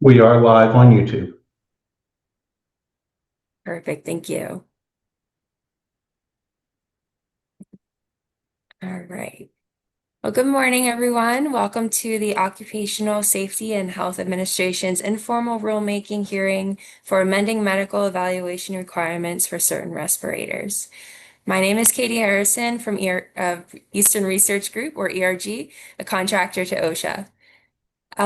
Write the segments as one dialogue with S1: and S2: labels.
S1: We are live on YouTube.
S2: Perfect, thank you. All right. Well, good morning, everyone. Welcome to the Occupational Safety and Health Administration's informal rulemaking hearing for amending medical evaluation requirements for certain respirators. My name is Katie Harrison from Eastern Research Group, or ERG, a contractor to OSHA.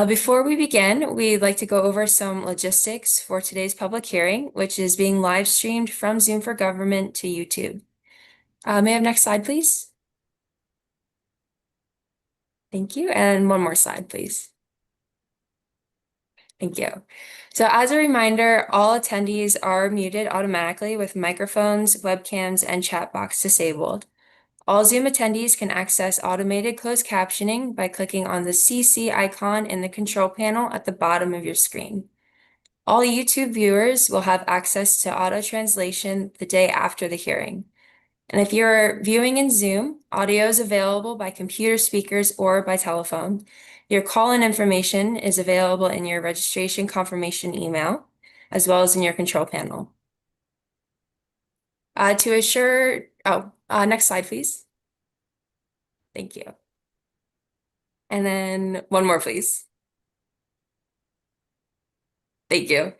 S2: Before we begin, we'd like to go over some logistics for today's public hearing, which is being live streamed from Zoom for Government to YouTube. May I have next slide, please? Thank you. And one more slide, please. Thank you. So as a reminder, all attendees are muted automatically with microphones, webcams, and chat box disabled. All Zoom attendees can access automated closed captioning by clicking on the CC icon in the control panel at the bottom of your screen. All YouTube viewers will have access to auto translation the day after the hearing. And if you're viewing in Zoom, audio is available by computer speakers or by telephone. Your call-in information is available in your registration confirmation email, as well as in your control panel. Next slide, please. Thank you. And then one more, please. Thank you.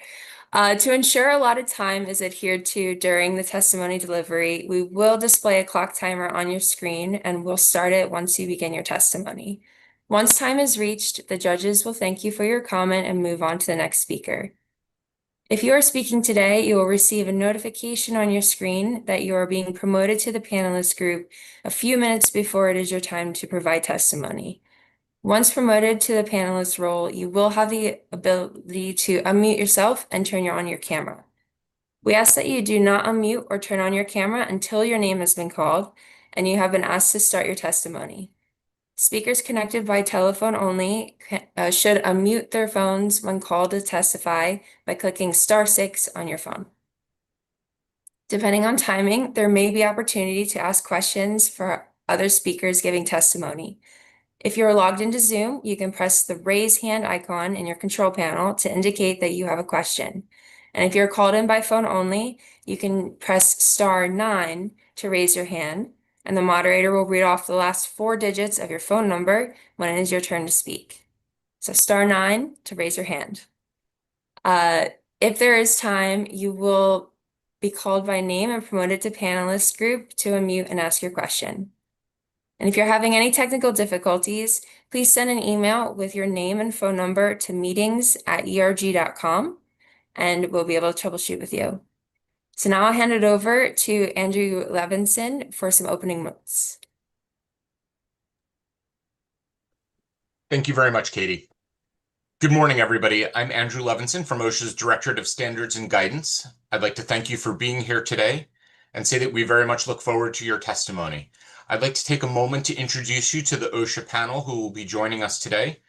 S2: To ensure allotted time is adhered to during the testimony delivery, we will display a clock timer on your screen and we'll start it once you begin your testimony. Once time is reached, the judges will thank you for your comment and move on to the next speaker. If you are speaking today, you will receive a notification on your screen that you are being promoted to the panelist group a few minutes before it is your time to provide testimony. Once promoted to the panelist role, you will have the ability to unmute yourself and turn on your camera. We ask that you do not unmute or turn on your camera until your name has been called and you have been asked to start your testimony. Speakers connected by telephone only should unmute their phones when called to testify by clicking *6 on your phone. Depending on timing, there may be opportunity to ask questions for other speakers giving testimony. If you're logged into Zoom, you can press the raise hand icon in your control panel to indicate that you have a question. And if you're called in by phone only, you can press *9 to raise your hand, and the moderator will read off the last 4 digits of your phone number when it is your turn to speak. So *9 to raise your hand. If there is time, you will be called by name and promoted to panelist group to unmute and ask your question. And if you're having any technical difficulties, please send an email with your name and phone number to meetings@erg.com, and we'll be able to troubleshoot with you. So now I'll hand it over to Andrew Levinson for some opening notes.
S3: Thank you very much, Katie. Good morning, everybody. I'm Andrew Levinson from OSHA's Directorate of Standards and Guidance. I'd like to thank you for being here today and say that we very much look forward to your testimony. I'd like to take a moment to introduce you to the OSHA panel who will be joining us today.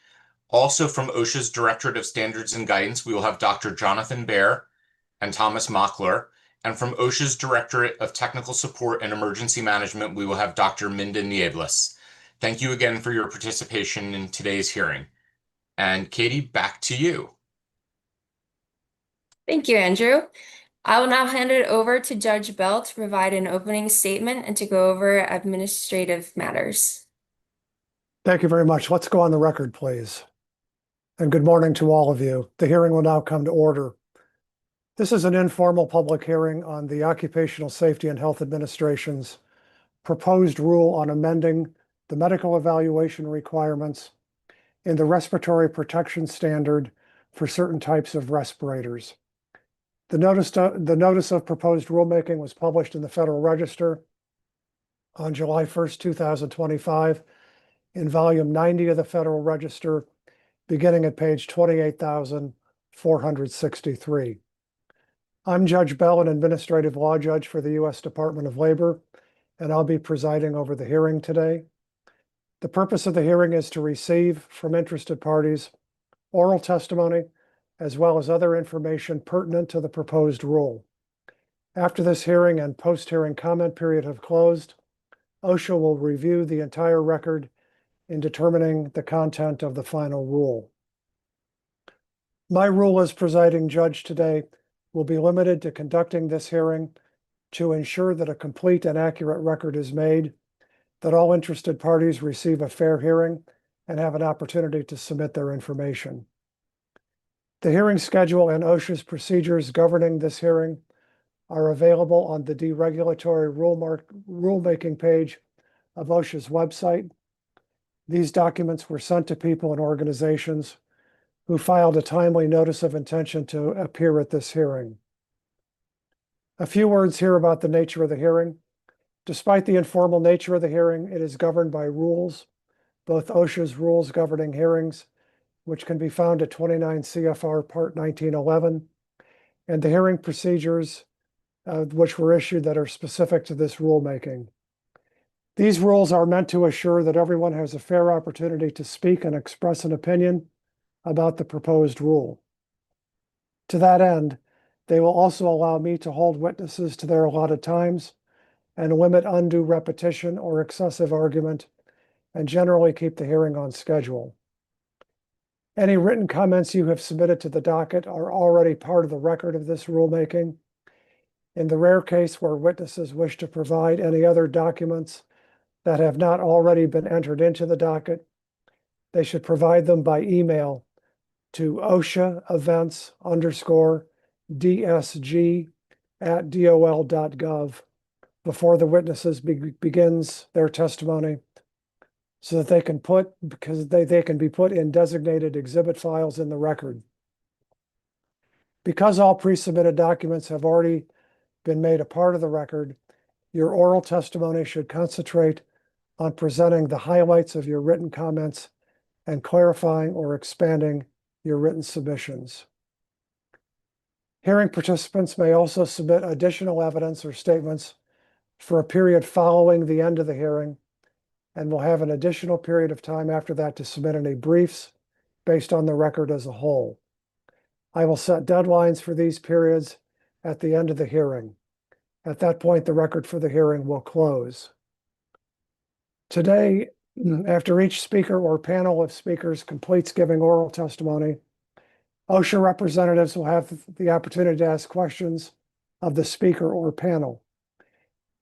S3: Also from OSHA's Directorate of Standards and Guidance, we will have Dr. Jonathan Baer and Thomas Mockler. And from OSHA's Directorate of Technical Support and Emergency Management, we will have Dr. Minda Nieblas. Thank you again for your participation in today's hearing. And Katie, back to you.
S2: Thank you, Andrew. I will now hand it over to Judge Bell to provide an opening statement and to go over administrative matters.
S4: Thank you very much. Let's go on the record, please. And good morning to all of you. The hearing will now come to order. This is an informal public hearing on the Occupational Safety and Health Administration's proposed rule on amending the medical evaluation requirements in the respiratory protection standard for certain types of respirators. The notice of proposed rulemaking was published in the Federal Register on July 1st, 2025, in volume 90 of the Federal Register, beginning at page 28,463. I'm Judge Bell, an administrative law judge for the U.S. Department of Labor, and I'll be presiding over the hearing today. The purpose of the hearing is to receive from interested parties oral testimony, as well as other information pertinent to the proposed rule. After this hearing and post-hearing comment period have closed, OSHA will review the entire record in determining the content of the final rule. My role as presiding judge today will be limited to conducting this hearing to ensure that a complete and accurate record is made, that all interested parties receive a fair hearing and have an opportunity to submit their information. The hearing schedule and OSHA's procedures governing this hearing are available on the deregulatory rulemaking page of OSHA's website. These documents were sent to people and organizations who filed a timely notice of intention to appear at this hearing. A few words here about the nature of the hearing. Despite the informal nature of the hearing, it is governed by rules, both OSHA's rules governing hearings, which can be found at 29 CFR Part 1911, and the hearing procedures which were issued that are specific to this rulemaking. These rules are meant to assure that everyone has a fair opportunity to speak and express an opinion about the proposed rule. To that end, they will also allow me to hold witnesses to their allotted times and limit undue repetition or excessive argument, and generally keep the hearing on schedule. Any written comments you have submitted to the docket are already part of the record of this rulemaking. In the rare case where witnesses wish to provide any other documents that have not already been entered into the docket, they should provide them by email to OSHA-events_DSG@dol.gov before the witnesses begins their testimony, so that they can be put in designated exhibit files in the record. Because all pre-submitted documents have already been made a part of the record, your oral testimony should concentrate on presenting the highlights of your written comments and clarifying or expanding your written submissions. Hearing participants may also submit additional evidence or statements for a period following the end of the hearing, and will have an additional period of time after that to submit any briefs based on the record as a whole. I will set deadlines for these periods at the end of the hearing. At that point, the record for the hearing will close. Today, after each speaker or panel of speakers completes giving oral testimony, OSHA representatives will have the opportunity to ask questions of the speaker or panel.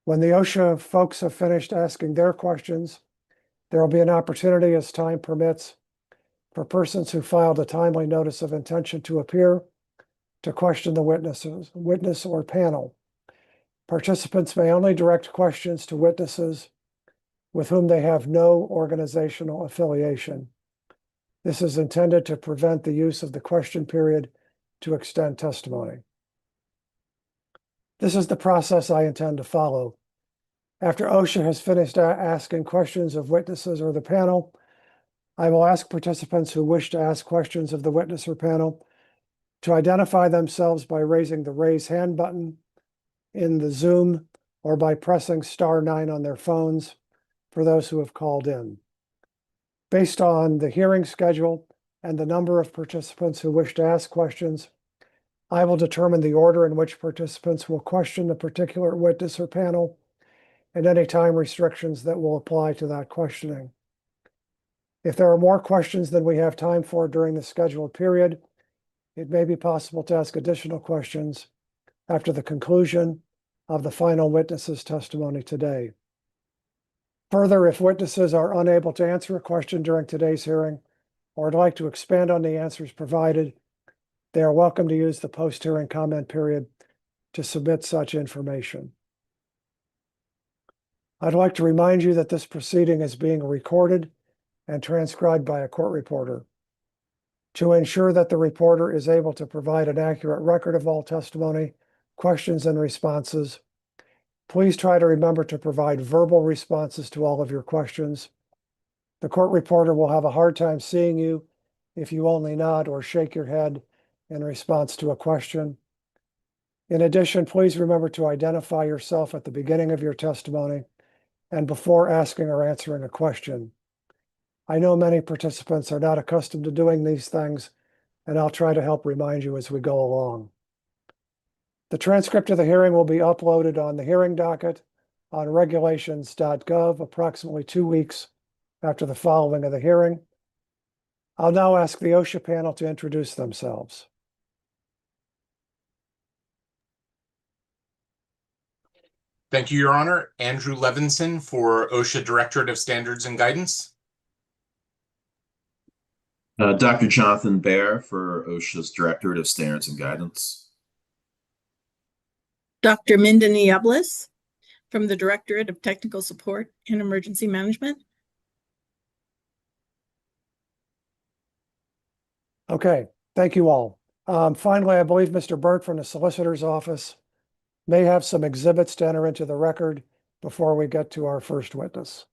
S4: When the OSHA folks have finished asking their questions, there will be an opportunity, as time permits, for persons who filed a timely notice of intention to appear to question the witness or panel. Participants may only direct questions to witnesses with whom they have no organizational affiliation. This is intended to prevent the use of the question period to extend testimony. This is the process I intend to follow. After OSHA has finished asking questions of witnesses or the panel, I will ask participants who wish to ask questions of the witness or panel to identify themselves by raising the raise hand button in the Zoom or by pressing *9 on their phones for those who have called in. Based on the hearing schedule and the number of participants who wish to ask questions, I will determine the order in which participants will question the particular witness or panel and any time restrictions that will apply to that questioning. If there are more questions than we have time for during the scheduled period, it may be possible to ask additional questions after the conclusion of the final witness's testimony today. Further, if witnesses are unable to answer a question during today's hearing or would like to expand on the answers provided, they are welcome to use the post-hearing comment period to submit such information. I'd like to remind you that this proceeding is being recorded and transcribed by a court reporter. To ensure that the reporter is able to provide an accurate record of all testimony, questions, and responses, please try to remember to provide verbal responses to all of your questions. The court reporter will have a hard time seeing you if you only nod or shake your head in response to a question. In addition, please remember to identify yourself at the beginning of your testimony and before asking or answering a question. I know many participants are not accustomed to doing these things, and I'll try to help remind you as we go along. The transcript of the hearing will be uploaded on the hearing docket on regulations.gov approximately 2 weeks after the following of the hearing. I'll now ask the OSHA panel to introduce themselves.
S3: Thank you, Your Honor. Andrew Levinson for OSHA Directorate of Standards and Guidance.
S1: Dr. Jonathan Baer for OSHA's Directorate of Standards and Guidance.
S5: Dr. Minden Yablis from the Directorate of Technical Support and Emergency Management.
S4: Okay, thank you all. Finally, I believe Mr. Burt from the Solicitor's Office may have some exhibits to enter into the record before we get to our first witness.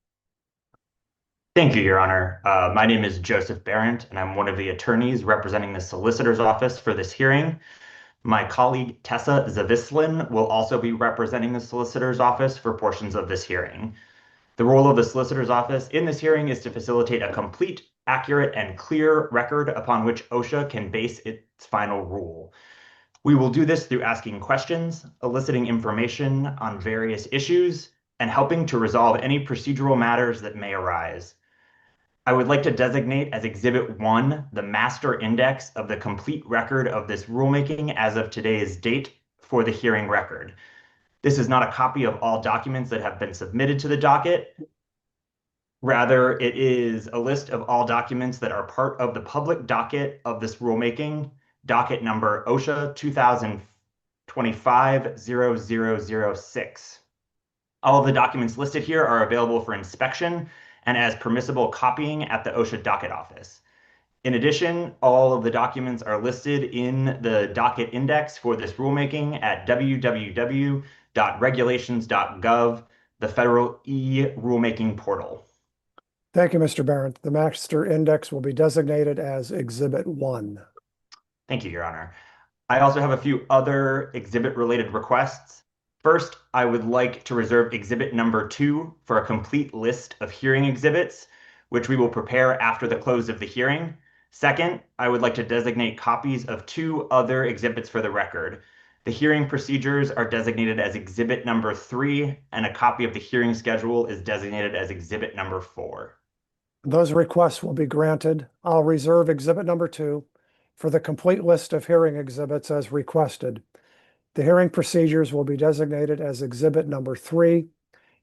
S6: Thank you, Your Honor. My name is Joseph Barrett, and I'm one of the attorneys representing the Solicitor's Office for this hearing. My colleague Tessa Zavislin will also be representing the Solicitor's Office for portions of this hearing. The role of the Solicitor's Office in this hearing is to facilitate a complete, accurate, and clear record upon which OSHA can base its final rule. We will do this through asking questions, eliciting information on various issues, and helping to resolve any procedural matters that may arise. I would like to designate as Exhibit 1 the master index of the complete record of this rulemaking as of today's date for the hearing record. This is not a copy of all documents that have been submitted to the docket. Rather, it is a list of all documents that are part of the public docket of this rulemaking, docket number OSHA 2025-0006. All of the documents listed here are available for inspection and as permissible copying at the OSHA docket office. In addition, all of the documents are listed in the docket index for this rulemaking at www.regulations.gov, the federal e-rulemaking portal.
S4: Thank you, Mr. Barrett. The master index will be designated as Exhibit 1.
S6: Thank you, Your Honor. I also have a few other exhibit-related requests. First, I would like to reserve exhibit number 2 for a complete list of hearing exhibits, which we will prepare after the close of the hearing. Second, I would like to designate copies of 2 other exhibits for the record. The hearing procedures are designated as exhibit number 3, and a copy of the hearing schedule is designated as exhibit number 4.
S4: Those requests will be granted. I'll reserve exhibit number 2 for the complete list of hearing exhibits as requested. The hearing procedures will be designated as exhibit number 3,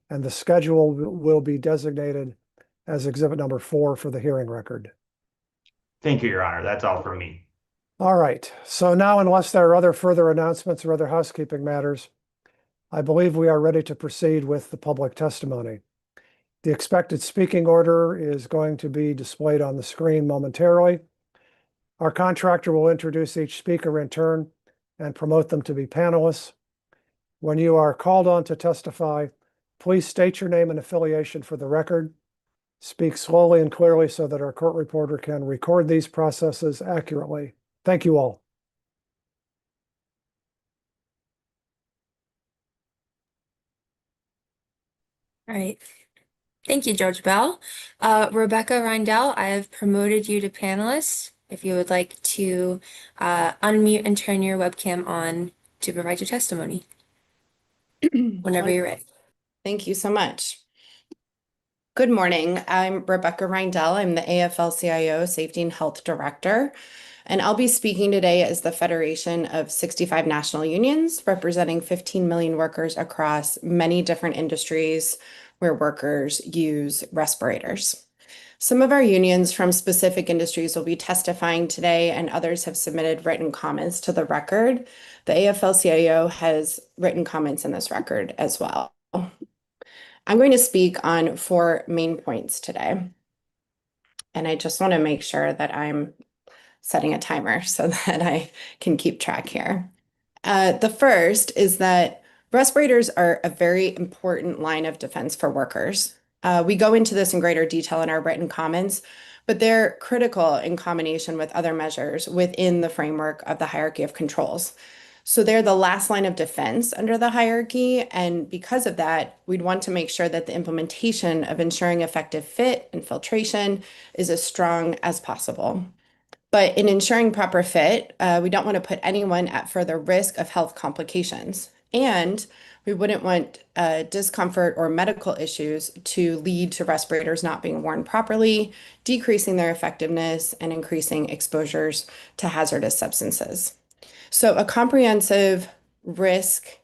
S4: and the schedule will be designated as exhibit number 4 for the hearing record.
S6: Thank you, Your Honor. That's all from me.
S4: All right. So now, unless there are other further announcements or other housekeeping matters, I believe we are ready to proceed with the public testimony. The expected speaking order is going to be displayed on the screen momentarily. Our contractor will introduce each speaker in turn and promote them to be panelists. When you are called on to testify, please state your name and affiliation for the record. Speak slowly and clearly so that our court reporter can record these processes accurately. Thank you all.
S2: All right. Thank you, Judge Bell. Rebecca Reindell, I have promoted you to panelist. If you would like to unmute and turn your webcam on to provide your testimony whenever you're ready.
S7: Thank you so much. Good morning. I'm Rebecca Reindell. I'm the AFL-CIO Safety and Health Director, and I'll be speaking today as the Federation of 65 national unions, representing 15 million workers across many different industries where workers use respirators. Some of our unions from specific industries will be testifying today, and others have submitted written comments to the record. The AFL-CIO has written comments in this record as well. I'm going to speak on 4 main points today. And I just want to make sure that I'm setting a timer so that I can keep track here. The first is that respirators are a very important line of defense for workers. We go into this in greater detail in our written comments, but they're critical in combination with other measures within the framework of the hierarchy of controls. So they're the last line of defense under the hierarchy, and because of that, we'd want to make sure that the implementation of ensuring effective fit and filtration is as strong as possible. But in ensuring proper fit, we don't want to put anyone at further risk of health complications. And We wouldn't want discomfort or medical issues to lead to respirators not being worn properly, decreasing their effectiveness, and increasing exposures to hazardous substances. So a comprehensive respiratory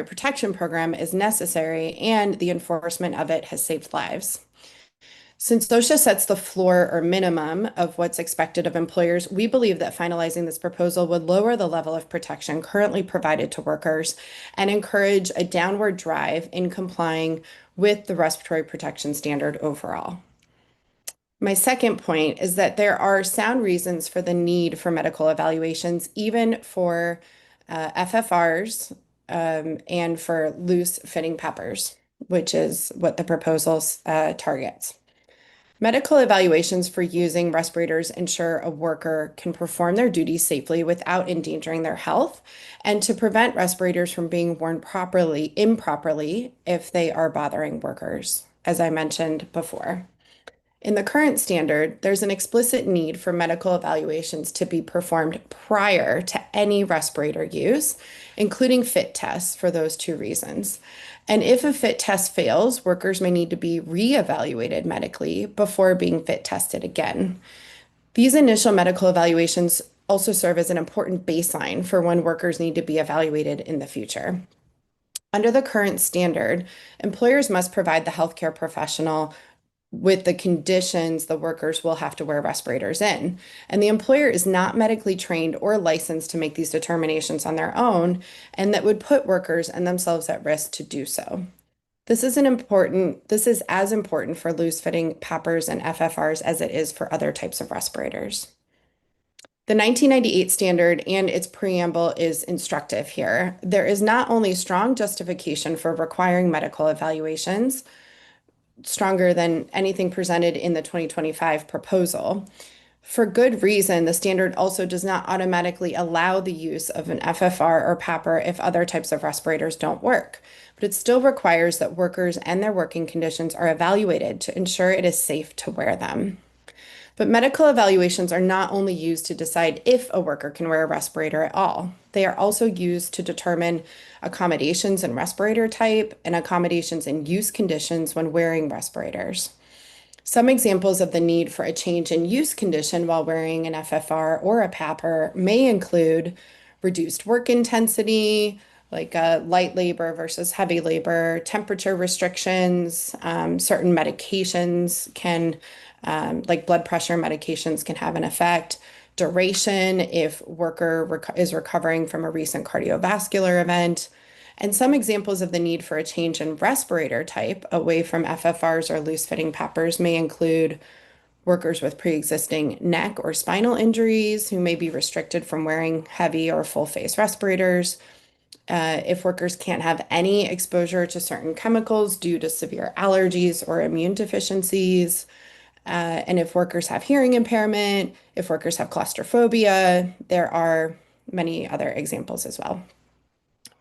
S7: protection program is necessary, and the enforcement of it has saved lives. Since OSHA sets the floor or minimum of what's expected of employers, we believe that finalizing this proposal would lower the level of protection currently provided to workers and encourage a downward drive in complying with the respiratory protection standard overall. My second point is that there are sound reasons for the need for medical evaluations, even for FFRs and for loose fitting peppers, which is what the proposal targets. Medical evaluations for using respirators ensure a worker can perform their duties safely without endangering their health, and to prevent respirators from being worn improperly if they are bothering workers, as I mentioned before. In the current standard, there's an explicit need for medical evaluations to be performed prior to any respirator use, including fit tests for those two reasons. And if a fit test fails, workers may need to be reevaluated medically before being fit tested again. These initial medical evaluations also serve as an important baseline for when workers need to be evaluated in the future. Under the current standard, employers must provide the healthcare professional with the conditions the workers will have to wear respirators in. And the employer is not medically trained or licensed to make these determinations on their own, and that would put workers and themselves at risk to do so. This is as important for loose-fitting PAPRs and FFRs as it is for other types of respirators. The 1998 standard and its preamble is instructive here. There is not only strong justification for requiring medical evaluations, stronger than anything presented in the 2025 proposal. For good reason, the standard also does not automatically allow the use of an FFR or PAPR if other types of respirators don't work, but it still requires that workers and their working conditions are evaluated to ensure it is safe to wear them. But medical evaluations are not only used to decide if a worker can wear a respirator at all. They are also used to determine accommodations in respirator type and accommodations in use conditions when wearing respirators. Some examples of the need for a change in use condition while wearing an FFR or a PAPR may include reduced work intensity, like light labor versus heavy labor, temperature restrictions, certain medications can like blood pressure medications can have an effect, duration if worker is recovering from a recent cardiovascular event, and some examples of the need for a change in respirator type away from FFRs or loose-fitting PAPRs may include workers with pre-existing neck or spinal injuries who may be restricted from wearing heavy or full-face respirators, if workers can't have any exposure to certain chemicals due to severe allergies or immune deficiencies, and if workers have hearing impairment, if workers have claustrophobia, there are many other examples as well.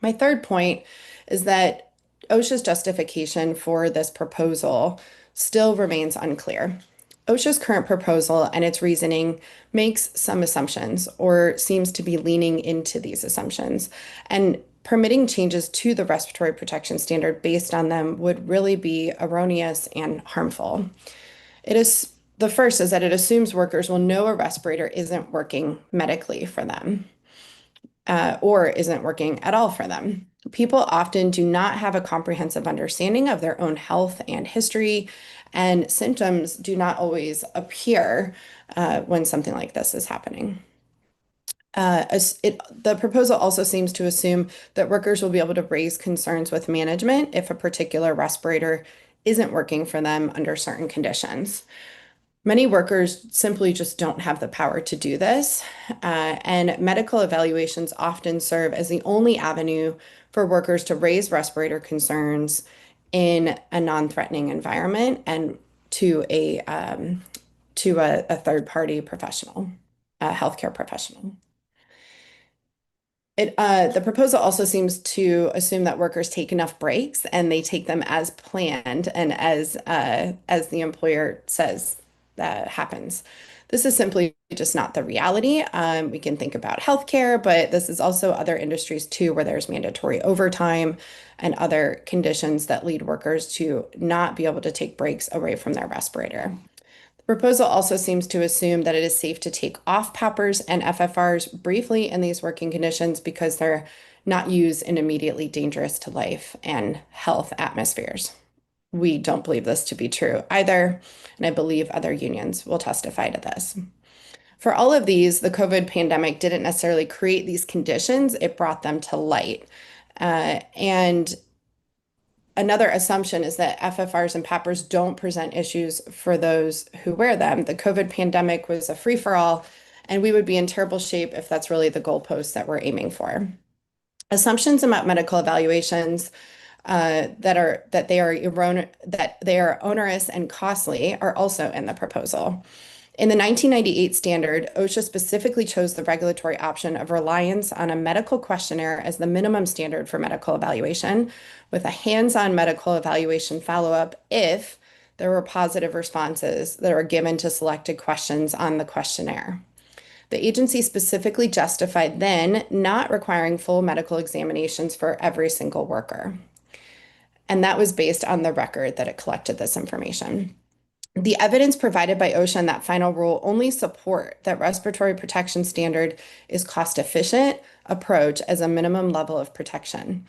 S7: My third point is that OSHA's justification for this proposal still remains unclear. OSHA's current proposal and its reasoning makes some assumptions or seems to be leaning into these assumptions, and permitting changes to the respiratory protection standard based on them would really be erroneous and harmful. The first is that it assumes workers will know a respirator isn't working medically for them, or isn't working at all for them. People often do not have a comprehensive understanding of their own health and history, and symptoms do not always appear when something like this is happening. The proposal also seems to assume that workers will be able to raise concerns with management if a particular respirator isn't working for them under certain conditions. Many workers simply just don't have the power to do this, and medical evaluations often serve as the only avenue for workers to raise respirator concerns in a non-threatening environment and to a third-party professional, a healthcare professional. The proposal also seems to assume that workers take enough breaks and they take them as planned and as the employer says that happens. This is simply just not the reality. We can think about healthcare, but this is also other industries too, where there's mandatory overtime and other conditions that lead workers to not be able to take breaks away from their respirator. The proposal also seems to assume that it is safe to take off PAPRs and FFRs briefly in these working conditions because they're not used in immediately dangerous to life and health atmospheres. We don't believe this to be true either, and I believe other unions will testify to this. For all of these, the COVID pandemic didn't necessarily create these conditions, it brought them to light. And another assumption is that FFRs and PAPRs don't present issues for those who wear them. The COVID pandemic was a free-for-all, and we would be in terrible shape if that's really the goalpost that we're aiming for. Assumptions about medical evaluations that they are onerous and costly are also in the proposal. In the 1998 standard, OSHA specifically chose the regulatory option of reliance on a medical questionnaire as the minimum standard for medical evaluation, with a hands-on medical evaluation follow-up if there were positive responses that were given to selected questions on the questionnaire. The agency specifically justified then not requiring full medical examinations for every single worker. And that was based on the record that it collected this information. The evidence provided by OSHA in that final rule only support that respiratory protection standard is cost-efficient approach as a minimum level of protection.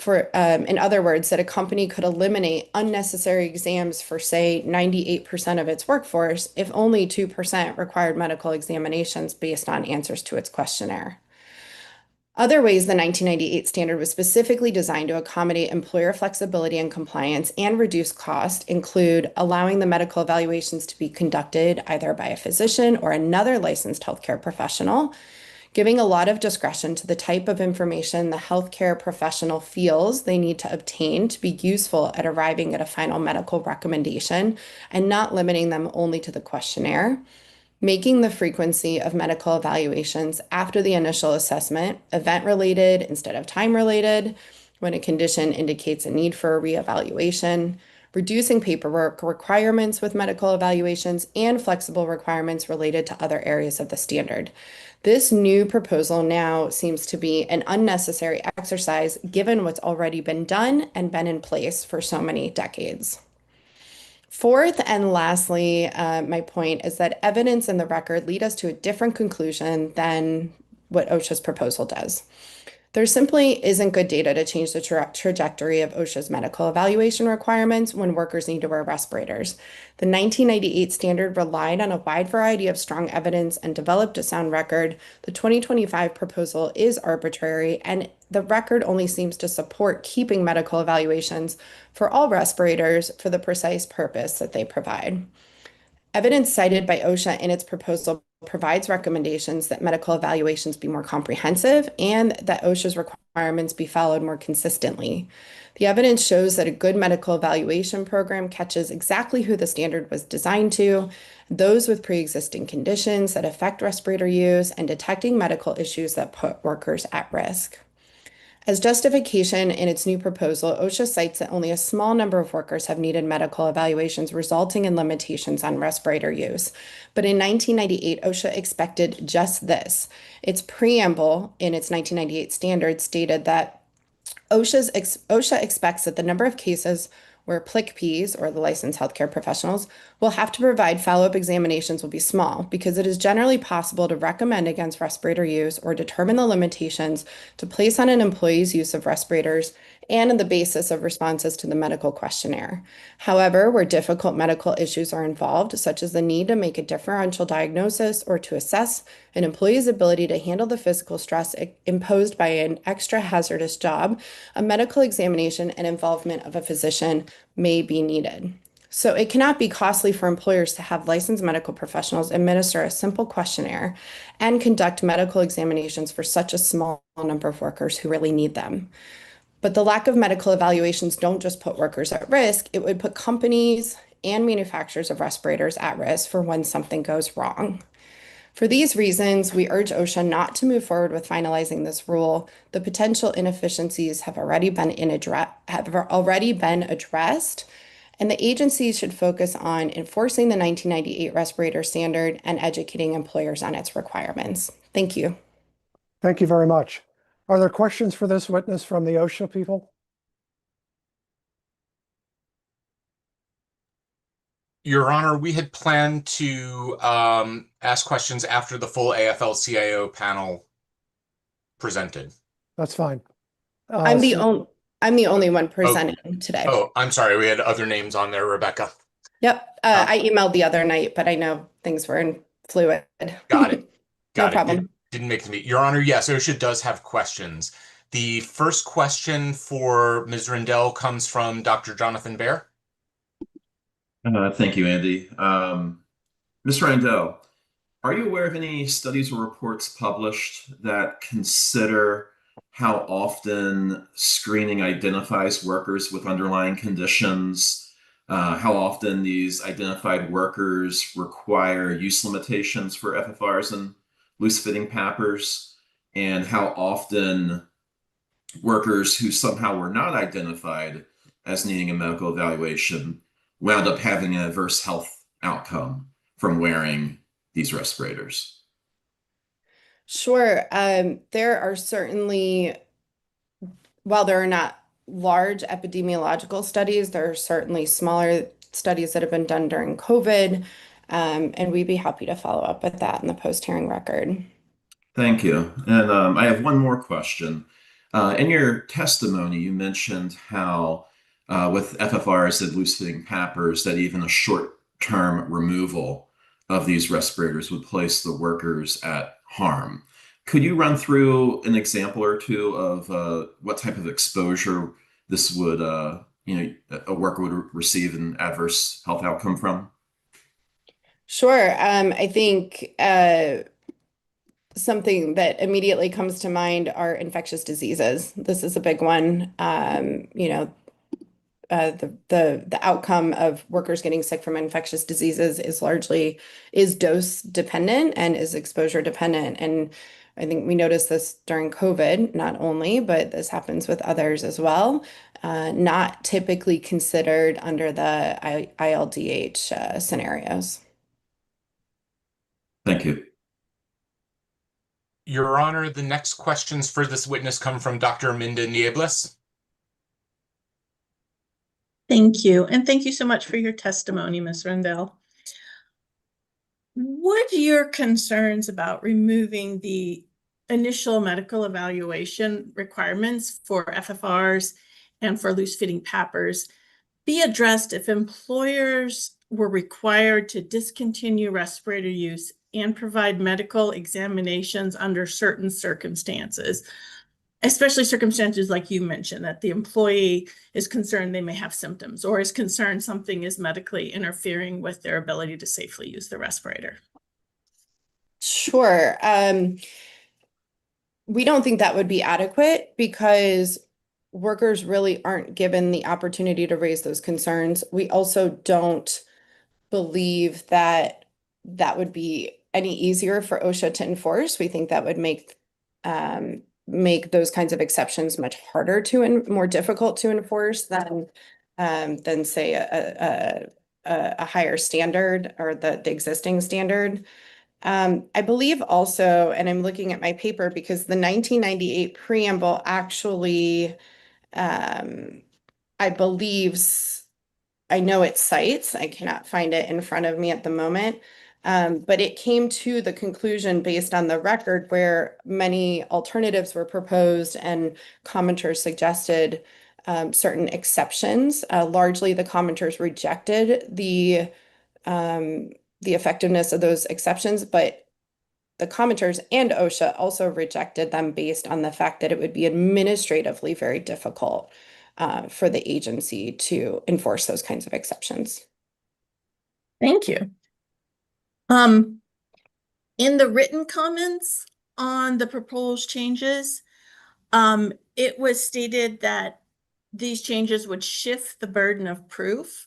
S7: In other words, that a company could eliminate unnecessary exams for, say, 98% of its workforce if only 2% required medical examinations based on answers to its questionnaire. Other ways the 1998 standard was specifically designed to accommodate employer flexibility and compliance and reduce cost include allowing the medical evaluations to be conducted either by a physician or another licensed healthcare professional, giving a lot of discretion to the type of information the healthcare professional feels they need to obtain to be useful at arriving at a final medical recommendation and not limiting them only to the questionnaire. Making the frequency of medical evaluations after the initial assessment event-related instead of time-related when a condition indicates a need for a reevaluation, reducing paperwork requirements with medical evaluations, and flexible requirements related to other areas of the standard. This new proposal now seems to be an unnecessary exercise given what's already been done and been in place for so many decades. Fourth and lastly, my point is that evidence in the record lead us to a different conclusion than what OSHA's proposal does. There simply isn't good data to change the trajectory of OSHA's medical evaluation requirements when workers need to wear respirators. The 1998 standard relied on a wide variety of strong evidence and developed a sound record. The 2025 proposal is arbitrary, and the record only seems to support keeping medical evaluations for all respirators for the precise purpose that they provide. Evidence cited by OSHA in its proposal provides recommendations that medical evaluations be more comprehensive and that OSHA's requirements be followed more consistently. The evidence shows that a good medical evaluation program catches exactly who the standard was designed to, those with pre-existing conditions that affect respirator use, and detecting medical issues that put workers at risk. As justification in its new proposal, OSHA cites that only a small number of workers have needed medical evaluations, resulting in limitations on respirator use. But in 1998, OSHA expected just this. Its preamble in its 1998 standard stated that OSHA expects that the number of cases where PLIC-Ps, or the licensed healthcare professionals, will have to provide follow-up examinations will be small because it is generally possible to recommend against respirator use or determine the limitations to place on an employee's use of respirators and on the basis of responses to the medical questionnaire. However, where difficult medical issues are involved, such as the need to make a differential diagnosis or to assess an employee's ability to handle the physical stress imposed by an extra hazardous job, a medical examination and involvement of a physician may be needed. So it cannot be costly for employers to have licensed medical professionals administer a simple questionnaire and conduct medical examinations for such a small number of workers who really need them. But the lack of medical evaluations don't just put workers at risk, it would put companies and manufacturers of respirators at risk for when something goes wrong. For these reasons, we urge OSHA not to move forward with finalizing this rule. The potential inefficiencies have already been addressed, And the agency should focus on enforcing the 1998 respirator standard and educating employers on its requirements. Thank you.
S4: Thank you very much. Are there questions for this witness from the OSHA people?
S3: Your Honor, we had planned to ask questions after the full AFL-CIO panel presented.
S4: That's fine.
S7: I'm the only one presenting today.
S3: Oh, I'm sorry. We had other names on there, Rebecca.
S7: Yep. I emailed the other night, but I know things were in fluid.
S3: Got it.
S7: No problem.
S3: Didn't make the meet. Your Honor, yes, OSHA does have questions. The first question for Ms. Rindell comes from Dr. Jonathan Baer.
S1: Thank you, Andy. Ms. Rindell, are you aware of any studies or reports published that consider how often screening identifies workers with underlying conditions, how often these identified workers require use limitations for FFRs and loose-fitting PAPRs, and how often workers who somehow were not identified as needing a medical evaluation wound up having an adverse health outcome from wearing these respirators?
S7: Sure. There are certainly, while there are not large epidemiological studies, there are certainly smaller studies that have been done during COVID, and we'd be happy to follow up with that in the post-hearing record.
S1: Thank you. And I have one more question. In your testimony, you mentioned how with FFRs and loose-fitting PAPRs, that even a short-term removal of these respirators would place the workers at harm. Could you run through an example or two of what type of exposure this would, a worker would receive an adverse health outcome from?
S7: Sure. I think something that immediately comes to mind are infectious diseases. This is a big one. The outcome of workers getting sick from infectious diseases is dose dependent and is exposure dependent. And I think we noticed this during COVID, not only, but this happens with others as well. Not typically considered under the ILDH scenarios.
S1: Thank you.
S3: Your Honor, the next questions for this witness come from Dr. Minda Nieblas.
S5: Thank you. And thank you so much for your testimony, Ms. Rendell. Would your concerns about removing the initial medical evaluation requirements for FFRs and for loose-fitting PAPRs be addressed if employers were required to discontinue respirator use and provide medical examinations under certain circumstances, especially circumstances like you mentioned, that the employee is concerned they may have symptoms or is concerned something is medically interfering with their ability to safely use the respirator?
S7: Sure. We don't think that would be adequate because workers really aren't given the opportunity to raise those concerns. We also don't believe that that would be any easier for OSHA to enforce. We think that would make those kinds of exceptions much harder more difficult to enforce than say a higher standard or the existing standard. I believe also, and I'm looking at my paper because the 1998 preamble actually, I know it cites, I cannot find it in front of me at the moment, but it came to the conclusion based on the record where many alternatives were proposed and commenters suggested certain exceptions. Largely, the commenters rejected the effectiveness of those exceptions, but the commenters and OSHA also rejected them based on the fact that it would be administratively very difficult for the agency to enforce those kinds of exceptions.
S5: Thank you. In the written comments on the proposed changes, it was stated that these changes would shift the burden of proof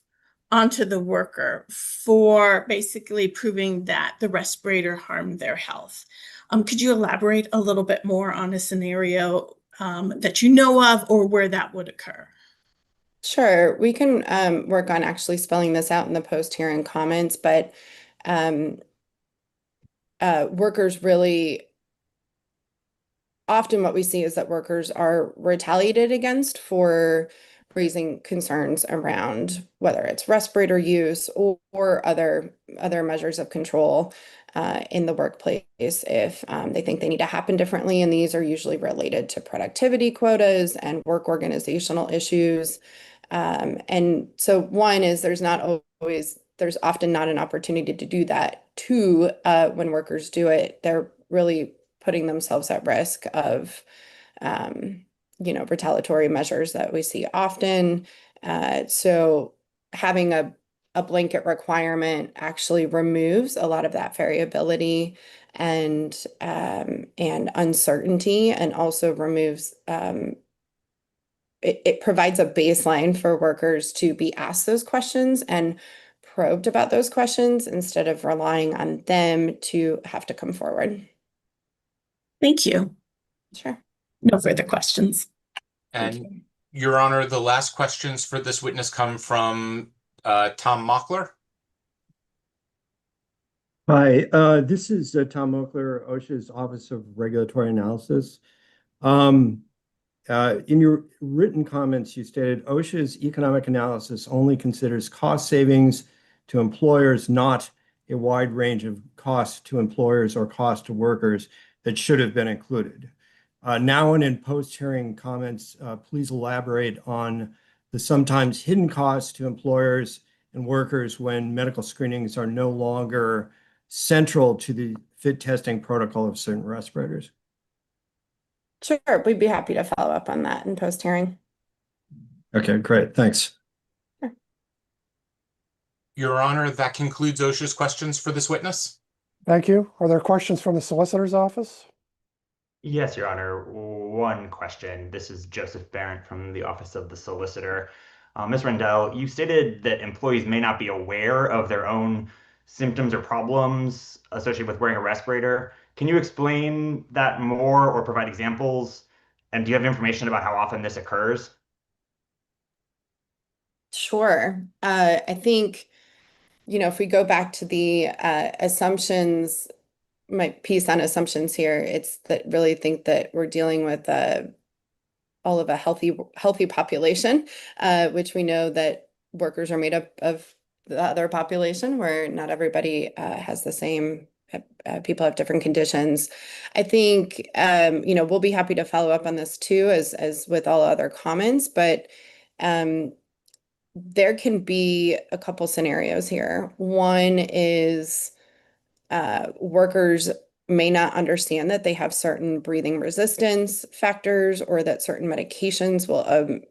S5: onto the worker for basically proving that the respirator harmed their health. Could you elaborate a little bit more on a scenario that you know of or where that would occur?
S7: Sure, we can work on actually spelling this out in the post-hearing comments, but um, workers really often what we see is that workers are retaliated against for raising concerns around whether it's respirator use or other measures of control in the workplace if they think they need to happen differently. And these are usually related to productivity quotas and work organizational issues. And so one is there's often not an opportunity to do that. Two, when workers do it, they're really putting themselves at risk of, um, retaliatory measures that we see often. So having a blanket requirement actually removes a lot of that variability and uncertainty, and also removes it provides a baseline for workers to be asked those questions and probed about those questions instead of relying on them to have to come forward.
S5: Thank you.
S7: Sure.
S5: No further questions.
S3: And Your Honor, the last questions for this witness come from Tom Mockler.
S8: Hi, this is Tom Moakler, OSHA's Office of Regulatory Analysis. In your written comments, you stated OSHA's economic analysis only considers cost savings to employers, not a wide range of costs to employers or cost to workers that should have been included. Now and in post-hearing comments, please elaborate on the sometimes hidden costs to employers and workers when medical screenings are no longer central to the fit testing protocol of certain respirators.
S7: Sure, we'd be happy to follow up on that in post-hearing.
S8: Okay, great. Thanks.
S7: Sure.
S3: Your Honor, that concludes OSHA's questions for this witness.
S4: Thank you. Are there questions from the solicitor's office?
S6: Yes, Your Honor. One question. This is Joseph Barrett from the Office of the Solicitor. Ms. Rendell, you stated that employees may not be aware of their own symptoms or problems associated with wearing a respirator. Can you explain that more or provide examples? And do you have information about how often this occurs?
S7: Sure. I think, if we go back to the assumptions, my piece on assumptions here, it's that really think that we're dealing with all of a healthy population, which we know that workers are made up of the other population, where not everybody has the same. People have different conditions. I think we'll be happy to follow up on this too, as with all other comments, but there can be a couple scenarios here. One is workers may not understand that they have certain breathing resistance factors, or that certain medications will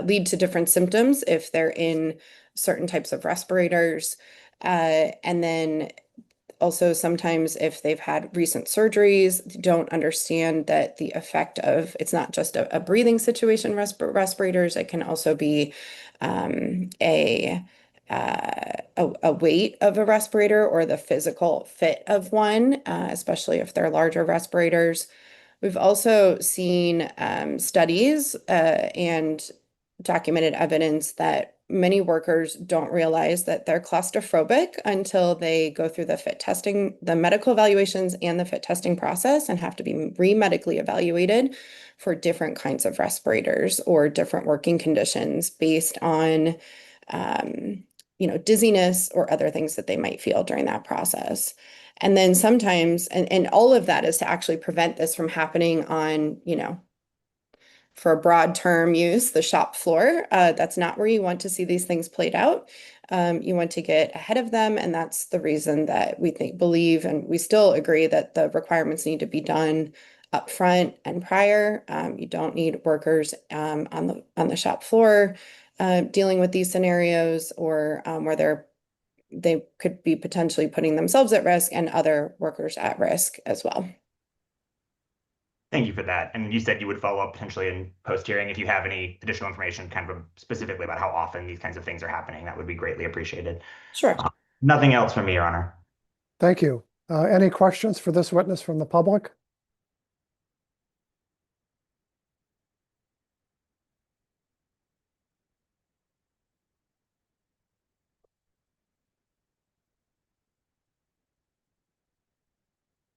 S7: lead to different symptoms if they're in certain types of respirators. And then also sometimes if they've had recent surgeries, don't understand that the effect of it's not just a breathing situation, respirators, it can also be a weight of a respirator or the physical fit of one, especially if they're larger respirators. We've also seen studies and documented evidence that many workers don't realize that they're claustrophobic until they go through the fit testing, the medical evaluations and the fit testing process, and have to be re-medically evaluated for different kinds of respirators or different working conditions based on dizziness or other things that they might feel during that process. And then sometimes, and all of that is to actually prevent this from happening on, for a broad term use, the shop floor. That's not where you want to see these things played out. You want to get ahead of them, and that's the reason that we believe, and we still agree that the requirements need to be done upfront and prior. You don't need workers on the shop floor dealing with these scenarios, or where they could be potentially putting themselves at risk and other workers at risk as well.
S6: Thank you for that. And you said you would follow up potentially in post-hearing if you have any additional information kind of specifically about how often these kinds of things are happening. That would be greatly appreciated.
S7: Sure.
S6: Nothing else from me, Your Honor.
S4: Thank you. Any questions for this witness from the public?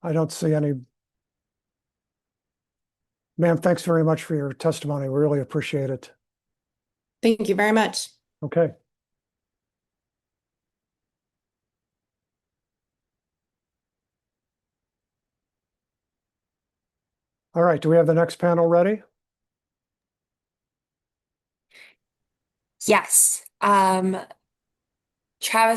S4: I don't see any. Ma'am, thanks very much for your testimony. We really appreciate it.
S7: Thank you very much.
S4: Okay. All right, do we have the next panel ready?
S2: Yes. Travis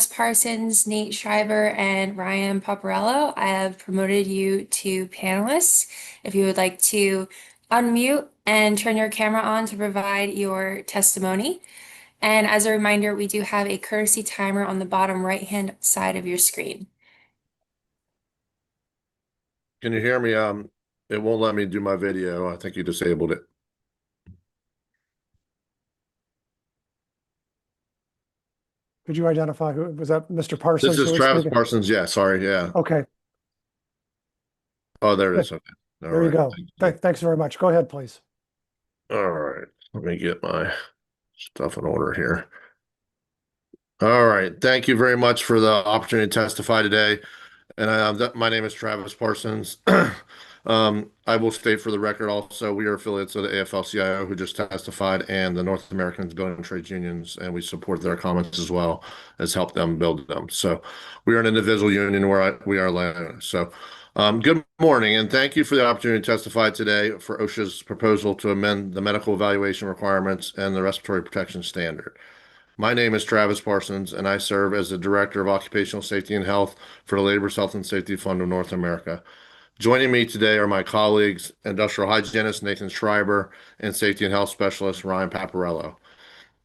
S2: Parsons, Nate Schreiber, and Ryan Paparello, I have promoted you to panelists. If you would like to unmute and turn your camera on to provide your testimony. And as a reminder, we do have a courtesy timer on the bottom right-hand side of your screen.
S9: Can you hear me? It won't let me do my video. I think you disabled it.
S4: Could you identify who was that? Mr. Parsons?
S9: This is
S4: who was
S9: Travis
S4: speaking?
S9: Parsons. Yeah, sorry. Yeah.
S4: Okay,
S9: Oh, there it is. Okay. All
S4: there you
S9: right.
S4: go.
S9: Thank you.
S4: Thanks very much. Go ahead, please.
S9: All right. Let me get my stuff in order here. All right. Thank you very much for the opportunity to testify today. And my name is Travis Parsons. I will state for the record also, we are affiliates of the AFL-CIO who just testified and the North American Building Trades Unions, and we support their comments as well as help them build them. So we are an individual union where we are landowners. So good morning, and thank you for the opportunity to testify today for OSHA's proposal to amend the medical evaluation requirements and the respiratory protection standard. My name is Travis Parsons, and I serve as the Director of Occupational Safety and Health for the Labor's Health and Safety Fund of North America. Joining me today are my colleagues, Industrial Hygienist Nathan Schreiber and Safety and Health Specialist Ryan Paparello.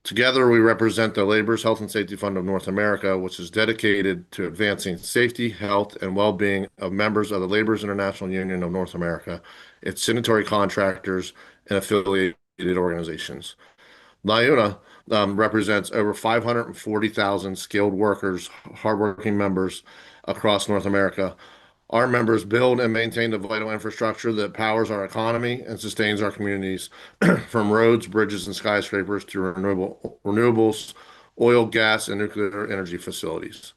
S9: Together, we represent the Labor's Health and Safety Fund of North America, which is dedicated to advancing safety, health, and well-being of members of the Labor's International Union of North America, its signatory contractors, and affiliated organizations. LIUNA represents over 540,000 skilled workers, hardworking members across North America. Our members build and maintain the vital infrastructure that powers our economy and sustains our communities, from roads, bridges, and skyscrapers to renewables, oil, gas, and nuclear energy facilities.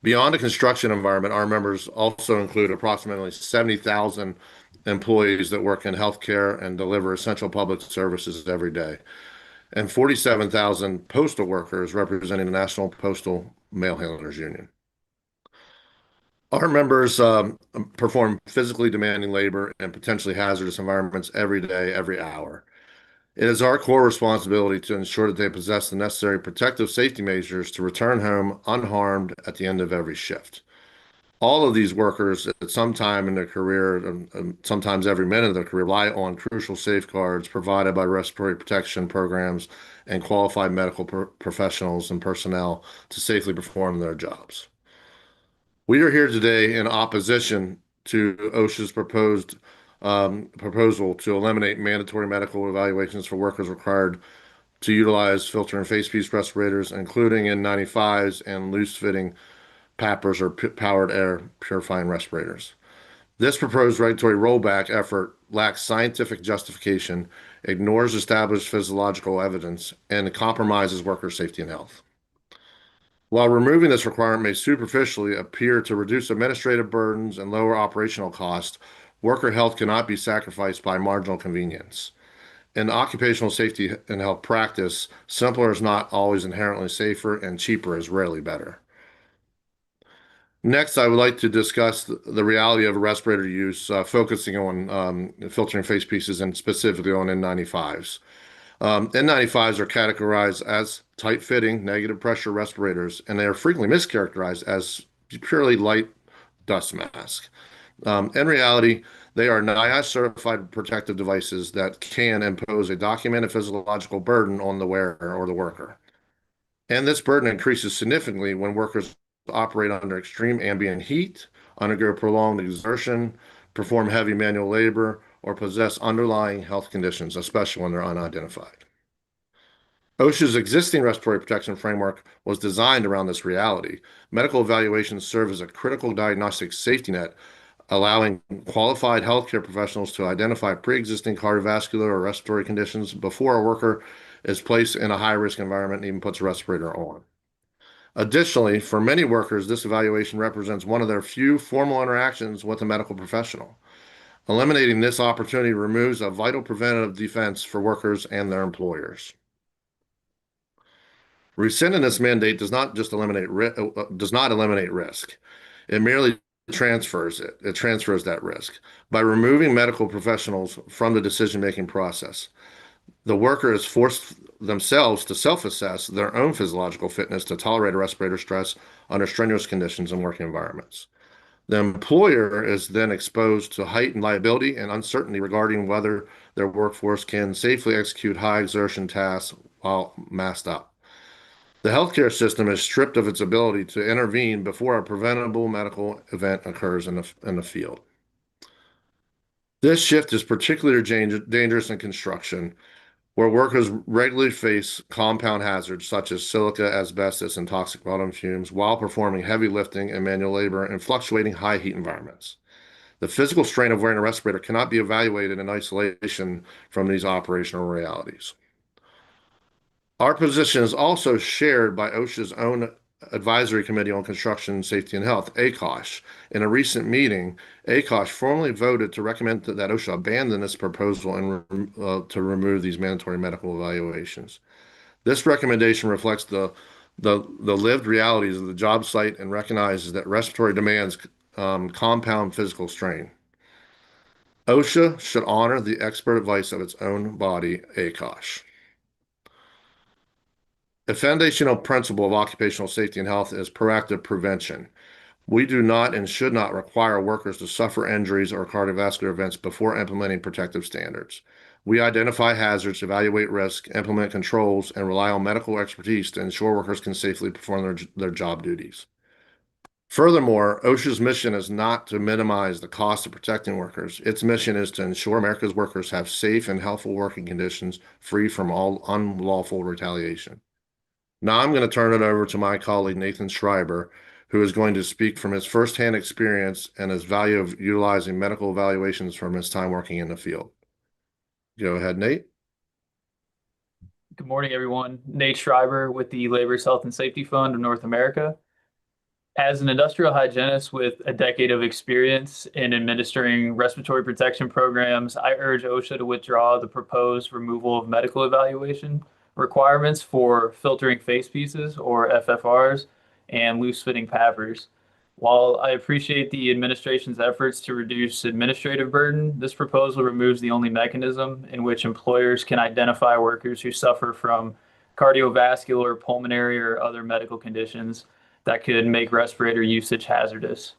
S9: Beyond the construction environment, our members also include approximately 70,000 employees that work in healthcare and deliver essential public services every day, and 47,000 postal workers representing the National Postal Mail Handlers Union. Our members perform physically demanding labor in potentially hazardous environments every day, every hour. It is our core responsibility to ensure that they possess the necessary protective safety measures to return home unharmed at the end of every shift. All of these workers at some time in their career, and sometimes every minute of their career, rely on crucial safeguards provided by respiratory protection programs and qualified medical professionals and personnel to safely perform their jobs. We are here today in opposition to OSHA's proposal to eliminate mandatory medical evaluations for workers required to utilize filter and face piece respirators, including N95s and loose-fitting PAPRs, or powered air purifying respirators. This proposed regulatory rollback effort lacks scientific justification, ignores established physiological evidence, and compromises worker safety and health. While removing this requirement may superficially appear to reduce administrative burdens and lower operational costs, worker health cannot be sacrificed by marginal convenience. In occupational safety and health practice, simpler is not always inherently safer, and cheaper is rarely better. Next, I would like to discuss the reality of respirator use, focusing on filtering face pieces and specifically on N95s. N95s are categorized as tight-fitting, negative pressure respirators, and they are frequently mischaracterized as purely light dust mask. In reality, they are NIOSH-certified protective devices that can impose a documented physiological burden on the wearer or the worker. And this burden increases significantly when workers operate under extreme ambient heat, undergo prolonged exertion, perform heavy manual labor, or possess underlying health conditions, especially when they're unidentified. OSHA's existing respiratory protection framework was designed around this reality. Medical evaluations serve as a critical diagnostic safety net, allowing qualified healthcare professionals to identify pre-existing cardiovascular or respiratory conditions before a worker is placed in a high-risk environment and even puts a respirator on. Additionally, for many workers, this evaluation represents one of their few formal interactions with a medical professional. Eliminating this opportunity removes a vital preventative defense for workers and their employers. Rescinding this mandate does not eliminate risk. It merely transfers it. It transfers that risk by removing medical professionals from the decision-making process. The worker is forced themselves to self-assess their own physiological fitness to tolerate a respirator stress under strenuous conditions and working environments. The employer is then exposed to heightened liability and uncertainty regarding whether their workforce can safely execute high exertion tasks while masked up. The healthcare system is stripped of its ability to intervene before a preventable medical event occurs in the field. This shift is particularly dangerous in construction, where workers regularly face compound hazards such as silica, asbestos, and toxic welding fumes while performing heavy lifting and manual labor in fluctuating high heat environments. The physical strain of wearing a respirator cannot be evaluated in isolation from these operational realities. Our position is also shared by OSHA's own Advisory Committee on Construction Safety and Health, ACOSH. In a recent meeting, ACOSH formally voted to recommend that OSHA abandon this proposal and to remove these mandatory medical evaluations. This recommendation reflects the lived realities of the job site and recognizes that respiratory demands compound physical strain. OSHA should honor the expert advice of its own body, ACOSH. A foundational principle of occupational safety and health is proactive prevention. We do not and should not require workers to suffer injuries or cardiovascular events before implementing protective standards. We identify hazards, evaluate risk, implement controls, and rely on medical expertise to ensure workers can safely perform their job duties. Furthermore, OSHA's mission is not to minimize the cost of protecting workers. Its mission is to ensure America's workers have safe and healthful working conditions free from all unlawful retaliation. Now I'm going to turn it over to my colleague, Nathan Schreiber, who is going to speak from his firsthand experience and his value of utilizing medical evaluations from his time working in the field. Go ahead, Nate.
S10: Good morning, everyone. Nate Schreiber with the Labor's Health and Safety Fund of North America. As an industrial hygienist with a decade of experience in administering respiratory protection programs, I urge OSHA to withdraw the proposed removal of medical evaluation requirements for filtering face pieces, or FFRs, and loose-fitting PAPRs. While I appreciate the administration's efforts to reduce administrative burden, this proposal removes the only mechanism in which employers can identify workers who suffer from cardiovascular, pulmonary, or other medical conditions that could make respirator usage hazardous.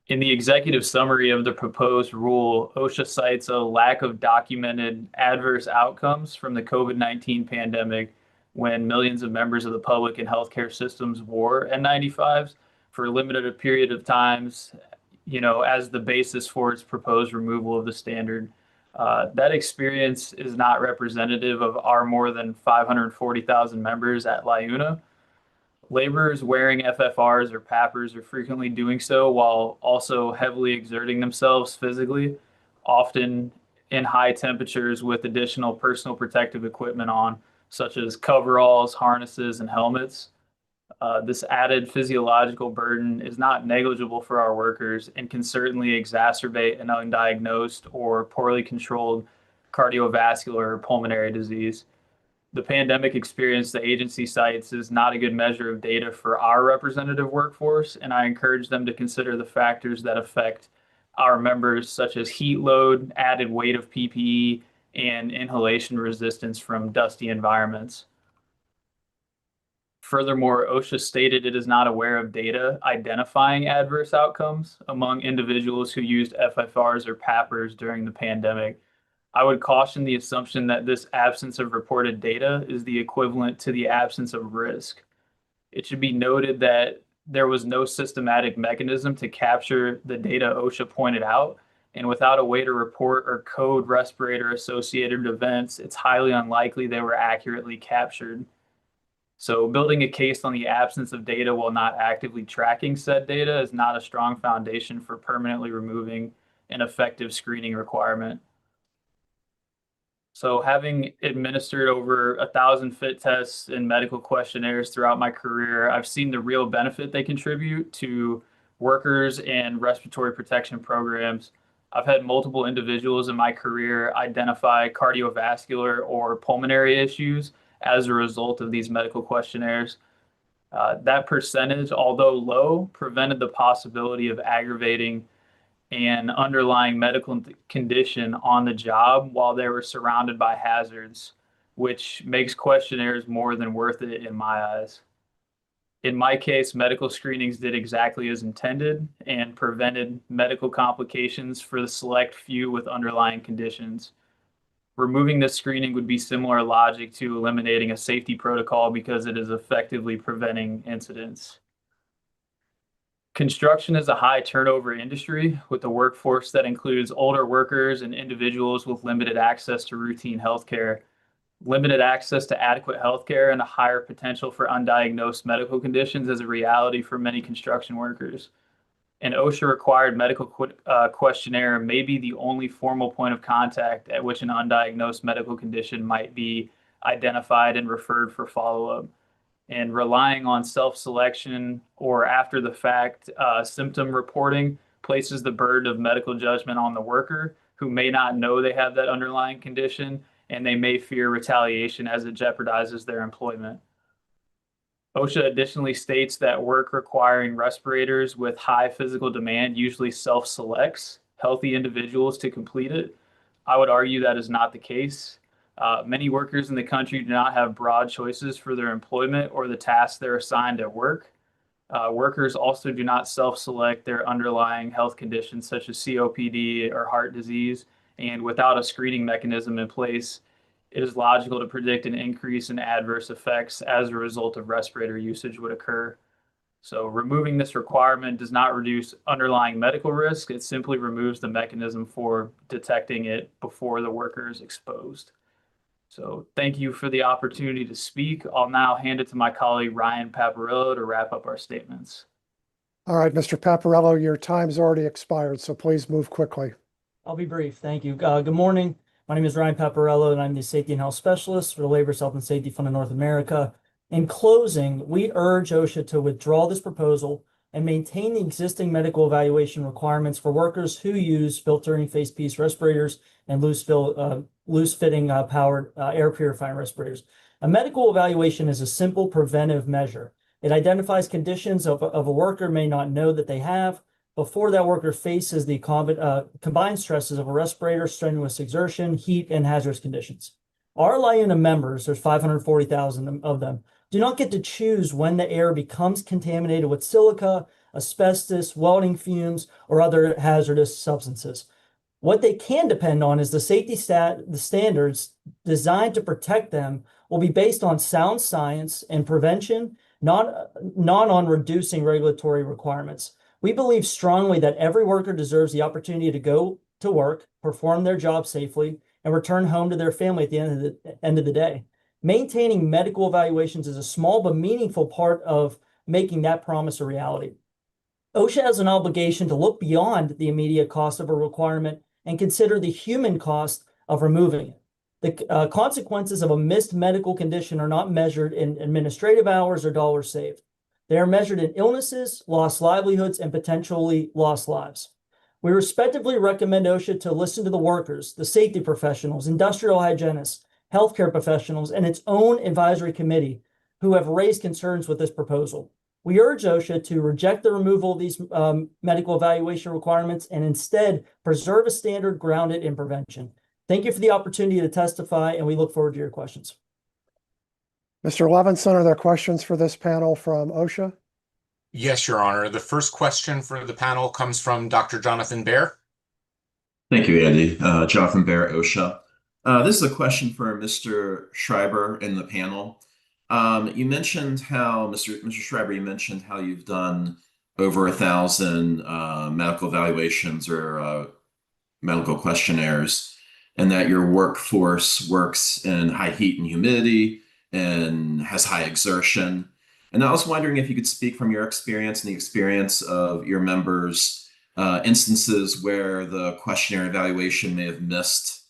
S10: In the executive summary of the proposed rule, OSHA cites a lack of documented adverse outcomes from the COVID-19 pandemic when millions of members of the public and healthcare systems wore N95s for a limited period of times, as the basis for its proposed removal of the standard. That experience is not representative of our more than 540,000 members at LIUNA. Laborers wearing FFRs or PAPRs are frequently doing so while also heavily exerting themselves physically, often in high temperatures with additional personal protective equipment on, such as coveralls, harnesses, and helmets. This added physiological burden is not negligible for our workers and can certainly exacerbate an undiagnosed or poorly controlled cardiovascular or pulmonary disease. The pandemic experience the agency cites is not a good measure of data for our representative workforce, and I encourage them to consider the factors that affect our members, such as heat load, added weight of PPE, and inhalation resistance from dusty environments. Furthermore, OSHA stated it is not aware of data identifying adverse outcomes among individuals who used FFRs or PAPRs during the pandemic. I would caution the assumption that this absence of reported data is the equivalent to the absence of risk. It should be noted that there was no systematic mechanism to capture the data OSHA pointed out, and without a way to report or code respirator-associated events, it's highly unlikely they were accurately captured. So building a case on the absence of data while not actively tracking said data is not a strong foundation for permanently removing an effective screening requirement. So having administered over 1,000 fit tests and medical questionnaires throughout my career, I've seen the real benefit they contribute to workers and respiratory protection programs. I've had multiple individuals in my career identify cardiovascular or pulmonary issues as a result of these medical questionnaires. That percentage, although low, prevented the possibility of aggravating an underlying medical condition on the job while they were surrounded by hazards, which makes questionnaires more than worth it in my eyes. In my case, medical screenings did exactly as intended and prevented medical complications for the select few with underlying conditions. Removing this screening would be similar logic to eliminating a safety protocol because it is effectively preventing incidents. Construction is a high turnover industry with a workforce that includes older workers and individuals with limited access to routine healthcare. Limited access to adequate healthcare and a higher potential for undiagnosed medical conditions is a reality for many construction workers. An OSHA required medical questionnaire may be the only formal point of contact at which an undiagnosed medical condition might be identified and referred for follow-up. And relying on self-selection or after the fact symptom reporting places the burden of medical judgment on the worker who may not know they have that underlying condition, and they may fear retaliation as it jeopardizes their employment. OSHA additionally states that work requiring respirators with high physical demand usually self-selects healthy individuals to complete it. I would argue that is not the case. Many workers in the country do not have broad choices for their employment or the tasks they're assigned at work. Workers also do not self-select their underlying health conditions such as COPD or heart disease, and without a screening mechanism in place, it is logical to predict an increase in adverse effects as a result of respirator usage would occur. So removing this requirement does not reduce underlying medical risk. It simply removes the mechanism for detecting it before the worker is exposed. So thank you for the opportunity to speak. I'll now hand it to my colleague, Ryan Paparillo, to wrap up our statements.
S4: All right, Mr. Paparillo, your time's already expired, so please move quickly.
S11: I'll be brief. Thank you. Good morning. My name is Ryan Paparello, and I'm the Safety and Health Specialist for the Labor, Health, and Safety Fund of North America. In closing, we urge OSHA to withdraw this proposal and maintain the existing medical evaluation requirements for workers who use filtering face piece respirators and loose-fitting powered air purifying respirators. A medical evaluation is a simple preventive measure. It identifies conditions of a worker may not know that they have before that worker faces the combined stresses of a respirator, strenuous exertion, heat, and hazardous conditions. Our LIUNA members, there's 540,000 of them, do not get to choose when the air becomes contaminated with silica, asbestos, welding fumes, or other hazardous substances. What they can depend on is the safety the standards designed to protect them will be based on sound science and prevention, not on reducing regulatory requirements. We believe strongly that every worker deserves the opportunity to go to work, perform their job safely, and return home to their family at the end of the day. Maintaining medical evaluations is a small but meaningful part of making that promise a reality. OSHA has an obligation to look beyond the immediate cost of a requirement and consider the human cost of removing it. The consequences of a missed medical condition are not measured in administrative hours or dollars saved. They are measured in illnesses, lost livelihoods, and potentially lost lives. We respectively recommend OSHA to listen to the workers, the safety professionals, industrial hygienists, healthcare professionals, and its own advisory committee who have raised concerns with this proposal. We urge OSHA to reject the removal of these medical evaluation requirements and instead preserve a standard grounded in prevention. Thank you for the opportunity to testify, and we look forward to your questions.
S4: Mr. Levinson, are there questions for this panel from OSHA?
S3: Yes, Your Honor. The first question for the panel comes from Dr. Jonathan Baer.
S1: Thank you, Andy. Jonathan Baer, OSHA. This is a question for Mr. Schreiber in the panel. You mentioned how, Mr. Schreiber, you mentioned how you've done over 1,000 medical evaluations or medical questionnaires, and that your workforce works in high heat and humidity and has high exertion. And I was wondering if you could speak from your experience and the experience of your members, instances where the questionnaire evaluation may have missed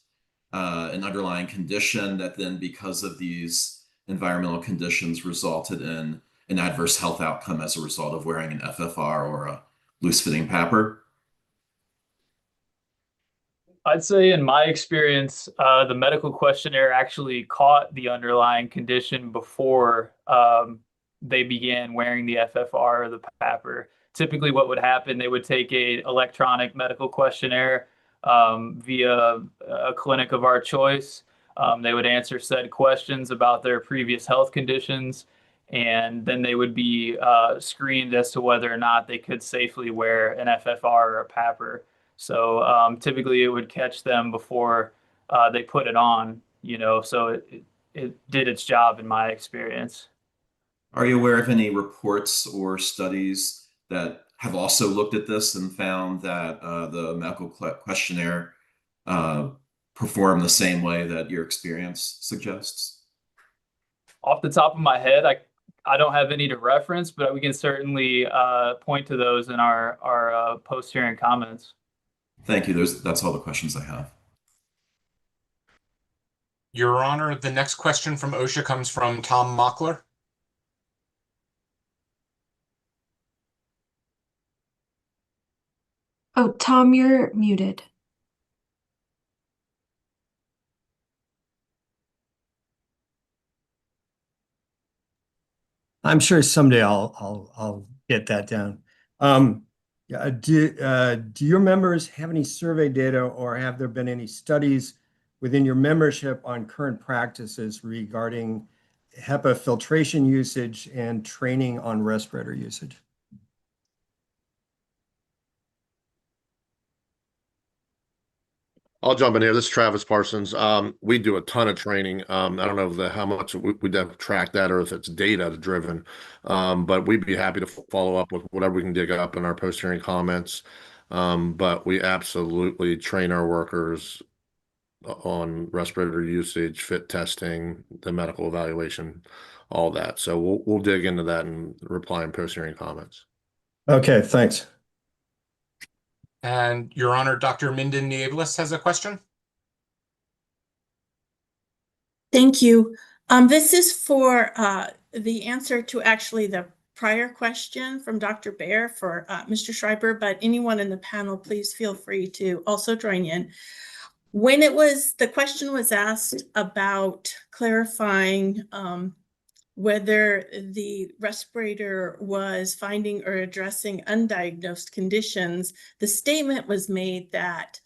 S1: an underlying condition that then, because of these environmental conditions, resulted in an adverse health outcome as a result of wearing an FFR or a loose-fitting PAPR?
S10: I'd say in my experience, the medical questionnaire actually caught the underlying condition before they began wearing the FFR or the PAPR. Typically, what would happen, they would take a electronic medical questionnaire via a clinic of our choice. They would answer said questions about their previous health conditions, and then they would be screened as to whether or not they could safely wear an FFR or a PAPR. So typically it would catch them before they put it on, so it did its job in my experience.
S1: Are you aware of any reports or studies that have also looked at this and found that the medical questionnaire performed the same way that your experience suggests?
S10: Off the top of my head, I don't have any to reference, but we can certainly point to those in our post-hearing comments.
S1: Thank you. That's all the questions I have.
S3: Your Honor, the next question from OSHA comes from Tom Mockler.
S12: Oh, Tom, you're muted.
S8: I'm sure someday I'll get that down. Yeah, do your members have any survey data, or have there been any studies within your membership on current practices regarding HEPA filtration usage and training on respirator usage?
S9: I'll jump in here. This is Travis Parsons. We do a ton of training. I don't know how much we'd have to track that or if it's data driven, but we'd be happy to follow up with whatever we can dig up in our post-hearing comments. But we absolutely train our workers on respirator usage, fit testing, the medical evaluation, all that. So we'll dig into that and reply in post-hearing comments.
S8: Okay, thanks.
S3: And Your Honor, Dr. Minden Nieblas has a question.
S5: Thank you. This is for the answer to actually the prior question from Dr. Baer for Mr. Schreiber, but anyone in the panel, please feel free to also join in. When the question was asked about clarifying whether the respirator was finding or addressing undiagnosed conditions, the statement was made that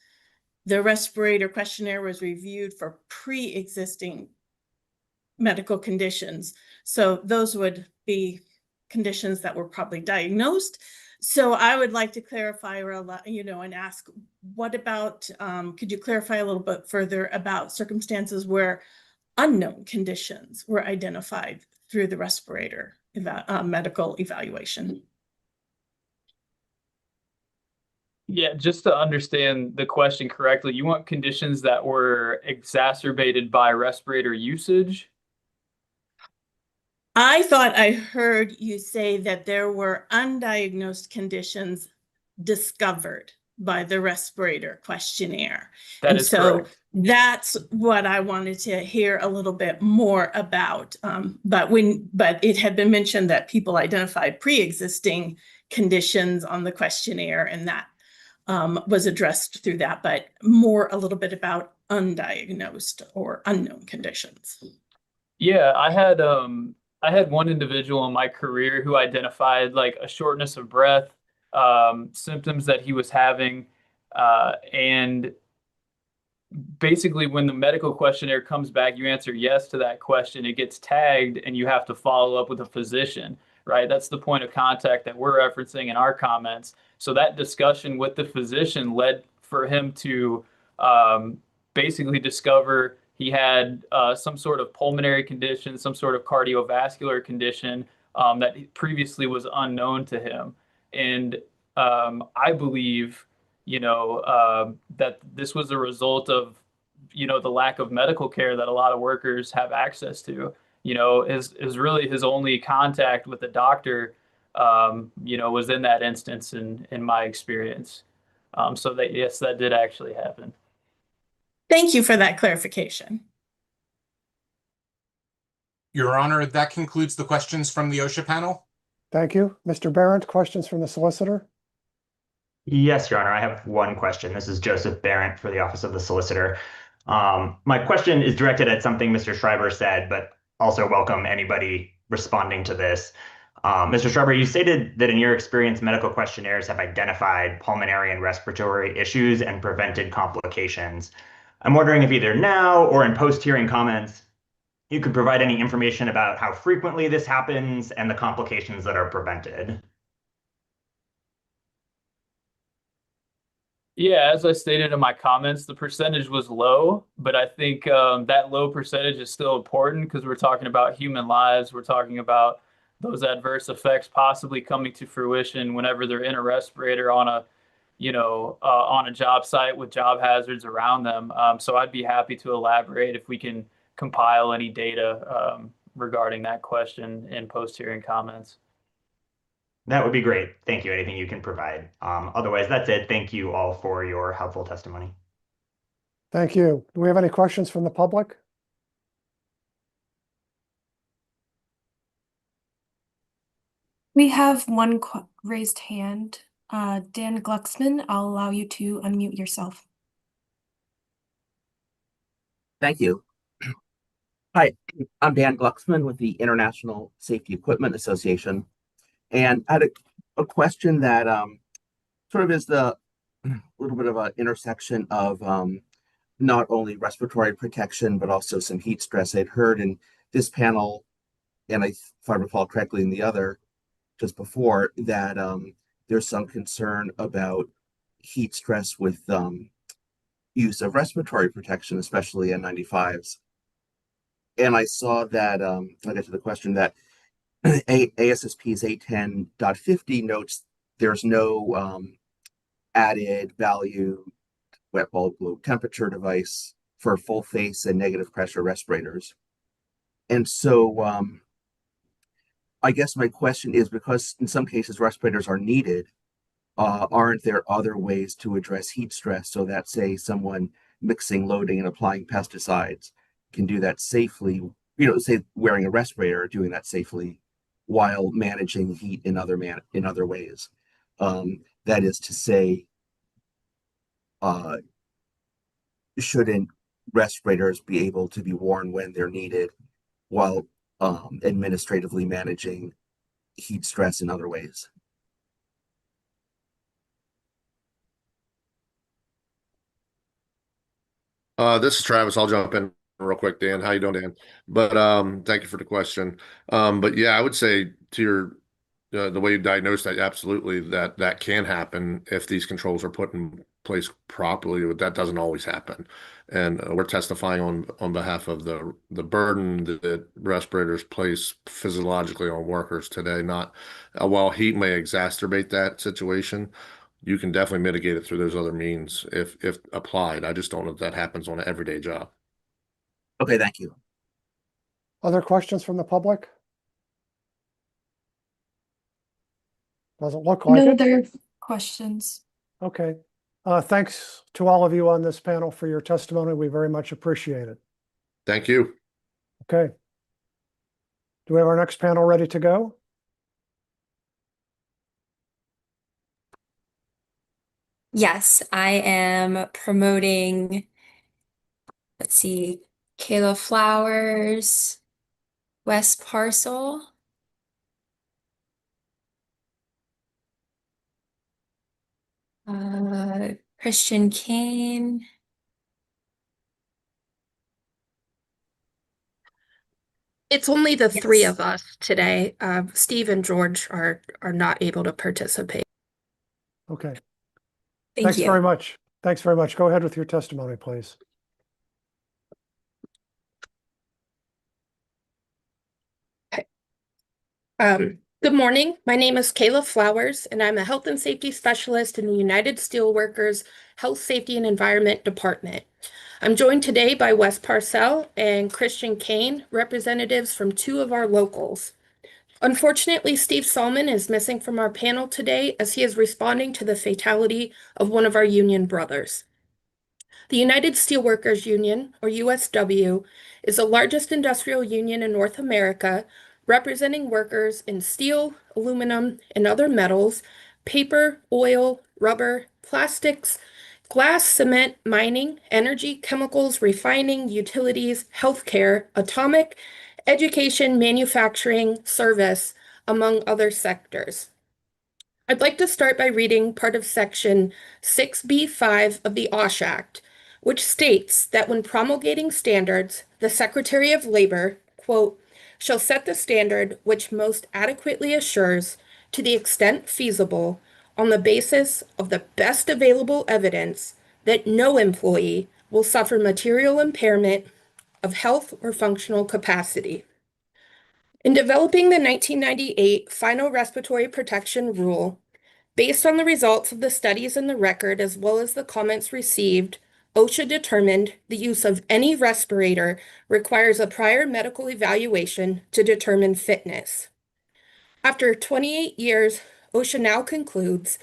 S5: the respirator questionnaire was reviewed for pre-existing medical conditions. So those would be conditions that were probably diagnosed. So I would like to clarify, or and ask, what about, could you clarify a little bit further about circumstances where unknown conditions were identified through the respirator medical evaluation?
S10: Yeah, just to understand the question correctly, you want conditions that were exacerbated by respirator usage?
S5: I thought I heard you say that there were undiagnosed conditions discovered by the respirator questionnaire.
S10: That is correct.
S5: That's what I wanted to hear a little bit more about. But it had been mentioned that people identified pre-existing conditions on the questionnaire, and that was addressed through that, but a little bit about undiagnosed or unknown conditions.
S10: Yeah, I had one individual in my career who identified like a shortness of breath, symptoms that he was having, and basically when the medical questionnaire comes back, you answer yes to that question, it gets tagged and you have to follow up with a physician, right? That's the point of contact that we're referencing in our comments. So that discussion with the physician led for him to basically discover he had some sort of pulmonary condition, some sort of cardiovascular condition that previously was unknown to him. And I believe, that this was a result of, the lack of medical care that a lot of workers have access to. Is really his only contact with the doctor, was in that instance in my experience. So that, yes, that did actually happen.
S5: Thank you for that clarification.
S3: Your Honor, that concludes the questions from the OSHA panel.
S4: Thank you. Mr. Barrett, questions from the solicitor?
S6: Yes, Your Honor, I have one question. This is Joseph Barrett for the Office of the Solicitor. My question is directed at something Mr. Schreiber said, but also welcome anybody responding to this. Mr. Schreiber, you stated that in your experience, medical questionnaires have identified pulmonary and respiratory issues and prevented complications. I'm wondering if either now or in post-hearing comments, you could provide any information about how frequently this happens and the complications that are prevented.
S10: Yeah, as I stated in my comments, the percentage was low, but I think that low percentage is still important because we're talking about human lives. We're talking about those adverse effects possibly coming to fruition whenever they're in a respirator on a, on a job site with job hazards around them. So I'd be happy to elaborate if we can compile any data regarding that question in post-hearing comments.
S6: That would be great. Thank you. Anything you can provide. Otherwise, that's it. Thank you all for your helpful testimony.
S4: Thank you. Do we have any questions from the public?
S12: We have one raised hand. Dan Glucksman, I'll allow you to unmute yourself.
S13: Thank you. Hi, I'm Dan Glucksman with the International Safety Equipment Association. And I had a question that sort of is the little bit of an intersection of not only respiratory protection, but also some heat stress. I'd heard in this panel, and if I recall correctly in the other just before, that there's some concern about heat stress with use of respiratory protection, especially N95s. And I saw that, I get to the question that ASSP's 810.50 notes there's no added value wet bulb low temperature device for full face and negative pressure respirators. And so I guess my question is, because in some cases respirators are needed, aren't there other ways to address heat stress so that, say, someone mixing, loading, and applying pesticides can do that safely, say wearing a respirator, doing that safely while managing heat in other ways. That is to say, shouldn't respirators be able to be worn when they're needed while administratively managing heat stress in other ways?
S9: This is Travis. I'll jump in real quick, Dan. How you doing, Dan? But thank you for the question. But yeah, I would say to your the way you diagnosed that, absolutely, that can happen if these controls are put in place properly. But that doesn't always happen, and we're testifying on behalf of the burden that respirators place physiologically on workers today. Not while heat may exacerbate that situation, you can definitely mitigate it through those other means if applied. I just don't know if that happens on an everyday job.
S13: Okay, thank you.
S4: Other questions from the public? Doesn't look like
S12: No
S4: it.
S12: other questions.
S4: Okay. Thanks to all of you on this panel for your testimony. We very much appreciate it.
S9: Thank you.
S4: Okay. Do we have our next panel ready to go?
S2: Yes, I am promoting, let's see, Kayla Flowers, Wes Parcel, Christian Kane.
S14: It's only the
S2: Yes.
S14: three of us today. Steve and George are not able to participate.
S4: Okay.
S2: Thank
S4: Thanks
S2: you.
S4: very much. Thanks very much. Go ahead with your testimony, please.
S14: Good morning. My name is Kayla Flowers, and I'm a health and safety specialist in the United Steelworkers Health, Safety, and Environment Department. I'm joined today by Wes Parcell and Christian Kane, representatives from two of our locals. Unfortunately, Steve Salmon is missing from our panel today as he is responding to the fatality of one of our union brothers. The United Steelworkers Union, or USW, is the largest industrial union in North America, representing workers in steel, aluminum, and other metals, paper, oil, rubber, plastics, glass, cement, mining, energy, chemicals, refining, utilities, healthcare, atomic, education, manufacturing, service, among other sectors. I'd like to start by reading part of Section 6B5 of the OSHA Act, which states that when promulgating standards, the Secretary of Labor, quote, shall set the standard which most adequately assures, to the extent feasible, on the basis of the best available evidence, that no employee will suffer material impairment of health or functional capacity. In developing the 1998 Final Respiratory Protection Rule, based on the results of the studies in the record as well as the comments received, OSHA determined the use of any respirator requires a prior medical evaluation to determine fitness. After 28 years, OSHA now concludes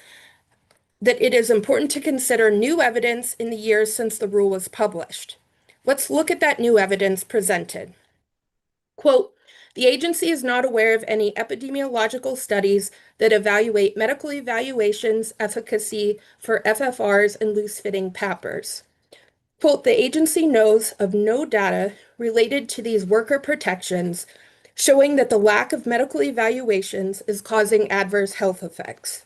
S14: that it is important to consider new evidence in the years since the rule was published. Let's look at that new evidence presented. Quote, the agency is not aware of any epidemiological studies that evaluate medical evaluations efficacy for FFRs and loose-fitting PAPRs. Quote, the agency knows of no data related to these worker protections showing that the lack of medical evaluations is causing adverse health effects.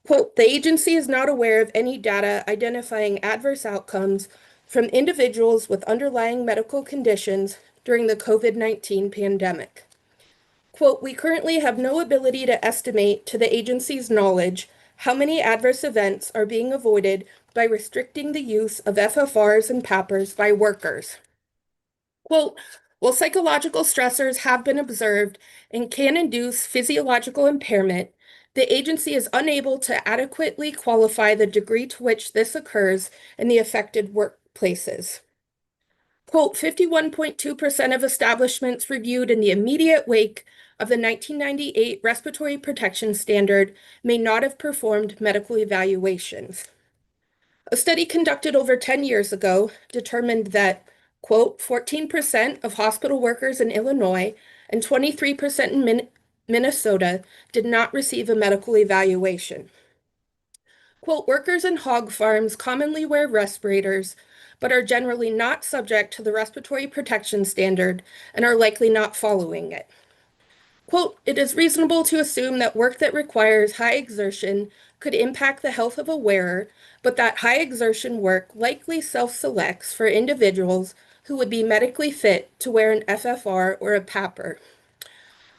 S14: Quote, the agency is not aware of any data identifying adverse outcomes from individuals with underlying medical conditions during the COVID-19 pandemic. Quote, we currently have no ability to estimate to the agency's knowledge how many adverse events are being avoided by restricting the use of FFRs and PAPRs by workers. Quote, while psychological stressors have been observed and can induce physiological impairment, the agency is unable to adequately qualify the degree to which this occurs in the affected workplaces. Quote, 51.2% of establishments reviewed in the immediate wake of the 1998 Respiratory Protection Standard may not have performed medical evaluations. A study conducted over 10 years ago determined that, quote, 14% of hospital workers in Illinois and 23% in Minnesota did not receive a medical evaluation. Quote, workers in hog farms commonly wear respirators, but are generally not subject to the respiratory protection standard and are likely not following it. Quote, it is reasonable to assume that work that requires high exertion could impact the health of a wearer, but that high exertion work likely self-selects for individuals who would be medically fit to wear an FFR or a PAPR.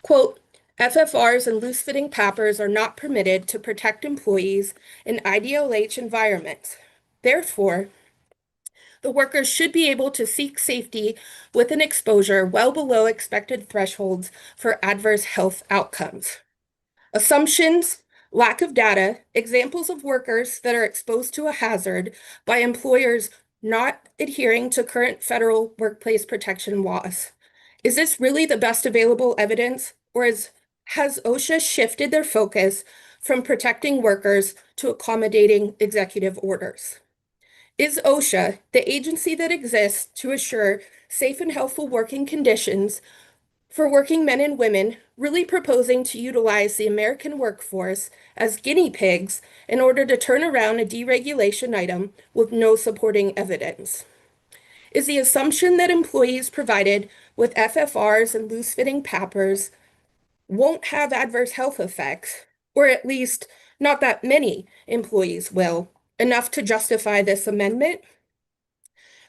S14: Quote, FFRs and loose-fitting PAPRs are not permitted to protect employees in IDLH environments. Therefore, the workers should be able to seek safety with an exposure well below expected thresholds for adverse health outcomes. Assumptions, lack of data, examples of workers that are exposed to a hazard by employers not adhering to current federal workplace protection laws. Is this really the best available evidence, or has OSHA shifted their focus from protecting workers to accommodating executive orders? Is OSHA, the agency that exists to assure safe and healthful working conditions for working men and women, really proposing to utilize the American workforce as guinea pigs in order to turn around a deregulation item with no supporting evidence? Is the assumption that employees provided with FFRs and loose-fitting PAPRs won't have adverse health effects, or at least not that many employees will, enough to justify this amendment?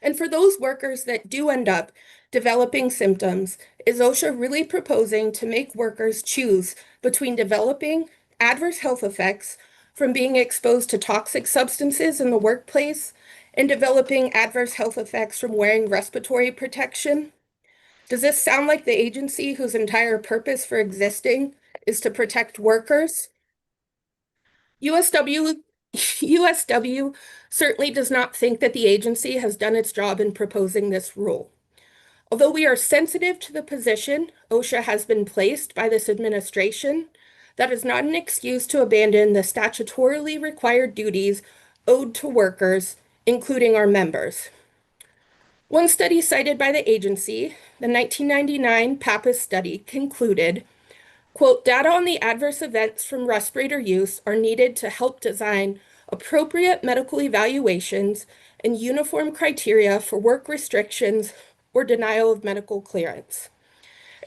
S14: And for those workers that do end up developing symptoms, is OSHA really proposing to make workers choose between developing adverse health effects from being exposed to toxic substances in the workplace and developing adverse health effects from wearing respiratory protection? Does this sound like the agency whose entire purpose for existing is to protect workers? USW certainly does not think that the agency has done its job in proposing this rule. Although we are sensitive to the position OSHA has been placed by this administration, that is not an excuse to abandon the statutorily required duties owed to workers including our members. One study cited by the agency, the 1999 PAPAS study, concluded, quote, data on the adverse events from respirator use are needed to help design appropriate medical evaluations and uniform criteria for work restrictions or denial of medical clearance.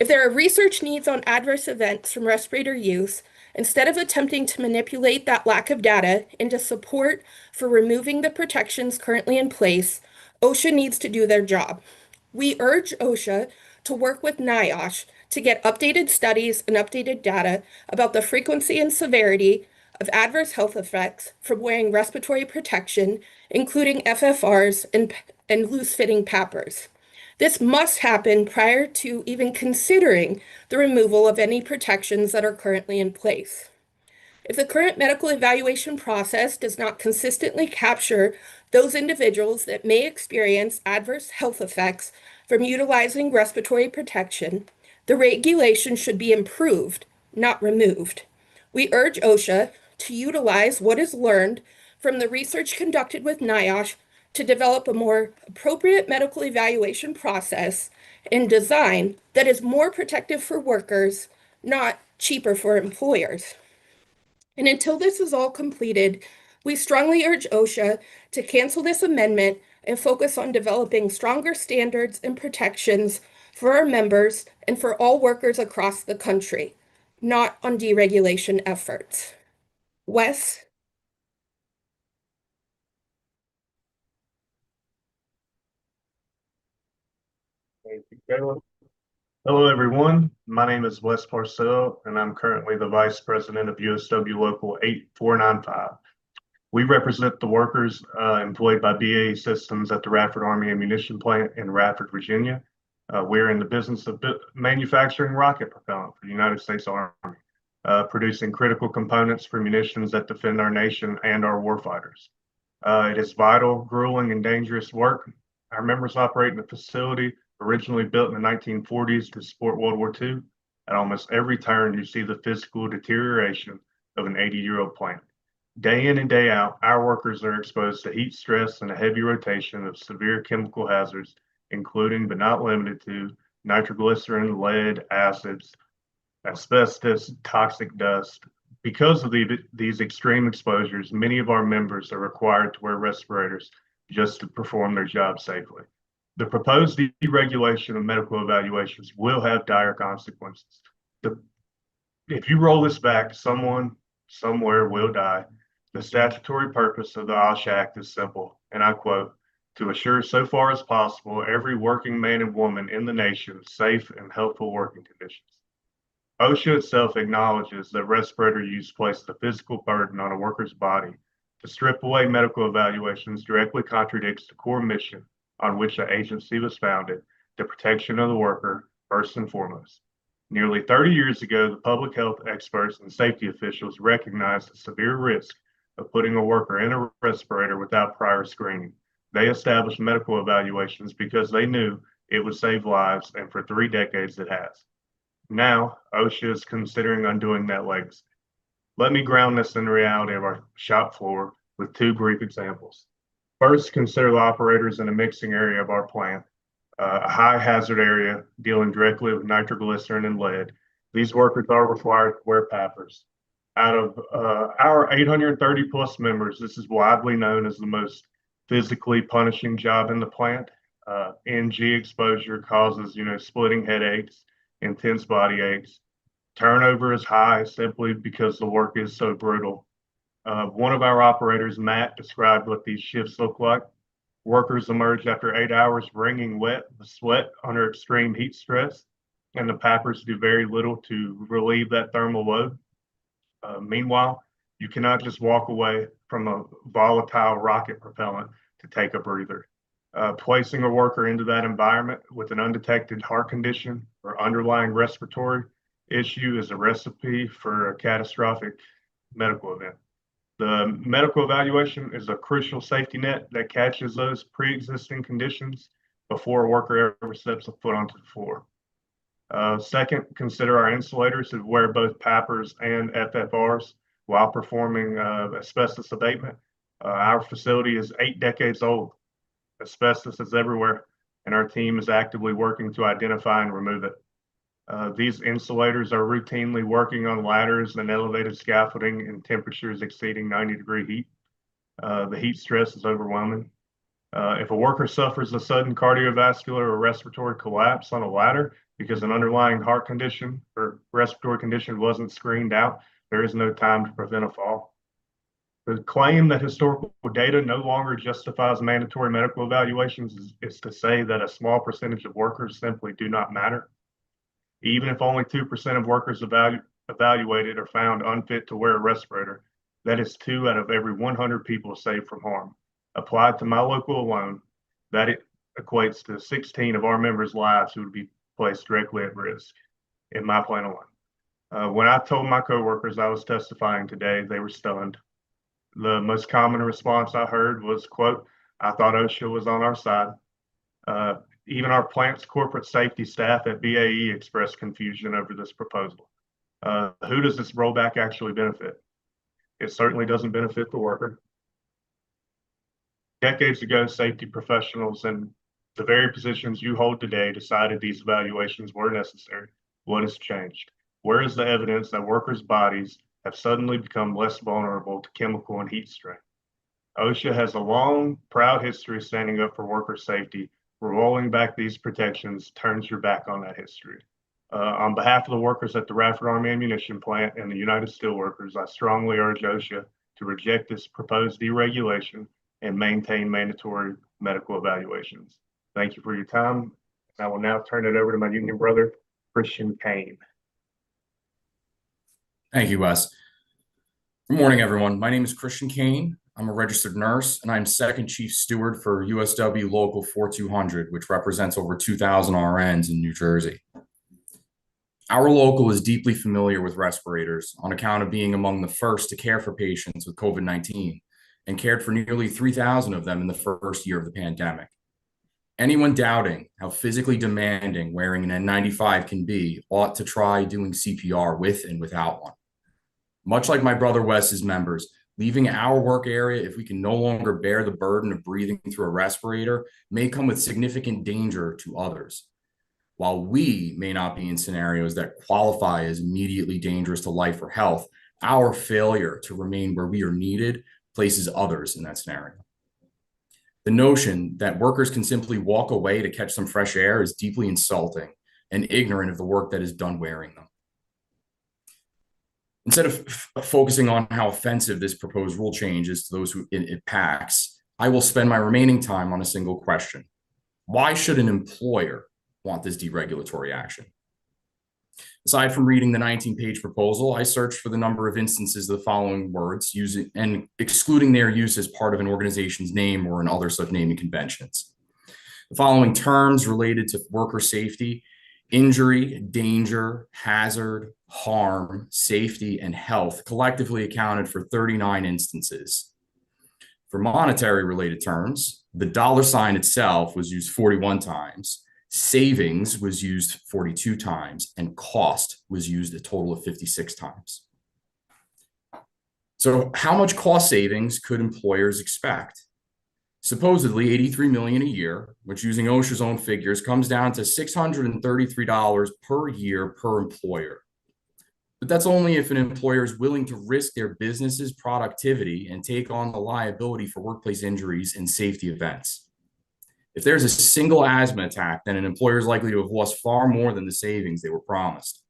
S14: If there are research needs on adverse events from respirator use, instead of attempting to manipulate that lack of data into support for removing the protections currently in place, OSHA needs to do their job. We urge OSHA to work with NIOSH to get updated studies and updated data about the frequency and severity of adverse health effects from wearing respiratory protection, including FFRs and loose-fitting PAPRs. This must happen prior to even considering the removal of any protections that are currently in place. If the current medical evaluation process does not consistently capture those individuals that may experience adverse health effects from utilizing respiratory protection, the regulation should be improved, not removed. We urge OSHA to utilize what is learned from the research conducted with NIOSH to develop a more appropriate medical evaluation process and design that is more protective for workers, not cheaper for employers. And until this is all completed, we strongly urge OSHA to cancel this amendment and focus on developing stronger standards and protections for our members and for all workers across the country, not on deregulation efforts. Wes?
S15: Thank you, Kayla. Hello, everyone. My name is Wes Parcell, and I'm currently the Vice President of USW Local 8495. We represent the workers employed by BAE Systems at the Radford Army Ammunition Plant in Radford, Virginia. We're in the business of manufacturing rocket propellant for the United States Army, producing critical components for munitions that defend our nation and our warfighters. It is vital, grueling, and dangerous work. Our members operate in a facility originally built in the 1940s to support World War II. At almost every turn, you see the physical deterioration of an 80-year-old plant. Day in and day out, our workers are exposed to heat stress and a heavy rotation of severe chemical hazards, including but not limited to nitroglycerin, lead, acids, asbestos, toxic dust. Because of these extreme exposures, many of our members are required to wear respirators just to perform their job safely. The proposed deregulation of medical evaluations will have dire consequences. If you roll this back, someone somewhere will die. The statutory purpose of the OSHA Act is simple, and I quote, to assure so far as possible every working man and woman in the nation safe and healthful working conditions. OSHA itself acknowledges that respirator use places a physical burden on a worker's body. To strip away medical evaluations directly contradicts the core mission on which the agency was founded, the protection of the worker, first and foremost. Nearly 30 years ago, the public health experts and safety officials recognized the severe risk of putting a worker in a respirator without prior screening. They established medical evaluations because they knew it would save lives, and for 3 decades it has. Now, OSHA is considering undoing that legacy. Let me ground this in the reality of our shop floor with 2 brief examples. First, consider the operators in a mixing area of our plant, a high hazard area dealing directly with nitroglycerin and lead. These workers are required to wear PAPRs. Out of our 830 plus members, this is widely known as the most physically punishing job in the plant. NG exposure causes, splitting headaches, intense body aches. Turnover is high simply because the work is so brutal. One of our operators, Matt, described what these shifts look like. Workers emerge after 8 hours wringing wet with sweat under extreme heat stress, and the PAPRs do very little to relieve that thermal load. Meanwhile, you cannot just walk away from a volatile rocket propellant to take a breather. Placing a worker into that environment with an undetected heart condition or underlying respiratory issue is a recipe for a catastrophic medical event. The medical evaluation is a crucial safety net that catches those pre-existing conditions before a worker ever steps a foot onto the floor. Second, consider our insulators who wear both PAPRs and FFRs while performing asbestos abatement. Our facility is 8 decades old. Asbestos is everywhere, and our team is actively working to identify and remove it. These insulators are routinely working on ladders and elevated scaffolding in temperatures exceeding 90-degree heat. The heat stress is overwhelming. If a worker suffers a sudden cardiovascular or respiratory collapse on a ladder because an underlying heart condition or respiratory condition wasn't screened out, there is no time to prevent a fall. The claim that historical data no longer justifies mandatory medical evaluations is to say that a small percentage of workers simply do not matter. Even if only 2% of workers evaluated are found unfit to wear a respirator, that is 2 out of every 100 people saved from harm. Applied to my local alone, that equates to 16 of our members' lives who would be placed directly at risk in my plant alone. When I told my coworkers I was testifying today, they were stunned. The most common response I heard was, quote, "I thought OSHA was on our side." Even our plant's corporate safety staff at BAE expressed confusion over this proposal. Who does this rollback actually benefit? It certainly doesn't benefit the worker. Decades ago, safety professionals in the very positions you hold today decided these evaluations were necessary. What has changed? Where is the evidence that workers' bodies have suddenly become less vulnerable to chemical and heat strain? OSHA has a long, proud history standing up for worker safety. Rolling back these protections turns your back on that history. On behalf of the workers at the Radford Army Ammunition Plant and the United Steelworkers, I strongly urge OSHA to reject this proposed deregulation and maintain mandatory medical evaluations. Thank you for your time. I will now turn it over to my union brother, Christian Kane.
S16: Thank you, Wes. Good morning, everyone. My name is Christian Kane. I'm a registered nurse, and I'm second chief steward for USW Local 4200, which represents over 2,000 RNs in New Jersey. Our local is deeply familiar with respirators on account of being among the first to care for patients with COVID-19 and cared for nearly 3,000 of them in the first year of the pandemic. Anyone doubting how physically demanding wearing an N95 can be ought to try doing CPR with and without one. Much like my brother Wes's members, leaving our work area if we can no longer bear the burden of breathing through a respirator may come with significant danger to others. While we may not be in scenarios that qualify as immediately dangerous to life or health, our failure to remain where we are needed places others in that scenario. The notion that workers can simply walk away to catch some fresh air is deeply insulting and ignorant of the work that is done wearing them. Instead of focusing on how offensive this proposed rule change is to those who it impacts, I will spend my remaining time on a single question. Why should an employer want this deregulatory action? Aside from reading the 19-page proposal, I searched for the number of instances of the following words using and excluding their use as part of an organization's name or in other such naming conventions. The following terms related to worker safety: injury, danger, hazard, harm, safety, and health collectively accounted for 39 instances. For monetary related terms, the $ itself was used 41 times. Savings was used 42 times, and cost was used a total of 56 times. So how much cost savings could employers expect? Supposedly 83 million a year, which using OSHA's own figures comes down to $633 per year per employer. But that's only if an employer is willing to risk their business's productivity and take on the liability for workplace injuries and safety events. If there's a single asthma attack, then an employer is likely to have lost far more than the savings they were promised.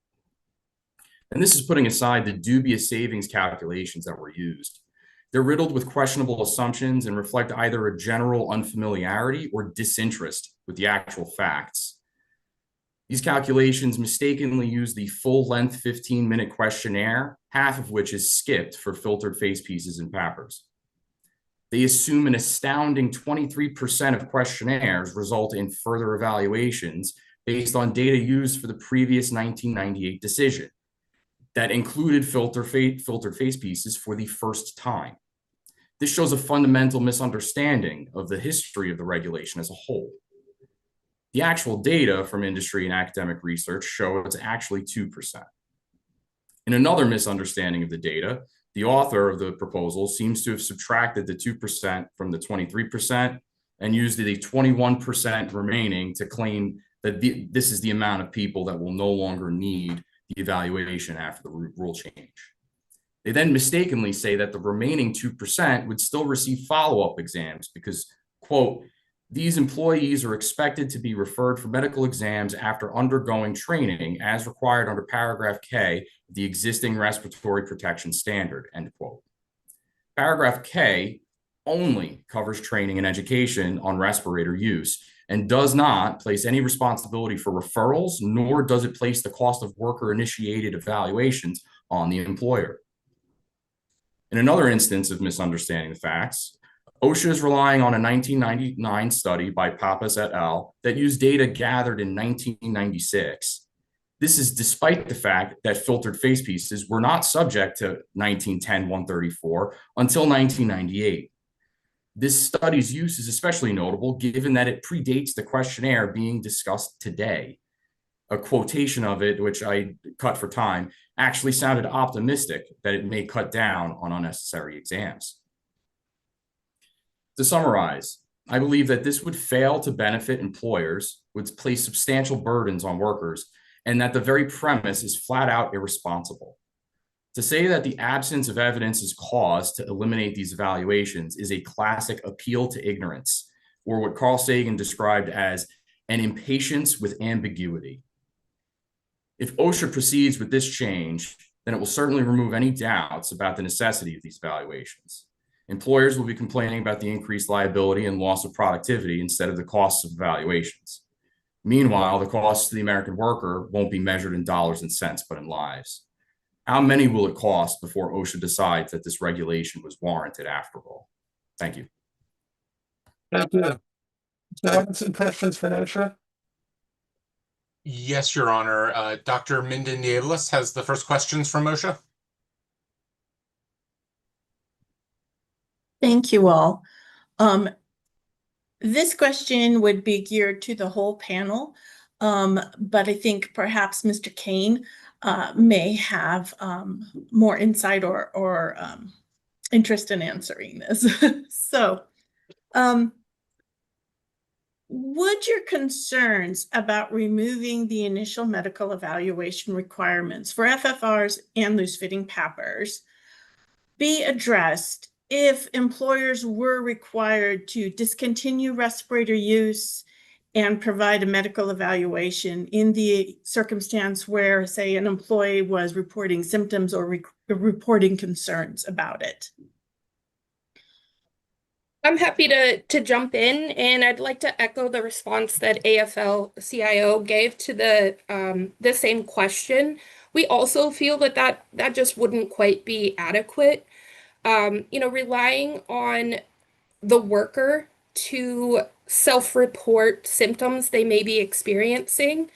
S16: And this is putting aside the dubious savings calculations that were used. They're riddled with questionable assumptions and reflect either a general unfamiliarity or disinterest with the actual facts. These calculations mistakenly use the full-length 15-minute questionnaire, half of which is skipped for filtered face pieces and PAPRs. They assume an astounding 23% of questionnaires result in further evaluations based on data used for the previous 1998 decision that included filtered face pieces for the first time. This shows a fundamental misunderstanding of the history of the regulation as a whole. The actual data from industry and academic research show it's actually 2%. In another misunderstanding of the data, The author of the proposal seems to have subtracted the 2% from the 23% and used the 21% remaining to claim that this is the amount of people that will no longer need the evaluation after the rule change. They then mistakenly say that the remaining 2% would still receive follow-up exams because, quote, these employees are expected to be referred for medical exams after undergoing training as required under paragraph K of the existing respiratory protection standard, end quote. Paragraph K only covers training and education on respirator use and does not place any responsibility for referrals, nor does it place the cost of worker-initiated evaluations on the employer. In another instance of misunderstanding the facts, OSHA is relying on a 1999 study by Pappas et al. That used data gathered in 1996. This is despite the fact that filtered face pieces were not subject to 1910-134 until 1998. This study's use is especially notable given that it predates the questionnaire being discussed today. A quotation of it, which I cut for time, actually sounded optimistic that it may cut down on unnecessary exams. To summarize, I believe that this would fail to benefit employers, would place substantial burdens on workers, and that the very premise is flat out irresponsible. To say that the absence of evidence is cause to eliminate these evaluations is a classic appeal to ignorance, or what Carl Sagan described as an impatience with ambiguity. If OSHA proceeds with this change, then it will certainly remove any doubts about the necessity of these evaluations. Employers will be complaining about the increased liability and loss of productivity instead of the costs of evaluations. Meanwhile, the costs to the American worker won't be measured in dollars and cents, but in lives. How many will it cost before OSHA decides that this regulation was warranted after all? Thank you.
S4: Thank you. Some questions for OSHA?
S3: Yes, Your Honor. Dr. Minden-Nievelis has the first questions from OSHA.
S5: Thank you all. This question would be geared to the whole panel, but I think perhaps Mr. Kane may have more insight or interest in answering this. So, would your concerns about removing the initial medical evaluation requirements for FFRs and loose-fitting PAPRs be addressed if employers were required to discontinue respirator use and provide a medical evaluation in the circumstance where, say, an employee was reporting symptoms or reporting concerns about it?
S14: I'm happy to jump in, and I'd like to echo the response that AFL-CIO gave to the same question. We also feel that just wouldn't quite be adequate. Relying on the worker to self-report symptoms they may be experiencing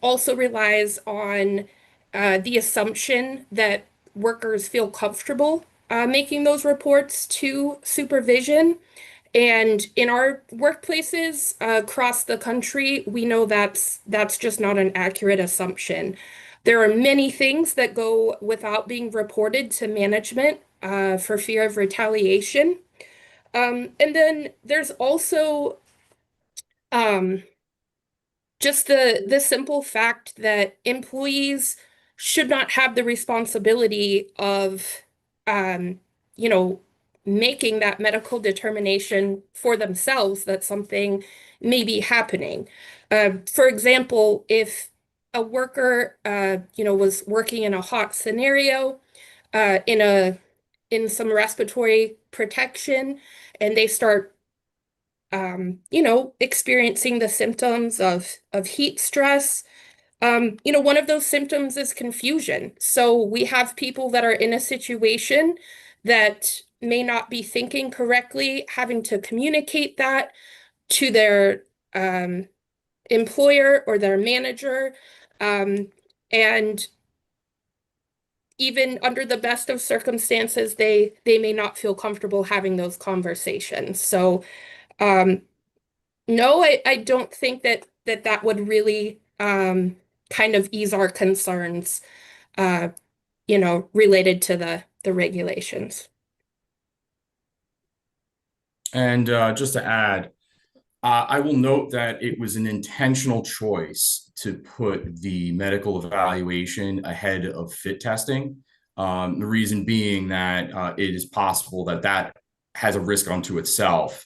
S14: also relies on the assumption that workers feel comfortable making those reports to supervision. And in our workplaces across the country, we know that's just not an accurate assumption. There are many things that go without being reported to management for fear of retaliation. And then there's also just the simple fact that employees should not have the responsibility of, making that medical determination for themselves that something may be happening. For example, if a worker, was working in a hot scenario, in some respiratory protection, and they start experiencing the symptoms of heat stress. One of those symptoms is confusion. So we have people that are in a situation that may not be thinking correctly, having to communicate that to their employer or their manager. And even under the best of circumstances, they may not feel comfortable having those conversations. So no, I don't think that would really kind of ease our concerns, related to the regulations.
S16: And just to add, I will note that it was an intentional choice to put the medical evaluation ahead of fit testing. The reason being that it is possible that that has a risk unto itself.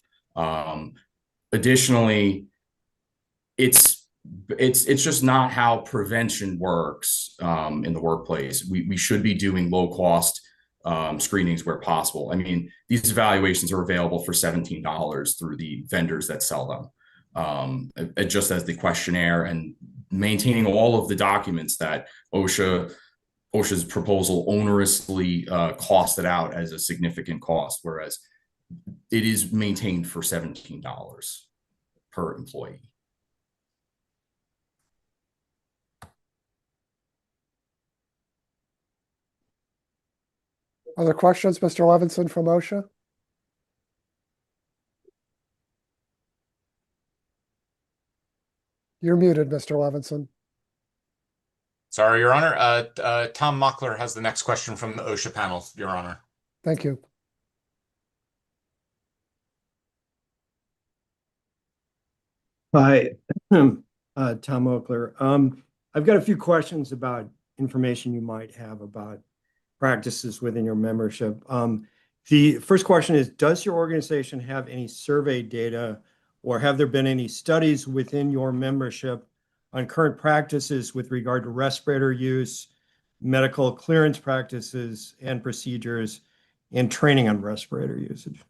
S16: Additionally, it's just not how prevention works in the workplace. We should be doing low cost screenings where possible. I mean, these evaluations are available for $17 through the vendors that sell them, just as the questionnaire, and maintaining all of the documents that OSHA's proposal onerously costed out as a significant cost, whereas it is maintained for $17 per employee.
S4: Other questions, Mr. Levinson from OSHA? You're muted, Mr. Levinson.
S3: Sorry, Your Honor. Tom Mockler has the next question from the OSHA panel, Your Honor.
S4: Thank you.
S8: Hi, Tom Oakler. I've got a few questions about information you might have about practices within your membership. The first question is, does your organization have any survey data, or have there been any studies within your membership on current practices with regard to respirator use, medical clearance practices and procedures, and training on respirator usage?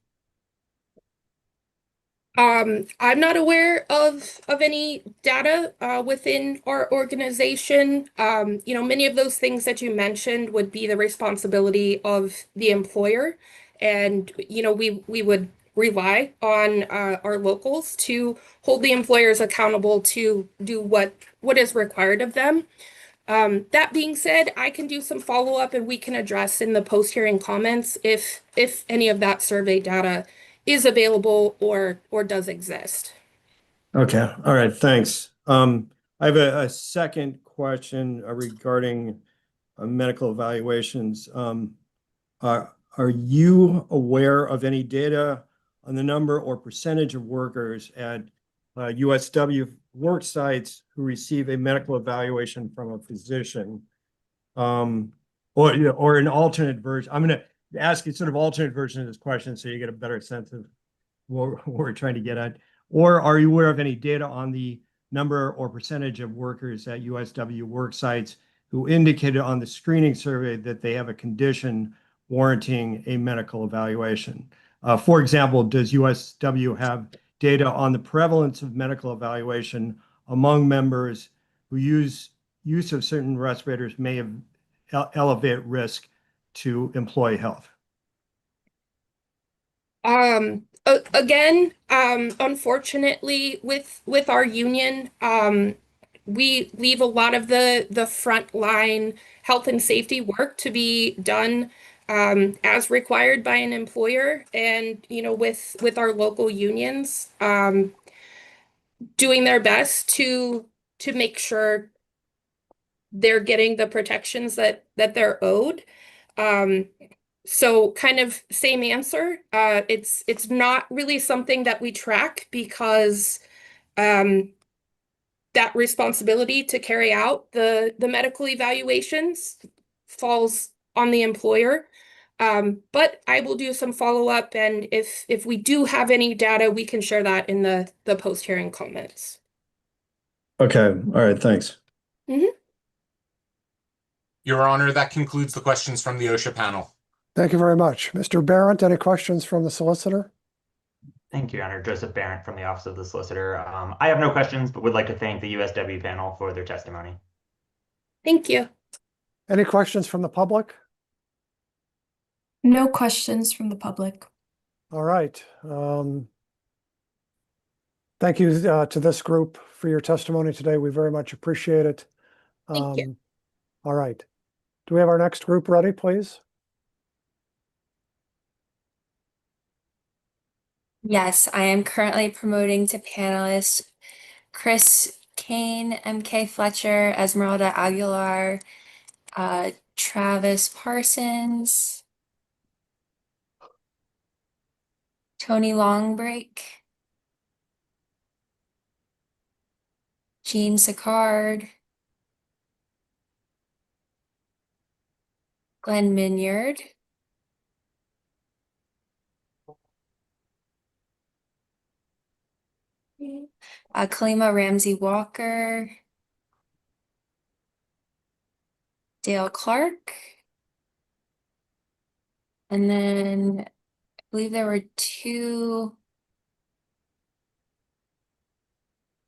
S14: I'm not aware of any data within our organization. Many of those things that you mentioned would be the responsibility of the employer, and we would rely on our locals to hold the employers accountable to do what is required of them. That being said, I can do some follow-up and we can address in the post-hearing comments if any of that survey data is available or does exist.
S8: Okay, all right, thanks. I have a second question regarding medical evaluations. Are you aware of any data on the number or percentage of workers at USW work sites who receive a medical evaluation from a physician? Or an alternate version. I'm going to ask you sort of alternate version of this question so you get a better sense of what we're trying to get at. Or are you aware of any data on the number or percentage of workers at USW work sites who indicated on the screening survey that they have a condition warranting a medical evaluation? For example, does USW have data on the prevalence of medical evaluation among members who use of certain respirators may have elevate risk to employee health?
S14: Again, unfortunately, with our union, we leave a lot of the frontline health and safety work to be done as required by an employer, and with our local unions doing their best to make sure they're getting the protections that they're owed. So kind of same answer. It's not really something that we track because that responsibility to carry out the medical evaluations falls on the employer. But I will do some follow-up, and if we do have any data, we can share that in the post-hearing comments.
S8: Okay, all right, thanks.
S3: Your Honor, that concludes the questions from the OSHA panel.
S4: Thank you very much. Mr. Barrett, any questions from the solicitor?
S6: Thank you, Your Honor. Joseph Barrett from the Office of the Solicitor. I have no questions, but would like to thank the USW panel for their testimony.
S14: Thank you.
S4: Any questions from the public?
S12: No questions from the public.
S4: All right. Thank you to this group for your testimony today. We very much appreciate it.
S14: Thank you.
S4: All right. Do we have our next group ready, please?
S2: Yes, I am currently promoting to panelists Chris Kane, MK Fletcher, Esmeralda Aguilar, Travis Parsons, Tony Longbreak, Jean Sicard, Glenn Minyard, Kalima Ramsey Walker, Dale Clark, and then I believe there were two.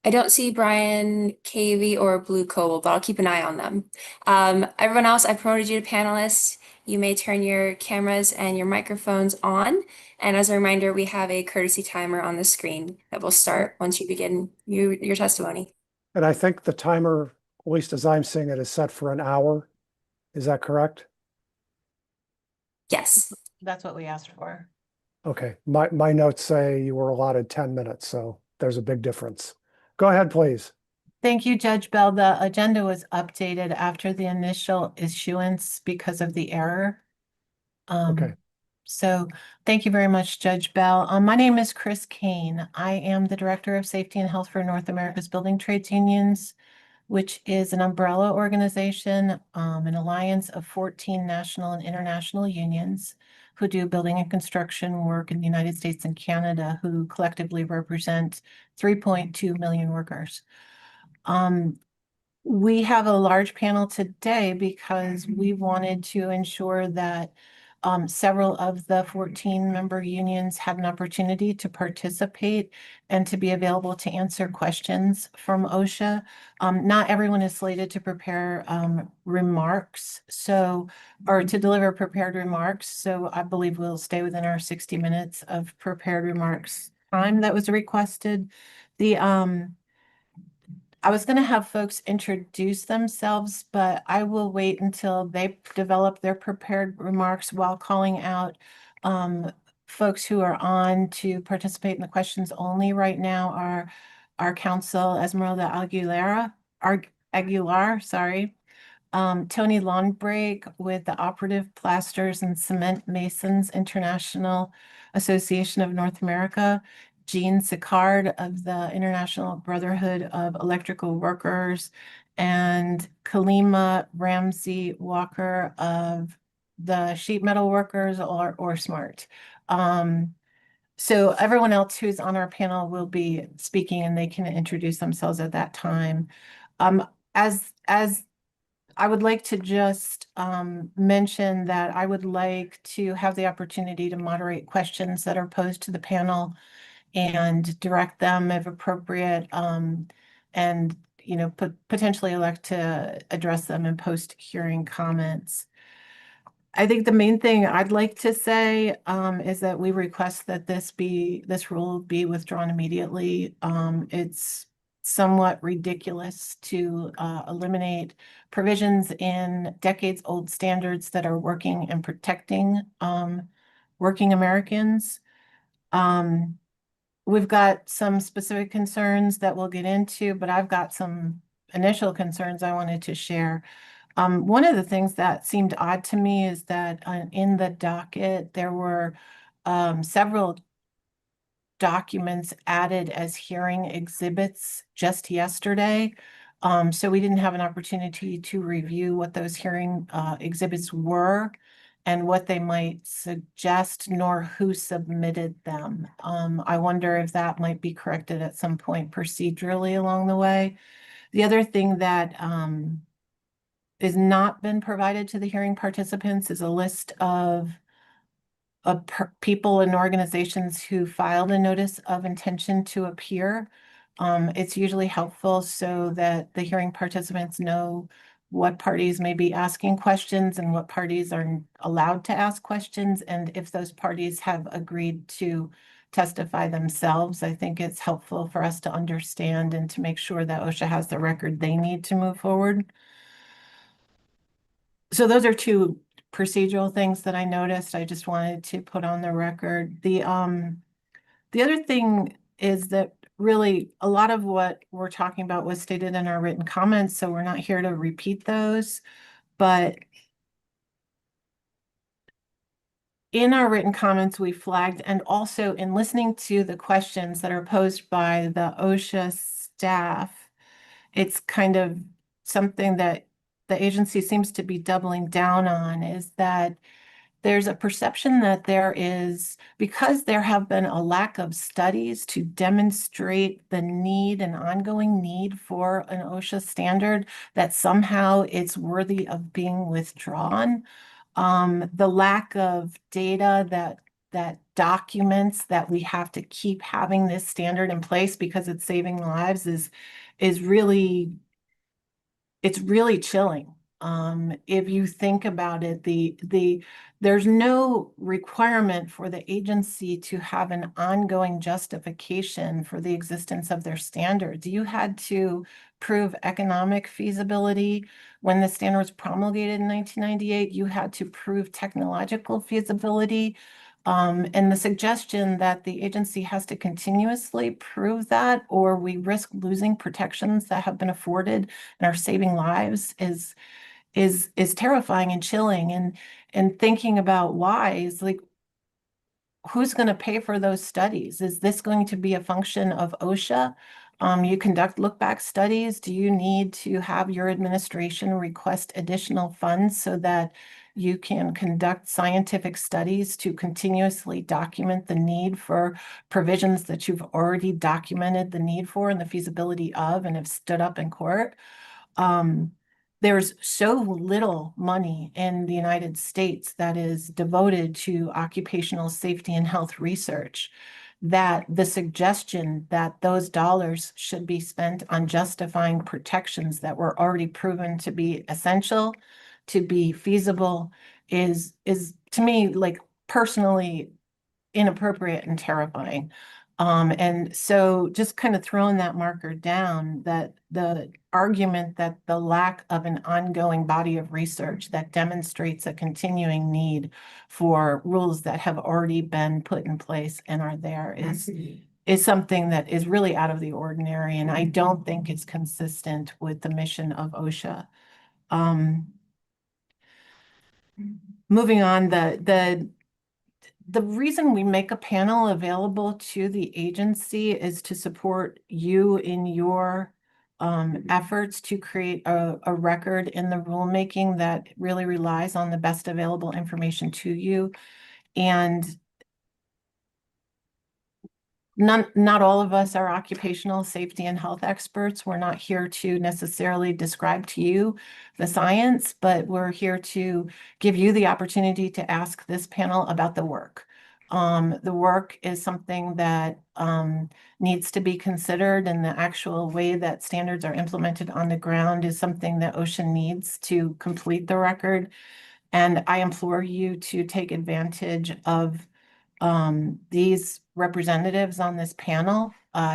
S2: I don't see Brian Cavey or Blue Cobalt, but I'll keep an eye on them. Everyone else, I promoted you to panelists. You may turn your cameras and your microphones on. And as a reminder, we have a courtesy timer on the screen that will start once you begin your testimony.
S4: And I think the timer, at least as I'm seeing it, is set for an hour. Is that correct?
S2: Yes.
S17: That's what we asked for.
S4: Okay, my notes say you were allotted 10 minutes, so there's a big difference. Go ahead, please.
S17: Thank you, Judge Bell. The agenda was updated after the initial issuance because of the error.
S4: Okay.
S17: So thank you very much, Judge Bell. My name is Chris Kane. I am the Director of Safety and Health for North America's Building Trades Unions, which is an umbrella organization, an alliance of 14 national and international unions who do building and construction work in the United States and Canada, who collectively represent 3.2 million workers. We have a large panel today because we wanted to ensure that several of the 14 member unions had an opportunity to participate and to be available to answer questions from OSHA. Not everyone is slated to prepare remarks, or to deliver prepared remarks. So I believe we'll stay within our 60 minutes of prepared remarks time that was requested. I was going to have folks introduce themselves, but I will wait until they develop their prepared remarks while calling out folks who are on to participate in the questions only right now are our counsel Esmeralda Aguilar, sorry. Tony Longbreak with the Operative Plasters and Cement Masons International Association of North America, Jean Sicard of the International Brotherhood of Electrical Workers, and Kalima Ramsey Walker of the Sheet Metal Workers or SMART. So everyone else who's on our panel will be speaking and they can introduce themselves at that time. As I would like to just mention that I would like to have the opportunity to moderate questions that are posed to the panel and direct them if appropriate, and potentially elect to address them in post-hearing comments. I think the main thing I'd like to say is that we request that this rule be withdrawn immediately. It's somewhat ridiculous to eliminate provisions in decades-old standards that are working and protecting working Americans. We've got some specific concerns that we'll get into, but I've got some initial concerns I wanted to share. One of the things that seemed odd to me is that in the docket, there were several documents added as hearing exhibits just yesterday. So we didn't have an opportunity to review what those hearing exhibits were and what they might suggest, nor who submitted them. I wonder if that might be corrected at some point procedurally along the way. The other thing that is not been provided to the hearing participants is a list of people and organizations who filed a notice of intention to appear. It's usually helpful so that the hearing participants know what parties may be asking questions and what parties are allowed to ask questions. And if those parties have agreed to testify themselves, I think it's helpful for us to understand and to make sure that OSHA has the record they need to move forward. So those are two procedural things that I noticed. I just wanted to put on the record. The other thing is that really a lot of what we're talking about was stated in our written comments, so we're not here to repeat those. But in our written comments, we flagged, and also in listening to the questions that are posed by the OSHA staff, it's kind of something that the agency seems to be doubling down on, is that there's a perception that there is, because there have been a lack of studies to demonstrate the need and ongoing need for an OSHA standard, that somehow it's worthy of being withdrawn. The lack of data that documents that we have to keep having this standard in place because it's saving lives is really, it's really chilling. If you think about it, there's no requirement for the agency to have an ongoing justification for the existence of their standards. You had to prove economic feasibility. When the standard was promulgated in 1998, you had to prove technological feasibility. And the suggestion that the agency has to continuously prove that, or we risk losing protections that have been afforded and are saving lives, is terrifying and chilling. And thinking about why is like, who's going to pay for those studies? Is this going to be a function of OSHA? You conduct look-back studies. Do you need to have your administration request additional funds so that you can conduct scientific studies to continuously document the need for provisions that you've already documented the need for and the feasibility of and have stood up in court? There's so little money in the United States that is devoted to occupational safety and health research, that the suggestion that those dollars should be spent on justifying protections that were already proven to be essential, to be feasible, is to me, like, personally inappropriate and terrifying. And so just kind of throwing that marker down, that the argument that the lack of an ongoing body of research that demonstrates a continuing need for rules that have already been put in place and are there is something that is really out of the ordinary. And I don't think it's consistent with the mission of OSHA. Moving on, the reason we make a panel available to the agency is to support you in your efforts to create a record in the rulemaking that really relies on the best available information to you. And not all of us are occupational safety and health experts. We're not here to necessarily describe to you the science, but we're here to give you the opportunity to ask this panel about the work. The work is something that needs to be considered, and the actual way that standards are implemented on the ground is something that OSHA needs to complete the record. And I implore you to take advantage of these representatives on this panel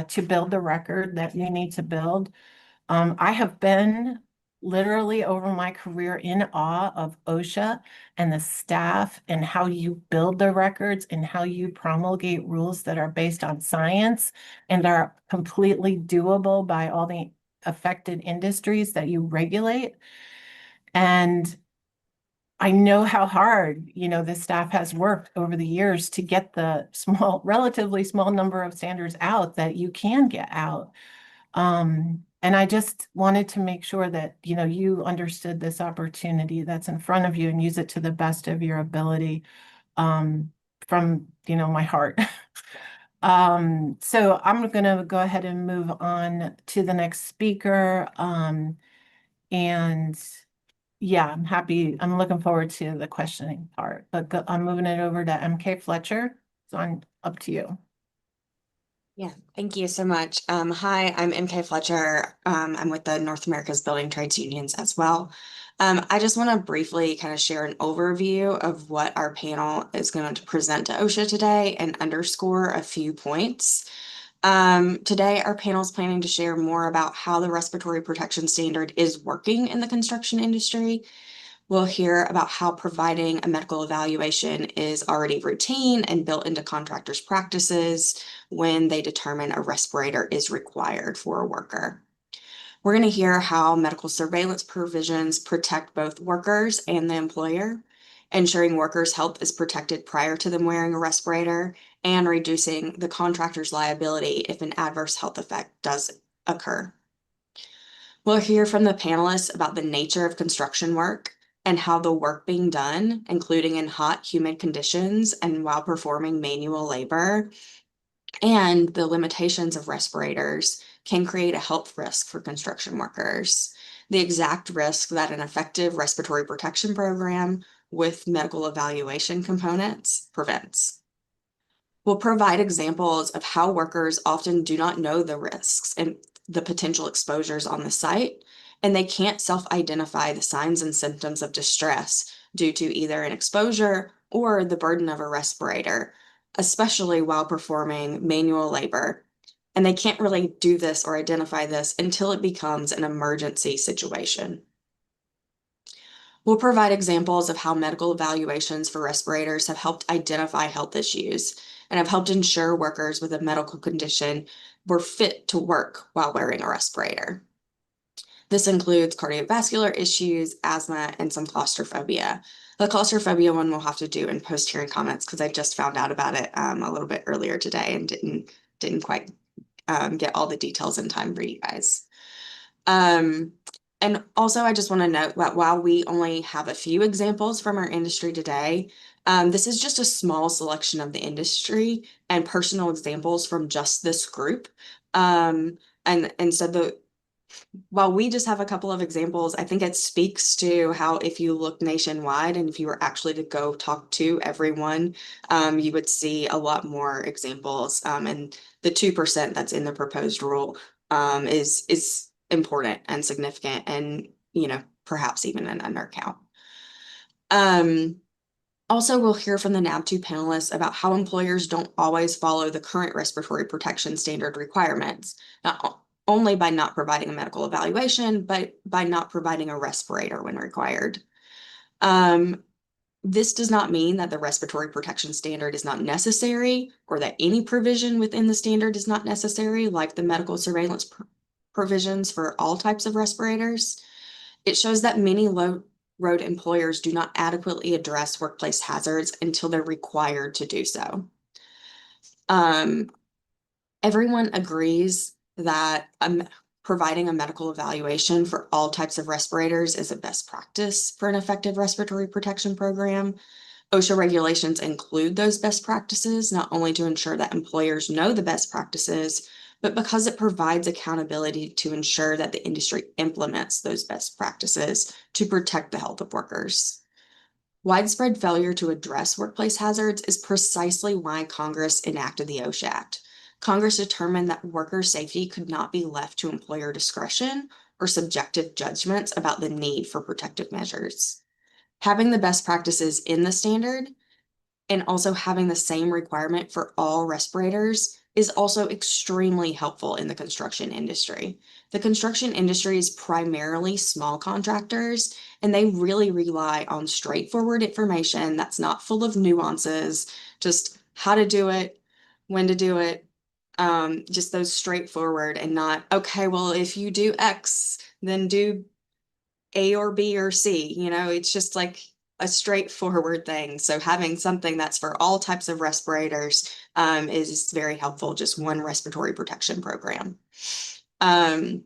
S17: to build the record that you need to build. I have been literally over my career in awe of OSHA and the staff and how you build the records and how you promulgate rules that are based on science and are completely doable by all the affected industries that you regulate. And I know how hard, the staff has worked over the years to get the relatively small number of standards out that you can get out. And I just wanted to make sure that, you understood this opportunity that's in front of you and use it to the best of your ability, from, my heart. So I'm going to go ahead and move on to the next speaker. And yeah, I'm looking forward to the questioning part, but I'm moving it over to MK Fletcher. So up to you.
S18: Yeah, thank you so much. Hi, I'm MK Fletcher. I'm with the North America's Building Trades Unions as well. I just want to briefly kind of share an overview of what our panel is going to present to OSHA today and underscore a few points. Today, our panel is planning to share more about how the respiratory protection standard is working in the construction industry. We'll hear about how providing a medical evaluation is already routine and built into contractors' practices when they determine a respirator is required for a worker. We're going to hear how medical surveillance provisions protect both workers and the employer, ensuring workers' health is protected prior to them wearing a respirator, and reducing the contractor's liability if an adverse health effect does occur. We'll hear from the panelists about the nature of construction work and how the work being done, including in hot, humid conditions and while performing manual labor, and the limitations of respirators can create a health risk for construction workers. The exact risk that an effective respiratory protection program with medical evaluation components prevents. We'll provide examples of how workers often do not know the risks and the potential exposures on the site, and they can't self-identify the signs and symptoms of distress due to either an exposure or the burden of a respirator, especially while performing manual labor. And they can't really do this or identify this until it becomes an emergency situation. We'll provide examples of how medical evaluations for respirators have helped identify health issues and have helped ensure workers with a medical condition were fit to work while wearing a respirator. This includes cardiovascular issues, asthma, and some claustrophobia. The claustrophobia one we'll have to do in post-hearing comments because I just found out about it a little bit earlier today and didn't quite get all the details in time for you guys. And also, I just want to note that while we only have a few examples from our industry today, this is just a small selection of the industry and personal examples from just this group. And so while we just have a couple of examples, I think it speaks to how if you look nationwide and if you were actually to go talk to everyone, you would see a lot more examples. And the 2% that's in the proposed rule is important and significant and, perhaps even an undercount. Also, we'll hear from the NAB2 panelists about how employers don't always follow the current respiratory protection standard requirements, not only by not providing a medical evaluation, but by not providing a respirator when required. This does not mean that the respiratory protection standard is not necessary or that any provision within the standard is not necessary, like the medical surveillance provisions for all types of respirators. It shows that many low-road employers do not adequately address workplace hazards until they're required to do so. Everyone agrees that providing a medical evaluation for all types of respirators is a best practice for an effective respiratory protection program. OSHA regulations include those best practices, not only to ensure that employers know the best practices, but because it provides accountability to ensure that the industry implements those best practices to protect the health of workers. Widespread failure to address workplace hazards is precisely why Congress enacted the OSHA Act. Congress determined that worker safety could not be left to employer discretion or subjective judgments about the need for protective measures. Having the best practices in the standard and also having the same requirement for all respirators is also extremely helpful in the construction industry. The construction industry is primarily small contractors, and they really rely on straightforward information that's not full of nuances, just how to do it, when to do it, just those straightforward and not, okay, well, if you do X, then do A or B or C, it's just like a straightforward thing. So having something that's for all types of respirators is very helpful, just one respiratory protection program. And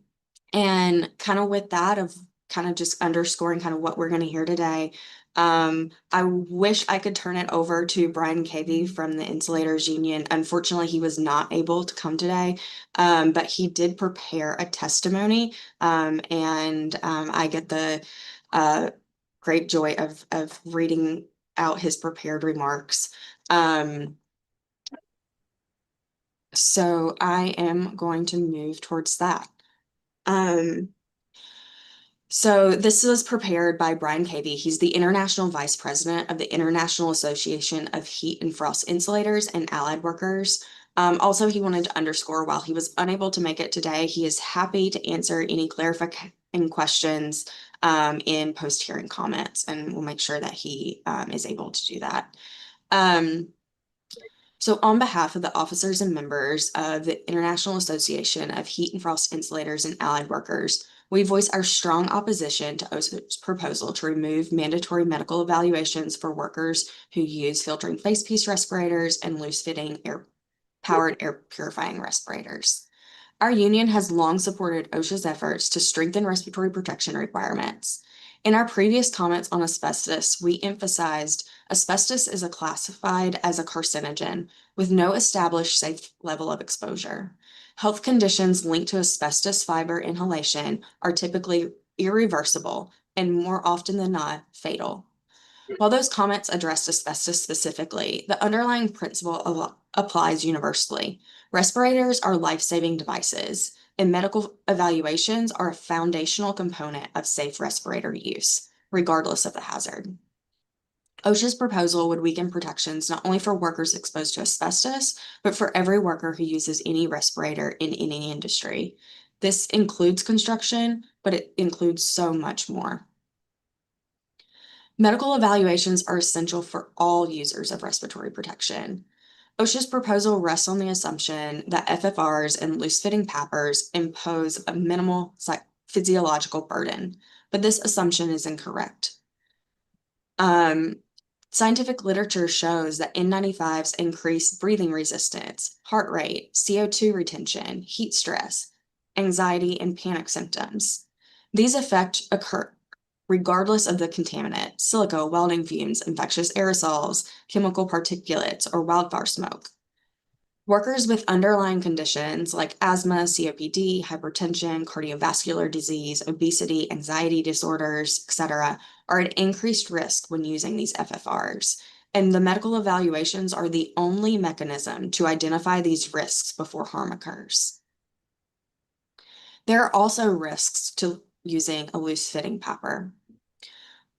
S18: kind of with that of kind of just underscoring kind of what we're going to hear today, I wish I could turn it over to Brian Cavey from the Insulators Union. Unfortunately, he was not able to come today, but he did prepare a testimony, and I get the great joy of reading out his prepared remarks. So I am going to move towards that. So this was prepared by Brian Cavey. He's the International Vice President of the International Association of Heat and Frost Insulators and Allied Workers. Also, he wanted to underscore while he was unable to make it today, he is happy to answer any clarifying questions in post-hearing comments, and we'll make sure that he is able to do that. So on behalf of the officers and members of the International Association of Heat and Frost Insulators and Allied Workers, We voice our strong opposition to OSHA's proposal to remove mandatory medical evaluations for workers who use filtering face piece respirators and loose-fitting powered air purifying respirators. Our union has long supported OSHA's efforts to strengthen respiratory protection requirements. In our previous comments on asbestos, we emphasized asbestos is classified as a carcinogen with no established safe level of exposure. Health conditions linked to asbestos fiber inhalation are typically irreversible and more often than not fatal. While those comments addressed asbestos specifically, the underlying principle applies universally. Respirators are life-saving devices, and medical evaluations are a foundational component of safe respirator use, regardless of the hazard. OSHA's proposal would weaken protections not only for workers exposed to asbestos, but for every worker who uses any respirator in any industry. This includes construction, but it includes so much more. Medical evaluations are essential for all users of respiratory protection. OSHA's proposal rests on the assumption that FFRs and loose-fitting PAPRs impose a minimal physiological burden, but this assumption is incorrect. Scientific literature shows that N95s increase breathing resistance, heart rate, CO2 retention, heat stress, anxiety, and panic symptoms. These effects occur regardless of the contaminant, silica, welding fumes, infectious aerosols, chemical particulates, or wildfire smoke. Workers with underlying conditions like asthma, COPD, hypertension, cardiovascular disease, obesity, anxiety disorders, etc., are at increased risk when using these FFRs, and the medical evaluations are the only mechanism to identify these risks before harm occurs. There are also risks to using a loose-fitting PAPR.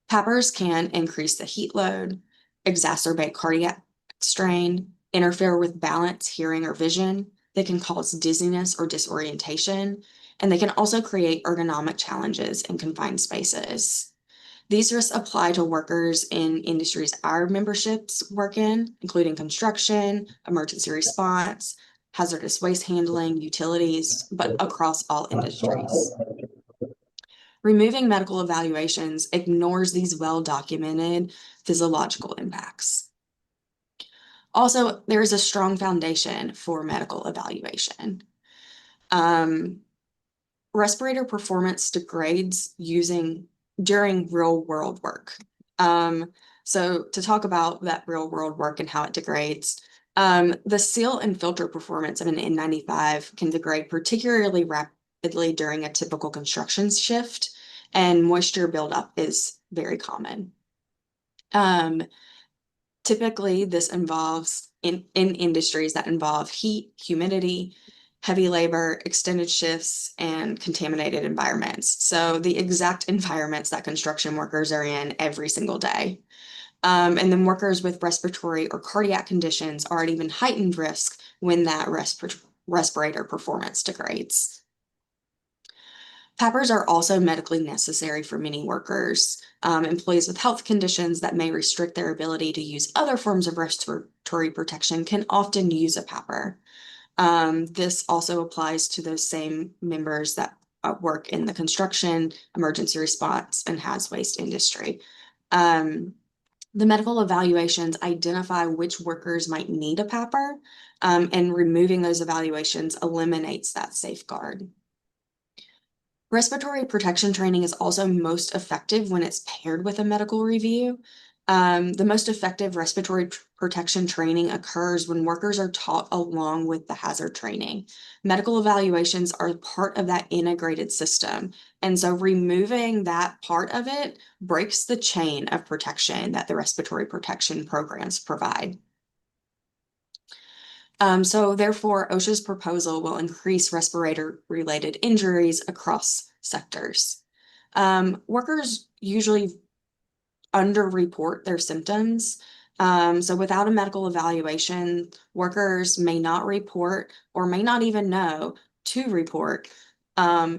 S18: PAPRs can increase the heat load, exacerbate cardiac strain, interfere with balance, hearing, or vision. They can cause dizziness or disorientation, and they can also create ergonomic challenges in confined spaces. These risks apply to workers in industries our memberships work in, including construction, emergency response, hazardous waste handling, utilities, but across all industries. Removing medical evaluations ignores these well-documented physiological impacts. Also, there is a strong foundation for medical evaluation. Respirator performance degrades during real-world work. So to talk about that real-world work and how it degrades, the seal and filter performance of an N95 can degrade particularly rapidly during a typical construction shift, and moisture buildup is very common. Typically, this involves in industries that involve heat, humidity, heavy labor, extended shifts, and contaminated environments. So the exact environments that construction workers are in every single day. And then workers with respiratory or cardiac conditions are at even heightened risk when that respirator performance degrades. PAPRs are also medically necessary for many workers. Employees with health conditions that may restrict their ability to use other forms of respiratory protection can often use a PAPR. This also applies to those same members that work in the construction, emergency response, and hazardous waste industry. The medical evaluations identify which workers might need a PAPR, and removing those evaluations eliminates that safeguard. Respiratory protection training is also most effective when it's paired with a medical review. The most effective respiratory protection training occurs when workers are taught along with the hazard training. Medical evaluations are part of that integrated system, and so removing that part of it breaks the chain of protection that the respiratory protection programs provide. So therefore, OSHA's proposal will increase respirator-related injuries across sectors. Workers usually underreport their symptoms. So without a medical evaluation, workers may not report or may not even know to report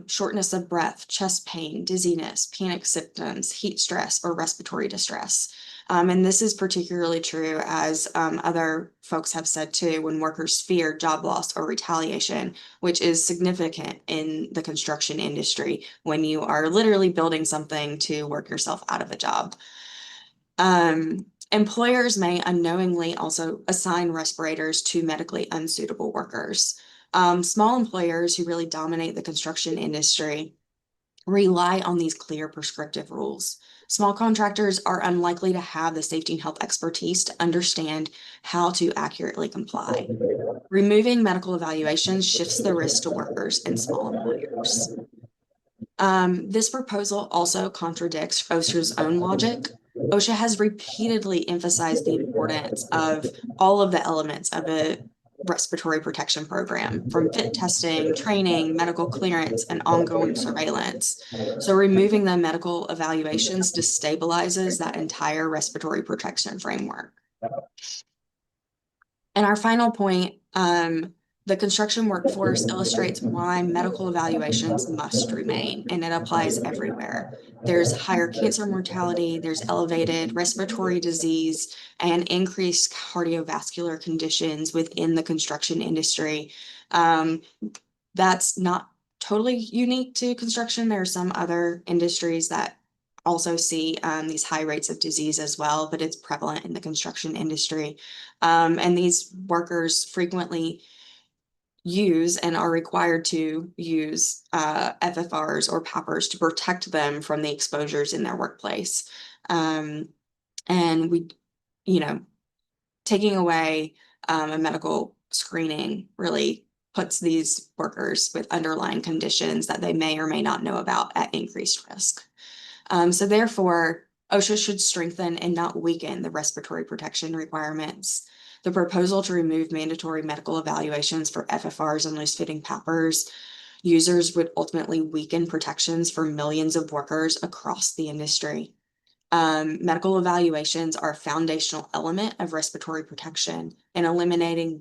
S18: shortness of breath, chest pain, dizziness, panic symptoms, heat stress, or respiratory distress. And this is particularly true, as other folks have said too, when workers fear job loss or retaliation, which is significant in the construction industry when you are literally building something to work yourself out of a job. Employers may unknowingly also assign respirators to medically unsuitable workers. Small employers who really dominate the construction industry rely on these clear prescriptive rules. Small contractors are unlikely to have the safety and health expertise to understand how to accurately comply. Removing medical evaluations shifts the risk to workers and small employers. This proposal also contradicts OSHA's own logic. OSHA has repeatedly emphasized the importance of all of the elements of a respiratory protection program, from fit testing, training, medical clearance, and ongoing surveillance. So removing the medical evaluations destabilizes that entire respiratory protection framework. And our final point, the construction workforce illustrates why medical evaluations must remain, and it applies everywhere. There's higher cancer mortality, there's elevated respiratory disease, and increased cardiovascular conditions within the construction industry. That's not totally unique to construction. There are some other industries that also see these high rates of disease as well, but it's prevalent in the construction industry. And these workers frequently use and are required to use FFRs or PAPRs to protect them from the exposures in their workplace. And we, taking away a medical screening really puts these workers with underlying conditions that they may or may not know about at increased risk. So therefore, OSHA should strengthen and not weaken the respiratory protection requirements. The proposal to remove mandatory medical evaluations for FFRs and loose-fitting PAPRs users would ultimately weaken protections for millions of workers across the industry. Medical evaluations are a foundational element of respiratory protection, and eliminating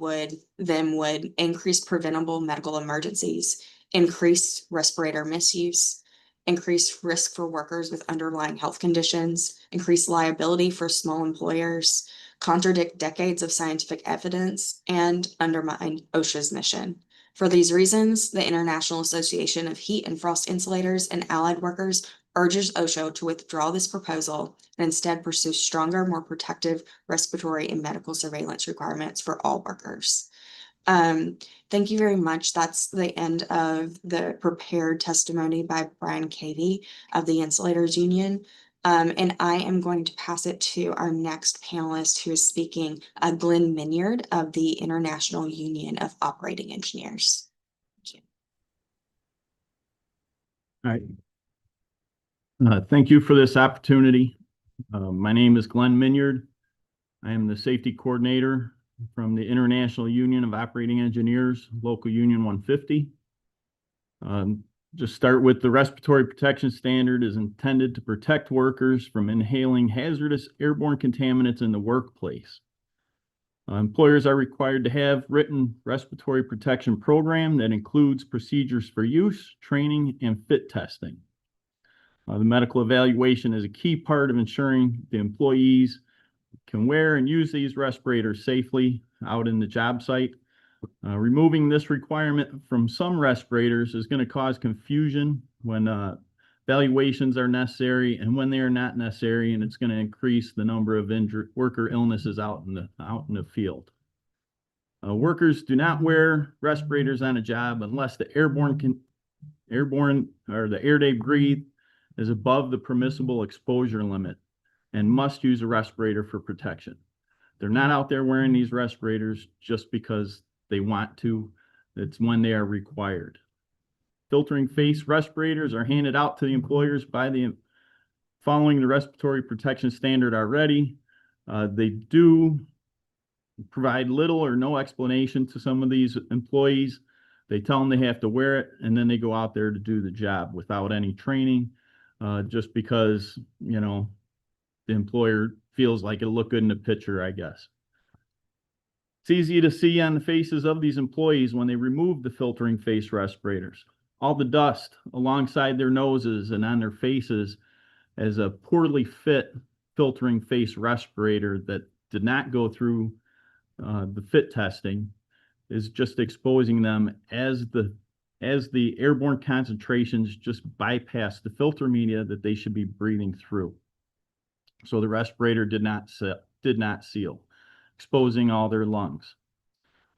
S18: them would increase preventable medical emergencies, increase respirator misuse, increase risk for workers with underlying health conditions, increase liability for small employers, contradict decades of scientific evidence, and undermine OSHA's mission. For these reasons, the International Association of Heat and Frost Insulators and Allied Workers urges OSHA to withdraw this proposal and instead pursue stronger, more protective respiratory and medical surveillance requirements for all workers. Thank you very much. That's the end of the prepared testimony by Brian Cavey of the Insulators Union. And I am going to pass it to our next panelist who is speaking, Glenn Minyard of the International Union of Operating Engineers. Thank you.
S19: All right. Thank you for this opportunity. My name is Glenn Minyard. I am the safety coordinator from the International Union of Operating Engineers, Local Union 150. Just start with the respiratory protection standard is intended to protect workers from inhaling hazardous airborne contaminants in the workplace. Employers are required to have written respiratory protection program that includes procedures for use, training, and fit testing. The medical evaluation is a key part of ensuring the employees can wear and use these respirators safely out in the job site. Removing this requirement from some respirators is going to cause confusion when evaluations are necessary and when they are not necessary, and it's going to increase the number of worker illnesses out in the field. Workers do not wear respirators on a job unless the airborne or the air they breathe is above the permissible exposure limit and must use a respirator for protection. They're not out there wearing these respirators just because they want to. It's when they are required. Filtering face respirators are handed out to the employers following the respiratory protection standard already. They do provide little or no explanation to some of these employees. They tell them they have to wear it, and then they go out there to do the job without any training, just because, the employer feels like it'll look good in the picture, I guess. It's easy to see on the faces of these employees when they remove the filtering face respirators. All the dust alongside their noses and on their faces as a poorly fit filtering face respirator that did not go through the fit testing is just exposing them as the airborne concentrations just bypass the filter media that they should be breathing through. So the respirator did not seal, exposing all their lungs.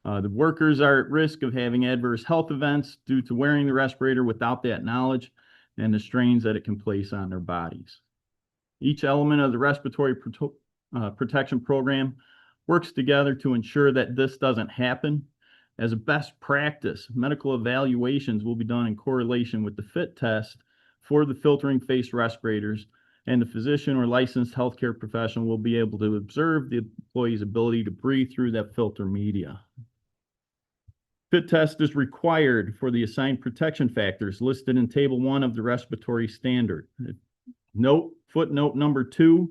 S19: The workers are at risk of having adverse health events due to wearing the respirator without that knowledge and the strains that it can place on their bodies. Each element of the respiratory protection program works together to ensure that this doesn't happen. As a best practice, medical evaluations will be done in correlation with the fit test for the filtering face respirators, and the physician or licensed healthcare professional will be able to observe the employee's ability to breathe through that filter media. Fit test is required for the assigned protection factors listed in Table 1 of the Respiratory Standard. Footnote number 2,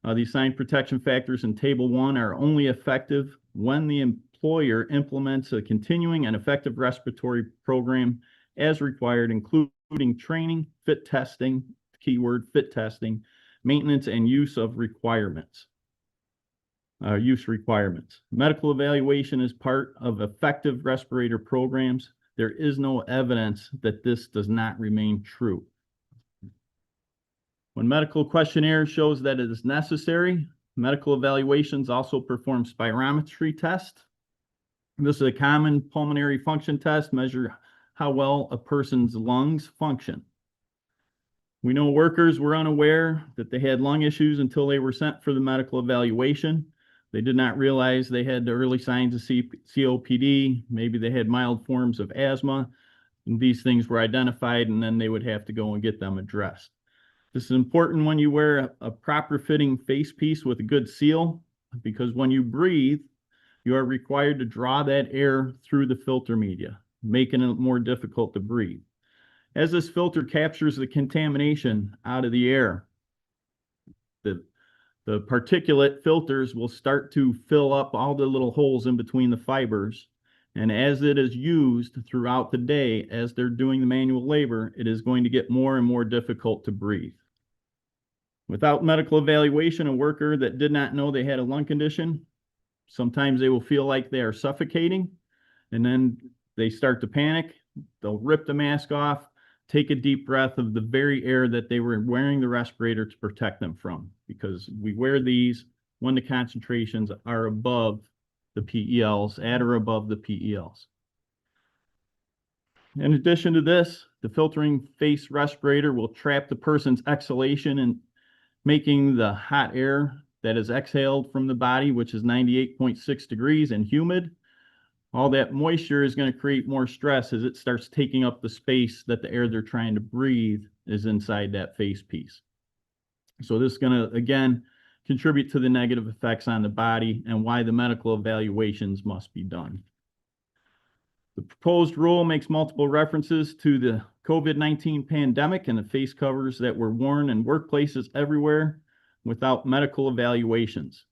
S19: the assigned protection factors in Table 1 are only effective when the employer implements a continuing and effective respiratory program as required, including training, fit testing, keyword fit testing, maintenance, and use requirements. Medical evaluation is part of effective respirator programs. There is no evidence that this does not remain true. When medical questionnaire shows that it is necessary, medical evaluations also perform spirometry test. This is a common pulmonary function test, measure how well a person's lungs function. We know workers were unaware that they had lung issues until they were sent for the medical evaluation. They did not realize they had the early signs of COPD. Maybe they had mild forms of asthma. And these things were identified, and then they would have to go and get them addressed. This is important when you wear a proper fitting face piece with a good seal, because when you breathe, you are required to draw that air through the filter media, making it more difficult to breathe. As this filter captures the contamination out of the air, the particulate filters will start to fill up all the little holes in between the fibers. And as it is used throughout the day, as they're doing the manual labor, it is going to get more and more difficult to breathe. Without medical evaluation, a worker that did not know they had a lung condition, sometimes they will feel like they are suffocating, and then they start to panic. They'll rip the mask off, take a deep breath of the very air that they were wearing the respirator to protect them from, because we wear these when the concentrations are above the PELs, at or above the PELs. In addition to this, the filtering face respirator will trap the person's exhalation and making the hot air that is exhaled from the body, which is 98.6 degrees and humid. All that moisture is going to create more stress as it starts taking up the space that the air they're trying to breathe is inside that face piece. So this is going to, again, contribute to the negative effects on the body and why the medical evaluations must be done. The proposed rule makes multiple references to the COVID-19 pandemic and the face covers that were worn in workplaces everywhere without medical evaluations.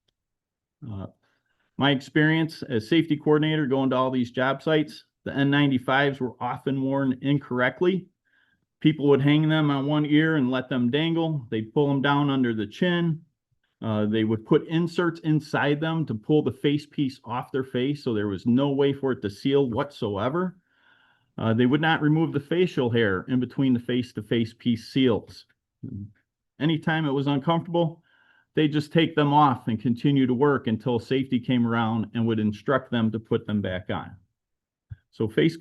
S19: My experience as safety coordinator going to all these job sites, the N95s were often worn incorrectly. People would hang them on one ear and let them dangle. They'd pull them down under the chin. They would put inserts inside them to pull the face piece off their face, so there was no way for it to seal whatsoever. They would not remove the facial hair in between the face-to-face piece seals. Anytime it was uncomfortable, they just take them off and continue to work until safety came around and would instruct them to put them back on. So face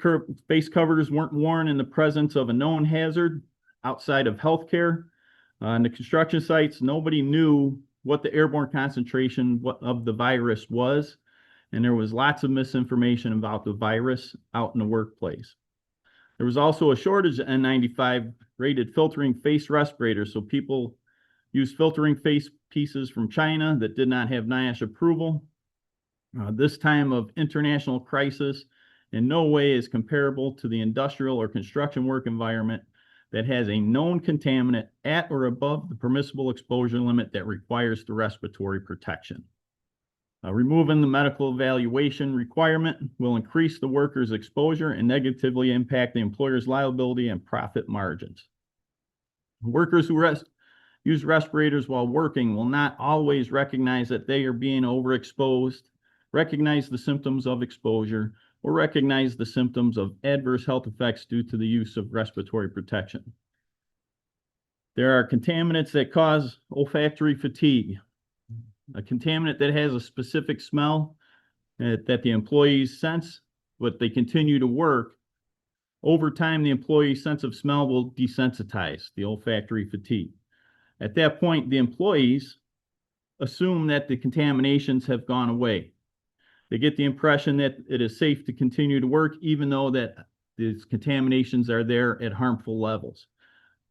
S19: covers weren't worn in the presence of a known hazard outside of healthcare. On the construction sites, nobody knew what the airborne concentration of the virus was, and there was lots of misinformation about the virus out in the workplace. There was also a shortage of N95 rated filtering face respirators, so people used filtering face pieces from China that did not have NIOSH approval. This time of international crisis in no way is comparable to the industrial or construction work environment that has a known contaminant at or above the permissible exposure limit that requires the respiratory protection. Removing the medical evaluation requirement will increase the worker's exposure and negatively impact the employer's liability and profit margins. Workers who use respirators while working will not always recognize that they are being overexposed, recognize the symptoms of exposure, or recognize the symptoms of adverse health effects due to the use of respiratory protection. There are contaminants that cause olfactory fatigue, a contaminant that has a specific smell that the employees sense, but they continue to work. Over time, the employee's sense of smell will desensitize the olfactory fatigue. At that point, the employees assume that the contaminations have gone away. They get the impression that it is safe to continue to work, even though that these contaminations are there at harmful levels.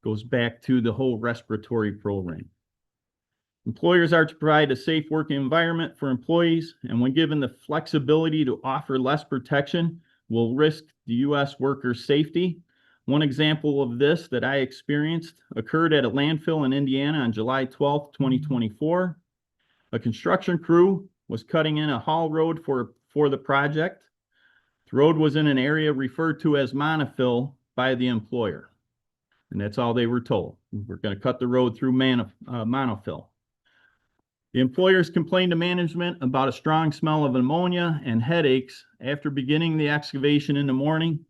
S19: Goes back to the whole respiratory program. Employers are to provide a safe working environment for employees, and when given the flexibility to offer less protection, will risk the U.S. workers' safety. One example of this that I experienced occurred at a landfill in Indiana on July 12, 2024. A construction crew was cutting in a haul road for the project. The road was in an area referred to as monofill by the employer, and that's all they were told. We're going to cut the road through monofill. The employers complained to management about a strong smell of ammonia and headaches. After beginning the excavation in the morning,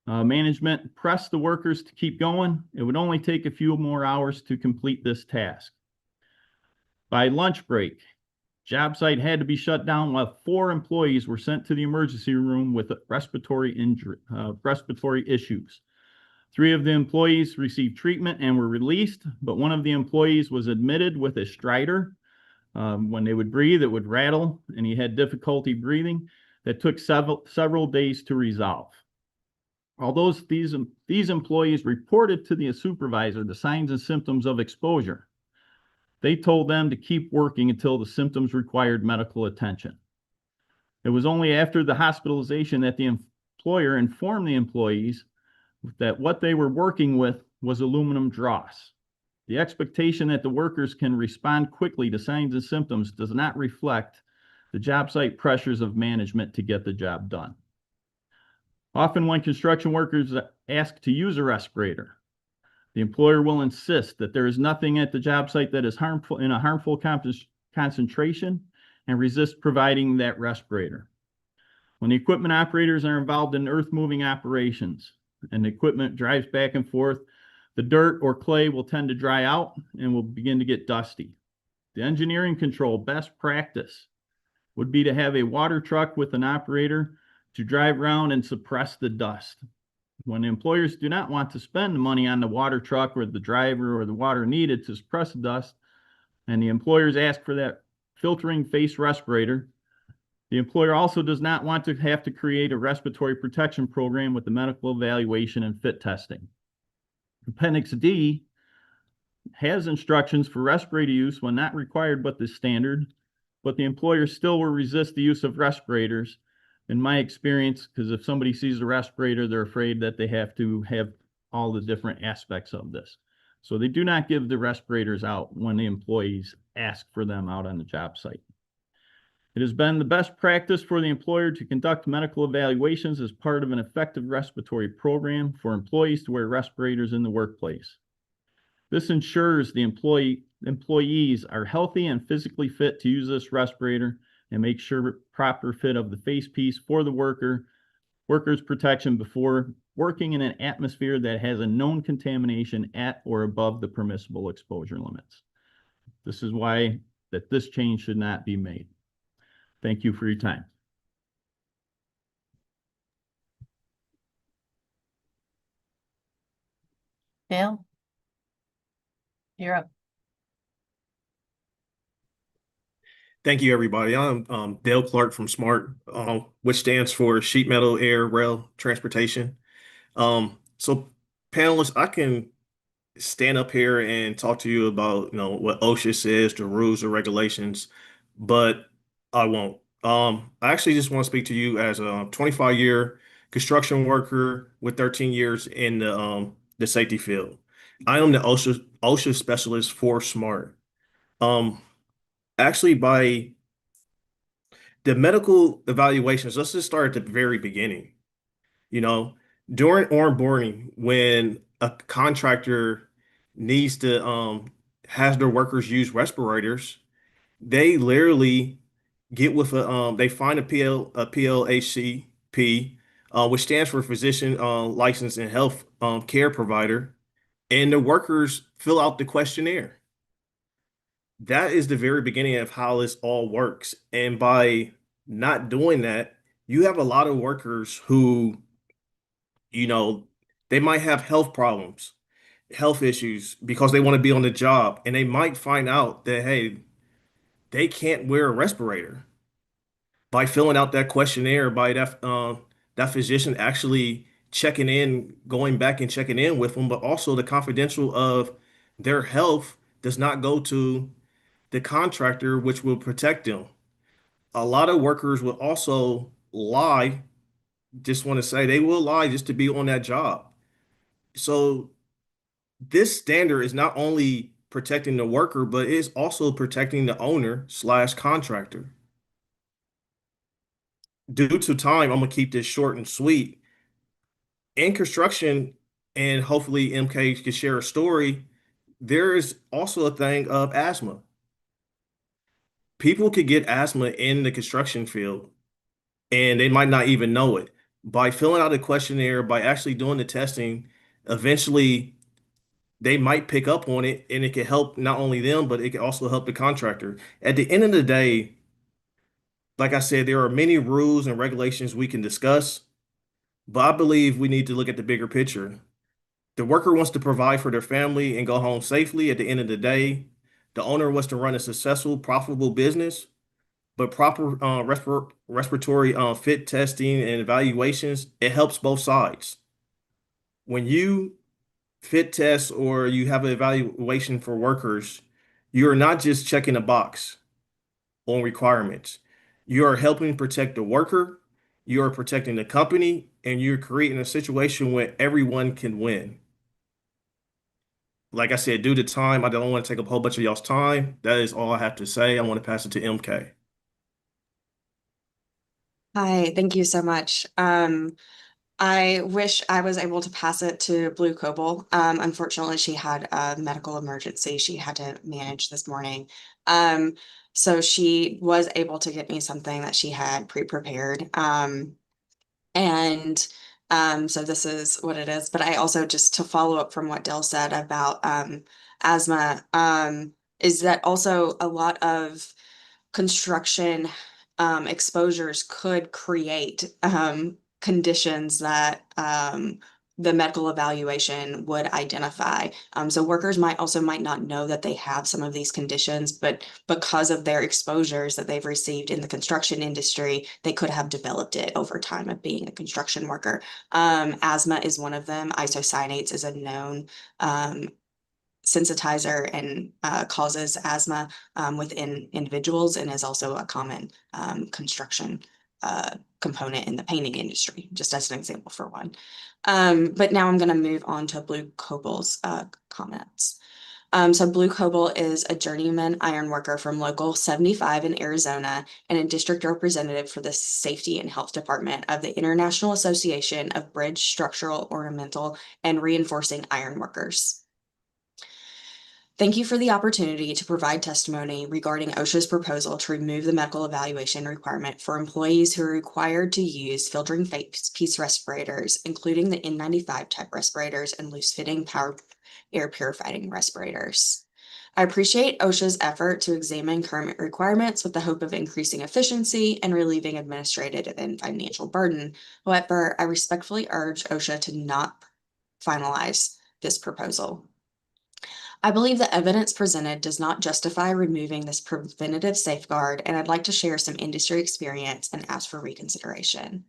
S19: management pressed the workers to keep going. It would only take a few more hours to complete this task. By lunch break, job site had to be shut down while 4 employees were sent to the emergency room with respiratory issues. 3 of the employees received treatment and were released, but one of the employees was admitted with a stridor. When they would breathe, it would rattle, and he had difficulty breathing. That took several days to resolve. Although these employees reported to the supervisor the signs and symptoms of exposure, they told them to keep working until the symptoms required medical attention. It was only after the hospitalization that the employer informed the employees that what they were working with was aluminum dross. The expectation that the workers can respond quickly to signs and symptoms does not reflect the job site pressures of management to get the job done. Often when construction workers ask to use a respirator, the employer will insist that there is nothing at the job site that is harmful in a harmful concentration and resist providing that respirator. When the equipment operators are involved in earth-moving operations and the equipment drives back and forth, the dirt or clay will tend to dry out and will begin to get dusty. The engineering control best practice would be to have a water truck with an operator to drive around and suppress the dust. When the employers do not want to spend the money on the water truck or the driver or the water needed to suppress the dust, and the employers ask for that filtering face respirator, the employer also does not want to have to create a respiratory protection program with the medical evaluation and fit testing. Appendix D has instructions for respirator use when not required but the standard, but the employer still will resist the use of respirators, in my experience, because if somebody sees a respirator, they're afraid that they have to have all the different aspects of this. So they do not give the respirators out when the employees ask for them out on the job site. It has been the best practice for the employer to conduct medical evaluations as part of an effective respiratory program for employees to wear respirators in the workplace. This ensures the employees are healthy and physically fit to use this respirator and make sure proper fit of the face piece for the worker's protection before working in an atmosphere that has a known contamination at or above the permissible exposure limits. This is why that this change should not be made. Thank you for your time.
S17: Dale? You're up.
S20: Thank you, everybody. I'm Dale Clark from SMART, which stands for Sheet Metal, Air, Rail, Transportation. So panelists, I can stand up here and talk to you about, what OSHA says, the rules or regulations, but I won't. I actually just want to speak to you as a 25-year construction worker with 13 years in the safety field. I am the OSHA specialist for SMART. Actually, by the medical evaluations, let's just start at the very beginning. During onboarding, when a contractor needs to has their workers use respirators, they literally get with they find a PLHCP, which stands for Physician Licensed and Health Care Provider, and the workers fill out the questionnaire. That is the very beginning of how this all works. And by not doing that, you have a lot of workers who, you know, they might have health problems, health issues because they want to be on the job, and they might find out that, hey, they can't wear a respirator. By filling out that questionnaire, by that physician actually checking in, going back and checking in with them, but also the confidential of their health does not go to the contractor, which will protect them. A lot of workers will also lie. Just want to say they will lie just to be on that job. So this standard is not only protecting the worker, but it is also protecting the owner slash contractor. Due to time, I'm gonna keep this short and sweet. In construction, and hopefully MK can share a story, there is also a thing of asthma. People could get asthma in the construction field, and they might not even know it. By filling out a questionnaire, by actually doing the testing, eventually they might pick up on it, and it can help not only them, but it can also help the contractor. At the end of the day, like I said, there are many rules and regulations we can discuss, but I believe we need to look at the bigger picture. The worker wants to provide for their family and go home safely at the end of the day. The owner wants to run a successful, profitable business, but proper respiratory fit testing and evaluations, it helps both sides. When you fit test or you have an evaluation for workers, you are not just checking a box on requirements. You are helping protect the worker, you are protecting the company, and you're creating a situation where everyone can win. Like I said, due to time, I don't want to take up a whole bunch of y'all's time. That is all I have to say. I want to pass it to MK.
S18: Hi, thank you so much. I wish I was able to pass it to Blue Cobble. Unfortunately, she had a medical emergency she had to manage this morning. So she was able to get me something that she had pre-prepared. And so this is what it is. But I also, just to follow up from what Dell said about asthma, is that also a lot of construction exposures could create conditions that the medical evaluation would identify. So workers might not know that they have some of these conditions, but because of their exposures that they've received in the construction industry, they could have developed it over time of being a construction worker. Asthma is one of them. Isocyanates is a known sensitizer and causes asthma within individuals, and is also a common construction component in the painting industry, just as an example for one. But now I'm going to move on to Blue Cobble's comments. So Blue Cobble is a journeyman iron worker from Local 75 in Arizona and a district representative for the Safety and Health Department of the International Association of Bridge, Structural, Ornamental, and Reinforcing Iron Workers. Thank you for the opportunity to provide testimony regarding OSHA's proposal to remove the medical evaluation requirement for employees who are required to use filtering piece respirators, including the N95 type respirators and loose-fitting power air purifying respirators. I appreciate OSHA's effort to examine current requirements with the hope of increasing efficiency and relieving administrative and financial burden. However, I respectfully urge OSHA to not finalize this proposal. I believe the evidence presented does not justify removing this preventative safeguard, and I'd like to share some industry experience and ask for reconsideration.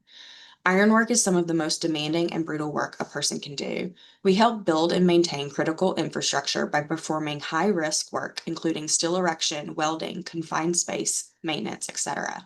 S18: Ironwork is some of the most demanding and brutal work a person can do. We help build and maintain critical infrastructure by performing high-risk work, including steel erection, welding, confined space, maintenance, etc.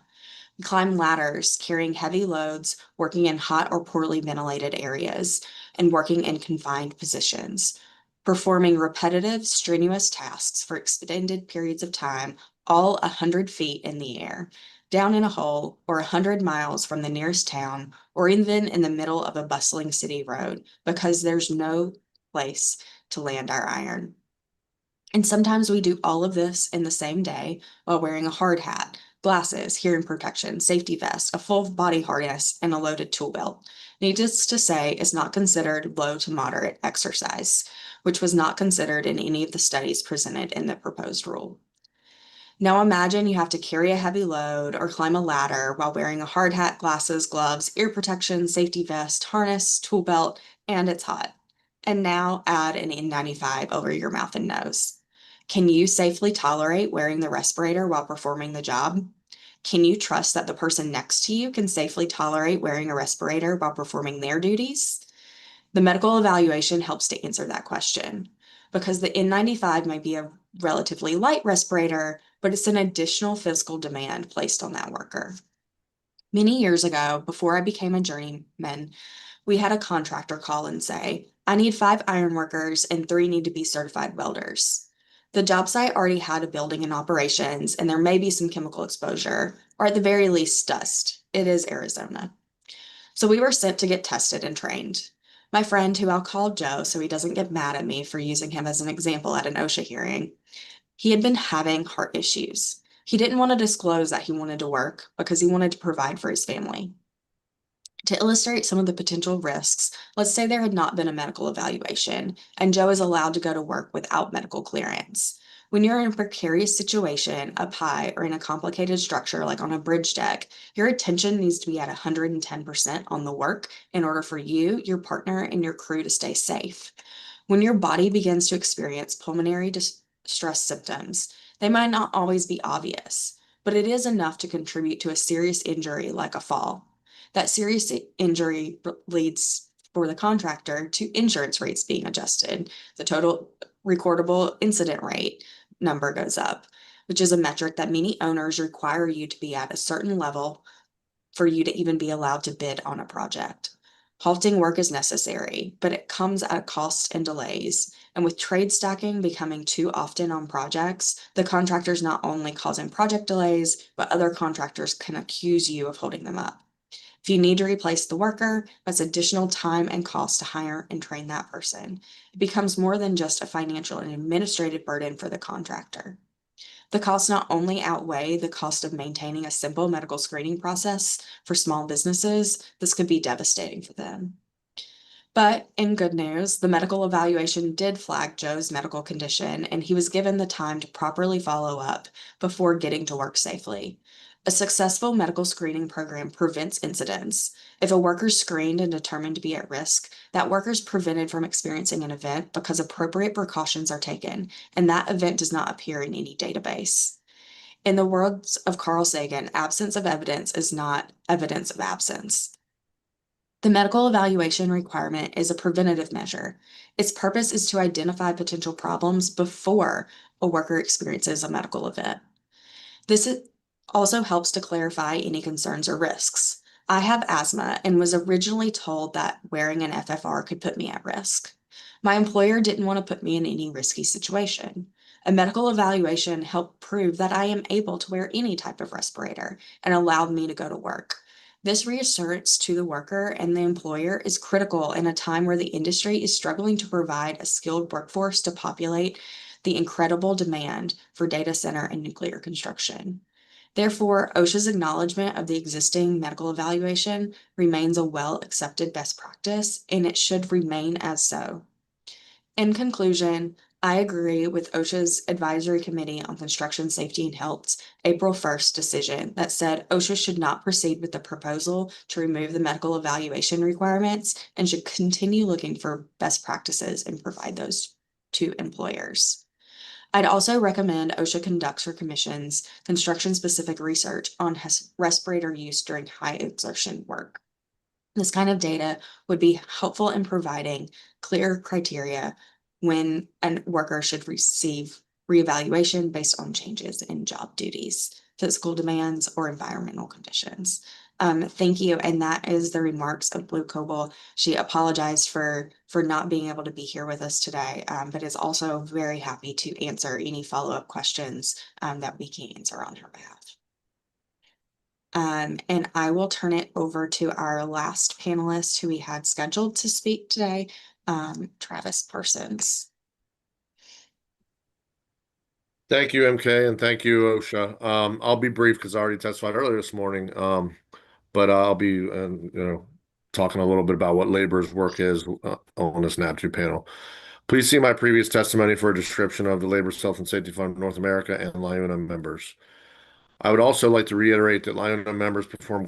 S18: We climb ladders, carrying heavy loads, working in hot or poorly ventilated areas, and working in confined positions. Performing repetitive, strenuous tasks for extended periods of time, all 100 feet in the air, down in a hole, or 100 miles from the nearest town, or even in the middle of a bustling city road, because there's no place to land our iron. And sometimes we do all of this in the same day while wearing a hard hat, glasses, hearing protection, safety vest, a full body harness, and a loaded tool belt. Needless to say, is not considered low to moderate exercise, which was not considered in any of the studies presented in the proposed rule. Now imagine you have to carry a heavy load or climb a ladder while wearing a hard hat, glasses, gloves, ear protection, safety vest, harness, tool belt, and it's hot. And now add an N95 over your mouth and nose. Can you safely tolerate wearing the respirator while performing the job? Can you trust that the person next to you can safely tolerate wearing a respirator while performing their duties? The medical evaluation helps to answer that question, because the N95 may be a relatively light respirator, but it's an additional physical demand placed on that worker. Many years ago, before I became a journeyman, we had a contractor call and say, I need 5 iron workers and 3 need to be certified welders. The job site already had a building in operations, and there may be some chemical exposure, or at the very least dust. It is Arizona. So we were sent to get tested and trained. My friend, who I'll call Joe so he doesn't get mad at me for using him as an example at an OSHA hearing, he had been having heart issues. He didn't want to disclose that he wanted to work because he wanted to provide for his family. To illustrate some of the potential risks, let's say there had not been a medical evaluation and Joe is allowed to go to work without medical clearance. When you're in a precarious situation up high or in a complicated structure like on a bridge deck, your attention needs to be at 110% on the work in order for you, your partner, and your crew to stay safe. When your body begins to experience pulmonary distress symptoms, they might not always be obvious, but it is enough to contribute to a serious injury like a fall. That serious injury leads for the contractor to insurance rates being adjusted. The total recordable incident rate number goes up, which is a metric that many owners require you to be at a certain level for you to even be allowed to bid on a project. Halting work is necessary, but it comes at a cost and delays. And with trade stacking becoming too often on projects, the contractor's not only causing project delays, but other contractors can accuse you of holding them up. If you need to replace the worker, that's additional time and cost to hire and train that person. It becomes more than just a financial and administrative burden for the contractor. The costs not only outweigh the cost of maintaining a simple medical screening process for small businesses, this could be devastating for them. But in good news, the medical evaluation did flag Joe's medical condition, and he was given the time to properly follow up before getting to work safely. A successful medical screening program prevents incidents. If a worker's screened and determined to be at risk, that worker's prevented from experiencing an event because appropriate precautions are taken, and that event does not appear in any database. In the words of Carl Sagan, absence of evidence is not evidence of absence. The medical evaluation requirement is a preventative measure. Its purpose is to identify potential problems before a worker experiences a medical event. This also helps to clarify any concerns or risks. I have asthma and was originally told that wearing an FFR could put me at risk. My employer didn't want to put me in any risky situation. A medical evaluation helped prove that I am able to wear any type of respirator and allowed me to go to work. This reassurance to the worker and the employer is critical in a time where the industry is struggling to provide a skilled workforce to populate the incredible demand for data center and nuclear construction. Therefore, OSHA's acknowledgement of the existing medical evaluation remains a well-accepted best practice, and it should remain as so. In conclusion, I agree with OSHA's Advisory Committee on Construction Safety and Health's April 1st decision that said OSHA should not proceed with the proposal to remove the medical evaluation requirements and should continue looking for best practices and provide those to employers. I'd also recommend OSHA conducts or commissions construction-specific research on respirator use during high exertion work. This kind of data would be helpful in providing clear criteria when a worker should receive reevaluation based on changes in job duties, physical demands, or environmental conditions. Thank you, and that is the remarks of Blue Cobalt. She apologized for not being able to be here with us today, but is also very happy to answer any follow-up questions that we can answer on her behalf. And I will turn it over to our last panelist who we had scheduled to speak today, Travis Parsons.
S9: Thank you, MK, and thank you, OSHA. I'll be brief because I already testified earlier this morning. But I'll be, talking a little bit about what labor's work is on this NAB2 panel. Please see my previous testimony for a description of the Labor Health and Safety Fund of North America and LIUNA members. I would also like to reiterate that LIUNA members perform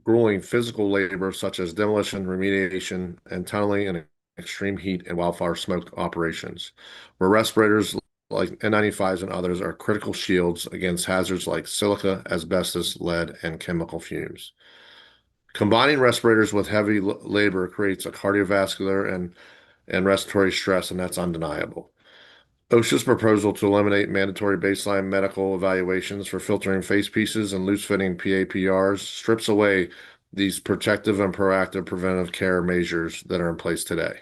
S9: grueling physical labor such as demolition, remediation, and tunneling in extreme heat and wildfire smoke operations, where respirators like N95s and others are critical shields against hazards like silica, asbestos, lead, and chemical fumes. Combining respirators with heavy labor creates a cardiovascular and respiratory stress, and that's undeniable. OSHA's proposal to eliminate mandatory baseline medical evaluations for filtering face pieces and loose-fitting PAPRs strips away these protective and proactive preventive care measures that are in place today.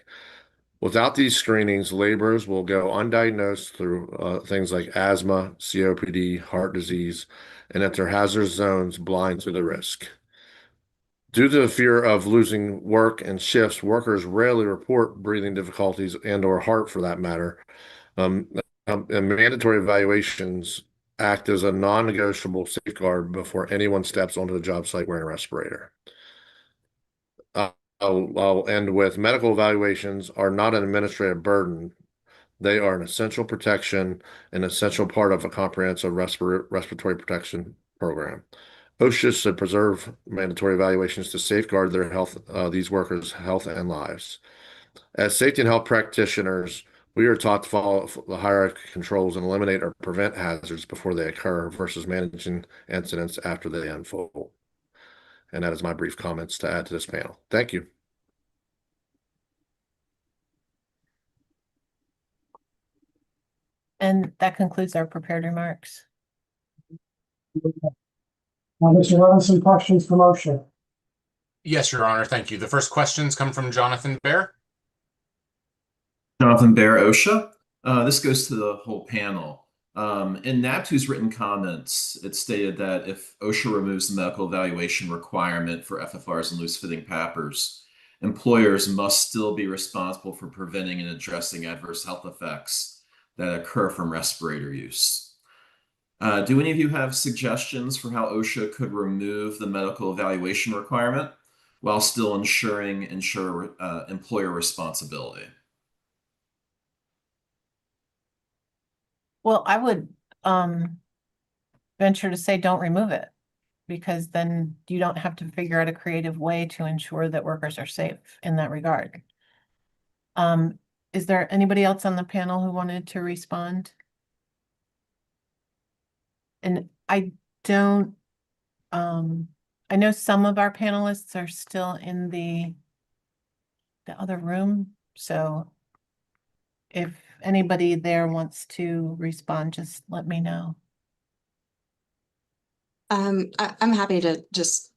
S9: Without these screenings, laborers will go undiagnosed through things like asthma, COPD, heart disease, and enter hazardous zones blind to the risk. Due to the fear of losing work and shifts, workers rarely report breathing difficulties and/or heart for that matter. And mandatory evaluations act as a non-negotiable safeguard before anyone steps onto the job site wearing a respirator. I'll end with medical evaluations are not an administrative burden. They are an essential protection, an essential part of a comprehensive respiratory protection program. OSHA should preserve mandatory evaluations to safeguard their health, these workers' health and lives. As safety and health practitioners, we are taught to follow the hierarchy controls and eliminate or prevent hazards before they occur versus managing incidents after they unfold. And that is my brief comments to add to this panel. Thank you.
S17: And that concludes our prepared remarks.
S4: Mr. Levinson, questions from OSHA?
S3: Yes, Your Honor. Thank you. The first questions come from Jonathan Bear.
S1: Jonathan Bear, OSHA. This goes to the whole panel. In NAB2's written comments, it stated that if OSHA removes the medical evaluation requirement for FFRs and loose-fitting PAPRs, employers must still be responsible for preventing and addressing adverse health effects that occur from respirator use. Do any of you have suggestions for how OSHA could remove the medical evaluation requirement while still ensuring employer responsibility?
S17: Well, I would venture to say don't remove it, because then you don't have to figure out a creative way to ensure that workers are safe in that regard. Is there anybody else on the panel who wanted to respond? And I don't, I know some of our panelists are still in the other room, so if anybody there wants to respond, just let me know.
S18: I'm happy to just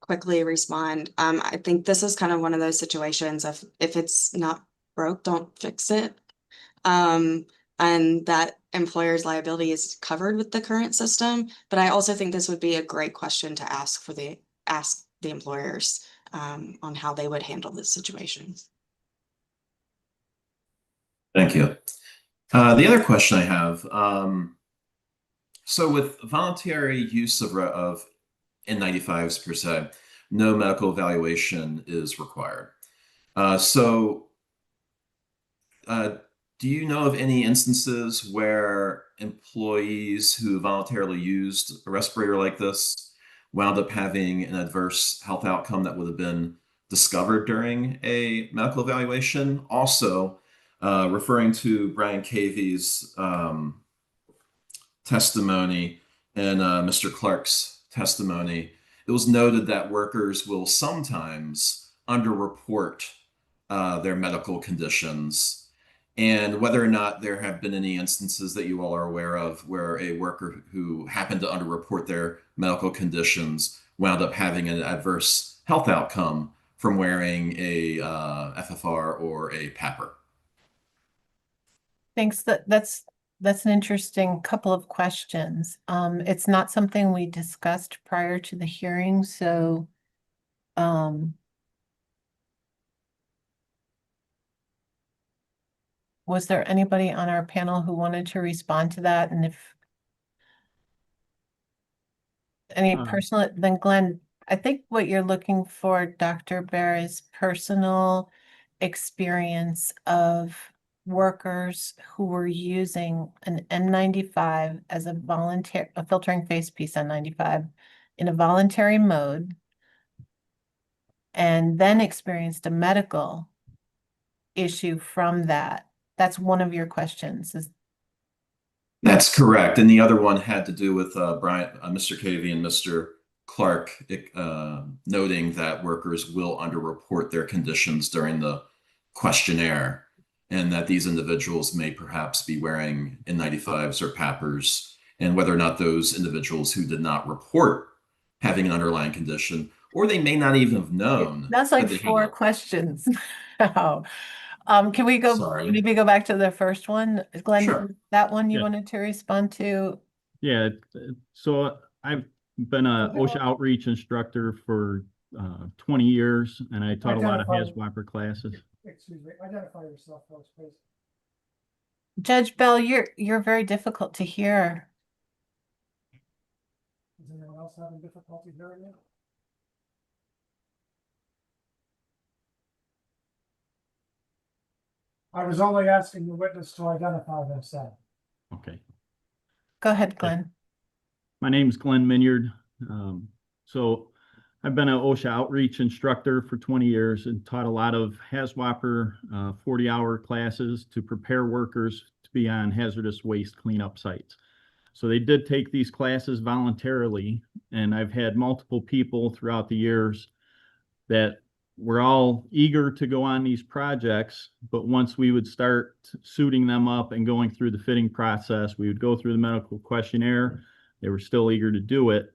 S18: quickly respond. I think this is kind of one of those situations of if it's not broke, don't fix it. And that employer's liability is covered with the current system. But I also think this would be a great question to ask the employers on how they would handle this situation.
S1: Thank you. The other question I have, so with voluntary use of N95s per se, no medical evaluation is required. Do you know of any instances where employees who voluntarily used a respirator like this wound up having an adverse health outcome that would have been discovered during a medical evaluation? Also, referring to Brian Cavey's testimony and Mr. Clark's testimony, it was noted that workers will sometimes underreport their medical conditions, and whether or not there have been any instances that you all are aware of where a worker who happened to underreport their medical conditions wound up having an adverse health outcome from wearing a FFR or a PAPR.
S17: Thanks. That's an interesting couple of questions. It's not something we discussed prior to the hearing, so was there anybody on our panel who wanted to respond to that? And if any personal, then Glenn, I think what you're looking for, Dr. Bear, is personal experience of workers who were using an N95 as a filtering face piece N95 in a voluntary mode, and then experienced a medical issue from that. That's one of your questions.
S1: That's correct. And the other one had to do with Mr. Cavey and Mr. Clark noting that workers will underreport their conditions during the questionnaire, and that these individuals may perhaps be wearing N95s or PAPRs, and whether or not those individuals who did not report having an underlying condition, or they may not even have known.
S17: That's like 4 questions. Oh. Can we maybe go back to the first one? Glenn,
S1: Sure.
S17: that one you
S19: Yeah.
S17: wanted to respond to?
S19: Yeah, so I've been a OSHA outreach instructor for 20 years, and I taught a lot of HAZWOPER classes.
S4: Excuse me, identify yourself, folks, please.
S17: Judge Bell, you're very difficult to hear.
S4: Is anyone else having difficulty hearing you? I was only asking the witness to identify themselves.
S19: Okay.
S17: Go ahead, Glenn.
S19: My name is Glenn Minyard. So I've been an OSHA outreach instructor for 20 years and taught a lot of HAZWOPER 40-hour classes to prepare workers to be on hazardous waste cleanup sites. So they did take these classes voluntarily, and I've had multiple people throughout the years that were all eager to go on these projects, but once we would start suiting them up and going through the fitting process, we would go through the medical questionnaire. They were still eager to do it.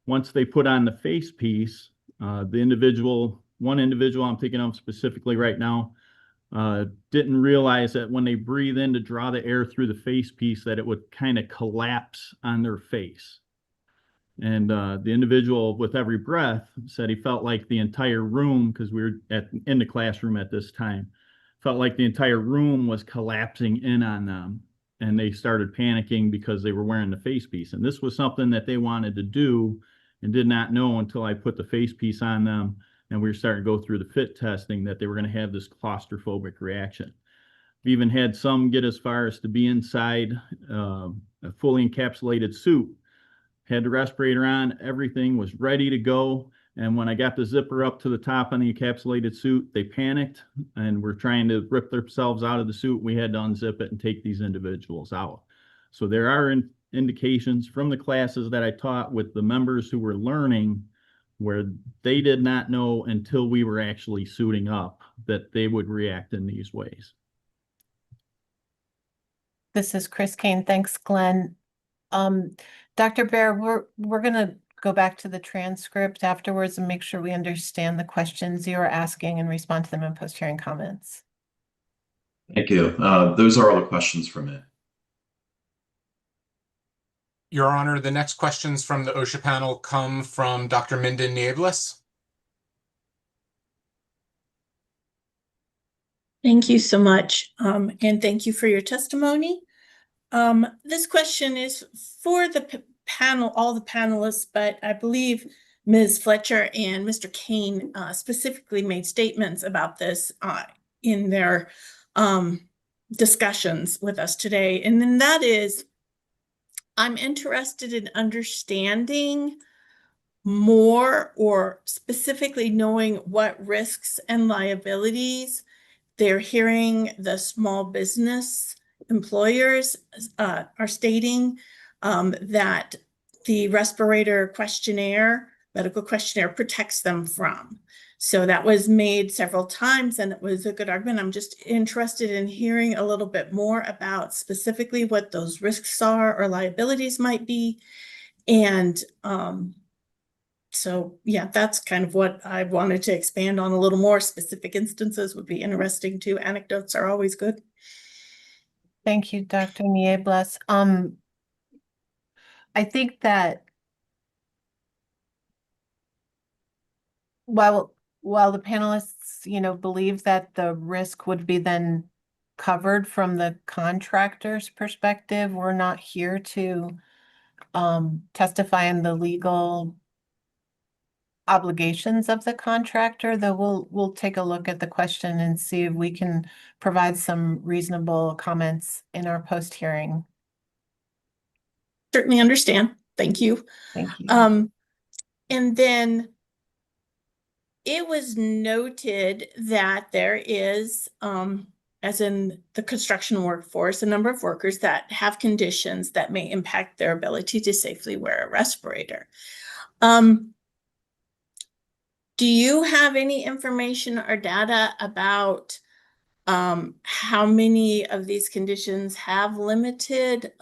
S19: Once they put on the face piece, one individual I'm thinking of specifically right now, didn't realize that when they breathe in to draw the air through the face piece, that it would kind of collapse on their face. And the individual with every breath said he felt like the entire room, because we were in the classroom at this time, felt like the entire room was collapsing in on them. And they started panicking because they were wearing the face piece. And this was something that they wanted to do and did not know until I put the face piece on them and we were starting to go through the fit testing that they were going to have this claustrophobic reaction. We even had some get as far as to be inside a fully encapsulated suit, had the respirator on, everything was ready to go. And when I got the zipper up to the top on the encapsulated suit, they panicked and were trying to rip themselves out of the suit. We had to unzip it and take these individuals out. So there are indications from the classes that I taught with the members who were learning where they did not know until we were actually suiting up that they would react in these ways.
S17: This is Chris Kane. Thanks, Glenn. Dr. Bear, we're going to go back to the transcript afterwards and make sure we understand the questions you are asking and respond to them in post-hearing comments.
S1: Thank you. Those are all the questions from me.
S3: Your Honor, the next questions from the OSHA panel come from Dr. Minden Niebles.
S5: Thank you so much, and thank you for your testimony. This question is for the panel, all the panelists, but I believe Ms. Fletcher and Mr. Kane specifically made statements about this in their discussions with us today. And then that is, I'm interested in understanding more, or specifically knowing what risks and liabilities they're hearing the small business employers are stating that the respirator questionnaire, medical questionnaire, protects them from. So that was made several times and it was a good argument. I'm just interested in hearing a little bit more about specifically what those risks are or liabilities might be. And so yeah, that's kind of what I wanted to expand on a little more. Specific instances would be interesting too. Anecdotes are always good.
S17: Thank you, Dr. Niebles. I think that while the panelists, believe that the risk would be then covered from the contractor's perspective. We're not here to testify in the legal obligations of the contractor, though we'll take a look at the question and see if we can provide some reasonable comments in our post-hearing.
S5: Certainly understand. Thank you.
S17: Thank you.
S5: And then it was noted that there is, as in the construction workforce, a number of workers that have conditions that may impact their ability to safely wear a respirator. Do you have any information or data about how many of these conditions have limited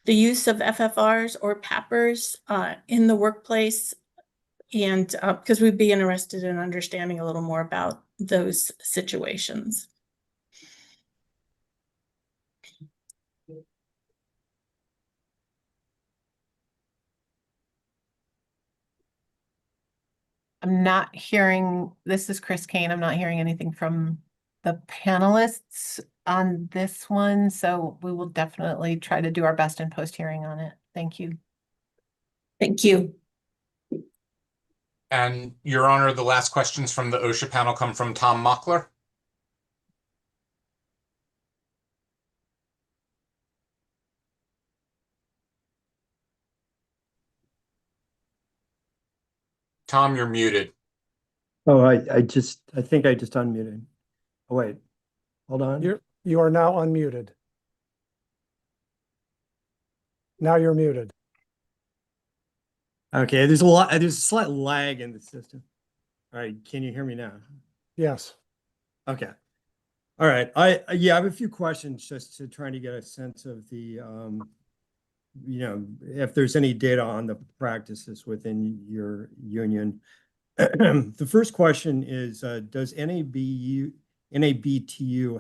S5: the use of FFRs or PAPRs in the workplace? And because we'd be interested in understanding a little more about those situations.
S17: I'm not hearing, this is Chris Kane. I'm not hearing anything from the panelists on this one, so we will definitely try to do our best in post-hearing on it. Thank you.
S5: Thank you.
S3: And Your Honor, the last questions from the OSHA panel come from Tom Mockler. Tom, you're muted.
S8: Oh, I think I just unmuted. Oh, wait, hold on.
S4: You are now unmuted. Now you're muted.
S8: Okay, there's a slight lag in the system. All right, can you hear me now?
S4: Yes.
S8: Okay. All right. I have a few questions just to try to get a sense of the if there's any data on the practices within your union. The first question is, does NABTU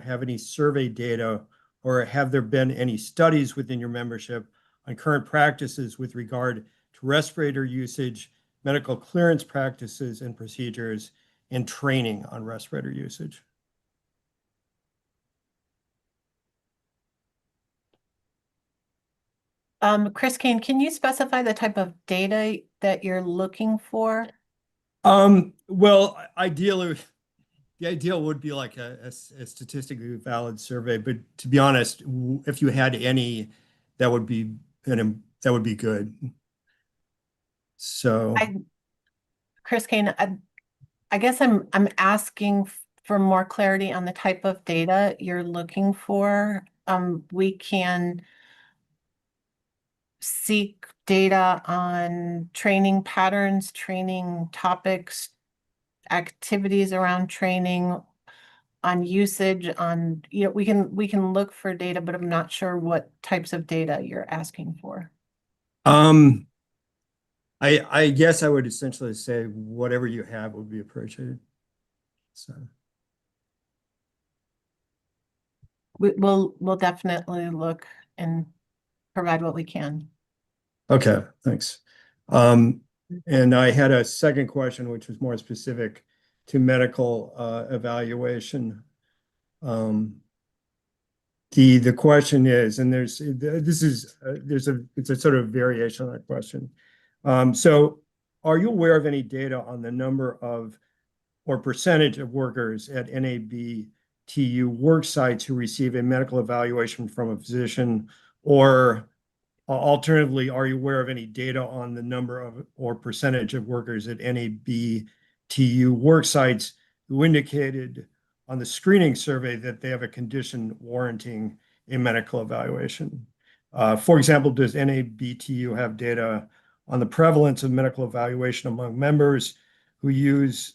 S8: have any survey data, or have there been any studies within your membership on current practices with regard to respirator usage, medical clearance practices and procedures, and training on respirator usage?
S17: Chris Kane, can you specify the type of data that you're looking for?
S8: Well, ideally, the ideal would be like a statistically valid survey, but to be honest, if you had any, that would be good. So,
S17: Chris Kane, I guess I'm asking for more clarity on the type of data you're looking for. We can seek data on training patterns, training topics, activities around training, on usage, on, we can look for data, but I'm not sure what types of data you're asking for.
S8: I guess I would essentially say whatever you have would be appreciated. So
S17: we'll definitely look and provide what we can.
S8: Okay, thanks. And I had a second question, which was more specific to medical evaluation. The question is, and it's a sort of variation on that question. So are you aware of any data on the number of or percentage of workers at NABTU work sites who receive a medical evaluation from a physician, or alternatively, are you aware of any data on the number of or percentage of workers at NABTU work sites who indicated on the screening survey that they have a condition warranting a medical evaluation? For example, does NABTU have data on the prevalence of medical evaluation among members whose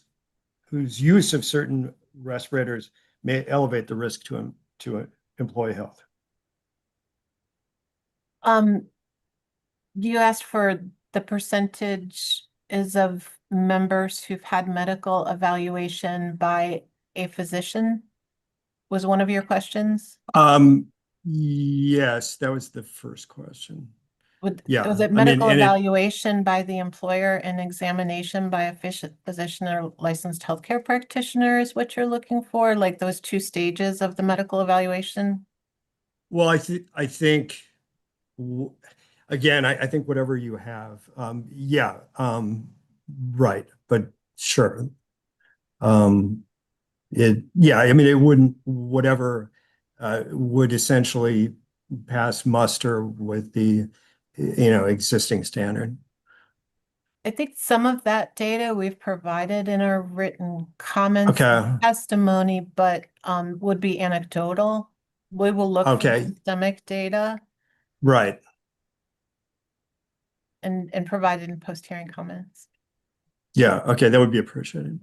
S8: use of certain respirators may elevate the risk to employee health?
S17: You asked for the percentage of members who've had medical evaluation by a physician, was one of your questions?
S8: Yes, that was the first question. Yeah,
S17: Was it
S8: I mean,
S17: medical
S8: and it,
S17: evaluation by the employer and examination by a physician or licensed healthcare practitioner is what you're looking for? Like those two stages of the medical evaluation?
S8: well, I think, again, I think whatever you have, yeah, right, but sure. Yeah, I mean, it wouldn't, whatever, would essentially pass muster with the, existing standard.
S17: I think some of that data we've provided in our written comments
S8: Okay.
S17: and testimony, but would be anecdotal. We will look for
S8: Okay.
S17: systemic data
S8: Right.
S17: and provide it in post-hearing comments.
S8: Yeah, okay, that would be appreciated.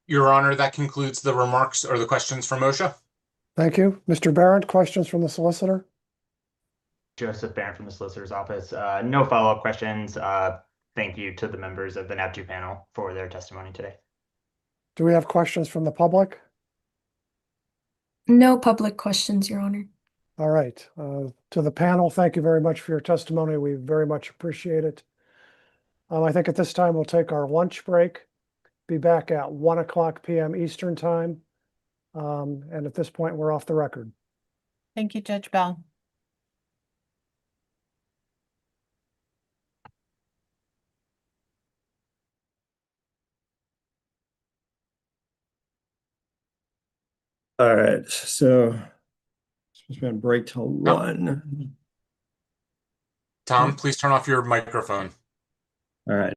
S3: Your Honor, that concludes the remarks or the questions from OSHA.
S4: Thank you. Mr. Barrett, questions from the solicitor?
S6: Joseph Barron from the Solicitor's Office. No follow-up questions. Thank you to the members of the NAP2 panel for their testimony today.
S4: Do we have questions from the public?
S12: No public questions, Your Honor.
S4: All right. To the panel, thank you very much for your testimony. We very much appreciate it. I think at this time we'll take our lunch break. Be back at 1:00 p.m. Eastern Time. And at this point, we're off the record.
S17: Thank you, Judge Bell.
S8: All right, so supposed to be on break till 1.
S3: Tom, please turn off your microphone.
S8: All right.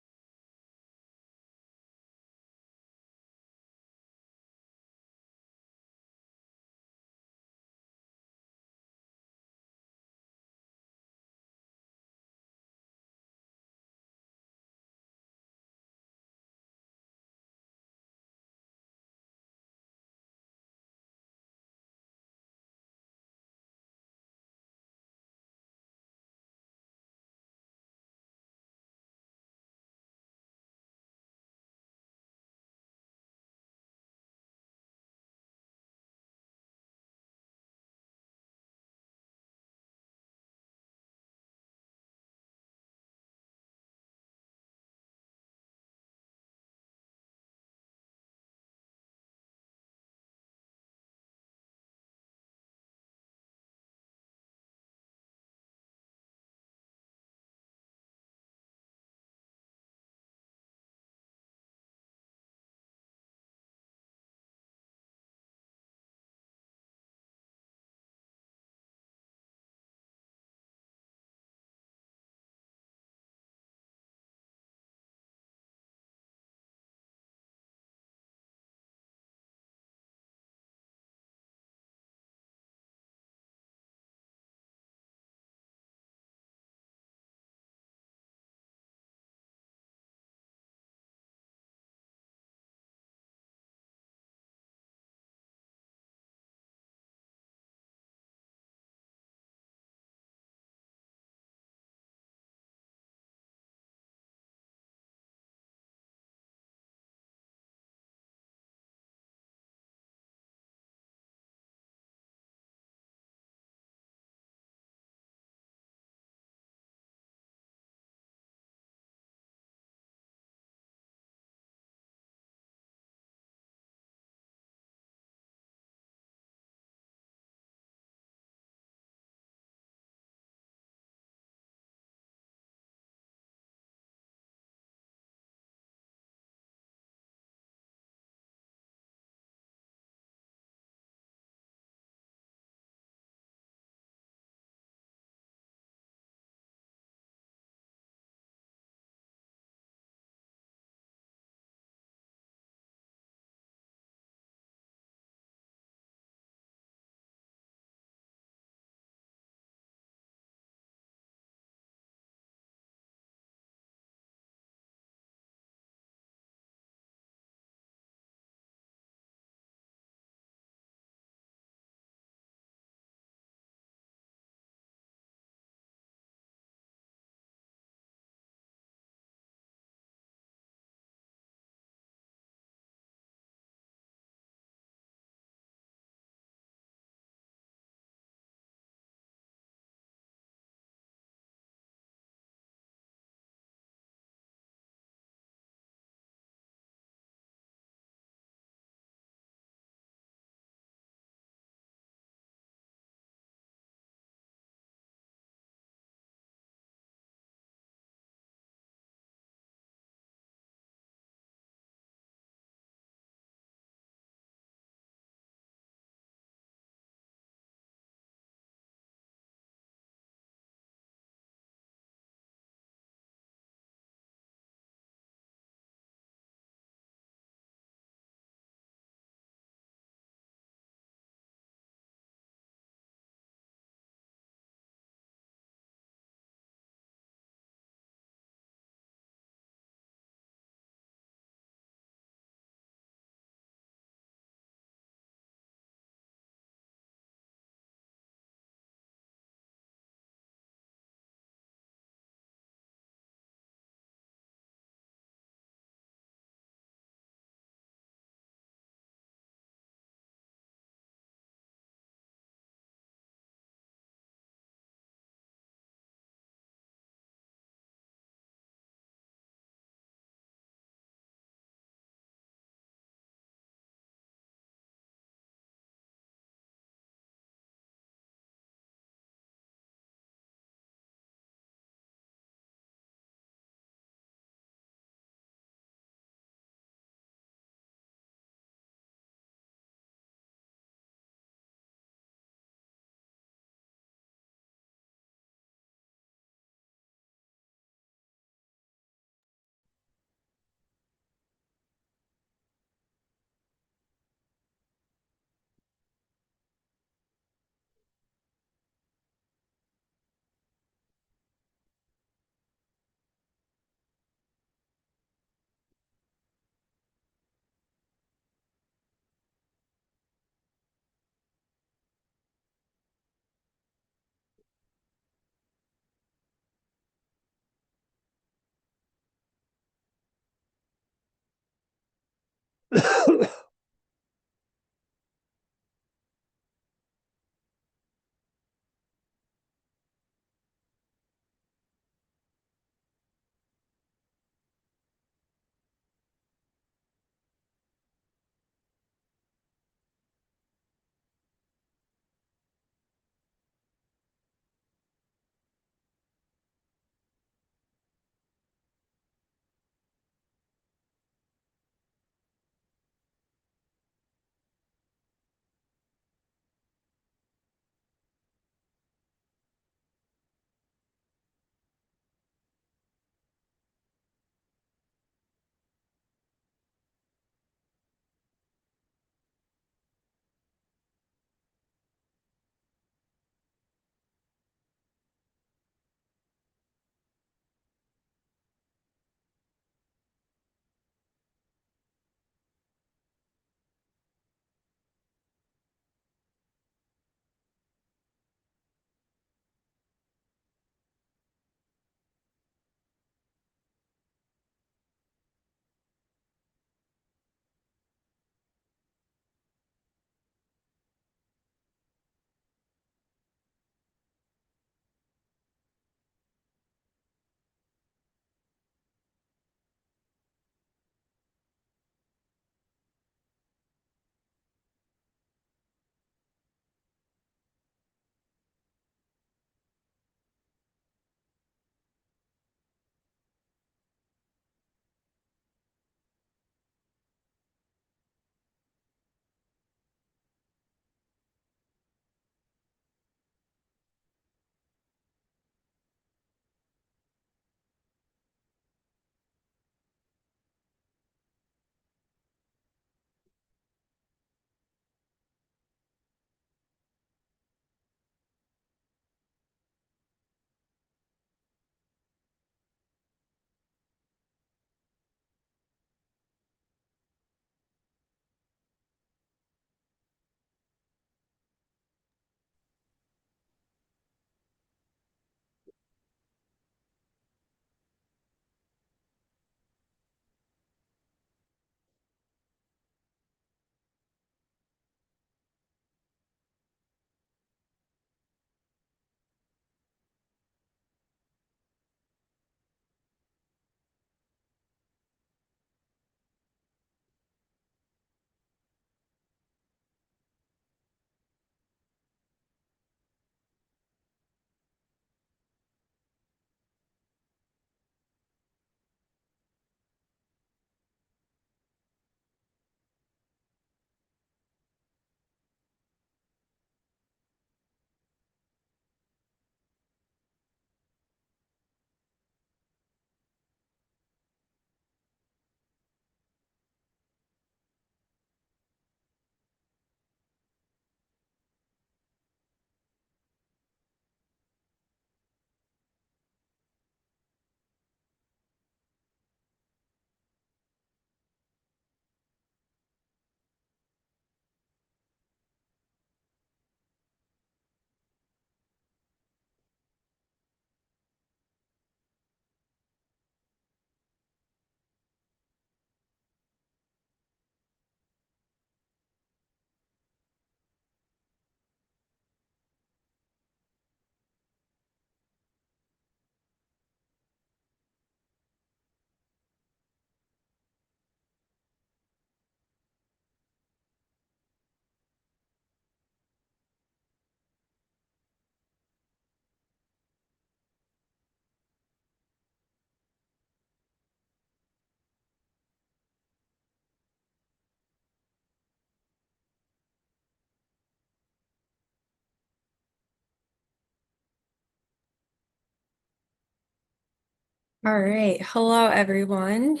S2: All right. Hello, everyone.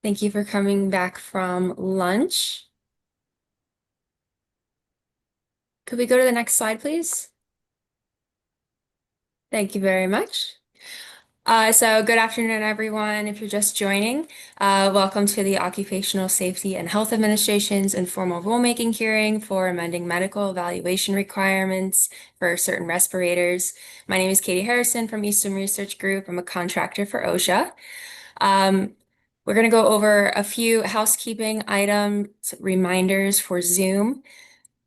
S2: Thank you for coming back from lunch. Could we go to the next slide, please? Thank you very much. So good afternoon, everyone. If you're just joining, welcome to the Occupational Safety and Health Administration's informal rulemaking hearing for amending medical evaluation requirements for certain respirators. My name is Katie Harrison from Eastern Research Group. I'm a contractor for OSHA. We're going to go over a few housekeeping items, reminders for Zoom.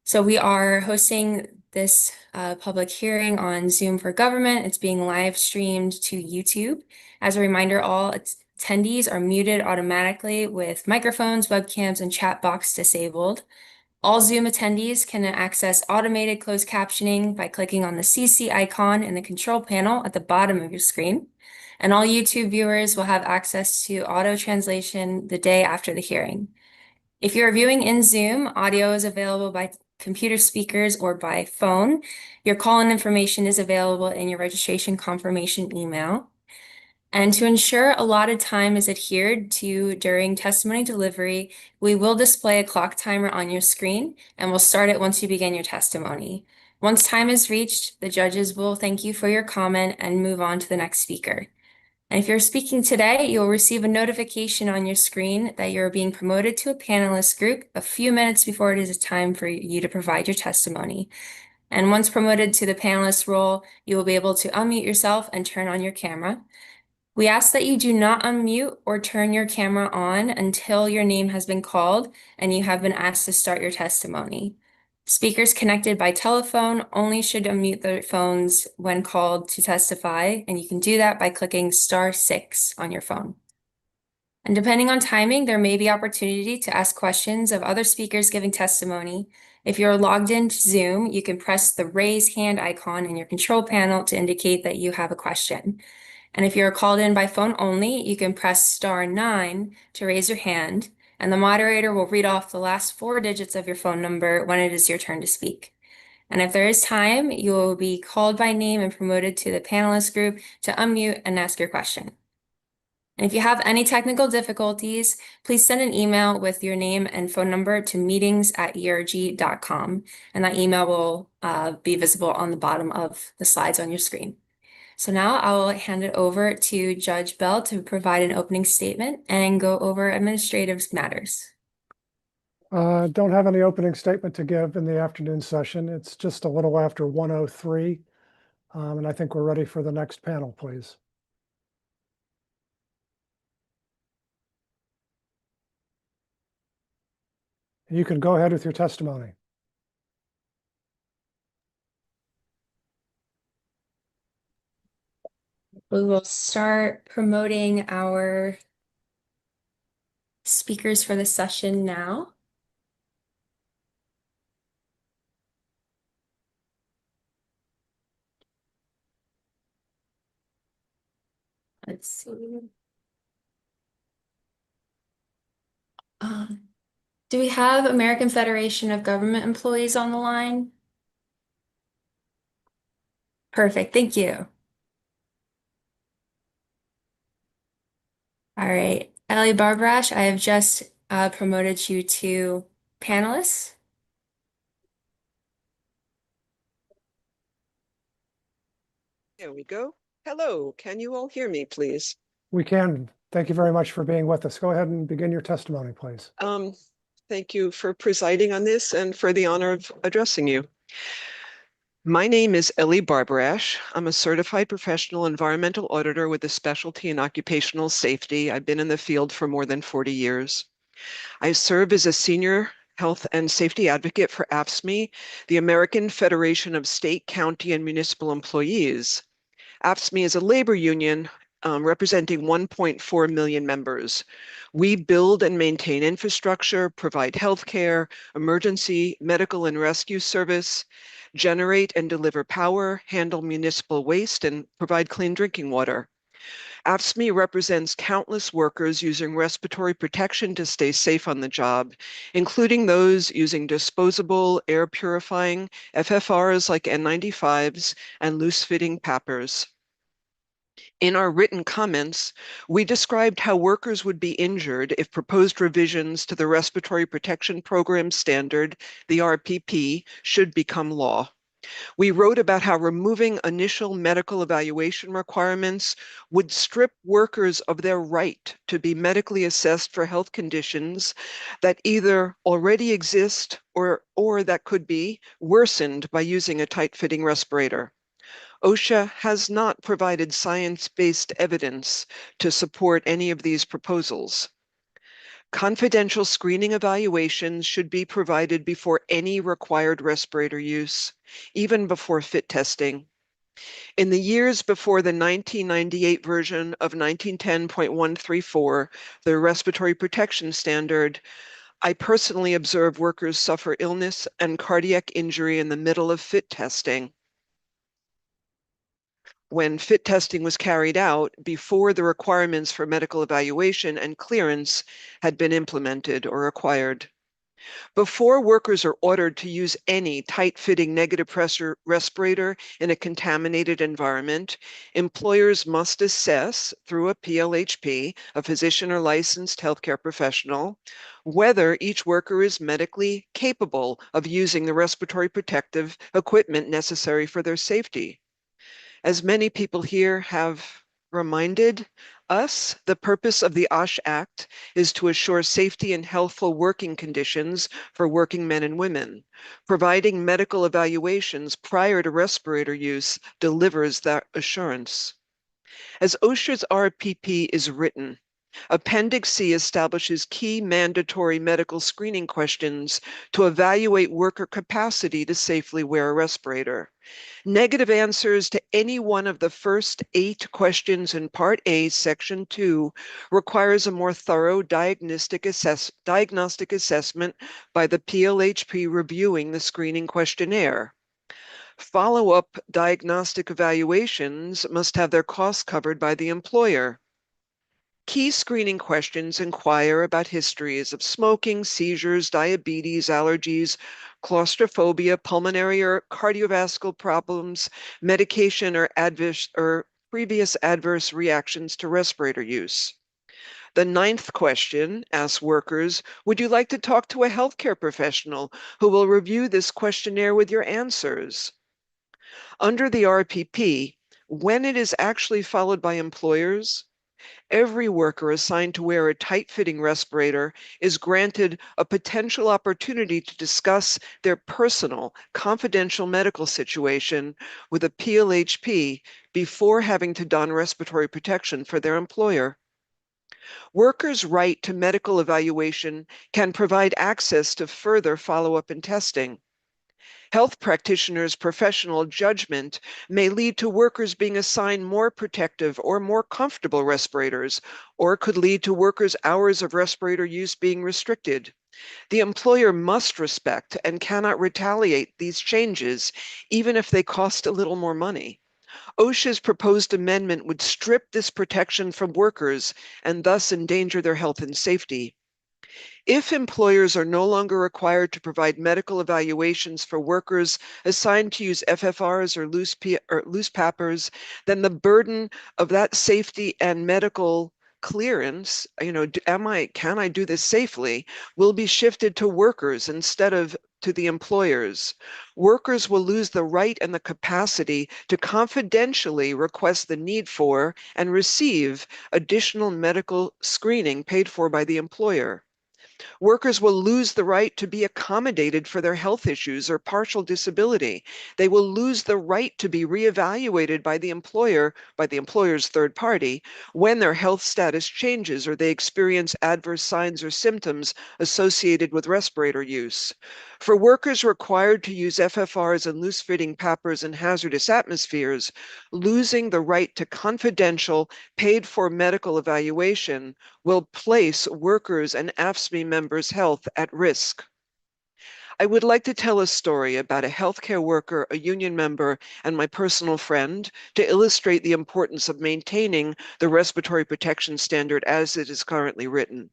S2: So we are hosting this public hearing on Zoom for Government. It's being live streamed to YouTube. As a reminder, all attendees are muted automatically with microphones, webcams, and chat box disabled. All Zoom attendees can access automated closed captioning by clicking on the CC icon in the control panel at the bottom of your screen. And all YouTube viewers will have access to auto translation the day after the hearing. If you're viewing in Zoom, audio is available by computer speakers or by phone. Your call-in information is available in your registration confirmation email. And to ensure allotted time is adhered to during testimony delivery, we will display a clock timer on your screen and we'll start it once you begin your testimony. Once time is reached, the judges will thank you for your comment and move on to the next speaker. And if you're speaking today, you'll receive a notification on your screen that you're being promoted to a panelist group a few minutes before it is time for you to provide your testimony. And once promoted to the panelist role, you will be able to unmute yourself and turn on your camera. We ask that you do not unmute or turn your camera on until your name has been called and you have been asked to start your testimony. Speakers connected by telephone only should unmute their phones when called to testify, and you can do that by clicking *6 on your phone. And depending on timing, there may be opportunity to ask questions of other speakers giving testimony. If you're logged into Zoom, you can press the raise hand icon in your control panel to indicate that you have a question. And if you're called in by phone only, you can press *9 to raise your hand, and the moderator will read off the last 4 digits of your phone number when it is your turn to speak. And if there is time, you will be called by name and promoted to the panelist group to unmute and ask your question. And if you have any technical difficulties, please send an email with your name and phone number to meetings@erg.com, and that email will be visible on the bottom of the slides on your screen. So now I will hand it over to Judge Bell to provide an opening statement and go over administrative matters.
S4: Don't have any opening statement to give in the afternoon session. It's just a little after 1:03, and I think we're ready for the next panel, please. You can go ahead with your testimony.
S2: We will start promoting our speakers for the session now. Let's see. Do we have American Federation of Government Employees on the line? Perfect, thank you. All right, Ellie Barbrash, I have just promoted you to panelist.
S21: There we go. Hello, can you all hear me, please?
S4: We can. Thank you very much for being with us. Go ahead and begin your testimony, please.
S21: Thank you for presiding on this and for the honor of addressing you. My name is Ellie Barbarash. I'm a certified professional environmental auditor with a specialty in occupational safety. I've been in the field for more than 40 years. I serve as a senior health and safety advocate for AFSCME, the American Federation of State, County, and Municipal Employees. AFSCME is a labor union representing 1.4 million members. We build and maintain infrastructure, provide healthcare, emergency, medical, and rescue service, generate and deliver power, handle municipal waste, and provide clean drinking water. AFSCME represents countless workers using respiratory protection to stay safe on the job, including those using disposable air purifying FFRs like N95s and loose-fitting PAPRs. In our written comments, we described how workers would be injured if proposed revisions to the Respiratory Protection Program standard, the RPP, should become law. We wrote about how removing initial medical evaluation requirements would strip workers of their right to be medically assessed for health conditions that either already exist or that could be worsened by using a tight-fitting respirator. OSHA has not provided science-based evidence to support any of these proposals. Confidential screening evaluations should be provided before any required respirator use, even before fit testing. In the years before the 1998 version of 1910.134, the Respiratory Protection Standard, I personally observed workers suffer illness and cardiac injury in the middle of fit testing, when fit testing was carried out before the requirements for medical evaluation and clearance had been implemented or acquired. Before workers are ordered to use any tight-fitting negative pressure respirator in a contaminated environment, employers must assess through a PLHP, a physician or licensed healthcare professional, whether each worker is medically capable of using the respiratory protective equipment necessary for their safety. As many people here have reminded us, the purpose of the OSHA Act is to assure safety and healthful working conditions for working men and women. Providing medical evaluations prior to respirator use delivers that assurance. As OSHA's RPP is written, Appendix C establishes key mandatory medical screening questions to evaluate worker capacity to safely wear a respirator. Negative answers to any one of the first 8 questions in Part A, Section 2, requires a more thorough diagnostic assessment by the PLHP reviewing the screening questionnaire. Follow-up diagnostic evaluations must have their costs covered by the employer. Key screening questions inquire about histories of smoking, seizures, diabetes, allergies, claustrophobia, pulmonary or cardiovascular problems, medication or previous adverse reactions to respirator use. The 9th question asks workers, would you like to talk to a healthcare professional who will review this questionnaire with your answers? Under the RPP, when it is actually followed by employers, every worker assigned to wear a tight-fitting respirator is granted a potential opportunity to discuss their personal, confidential medical situation with a PLHP before having to don respiratory protection for their employer. Workers' right to medical evaluation can provide access to further follow-up and testing. Health practitioners' professional judgment may lead to workers being assigned more protective or more comfortable respirators, or could lead to workers' hours of respirator use being restricted. The employer must respect and cannot retaliate these changes, even if they cost a little more money. OSHA's proposed amendment would strip this protection from workers and thus endanger their health and safety. If employers are no longer required to provide medical evaluations for workers assigned to use FFRs or loose PAPRs, then the burden of that safety and medical clearance, can I do this safely, will be shifted to workers instead of to the employers. Workers will lose the right and the capacity to confidentially request the need for and receive additional medical screening paid for by the employer. Workers will lose the right to be accommodated for their health issues or partial disability. They will lose the right to be reevaluated by the employer's third party, when their health status changes or they experience adverse signs or symptoms associated with respirator use. For workers required to use FFRs and loose-fitting PAPRs in hazardous atmospheres, losing the right to confidential, paid-for medical evaluation will place workers and AFSCME members' health at risk. I would like to tell a story about a healthcare worker, a union member, and my personal friend to illustrate the importance of maintaining the respiratory protection standard as it is currently written.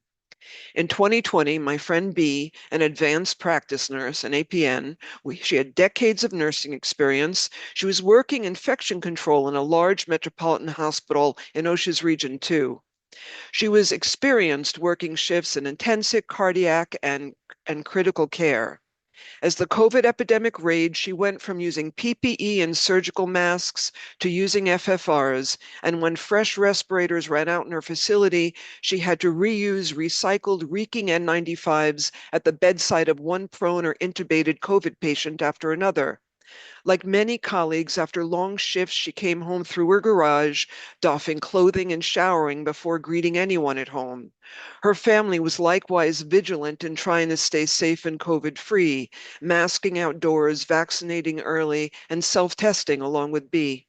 S21: In 2020, my friend B, an advanced practice nurse, an APN, she had decades of nursing experience. She was working infection control in a large metropolitan hospital in OSHA's Region 2. She was experienced working shifts in intensive, cardiac, and critical care. As the COVID epidemic raged, she went from using PPE and surgical masks to using FFRs, and when fresh respirators ran out in her facility, she had to reuse recycled, reeking N95s at the bedside of one prone or intubated COVID patient after another. Like many colleagues, after long shifts, she came home through her garage, doffing clothing and showering before greeting anyone at home. Her family was likewise vigilant in trying to stay safe and COVID-free, masking outdoors, vaccinating early, and self-testing along with B.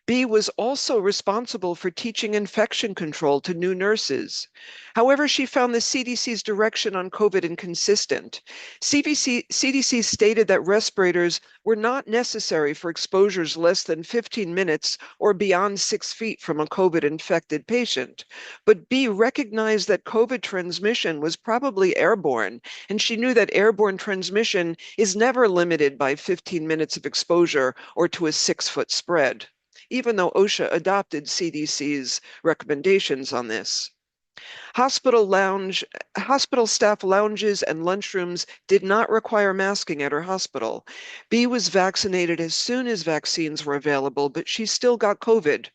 S21: B was also responsible for teaching infection control to new nurses. However, she found the CDC's direction on COVID inconsistent. CDC stated that respirators were not necessary for exposures less than 15 minutes or beyond 6 feet from a COVID-infected patient. But B recognized that COVID transmission was probably airborne, and she knew that airborne transmission is never limited by 15 minutes of exposure or to a 6-foot spread, even though OSHA adopted CDC's recommendations on this. Hospital staff lounges and lunchrooms did not require masking at her hospital. B was vaccinated as soon as vaccines were available, but she still got COVID.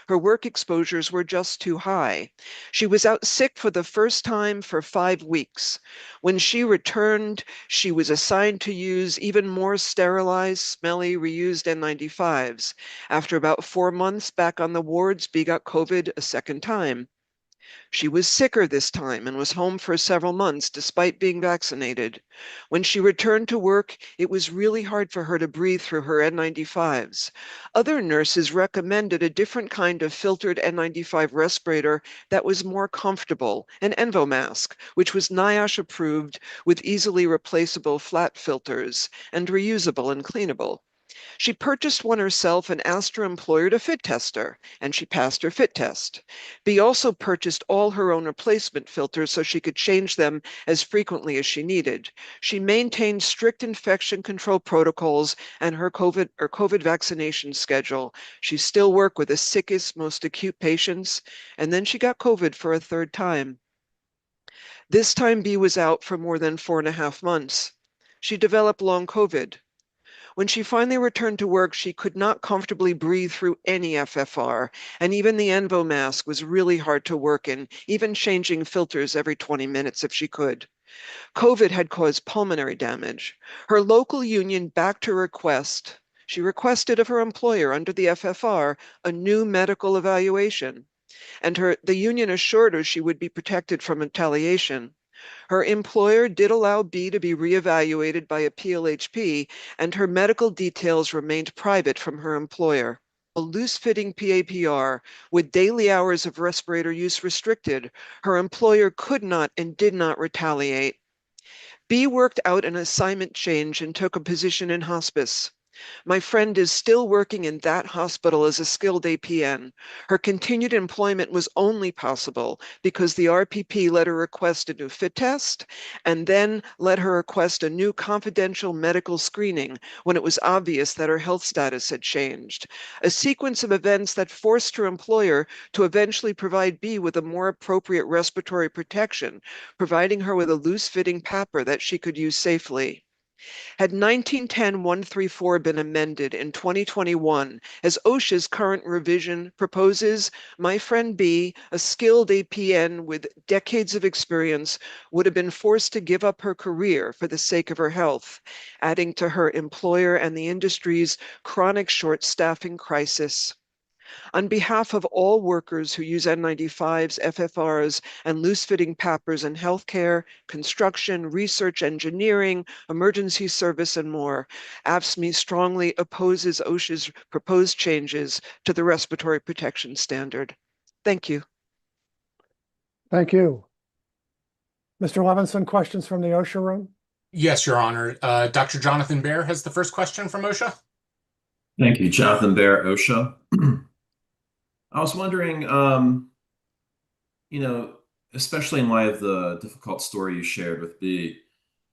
S21: Her work exposures were just too high. She was out sick for the first time for 5 weeks. When she returned, she was assigned to use even more sterilized, smelly, reused N95s. After about 4 months back on the wards, B got COVID a second time. She was sicker this time and was home for several months despite being vaccinated. When she returned to work, it was really hard for her to breathe through her N95s. Other nurses recommended a different kind of filtered N95 respirator that was more comfortable, an Envo mask, which was NIOSH approved with easily replaceable flat filters and reusable and cleanable. She purchased one herself and asked her employer to fit test her, and she passed her fit test. B also purchased all her own replacement filters so she could change them as frequently as she needed. She maintained strict infection control protocols and her COVID vaccination schedule. She still worked with the sickest, most acute patients, and then she got COVID for a third time. This time B was out for more than 4.5 months. She developed long COVID. When she finally returned to work, she could not comfortably breathe through any FFR, and even the Envo mask was really hard to work in, even changing filters every 20 minutes if she could. COVID had caused pulmonary damage. Her local union backed her request. She requested of her employer under the FFR a new medical evaluation, and the union assured her she would be protected from retaliation. Her employer did allow B to be reevaluated by a PLHP, and her medical details remained private from her employer. A loose-fitting PAPR with daily hours of respirator use restricted, her employer could not and did not retaliate. B worked out an assignment change and took a position in hospice. My friend is still working in that hospital as a skilled APN. Her continued employment was only possible because the RPP let her request a new fit test and then let her request a new confidential medical screening when it was obvious that her health status had changed. A sequence of events that forced her employer to eventually provide B with a more appropriate respiratory protection, providing her with a loose-fitting PAPR that she could use safely. Had 1910-134 been amended in 2021, as OSHA's current revision proposes, my friend B, a skilled APN with decades of experience, would have been forced to give up her career for the sake of her health, adding to her employer and the industry's chronic short staffing crisis. On behalf of all workers who use N95s, FFRs, and loose-fitting PAPRs in healthcare, construction, research, engineering, emergency service, and more, AFSCME strongly opposes OSHA's proposed changes to the respiratory protection standard. Thank you.
S4: Thank you. Mr. Levinson, questions from the OSHA room?
S3: Yes, Your Honor. Dr. Jonathan Baer has the first question from OSHA.
S1: Thank you, Jonathan Baer, OSHA. I was wondering, especially in light of the difficult story you shared with B,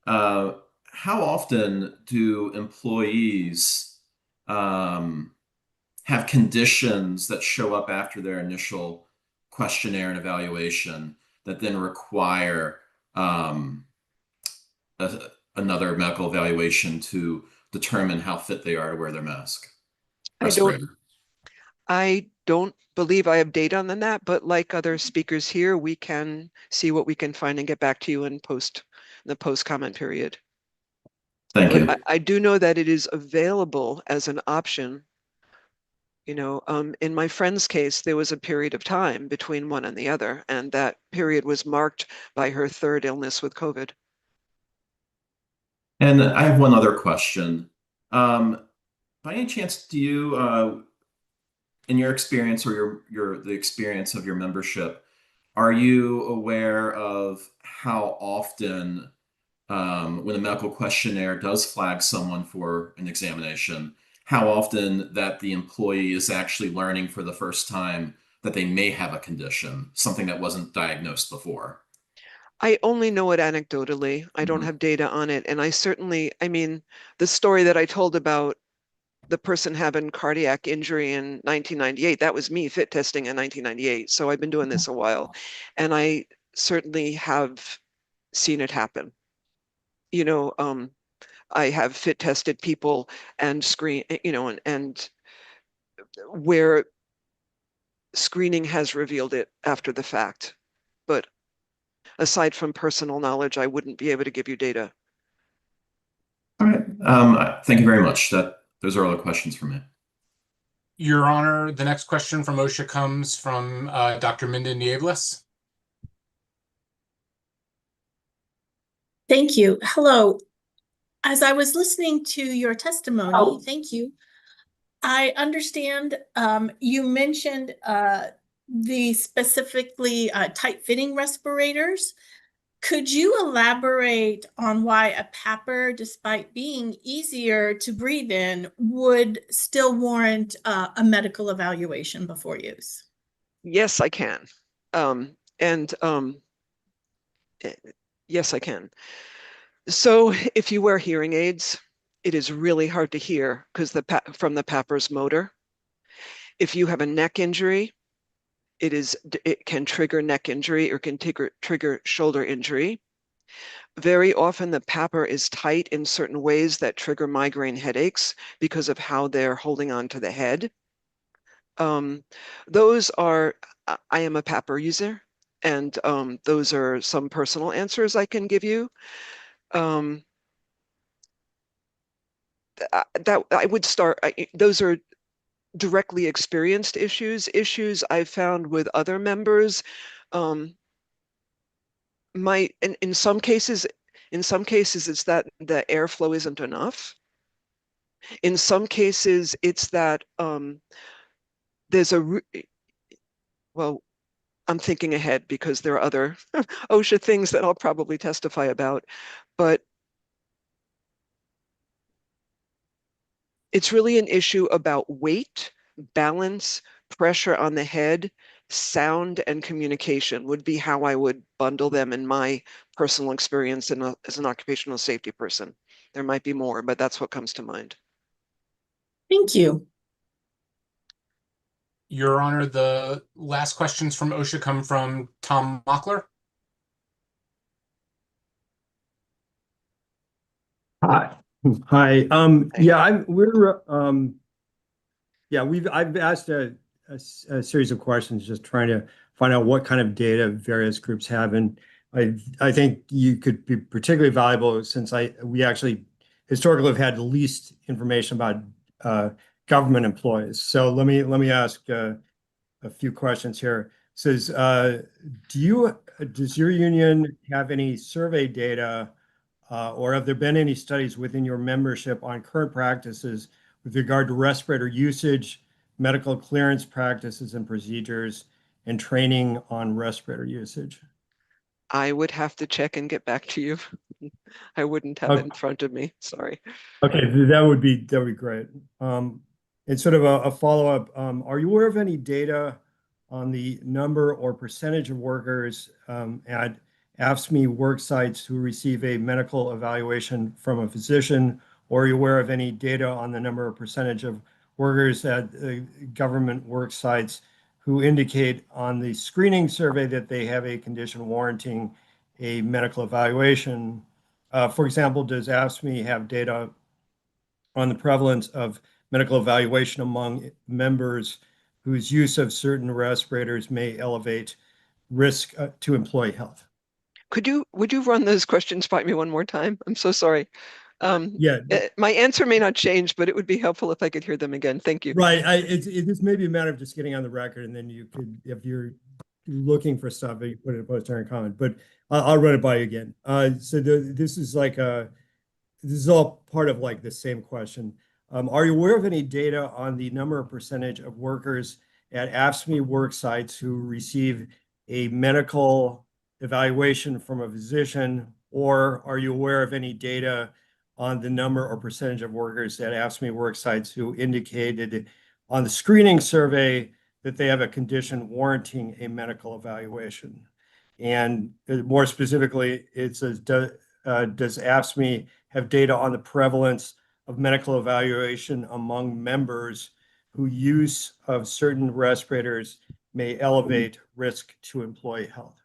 S1: how often do employees have conditions that show up after their initial questionnaire and evaluation that then require another medical evaluation to determine how fit they are to wear their mask?
S21: I don't believe I have data on that, but like other speakers here, we can see what we can find and get back to you in the post comment period.
S1: Thank you.
S21: I do know that it is available as an option. You know, in my friend's case, there was a period of time between one and the other, and that period was marked by her third illness with COVID.
S1: And I have one other question. By any chance, do you, in your experience or the experience of your membership, are you aware of how often, when a medical questionnaire does flag someone for an examination, how often that the employee is actually learning for the first time that they may have a condition, something that wasn't diagnosed before?
S21: I only know it anecdotally. I don't have data on it. And I mean, the story that I told about the person having cardiac injury in 1998, that was me fit testing in 1998. So I've been doing this a while. And I certainly have seen it happen. You know, I have fit tested people and and where screening has revealed it after the fact. But aside from personal knowledge, I wouldn't be able to give you data.
S1: All right. Thank you very much. Those are all the questions for me.
S3: Your Honor, the next question from OSHA comes from Dr. Minda Nieves.
S5: Thank you. Hello. As I was listening to your testimony, thank you. I understand you mentioned the specifically tight-fitting respirators. Could you elaborate on why a PAPR, despite being easier to breathe in, would still warrant a medical evaluation before use?
S21: Yes, I can. Yes, I can. So if you wear hearing aids, it is really hard to hear because from the PAPR's motor. If you have a neck injury, it can trigger neck injury or can trigger shoulder injury. Very often the PAPR is tight in certain ways that trigger migraine headaches because of how they're holding on to the head. I am a PAPR user, and those are some personal answers I can give you. That I would start, those are directly experienced issues I've found with other members. In some cases, it's that the airflow isn't enough. In some cases, it's that there's well, I'm thinking ahead because there are other OSHA things that I'll probably testify about, but it's really an issue about weight, balance, pressure on the head, sound, and communication would be how I would bundle them in my personal experience as an occupational safety person. There might be more, but that's what comes to mind.
S5: Thank you.
S3: Your Honor, the last questions from OSHA come from Tom Mockler.
S8: Hi. I've asked a series of questions just trying to find out what kind of data various groups have, and I think you could be particularly valuable since we actually historically have had the least information about government employees. So let me ask a few questions here. It says, does your union have any survey data? Or have there been any studies within your membership on current practices with regard to respirator usage, medical clearance practices and procedures, and training on respirator usage?
S21: I would have to check and get back to you. I wouldn't have it in front of me. Sorry.
S8: Okay, that would be great. And sort of a follow-up, are you aware of any data on the number or percentage of workers at AFSCME work sites who receive a medical evaluation from a physician, or are you aware of any data on the number or percentage of workers at government work sites who indicate on the screening survey that they have a condition warranting a medical evaluation? For example, does AFSCME have data on the prevalence of medical evaluation among members whose use of certain respirators may elevate risk to employee health?
S21: Would you run those questions by me one more time? I'm so sorry.
S8: Yeah.
S21: My answer may not change, but it would be helpful if I could hear them again. Thank you.
S8: Right. This may be a matter of just getting on the record, and then you could, if you're looking for stuff, you put it in a post-hearing comment. But I'll run it by you again. So this is like this is all part of like the same question. Are you aware of any data on the number or percentage of workers at AFSCME work sites who receive a medical evaluation from a physician, or are you aware of any data on the number or percentage of workers at AFSCME work sites who indicated on the screening survey that they have a condition warranting a medical evaluation? And more specifically, it says, does AFSCME have data on the prevalence of medical evaluation among members whose use of certain respirators may elevate risk to employee health?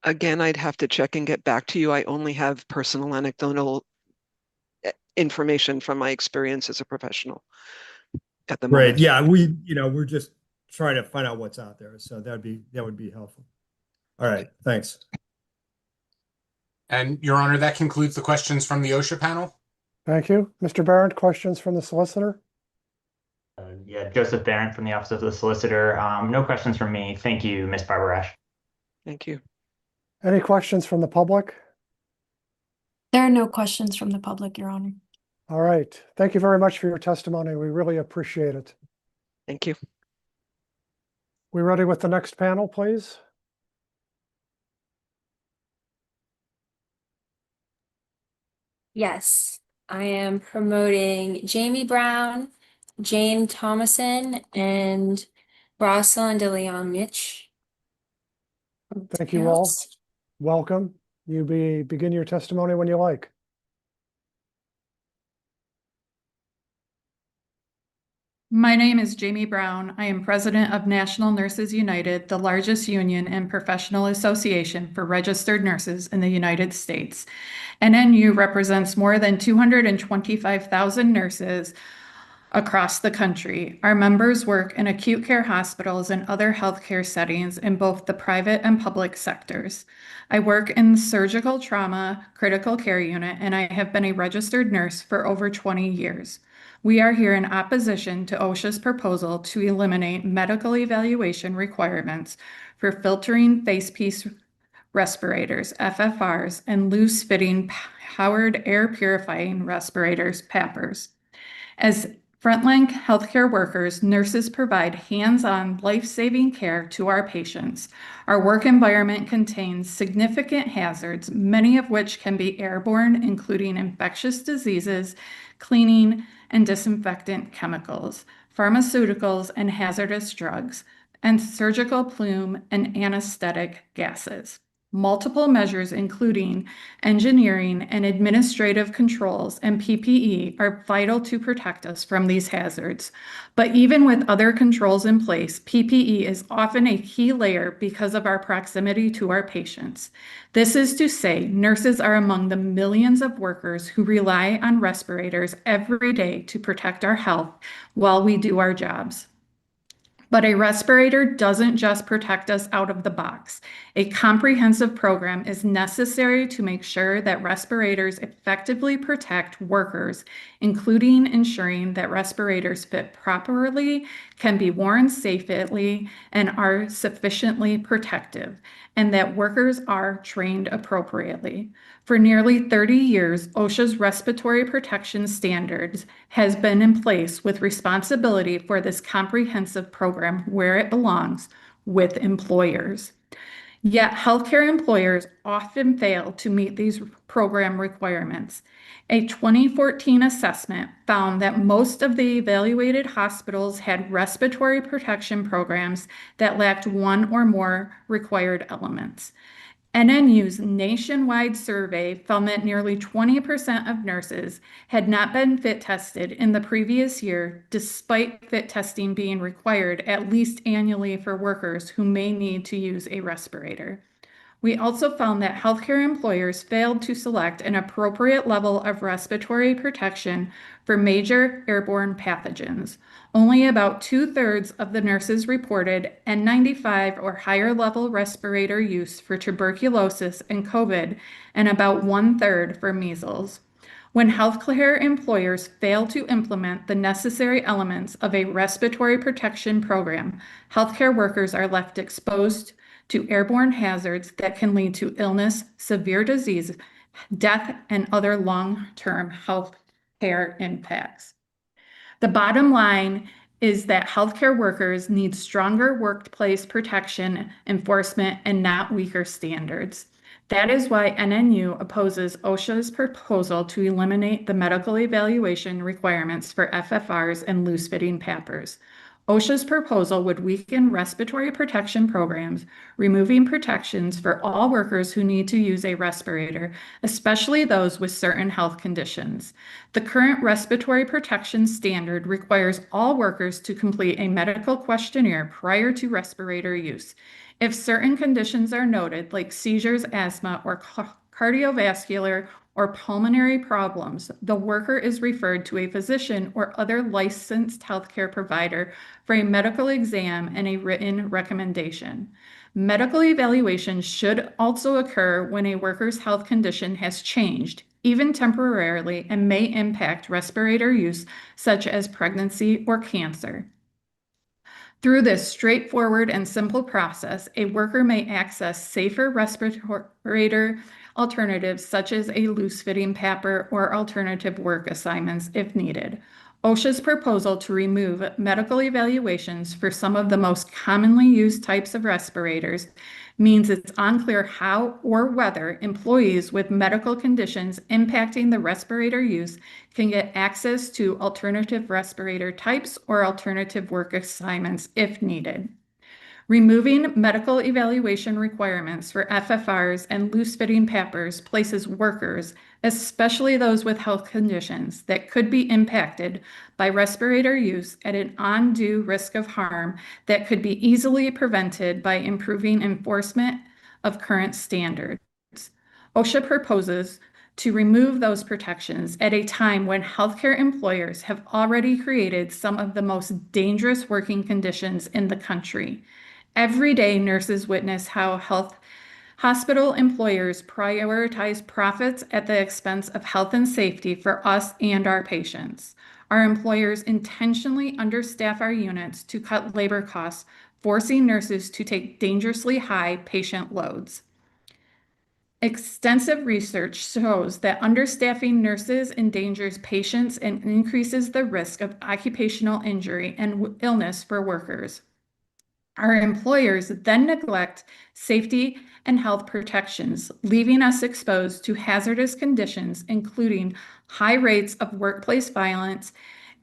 S21: Again, I'd have to check and get back to you. I only have personal anecdotal information from my experience as a professional at the moment.
S8: Right. Yeah, we're just trying to find out what's out there. So that would be helpful. All right. Thanks.
S3: And Your Honor, that concludes the questions from the OSHA panel.
S4: Thank you. Mr. Barrett, questions from the solicitor?
S6: Yeah, Joseph Barrett from the Office of the Solicitor. No questions from me. Thank you, Ms. Barbarash.
S21: Thank you.
S4: Any questions from the public?
S12: There are no questions from the public, Your Honor.
S4: All right. Thank you very much for your testimony. We really appreciate it.
S21: Thank you.
S4: We ready with the next panel, please?
S2: Yes, I am promoting Jamie Brown, Jane Thomason, and Rosalind DeLeon Mitch.
S4: Thank you all. Welcome. You begin your testimony when you like.
S7: My name is Jamie Brown. I am president of National Nurses United, the largest union and professional association for registered nurses in the United States. NNU represents more than 225,000 nurses across the country. Our members work in acute care hospitals and other healthcare settings in both the private and public sectors. I work in the surgical trauma critical care unit, and I have been a registered nurse for over 20 years. We are here in opposition to OSHA's proposal to eliminate medical evaluation requirements for filtering facepiece respirators, FFRs, and loose-fitting powered air purifying respirators, PAPRs. As frontline healthcare workers, nurses provide hands-on, life-saving care to our patients. Our work environment contains significant hazards, many of which can be airborne, including infectious diseases, cleaning and disinfectant chemicals, pharmaceuticals and hazardous drugs, and surgical plume and anesthetic gases. Multiple measures, including engineering and administrative controls and PPE, are vital to protect us from these hazards. But even with other controls in place, PPE is often a key layer because of our proximity to our patients. This is to say, nurses are among the millions of workers who rely on respirators every day to protect our health while we do our jobs. But a respirator doesn't just protect us out of the box. A comprehensive program is necessary to make sure that respirators effectively protect workers, including ensuring that respirators fit properly, can be worn safely, and are sufficiently protective, and that workers are trained appropriately. For nearly 30 years, OSHA's respiratory protection standards has been in place with responsibility for this comprehensive program where it belongs, with employers. Yet healthcare employers often fail to meet these program requirements. A 2014 assessment found that most of the evaluated hospitals had respiratory protection programs that lacked one or more required elements. NNU's nationwide survey found that nearly 20% of nurses had not been fit tested in the previous year, despite fit testing being required at least annually for workers who may need to use a respirator. We also found that healthcare employers failed to select an appropriate level of respiratory protection for major airborne pathogens. Only about 2/3 of the nurses reported N95 or higher level respirator use for tuberculosis and COVID, and about 1/3 for measles. When healthcare employers fail to implement the necessary elements of a respiratory protection program, healthcare workers are left exposed to airborne hazards that can lead to illness, severe disease, death, and other long-term health care impacts. The bottom line is that healthcare workers need stronger workplace protection enforcement and not weaker standards. That is why NNU opposes OSHA's proposal to eliminate the medical evaluation requirements for FFRs and loose-fitting PAPRs. OSHA's proposal would weaken respiratory protection programs, removing protections for all workers who need to use a respirator, especially those with certain health conditions. The current respiratory protection standard requires all workers to complete a medical questionnaire prior to respirator use. If certain conditions are noted, like seizures, asthma, or cardiovascular or pulmonary problems, the worker is referred to a physician or other licensed healthcare provider for a medical exam and a written recommendation. Medical evaluation should also occur when a worker's health condition has changed, even temporarily, and may impact respirator use, such as pregnancy or cancer. Through this straightforward and simple process, a worker may access safer respirator alternatives such as a loose-fitting PAPR or alternative work assignments if needed. OSHA's proposal to remove medical evaluations for some of the most commonly used types of respirators means it's unclear how or whether employees with medical conditions impacting the respirator use can get access to alternative respirator types or alternative work assignments if needed. Removing medical evaluation requirements for FFRs and loose-fitting PAPRs places workers, especially those with health conditions that could be impacted by respirator use, at an undue risk of harm that could be easily prevented by improving enforcement of current standards. OSHA proposes to remove those protections at a time when healthcare employers have already created some of the most dangerous working conditions in the country. Every day, nurses witness how hospital employers prioritize profits at the expense of health and safety for us and our patients. Our employers intentionally understaff our units to cut labor costs, forcing nurses to take dangerously high patient loads. Extensive research shows that understaffing nurses endangers patients and increases the risk of occupational injury and illness for workers. Our employers then neglect safety and health protections, leaving us exposed to hazardous conditions, including high rates of workplace violence,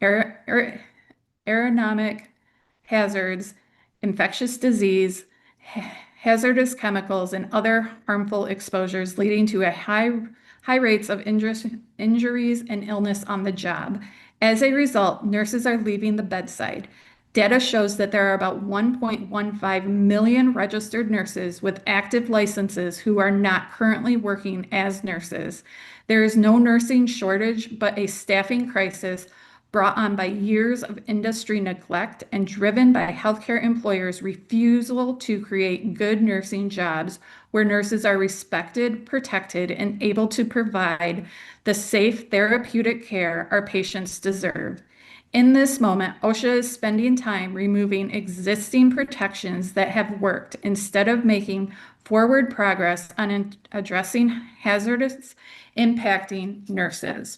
S7: aeronomic hazards, infectious disease, hazardous chemicals, and other harmful exposures, leading to high rates of injuries and illness on the job. As a result, nurses are leaving the bedside. Data shows that there are about 1.15 million registered nurses with active licenses who are not currently working as nurses. There is no nursing shortage, but a staffing crisis brought on by years of industry neglect and driven by healthcare employers' refusal to create good nursing jobs where nurses are respected, protected, and able to provide the safe therapeutic care our patients deserve. In this moment, OSHA is spending time removing existing protections that have worked instead of making forward progress on addressing hazards impacting nurses.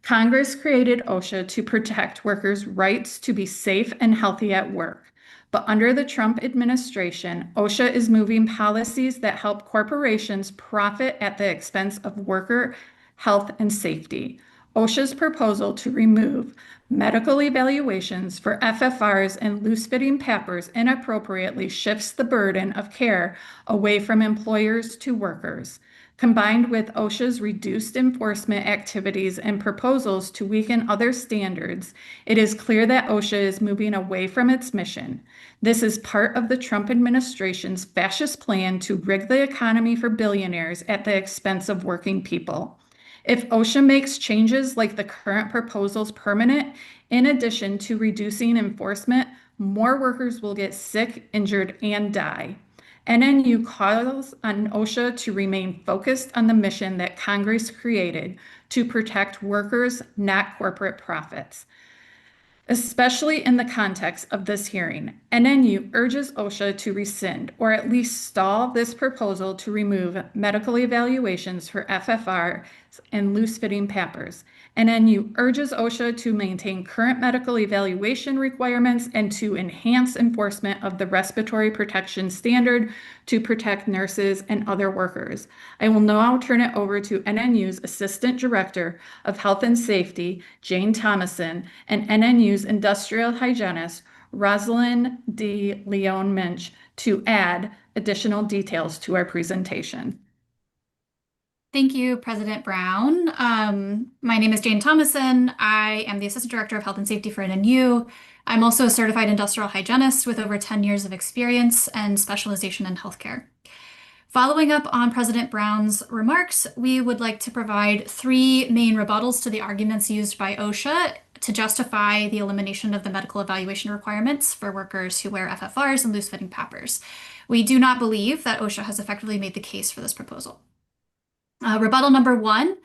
S7: Congress created OSHA to protect workers' rights to be safe and healthy at work. But under the Trump administration, OSHA is moving policies that help corporations profit at the expense of worker health and safety. OSHA's proposal to remove medical evaluations for FFRs and loose-fitting PAPRs inappropriately shifts the burden of care away from employers to workers. Combined with OSHA's reduced enforcement activities and proposals to weaken other standards, it is clear that OSHA is moving away from its mission. This is part of the Trump administration's fascist plan to rig the economy for billionaires at the expense of working people. If OSHA makes changes like the current proposals permanent, in addition to reducing enforcement, more workers will get sick, injured, and die. NNU calls on OSHA to remain focused on the mission that Congress created to protect workers, not corporate profits. Especially in the context of this hearing, NNU urges OSHA to rescind or at least stall this proposal to remove medical evaluations for FFR and loose-fitting PAPRs. NNU urges OSHA to maintain current medical evaluation requirements and to enhance enforcement of the respiratory protection standard to protect nurses and other workers. I will now turn it over to NNU's Assistant Director of Health and Safety, Jane Thomason, and NNU's Industrial Hygienist, Rosalind D. Leon-Minch, to add additional details to our presentation.
S11: Thank you, President Brown. My name is Jane Thomason. I am the Assistant Director of Health and Safety for NNU. I'm also a certified industrial hygienist with over 10 years of experience and specialization in healthcare. Following up on President Brown's remarks, we would like to provide three main rebuttals to the arguments used by OSHA to justify the elimination of the medical evaluation requirements for workers who wear FFRs and loose-fitting PAPRs. We do not believe that OSHA has effectively made the case for this proposal. Rebuttal number one,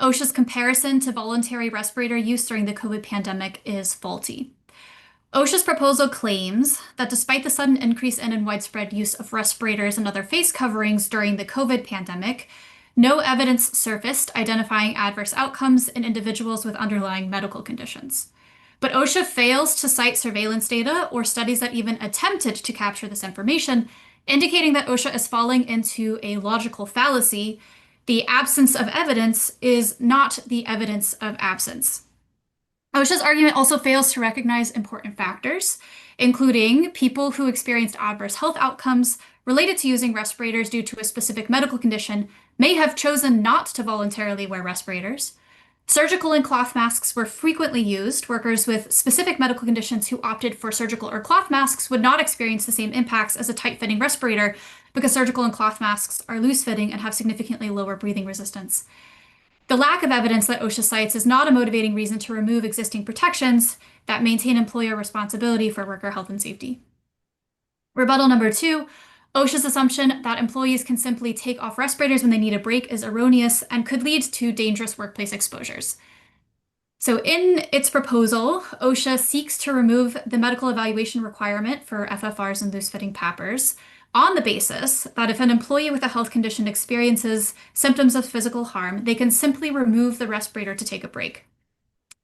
S11: OSHA's comparison to voluntary respirator use during the COVID pandemic is faulty. OSHA's proposal claims that despite the sudden increase in and widespread use of respirators and other face coverings during the COVID pandemic, no evidence surfaced identifying adverse outcomes in individuals with underlying medical conditions. But OSHA fails to cite surveillance data or studies that even attempted to capture this information, indicating that OSHA is falling into a logical fallacy. The absence of evidence is not the evidence of absence. OSHA's argument also fails to recognize important factors, including people who experienced adverse health outcomes related to using respirators due to a specific medical condition may have chosen not to voluntarily wear respirators. Surgical and cloth masks were frequently used. Workers with specific medical conditions who opted for surgical or cloth masks would not experience the same impacts as a tight-fitting respirator because surgical and cloth masks are loose-fitting and have significantly lower breathing resistance. The lack of evidence that OSHA cites is not a motivating reason to remove existing protections that maintain employer responsibility for worker health and safety. Rebuttal number two, OSHA's assumption that employees can simply take off respirators when they need a break is erroneous and could lead to dangerous workplace exposures. So in its proposal, OSHA seeks to remove the medical evaluation requirement for FFRs and loose-fitting PAPRs on the basis that if an employee with a health condition experiences symptoms of physical harm, they can simply remove the respirator to take a break.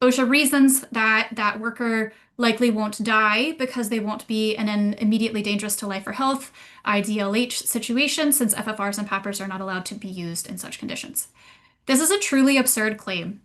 S11: OSHA reasons that that worker likely won't die because they won't be in an immediately dangerous to life or health IDLH situation, since FFRs and PAPRs are not allowed to be used in such conditions. This is a truly absurd claim.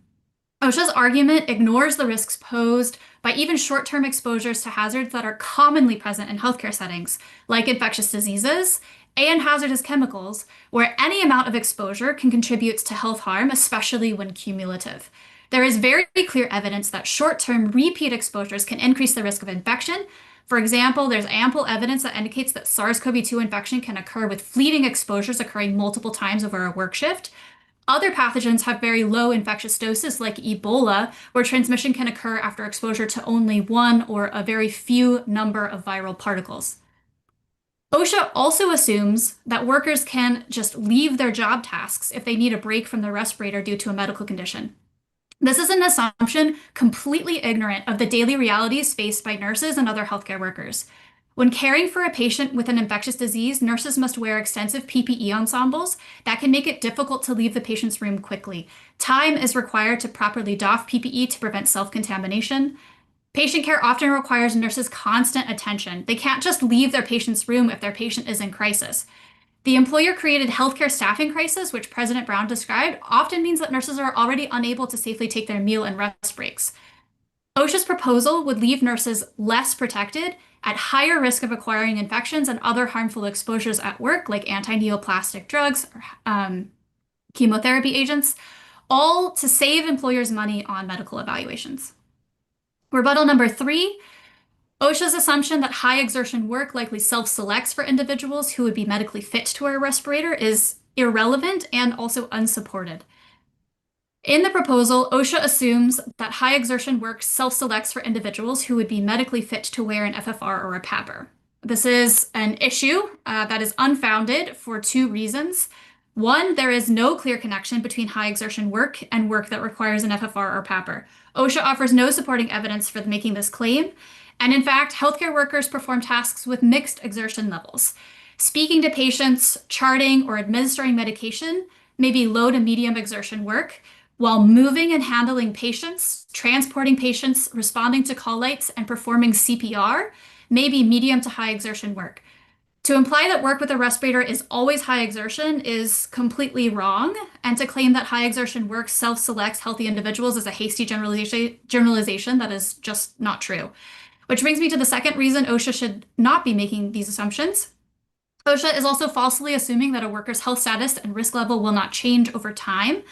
S11: OSHA's argument ignores the risks posed by even short-term exposures to hazards that are commonly present in healthcare settings, like infectious diseases and hazardous chemicals, where any amount of exposure can contribute to health harm, especially when cumulative. There is very clear evidence that short-term repeat exposures can increase the risk of infection. For example, there's ample evidence that indicates that SARS-CoV-2 infection can occur with fleeting exposures occurring multiple times over a work shift. Other pathogens have very low infectious doses, like Ebola, where transmission can occur after exposure to only one or a very few number of viral particles. OSHA also assumes that workers can just leave their job tasks if they need a break from their respirator due to a medical condition. This is an assumption completely ignorant of the daily realities faced by nurses and other healthcare workers. When caring for a patient with an infectious disease, nurses must wear extensive PPE ensembles that can make it difficult to leave the patient's room quickly. Time is required to properly doff PPE to prevent self-contamination. Patient care often requires nurses' constant attention. They can't just leave their patient's room if their patient is in crisis. The employer-created healthcare staffing crisis, which President Brown described, often means that nurses are already unable to safely take their meal and rest breaks. OSHA's proposal would leave nurses less protected, at higher risk of acquiring infections and other harmful exposures at work, like anti-neoplastic drugs or chemotherapy agents, all to save employers money on medical evaluations. Rebuttal number 3, OSHA's assumption that high exertion work likely self-selects for individuals who would be medically fit to wear a respirator is irrelevant and also unsupported. In the proposal, OSHA assumes that high exertion work self-selects for individuals who would be medically fit to wear an FFR or a PAPR. This is an issue that is unfounded for 2 reasons. One, there is no clear connection between high exertion work and work that requires an FFR or PAPR. OSHA offers no supporting evidence for making this claim. And in fact, healthcare workers perform tasks with mixed exertion levels. Speaking to patients, charting, or administering medication may be low to medium exertion work, while moving and handling patients, transporting patients, responding to call lights, and performing CPR may be medium to high exertion work. To imply that work with a respirator is always high exertion is completely wrong, and to claim that high exertion work self-selects healthy individuals is a hasty generalization that is just not true. Which brings me to the second reason OSHA should not be making these assumptions. OSHA is also falsely assuming that a worker's health status and risk level will not change over time.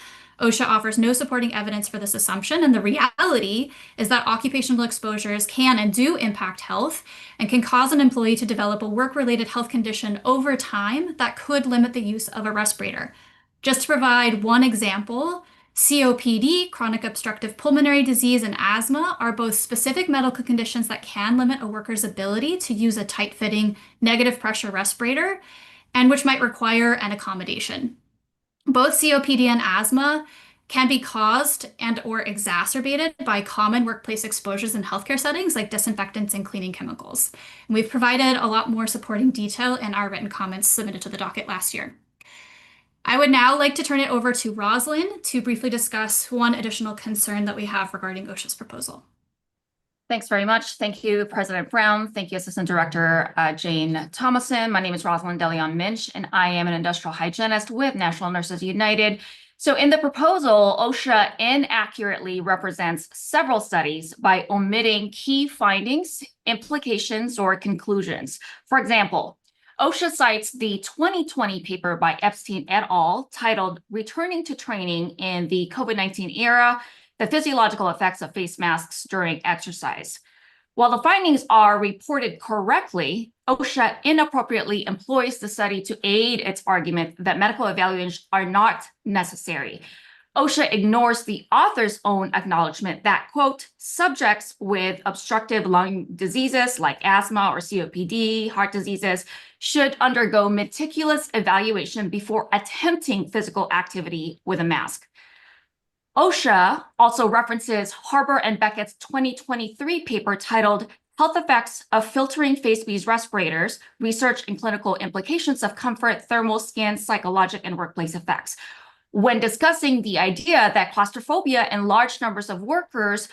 S11: OSHA offers no supporting evidence for this assumption, and the reality is that occupational exposures can and do impact health and can cause an employee to develop a work-related health condition over time that could limit the use of a respirator. Just to provide one example, COPD, chronic obstructive pulmonary disease, and asthma are both specific medical conditions that can limit a worker's ability to use a tight-fitting negative pressure respirator and which might require an accommodation. Both COPD and asthma can be caused and or exacerbated by common workplace exposures in healthcare settings like disinfectants and cleaning chemicals. And we've provided a lot more supporting detail in our written comments submitted to the docket last year. I would now like to turn it over to Rosalind to briefly discuss one additional concern that we have regarding OSHA's proposal.
S10: Thanks very much. Thank you, President Brown. Thank you, Assistant Director Jane Thomason. My name is Rosalind DeLeon Minch, and I am an industrial hygienist with National Nurses United. So in the proposal, OSHA inaccurately represents several studies by omitting key findings, implications, or conclusions. For example, OSHA cites the 2020 paper by Epstein et al. Titled Returning to Training in the COVID-19 Era, the Physiological Effects of Face Masks During Exercise. While the findings are reported correctly, OSHA inappropriately employs the study to aid its argument that medical evaluations are not necessary. OSHA ignores the author's own acknowledgement that, quote, subjects with obstructive lung diseases like asthma or COPD, heart diseases, should undergo meticulous evaluation before attempting physical activity with a mask. OSHA also references Harbour and Beckett's 2023 paper titled Health Effects of Filtering Face-Based Respirators, Research and Clinical Implications of Comfort, Thermal Scan, Psychologic, and Workplace Effects. When discussing the idea that claustrophobia in large numbers of workers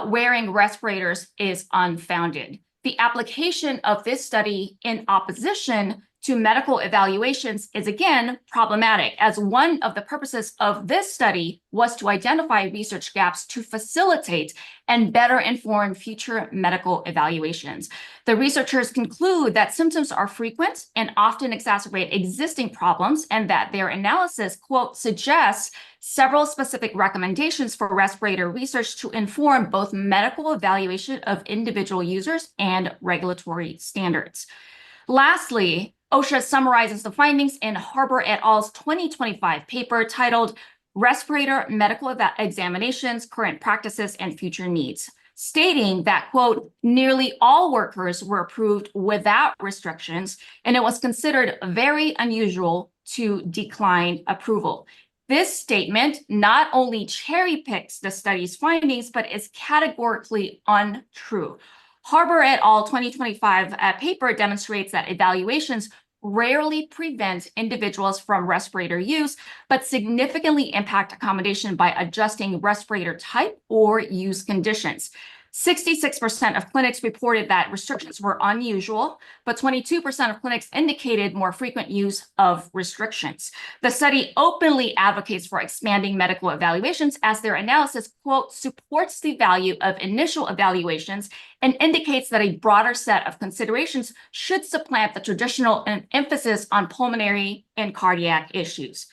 S10: wearing respirators is unfounded. The application of this study in opposition to medical evaluations is again problematic, as one of the purposes of this study was to identify research gaps to facilitate and better inform future medical evaluations. The researchers conclude that symptoms are frequent and often exacerbate existing problems, and that their analysis, quote, suggests several specific recommendations for respirator research to inform both medical evaluation of individual users and regulatory standards. Lastly, OSHA summarizes the findings in Harbour et al.'s 2025 paper titled Respirator Medical Examinations, Current Practices, and Future Needs, stating that, quote, nearly all workers were approved without restrictions, and it was considered very unusual to decline approval. This statement not only cherry picks the study's findings, but is categorically untrue. Harbour et al. 2025 paper demonstrates that evaluations rarely prevent individuals from respirator use, but significantly impact accommodation by adjusting respirator type or use conditions. 66% of clinics reported that restrictions were unusual, but 22% of clinics indicated more frequent use of restrictions. The study openly advocates for expanding medical evaluations as their analysis, quote, supports the value of initial evaluations and indicates that a broader set of considerations should supplant the traditional emphasis on pulmonary and cardiac issues.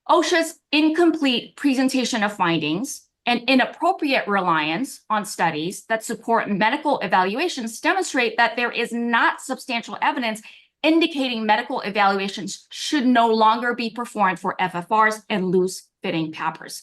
S10: OSHA's incomplete presentation of findings and inappropriate reliance on studies that support medical evaluations demonstrate that there is not substantial evidence indicating medical evaluations should no longer be performed for FFRs and loose-fitting PAPRs.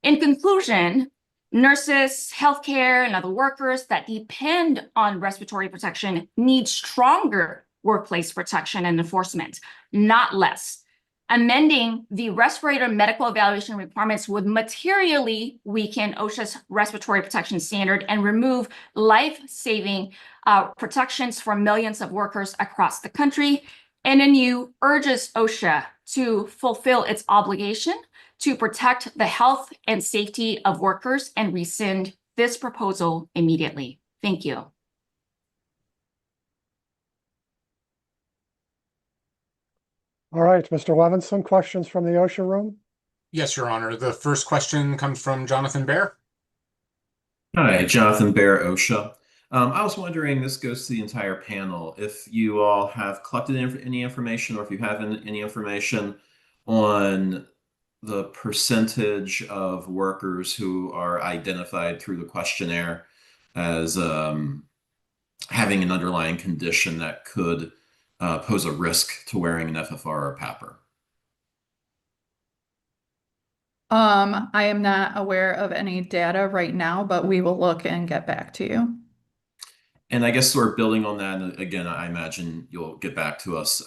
S10: In conclusion, nurses, healthcare, and other workers that depend on respiratory protection need stronger workplace protection and enforcement, not less. Amending the respirator medical evaluation requirements would materially weaken OSHA's respiratory protection standard and remove life-saving protections for millions of workers across the country. NNU urges OSHA to fulfill its obligation to protect the health and safety of workers and rescind this proposal immediately. Thank you.
S4: All right, Mr. Levinson, questions from the OSHA room?
S3: Yes, Your Honor. The first question comes from Jonathan Bear.
S1: Hi, Jonathan Bear, OSHA. I was wondering, this goes to the entire panel, if you all have collected any information or if you have any information on the percentage of workers who are identified through the questionnaire as having an underlying condition that could pose a risk to wearing an FFR or PAPR.
S7: I am not aware of any data right now, but we will look and get back to you.
S1: And I guess sort of building on that, and again, I imagine you'll get back to us.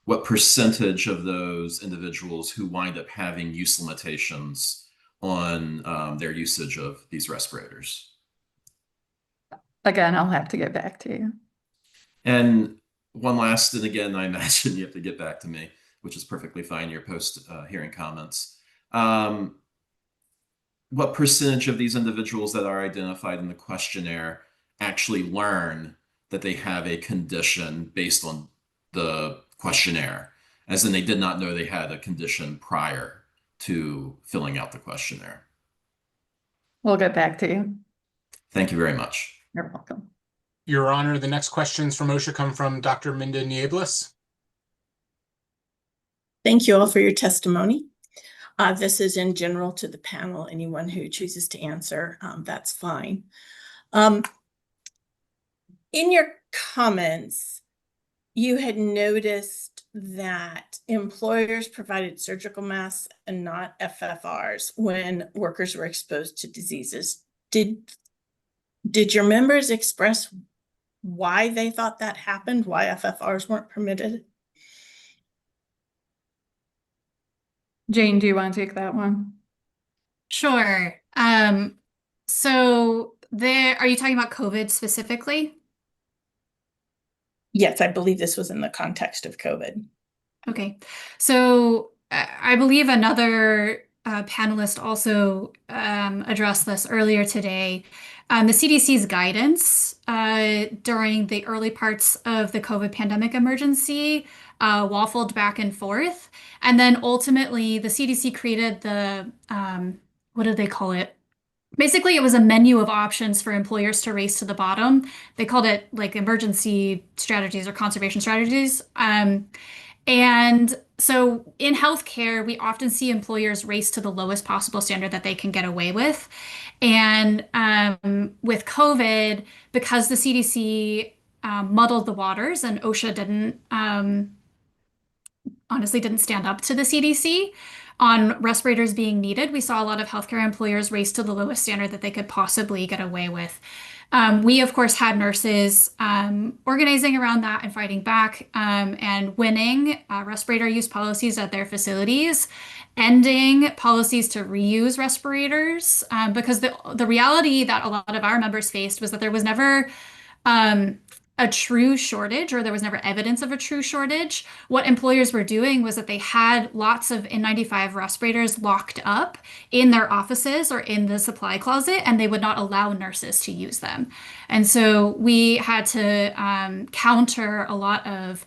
S1: What percentage of those individuals who wind up having use limitations on their usage of these respirators?
S7: Again, I'll have to get back to you.
S1: And one last, and again, I imagine you have to get back to me, which is perfectly fine, your post-hearing comments. What percentage of these individuals that are identified in the questionnaire actually learn that they have a condition based on the questionnaire, as in they did not know they had a condition prior to filling out the questionnaire?
S7: We'll get back to you.
S1: Thank you very much.
S7: You're welcome.
S3: Your Honor, the next questions from OSHA come from Dr. Minda Nieblas.
S5: Thank you all for your testimony. This is in general to the panel. Anyone who chooses to answer, that's fine. In your comments, you had noticed that employers provided surgical masks and not FFRs when workers were exposed to diseases. Did your members express why they thought that happened, why FFRs weren't permitted?
S7: Jane, do you want to take that one?
S11: Sure. So are you talking about COVID specifically?
S5: Yes, I believe this was in the context of COVID.
S11: Okay. So I believe another panelist also addressed this earlier today. The CDC's guidance during the early parts of the COVID pandemic emergency waffled back and forth. And then ultimately the CDC created the, what do they call it? Basically, it was a menu of options for employers to race to the bottom. They called it like emergency strategies or conservation strategies. And so in healthcare, we often see employers race to the lowest possible standard that they can get away with. And with COVID, because the CDC muddled the waters and OSHA honestly didn't stand up to the CDC on respirators being needed, we saw a lot of healthcare employers race to the lowest standard that they could possibly get away with. We, of course, had nurses organizing around that and fighting back and winning respirator use policies at their facilities, ending policies to reuse respirators, because the reality that a lot of our members faced was that there was never a true shortage, or there was never evidence of a true shortage. What employers were doing was that they had lots of N95 respirators locked up in their offices or in the supply closet, and they would not allow nurses to use them. And so we had to counter a lot of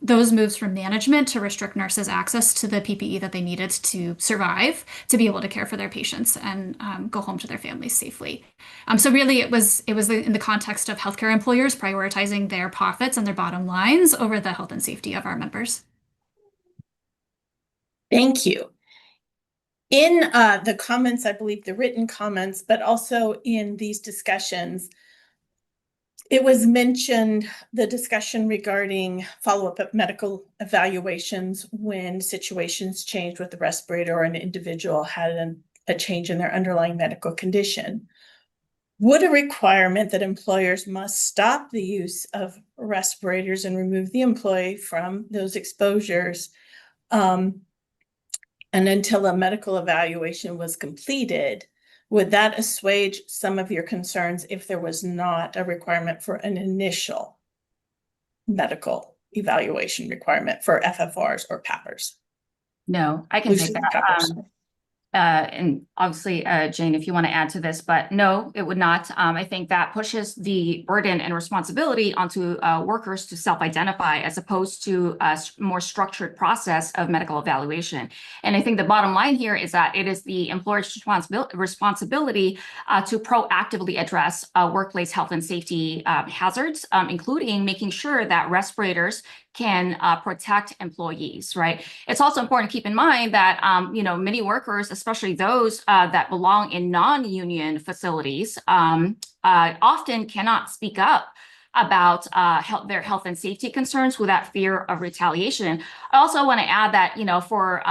S11: those moves from management to restrict nurses' access to the PPE that they needed to survive, to be able to care for their patients and go home to their families safely. So really, it was in the context of healthcare employers prioritizing their profits and their bottom lines over the health and safety of our members.
S5: Thank you. In the comments, I believe the written comments, but also in these discussions, it was mentioned the discussion regarding follow-up of medical evaluations when situations changed with the respirator or an individual had a change in their underlying medical condition. Would a requirement that employers must stop the use of respirators and remove the employee from those exposures and until a medical evaluation was completed, would that assuage some of your concerns if there was not a requirement for an initial medical evaluation requirement for FFRs or PAPRs?
S10: No, I can take that. And obviously, Jane, if you want to add to this, but no, it would not. I think that pushes the burden and responsibility onto workers to self-identify as opposed to a more structured process of medical evaluation. And I think the bottom line here is that it is the employer's responsibility to proactively address workplace health and safety hazards, including making sure that respirators can protect employees, right? It's also important to keep in mind that, many workers, especially those that belong in non-union facilities, often cannot speak up about their health and safety concerns without fear of retaliation. I also want to add that, for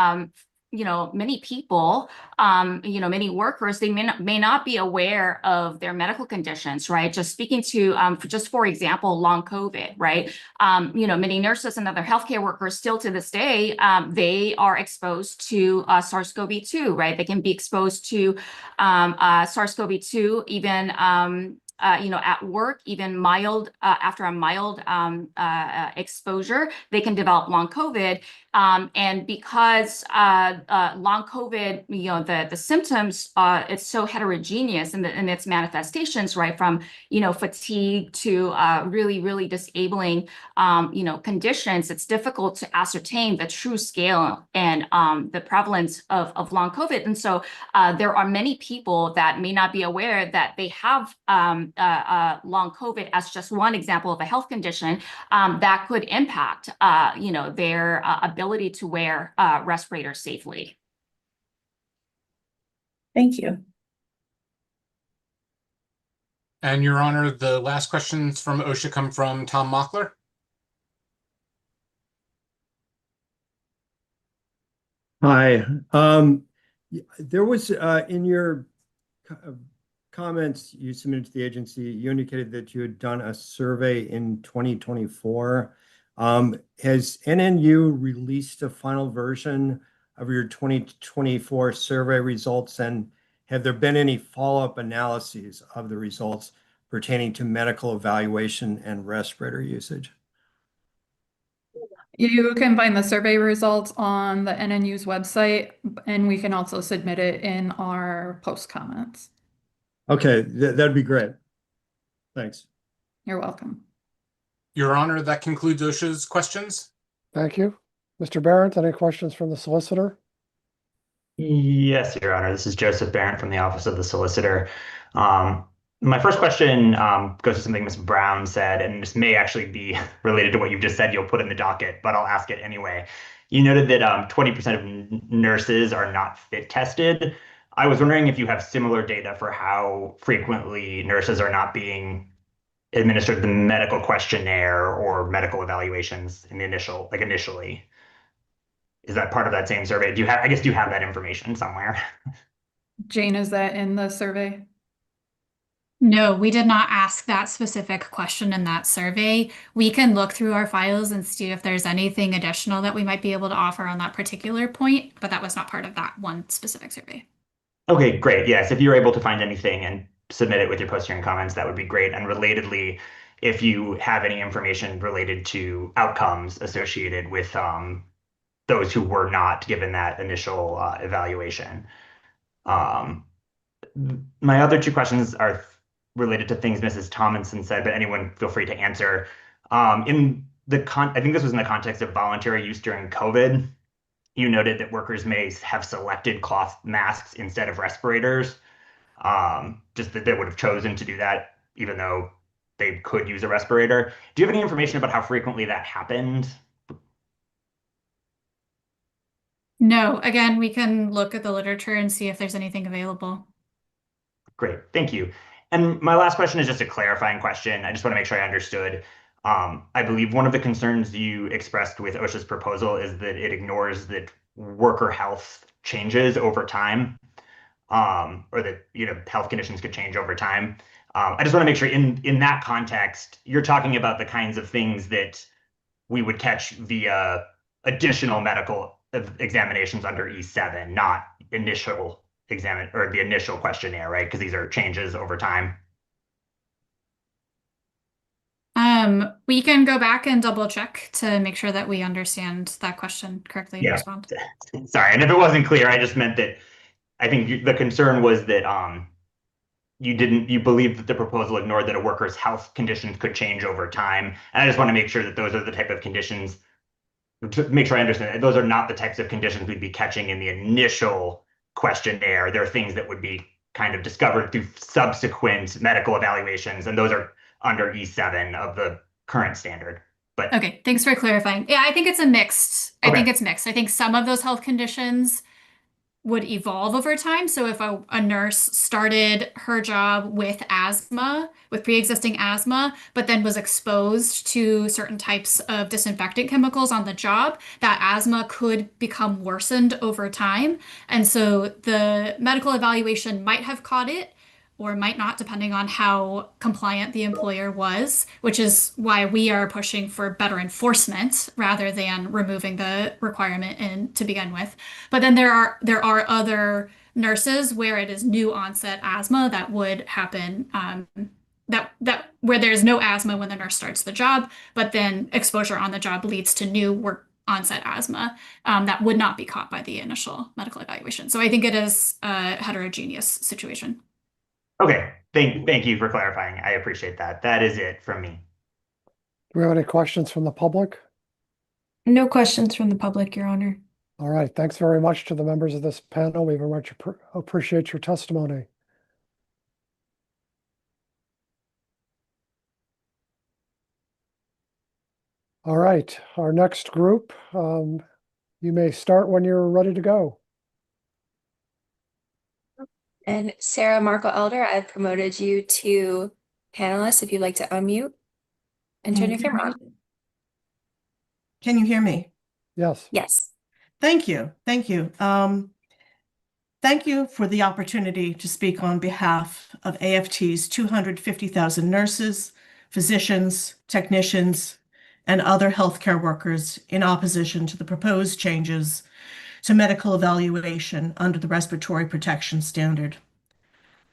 S10: many people, many workers, they may not be aware of their medical conditions, right? Just speaking to, just for example, long COVID, right? Many nurses and other healthcare workers still to this day, they are exposed to SARS-CoV-2, right? They can be exposed to SARS-CoV-2 even at work, even mild, after a mild exposure, they can develop long COVID. And because long COVID, the symptoms, it's so heterogeneous in its manifestations, right? From, fatigue to really, really disabling, conditions, it's difficult to ascertain the true scale and the prevalence of long COVID. And so there are many people that may not be aware that they have long COVID as just one example of a health condition that could impact, their ability to wear respirators safely.
S5: Thank you.
S3: And Your Honor, the last questions from OSHA come from Tom Mockler.
S8: Hi. There was in your comments you submitted to the agency, you indicated that you had done a survey in 2024. Has NNU released a final version of your 2024 survey results, and have there been any follow-up analyses of the results pertaining to medical evaluation and respirator usage?
S7: You can find the survey results on the NNU's website, and we can also submit it in our post comments.
S8: Okay, that'd be great. Thanks.
S7: You're welcome.
S3: Your Honor, that concludes OSHA's questions.
S4: Thank you. Mr. Barrett, any questions from the solicitor?
S6: Yes, Your Honor. This is Joseph Barrett from the Office of the Solicitor. My first question goes to something Ms. Brown said, and this may actually be related to what you've just said you'll put in the docket, but I'll ask it anyway. You noted that 20% of nurses are not fit tested. I was wondering if you have similar data for how frequently nurses are not being administered the medical questionnaire or medical evaluations initially. Is that part of that same survey? Do you have that information somewhere?
S7: Jane, is that in the survey?
S11: No, we did not ask that specific question in that survey. We can look through our files and see if there's anything additional that we might be able to offer on that particular point, but that was not part of that one specific survey.
S6: Okay, great. Yes, if you're able to find anything and submit it with your post-hearing comments, that would be great. And relatedly, if you have any information related to outcomes associated with those who were not given that initial evaluation. My other two questions are related to things Mrs. Tomlinson said, but anyone feel free to answer. I think this was in the context of voluntary use during COVID. You noted that workers may have selected cloth masks instead of respirators, just that they would have chosen to do that even though they could use a respirator. Do you have any information about how frequently that happened?
S11: No, again, we can look at the literature and see if there's anything available.
S6: Great, thank you. And my last question is just a clarifying question. I just want to make sure I understood. I believe one of the concerns you expressed with OSHA's proposal is that it ignores that worker health changes over time, or that health conditions could change over time. I just want to make sure in that context, you're talking about the kinds of things that we would catch via additional medical examinations under E7, not initial the initial questionnaire, right? Because these are changes over time.
S11: We can go back and double check to make sure that we understand that question correctly and respond.
S6: Sorry, and if it wasn't clear, I just meant that I think the concern was that you believe that the proposal ignored that a worker's health conditions could change over time. And I just want to make sure that those are the type of conditions, to make sure I understand that those are not the types of conditions we'd be catching in the initial questionnaire. There are things that would be kind of discovered through subsequent medical evaluations, and those are under E7 of the current standard. But
S11: okay, thanks for clarifying. Yeah, I think it's a mixed. I think it's mixed. I think some of those health conditions would evolve over time. So if a nurse started her job with asthma, with pre-existing asthma, but then was exposed to certain types of disinfectant chemicals on the job, that asthma could become worsened over time. And so the medical evaluation might have caught it or might not, depending on how compliant the employer was, which is why we are pushing for better enforcement rather than removing the requirement to begin with. But then there are other nurses where it is new onset asthma that would happen, that where there's no asthma when the nurse starts the job, but then exposure on the job leads to new work onset asthma that would not be caught by the initial medical evaluation. So I think it is a heterogeneous situation.
S6: okay, thank you for clarifying. I appreciate that. That is it from me.
S4: Do we have any questions from the public?
S12: No questions from the public, Your Honor.
S4: All right, thanks very much to the members of this panel. We very much appreciate your testimony. All right, our next group, you may start when you're ready to go.
S2: And Sarah Markle Elder, I've promoted you to panelist. If you'd like to unmute and turn your camera on.
S13: Can you hear me?
S4: Yes.
S2: Yes.
S13: Thank you. Thank you. Thank you for the opportunity to speak on behalf of AFT's 250,000 nurses, physicians, technicians, and other healthcare workers in opposition to the proposed changes to medical evaluation under the Respiratory Protection Standard.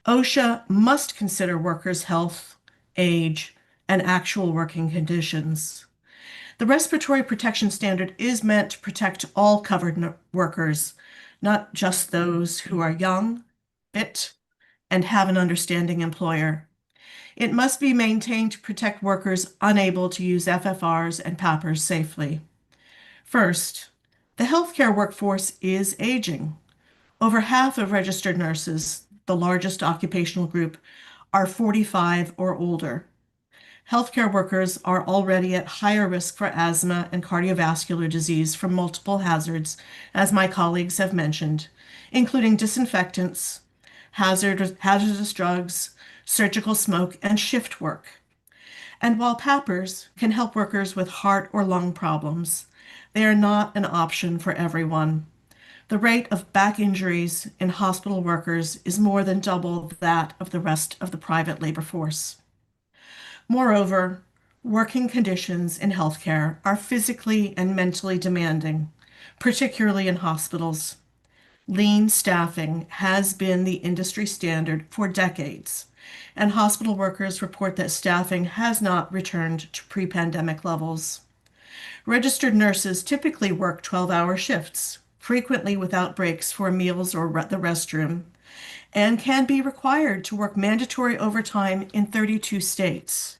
S13: OSHA must consider workers' health, age, and actual working conditions. The Respiratory Protection Standard is meant to protect all covered workers, not just those who are young, fit, and have an understanding employer. It must be maintained to protect workers unable to use FFRs and PAPRs safely. First, the healthcare workforce is aging. Over half of registered nurses, the largest occupational group, are 45 or older. Healthcare workers are already at higher risk for asthma and cardiovascular disease from multiple hazards, as my colleagues have mentioned, including disinfectants, hazardous drugs, surgical smoke, and shift work. And while PAPRs can help workers with heart or lung problems, they are not an option for everyone. The rate of back injuries in hospital workers is more than double that of the rest of the private labor force. Moreover, working conditions in healthcare are physically and mentally demanding, particularly in hospitals. Lean staffing has been the industry standard for decades, and hospital workers report that staffing has not returned to pre-pandemic levels. Registered nurses typically work 12-hour shifts, frequently without breaks for meals or the restroom, and can be required to work mandatory overtime in 32 states.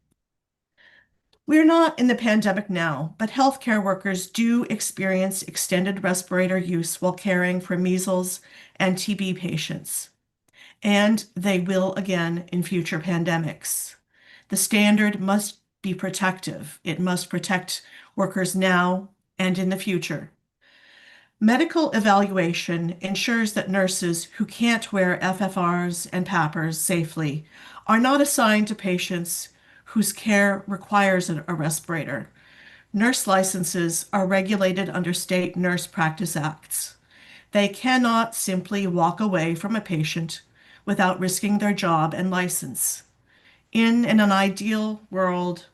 S13: We're not in the pandemic now, but healthcare workers do experience extended respirator use while caring for measles and TB patients, and they will again in future pandemics. The standard must be protective. It must protect workers now and in the future. Medical evaluation ensures that nurses who can't wear FFRs and PAPRs safely are not assigned to patients whose care requires a respirator. Nurse licenses are regulated under state nurse practice acts. They cannot simply walk away from a patient without risking their job and license. In an ideal world,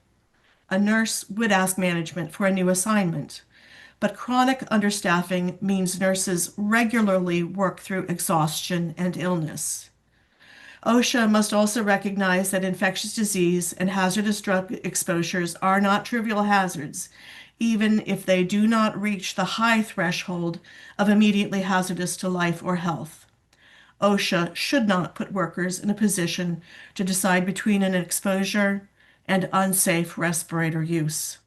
S13: a nurse would ask management for a new assignment, but chronic understaffing means nurses regularly work through exhaustion and illness. OSHA must also recognize that infectious disease and hazardous drug exposures are not trivial hazards, even if they do not reach the high threshold of immediately hazardous to life or health. OSHA should not put workers in a position to decide between an exposure and unsafe respirator use.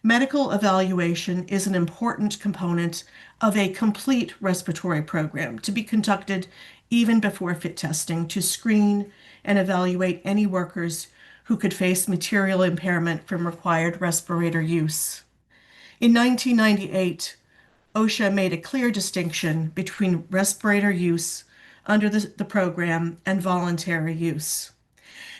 S13: Medical evaluation is an important component of a complete respiratory program to be conducted even before fit testing to screen and evaluate any workers who could face material impairment from required respirator use. In 1998, OSHA made a clear distinction between respirator use under the program and voluntary use.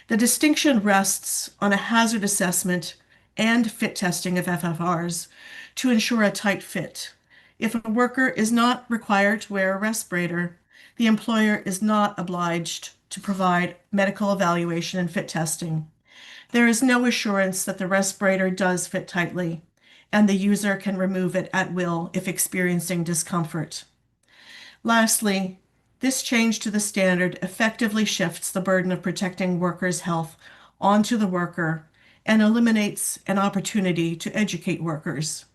S13: The distinction rests on a hazard assessment and fit testing of FFRs to ensure a tight fit. If a worker is not required to wear a respirator, the employer is not obliged to provide medical evaluation and fit testing. There is no assurance that the respirator does fit tightly, and the user can remove it at will if experiencing discomfort. Lastly, this change to the standard effectively shifts the burden of protecting workers' health onto the worker and eliminates an opportunity to educate workers.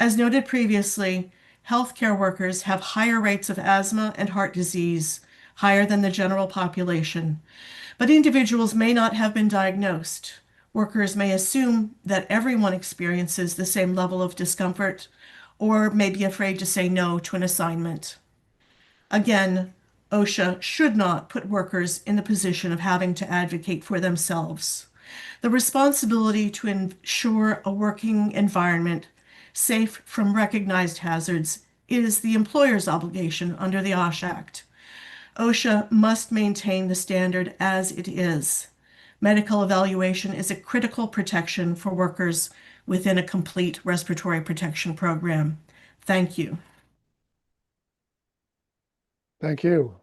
S13: As noted previously, healthcare workers have higher rates of asthma and heart disease, higher than the general population, but individuals may not have been diagnosed. Workers may assume that everyone experiences the same level of discomfort or may be afraid to say no to an assignment. Again, OSHA should not put workers in the position of having to advocate for themselves. The responsibility to ensure a working environment safe from recognized hazards is the employer's obligation under the OSHA Act. OSHA must maintain the standard as it is. Medical evaluation is a critical protection for workers within a complete respiratory protection program. Thank you.
S4: Thank you.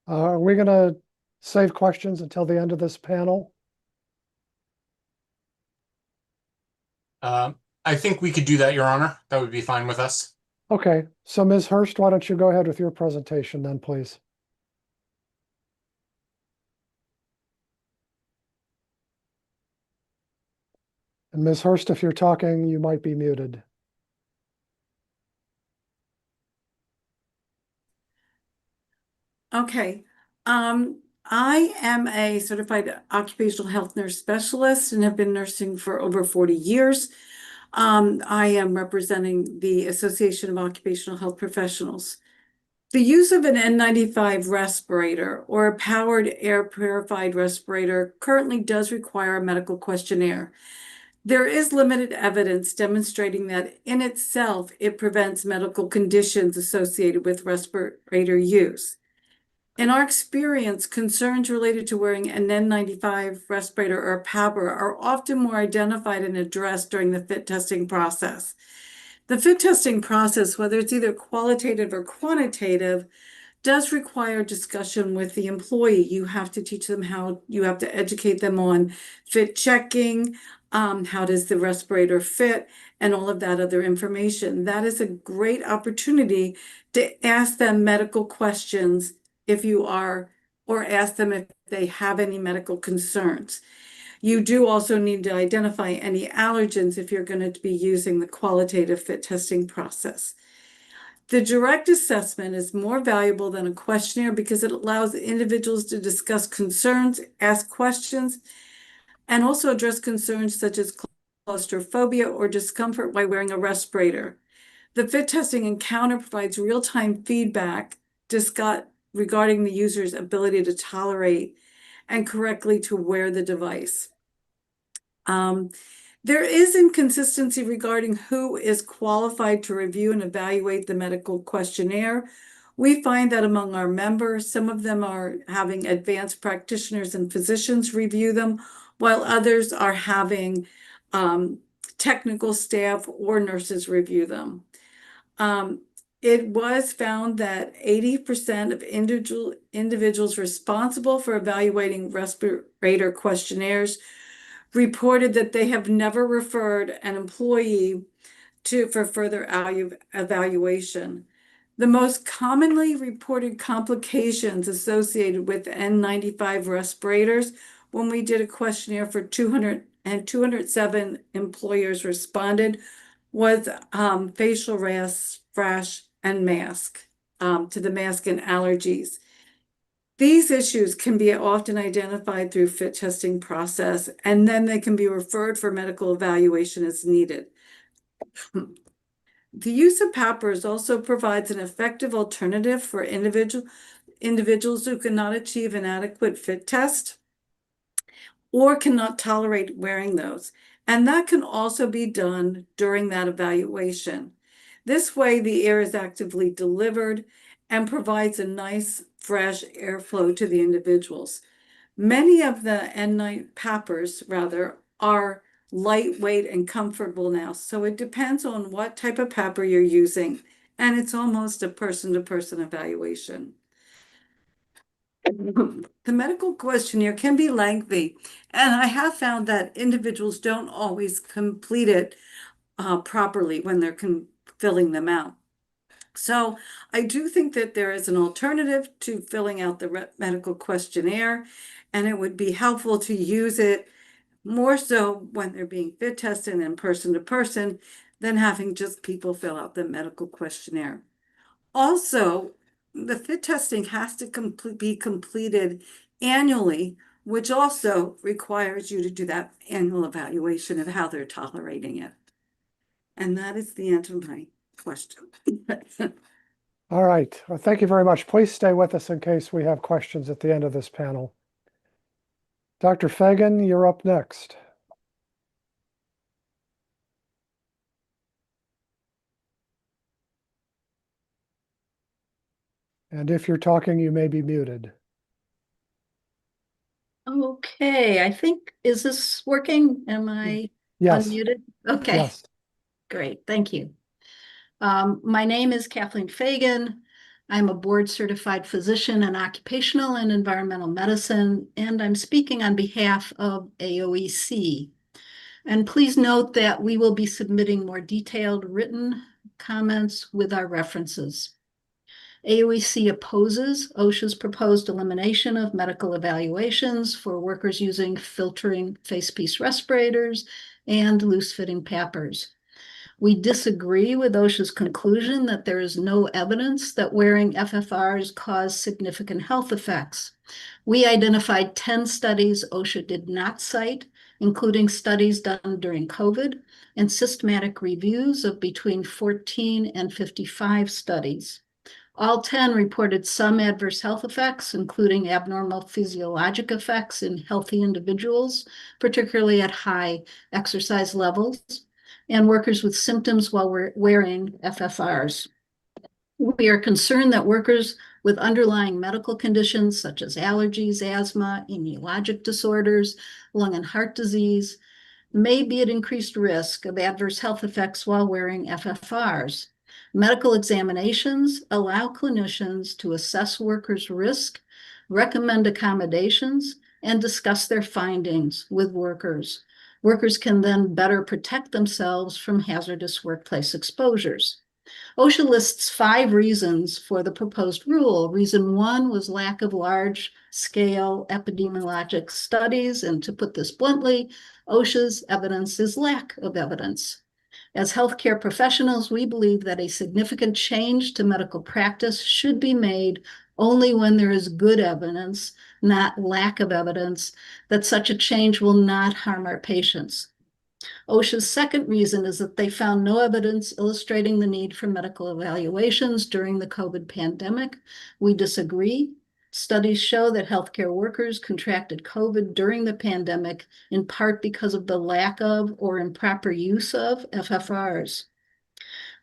S4: Are we going to save questions until the end of this panel?
S3: I think we could do that, Your Honor. That would be fine with us.
S4: Okay, so Ms. Hurst, why don't you go ahead with your presentation then, please? And Ms. Hurst, if you're talking, you might be muted.
S15: Okay. I am a certified occupational health nurse specialist and have been nursing for over 40 years. I am representing the Association of Occupational Health Professionals. The use of an N95 respirator or a powered air purified respirator currently does require a medical questionnaire. There is limited evidence demonstrating that in itself it prevents medical conditions associated with respirator use. In our experience, concerns related to wearing an N95 respirator or PAPR are often more identified and addressed during the fit testing process. The fit testing process, whether it's either qualitative or quantitative, does require discussion with the employee. You have to teach them how, you have to educate them on fit checking, how does the respirator fit, and all of that other information. That is a great opportunity to ask them medical questions if you are, or ask them if they have any medical concerns. You do also need to identify any allergens if you're going to be using the qualitative fit testing process. The direct assessment is more valuable than a questionnaire because it allows individuals to discuss concerns, ask questions, and also address concerns such as claustrophobia or discomfort while wearing a respirator. The fit testing encounter provides real-time feedback regarding the user's ability to tolerate and correctly to wear the device. There is inconsistency regarding who is qualified to review and evaluate the medical questionnaire. We find that among our members, some of them are having advanced practitioners and physicians review them, while others are having technical staff or nurses review them. It was found that 80% of individuals responsible for evaluating respirator questionnaires reported that they have never referred an employee for further evaluation. The most commonly reported complications associated with N95 respirators when we did a questionnaire for 207 employers responded was facial rash and mask, to the mask and allergies. These issues can be often identified through fit testing process, and then they can be referred for medical evaluation as needed. The use of PAPRs also provides an effective alternative for individuals who cannot achieve an adequate fit test or cannot tolerate wearing those. And that can also be done during that evaluation. This way, the air is actively delivered and provides a nice, fresh airflow to the individuals. Many of the N9 PAPRs, rather, are lightweight and comfortable now. So it depends on what type of PAPR you're using, and it's almost a person-to-person evaluation. The medical questionnaire can be lengthy, and I have found that individuals don't always complete it properly when they're filling them out. So I do think that there is an alternative to filling out the medical questionnaire, and it would be helpful to use it more so when they're being fit tested and person to person than having just people fill out the medical questionnaire. Also, the fit testing has to be completed annually, which also requires you to do that annual evaluation of how they're tolerating it. And that is the end of my question.
S4: All right. Well, thank you very much. Please stay with us in case we have questions at the end of this panel. Dr. Fagan, you're up next. And if you're talking, you may be muted.
S16: Okay, I think, is this working? Am I
S4: Yes.
S16: unmuted? Okay,
S4: Yes.
S16: great, thank you. My name is Kathleen Fagan. I'm a board-certified physician in occupational and environmental medicine, and I'm speaking on behalf of AOEC. And please note that we will be submitting more detailed written comments with our references. AOEC opposes OSHA's proposed elimination of medical evaluations for workers using filtering facepiece respirators and loose-fitting PAPRs. We disagree with OSHA's conclusion that there is no evidence that wearing FFRs cause significant health effects. We identified 10 studies OSHA did not cite, including studies done during COVID and systematic reviews of between 14 and 55 studies. All 10 reported some adverse health effects, including abnormal physiologic effects in healthy individuals, particularly at high exercise levels, and workers with symptoms while wearing FFRs. We are concerned that workers with underlying medical conditions such as allergies, asthma, immunologic disorders, lung and heart disease may be at increased risk of adverse health effects while wearing FFRs. Medical examinations allow clinicians to assess workers' risk, recommend accommodations, and discuss their findings with workers. Workers can then better protect themselves from hazardous workplace exposures. OSHA lists 5 reasons for the proposed rule. Reason 1 was lack of large-scale epidemiologic studies, and to put this bluntly, OSHA's evidence is lack of evidence. As healthcare professionals, we believe that a significant change to medical practice should be made only when there is good evidence, not lack of evidence, that such a change will not harm our patients. OSHA's second reason is that they found no evidence illustrating the need for medical evaluations during the COVID pandemic. We disagree. Studies show that healthcare workers contracted COVID during the pandemic, in part because of the lack of or improper use of FFRs.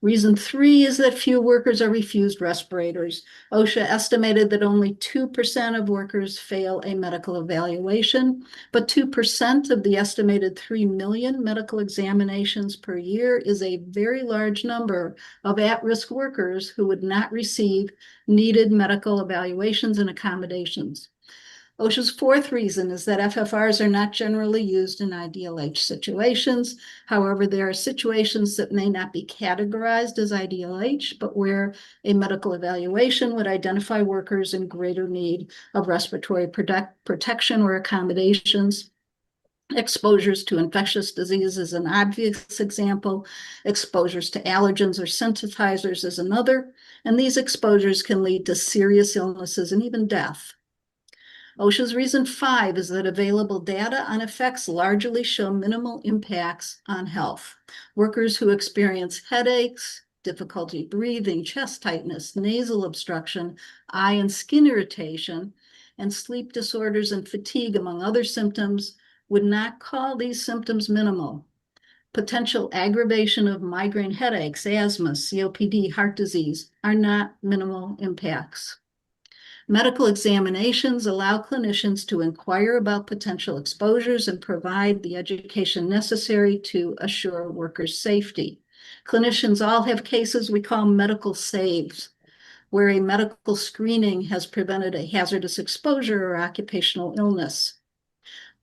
S16: Reason 3 is that few workers are refused respirators. OSHA estimated that only 2% of workers fail a medical evaluation, but 2% of the estimated 3 million medical examinations per year is a very large number of at-risk workers who would not receive needed medical evaluations and accommodations. OSHA's fourth reason is that FFRs are not generally used in IDLH situations. However, there are situations that may not be categorized as IDLH, but where a medical evaluation would identify workers in greater need of respiratory protection or accommodations. Exposures to infectious disease is an obvious example. Exposures to allergens or sensitizers is another. And these exposures can lead to serious illnesses and even death. OSHA's reason 5 is that available data on effects largely show minimal impacts on health. Workers who experience headaches, difficulty breathing, chest tightness, nasal obstruction, eye and skin irritation, and sleep disorders and fatigue, among other symptoms, would not call these symptoms minimal. Potential aggravation of migraine headaches, asthma, COPD, heart disease are not minimal impacts. Medical examinations allow clinicians to inquire about potential exposures and provide the education necessary to assure workers' safety. Clinicians all have cases we call medical saves, where a medical screening has prevented a hazardous exposure or occupational illness.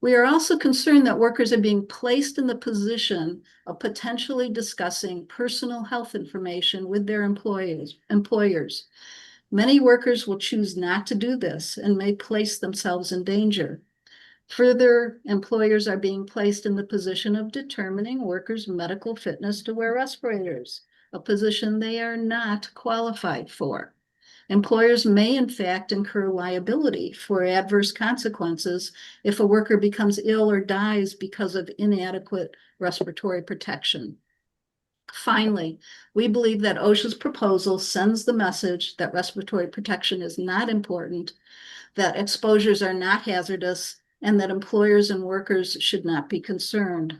S16: We are also concerned that workers are being placed in the position of potentially discussing personal health information with their employers. Many workers will choose not to do this and may place themselves in danger. Further, employers are being placed in the position of determining workers' medical fitness to wear respirators, a position they are not qualified for. Employers may, in fact, incur liability for adverse consequences if a worker becomes ill or dies because of inadequate respiratory protection. Finally, we believe that OSHA's proposal sends the message that respiratory protection is not important, that exposures are not hazardous, and that employers and workers should not be concerned.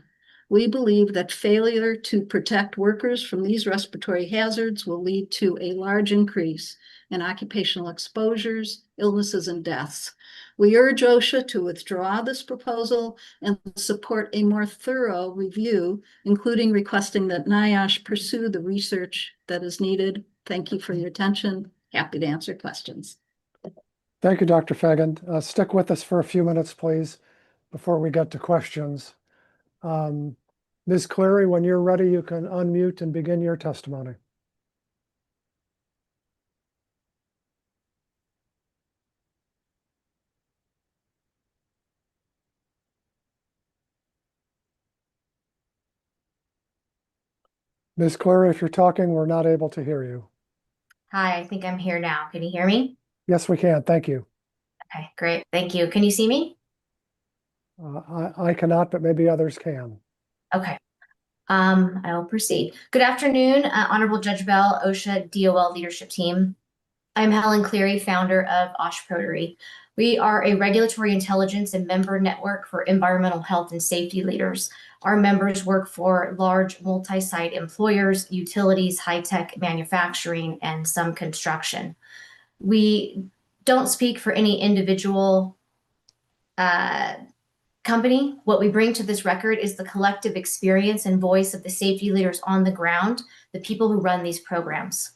S16: We believe that failure to protect workers from these respiratory hazards will lead to a large increase in occupational exposures, illnesses, and deaths. We urge OSHA to withdraw this proposal and support a more thorough review, including requesting that NIOSH pursue the research that is needed. Thank you for your attention. Happy to answer questions.
S4: Thank you, Dr. Fagan. Stick with us for a few minutes, please, before we get to questions. Ms. Cleary, when you're ready, you can unmute and begin your testimony. Ms. Cleary, if you're talking, we're not able to hear you.
S14: Hi, I think I'm here now. Can you hear me?
S4: Yes, we can. Thank you.
S14: Okay, great. Thank you. Can you see me?
S4: I cannot, but maybe others can.
S14: Okay. I will proceed. Good afternoon, Honorable Judge Bell, OSHA DOL leadership team. I'm Helen Cleary, founder of Respiratory. We are a regulatory intelligence and member network for environmental health and safety leaders. Our members work for large multi-site employers, utilities, high-tech manufacturing, and some construction. We don't speak for any individual company. What we bring to this record is the collective experience and voice of the safety leaders on the ground, the people who run these programs.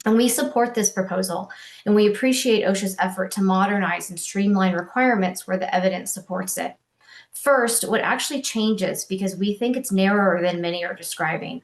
S14: And we support this proposal, and we appreciate OSHA's effort to modernize and streamline requirements where the evidence supports it. First, what actually changes, because we think it's narrower than many are describing.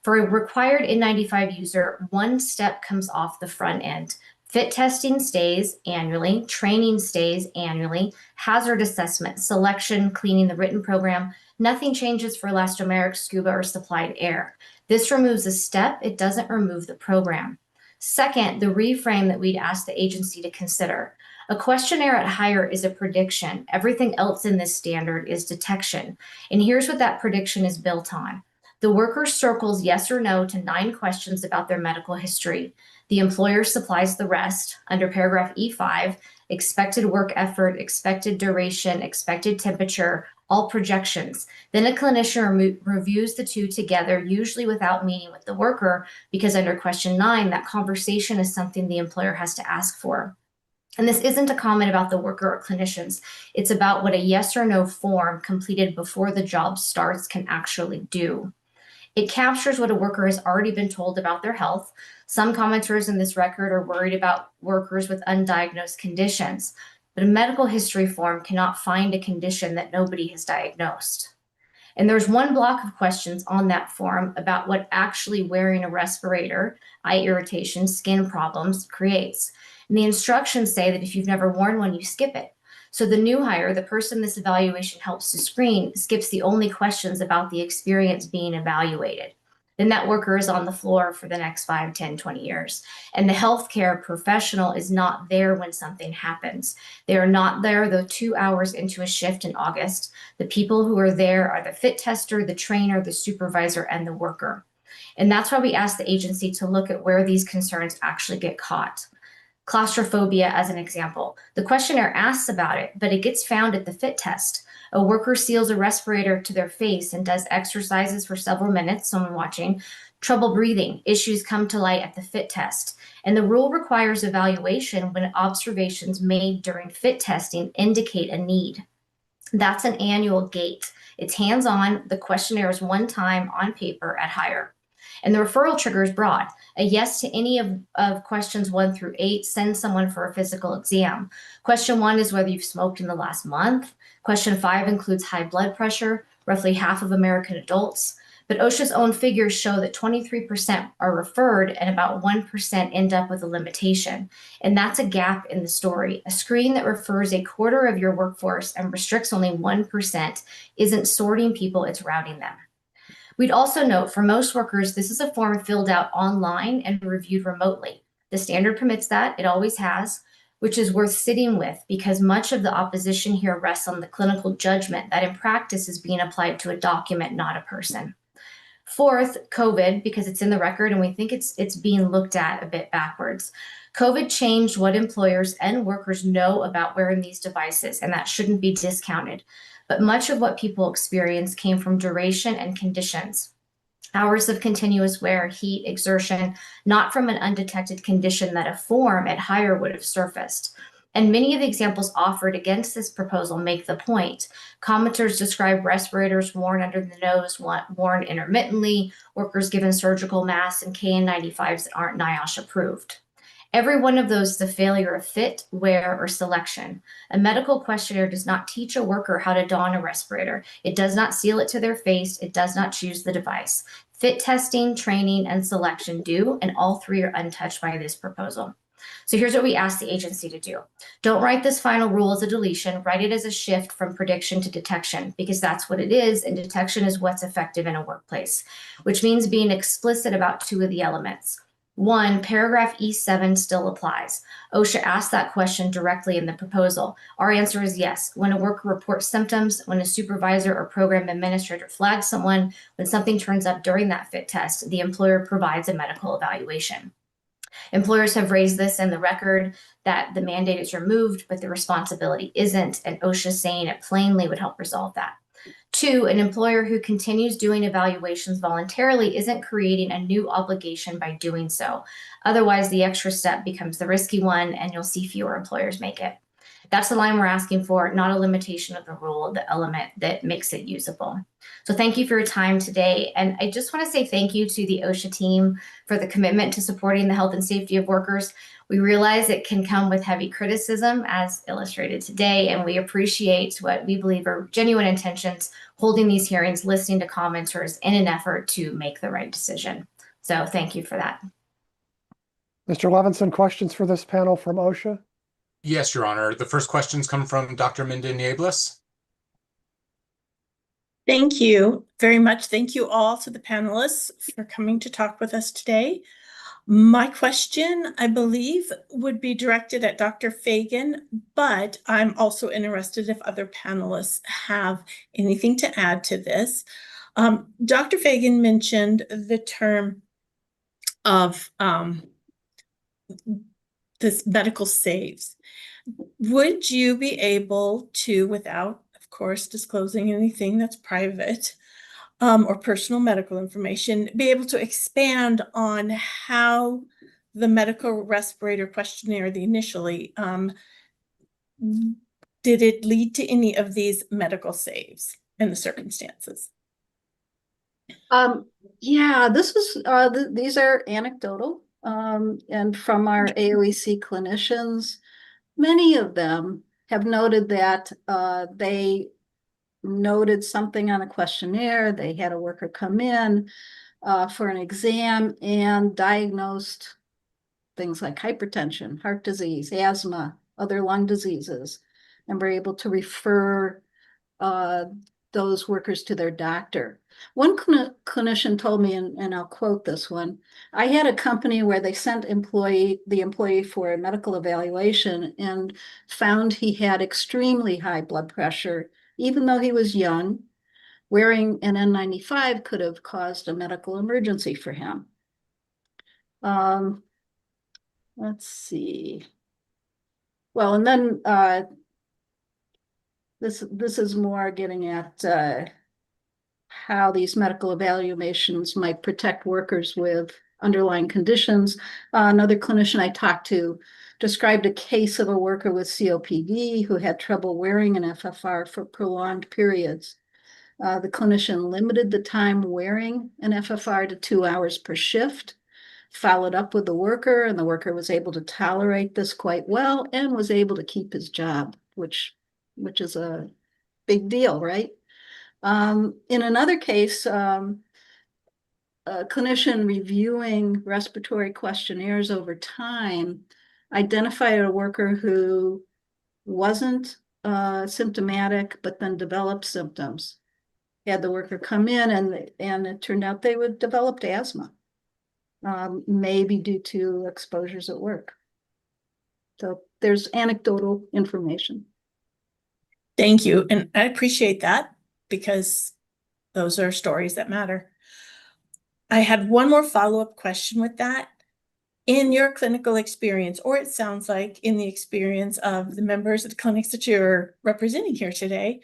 S14: For a required N95 user, one step comes off the front end. Fit testing stays annually, training stays annually, hazard assessment, selection, cleaning the written program. Nothing changes for elastomeric, scuba, or supplied air. This removes a step, it doesn't remove the program. Second, the reframe that we'd ask the agency to consider. A questionnaire at hire is a prediction. Everything else in this standard is detection. And here's what that prediction is built on. The worker circles yes or no to 9 questions about their medical history. The employer supplies the rest under paragraph E5, expected work effort, expected duration, expected temperature, all projections. Then a clinician reviews the 2 together, usually without meeting with the worker, because under question 9, that conversation is something the employer has to ask for. And this isn't a comment about the worker or clinicians. It's about what a yes or no form completed before the job starts can actually do. It captures what a worker has already been told about their health. Some commenters in this record are worried about workers with undiagnosed conditions, but a medical history form cannot find a condition that nobody has diagnosed. And there's one block of questions on that form about what actually wearing a respirator, eye irritation, skin problems creates. And the instructions say that if you've never worn one, you skip it. So the new hire, the person this evaluation helps to screen, skips the only questions about the experience being evaluated. Then that worker is on the floor for the next 5, 10, 20 years. And the healthcare professional is not there when something happens. They are not there, though, 2 hours into a shift in August. The people who are there are the fit tester, the trainer, the supervisor, and the worker. And that's why we ask the agency to look at where these concerns actually get caught. Claustrophobia as an example. The questionnaire asks about it, but it gets found at the fit test. A worker seals a respirator to their face and does exercises for several minutes, someone watching. Trouble breathing, issues come to light at the fit test. And the rule requires evaluation when observations made during fit testing indicate a need. That's an annual gate. It's hands-on. The questionnaire is one time on paper at hire. And the referral trigger is broad. A yes to any of questions 1 through 8, send someone for a physical exam. Question 1 is whether you've smoked in the last month. Question 5 includes high blood pressure, roughly half of American adults. But OSHA's own figures show that 23% are referred and about 1% end up with a limitation. And that's a gap in the story. A screen that refers a quarter of your workforce and restricts only 1% isn't sorting people, it's routing them. We'd also note for most workers, this is a form filled out online and reviewed remotely. The standard permits that, it always has, which is worth sitting with because much of the opposition here rests on the clinical judgment that in practice is being applied to a document, not a person. Fourth, COVID, because it's in the record and we think it's being looked at a bit backwards. COVID changed what employers and workers know about wearing these devices, and that shouldn't be discounted. But much of what people experience came from duration and conditions. Hours of continuous wear, heat, exertion, not from an undetected condition that a form at hire would have surfaced. And many of the examples offered against this proposal make the point. Commenters describe respirators worn under the nose, worn intermittently, workers given surgical masks, and KN95s that aren't NIOSH approved. Every one of those is a failure of fit, wear, or selection. A medical questionnaire does not teach a worker how to don a respirator. It does not seal it to their face. It does not choose the device. Fit testing, training, and selection do, and all 3 are untouched by this proposal. So here's what we ask the agency to do. Don't write this final rule as a deletion. Write it as a shift from prediction to detection, because that's what it is, and detection is what's effective in a workplace, which means being explicit about 2 of the elements. 1, paragraph E7 still applies. OSHA asked that question directly in the proposal. Our answer is yes. When a worker reports symptoms, when a supervisor or program administrator flags someone, when something turns up during that fit test, the employer provides a medical evaluation. Employers have raised this in the record that the mandate is removed, but the responsibility isn't, and OSHA saying it plainly would help resolve that. 2, an employer who continues doing evaluations voluntarily isn't creating a new obligation by doing so. Otherwise, the extra step becomes the risky one, and you'll see fewer employers make it. That's the line we're asking for, not a limitation of the rule, the element that makes it usable. So thank you for your time today. And I just want to say thank you to the OSHA team for the commitment to supporting the health and safety of workers. We realize it can come with heavy criticism, as illustrated today, and we appreciate what we believe are genuine intentions holding these hearings, listening to commenters in an effort to make the right decision. So thank you for that.
S4: Mr. Levinson, questions for this panel from OSHA?
S3: Yes, Your Honor. The first questions come from Dr. Minden-Nieblas.
S5: Thank you very much. Thank you all to the panelists for coming to talk with us today. My question, I believe, would be directed at Dr. Fagan, but I'm also interested if other panelists have anything to add to this. Dr. Fagan mentioned the term of this medical saves. Would you be able to, without, of course, disclosing anything that's private or personal medical information, be able to expand on how the medical respirator questionnaire, initially, did it lead to any of these medical saves in the circumstances?
S16: Yeah, these are anecdotal, and from our AOEC clinicians, many of them have noted that they noted something on a questionnaire. They had a worker come in for an exam and diagnosed things like hypertension, heart disease, asthma, other lung diseases, and were able to refer those workers to their doctor. One clinician told me, and I'll quote this one, I had a company where they sent the employee for a medical evaluation and found he had extremely high blood pressure, even though he was young. Wearing an N95 could have caused a medical emergency for him. Let's see. Well, and then this is more getting at how these medical evaluations might protect workers with underlying conditions. Another clinician I talked to described a case of a worker with COPD who had trouble wearing an FFR for prolonged periods. The clinician limited the time wearing an FFR to 2 hours per shift, followed up with the worker, and the worker was able to tolerate this quite well and was able to keep his job, which is a big deal, right? In another case, a clinician reviewing respiratory questionnaires over time identified a worker who wasn't symptomatic, but then developed symptoms. Had the worker come in, and it turned out they would developed asthma, maybe due to exposures at work. So there's anecdotal information.
S5: Thank you, and I appreciate that because those are stories that matter. I had one more follow-up question with that. In your clinical experience, or it sounds like in the experience of the members of the clinics that you're representing here today,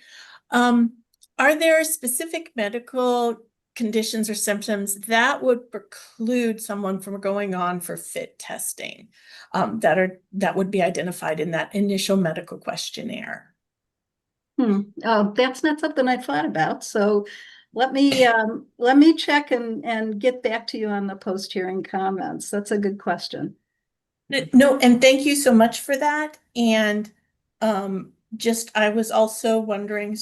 S5: are there specific medical conditions or symptoms that would preclude someone from going on for fit testing that would be identified in that initial medical questionnaire?
S16: That's not something I thought about. So let me check and get back to you on the post-hearing comments. That's a good question.
S5: No, and thank you so much for that. And I was also wondering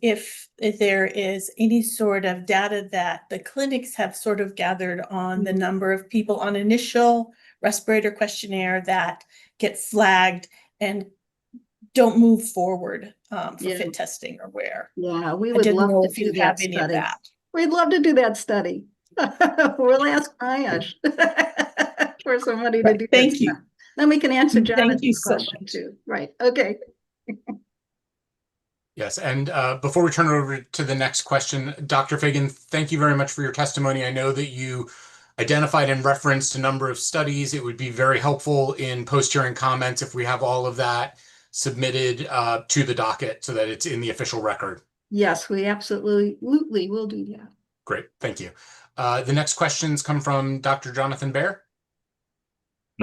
S5: if there is any sort of data that the clinics have sort of gathered on the number of people on initial respirator questionnaire that get flagged and don't move forward for fit testing, or where.
S16: Yeah, we would love to do that study. We'd love to do that study. We'll ask Ayash for somebody to do that.
S5: Thank you.
S16: Then we can answer Jonathan's
S5: so
S16: question too. Right. Okay.
S3: Yes, and before we turn it over to the next question, Dr. Fagan, thank you very much for your testimony. I know that you identified and referenced a number of studies. It would be very helpful in post-hearing comments if we have all of that submitted to the docket so that it's in the official record.
S16: Yes, we absolutely will do that.
S3: Great, thank you. The next questions come from Dr. Jonathan Baer.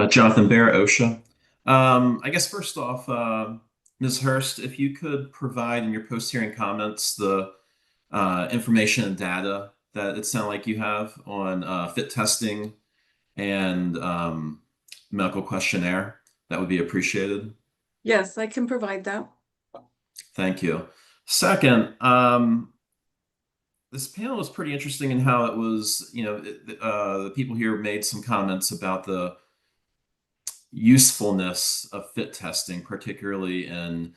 S1: Jonathan Baer, OSHA. I guess first off, Ms. Hurst, if you could provide in your post-hearing comments the information and data that it sounds like you have on fit testing and medical questionnaire, that would be appreciated.
S15: Yes, I can provide that.
S1: Thank you. Second, this panel was pretty interesting in how it was, the people here made some comments about the usefulness of fit testing, particularly in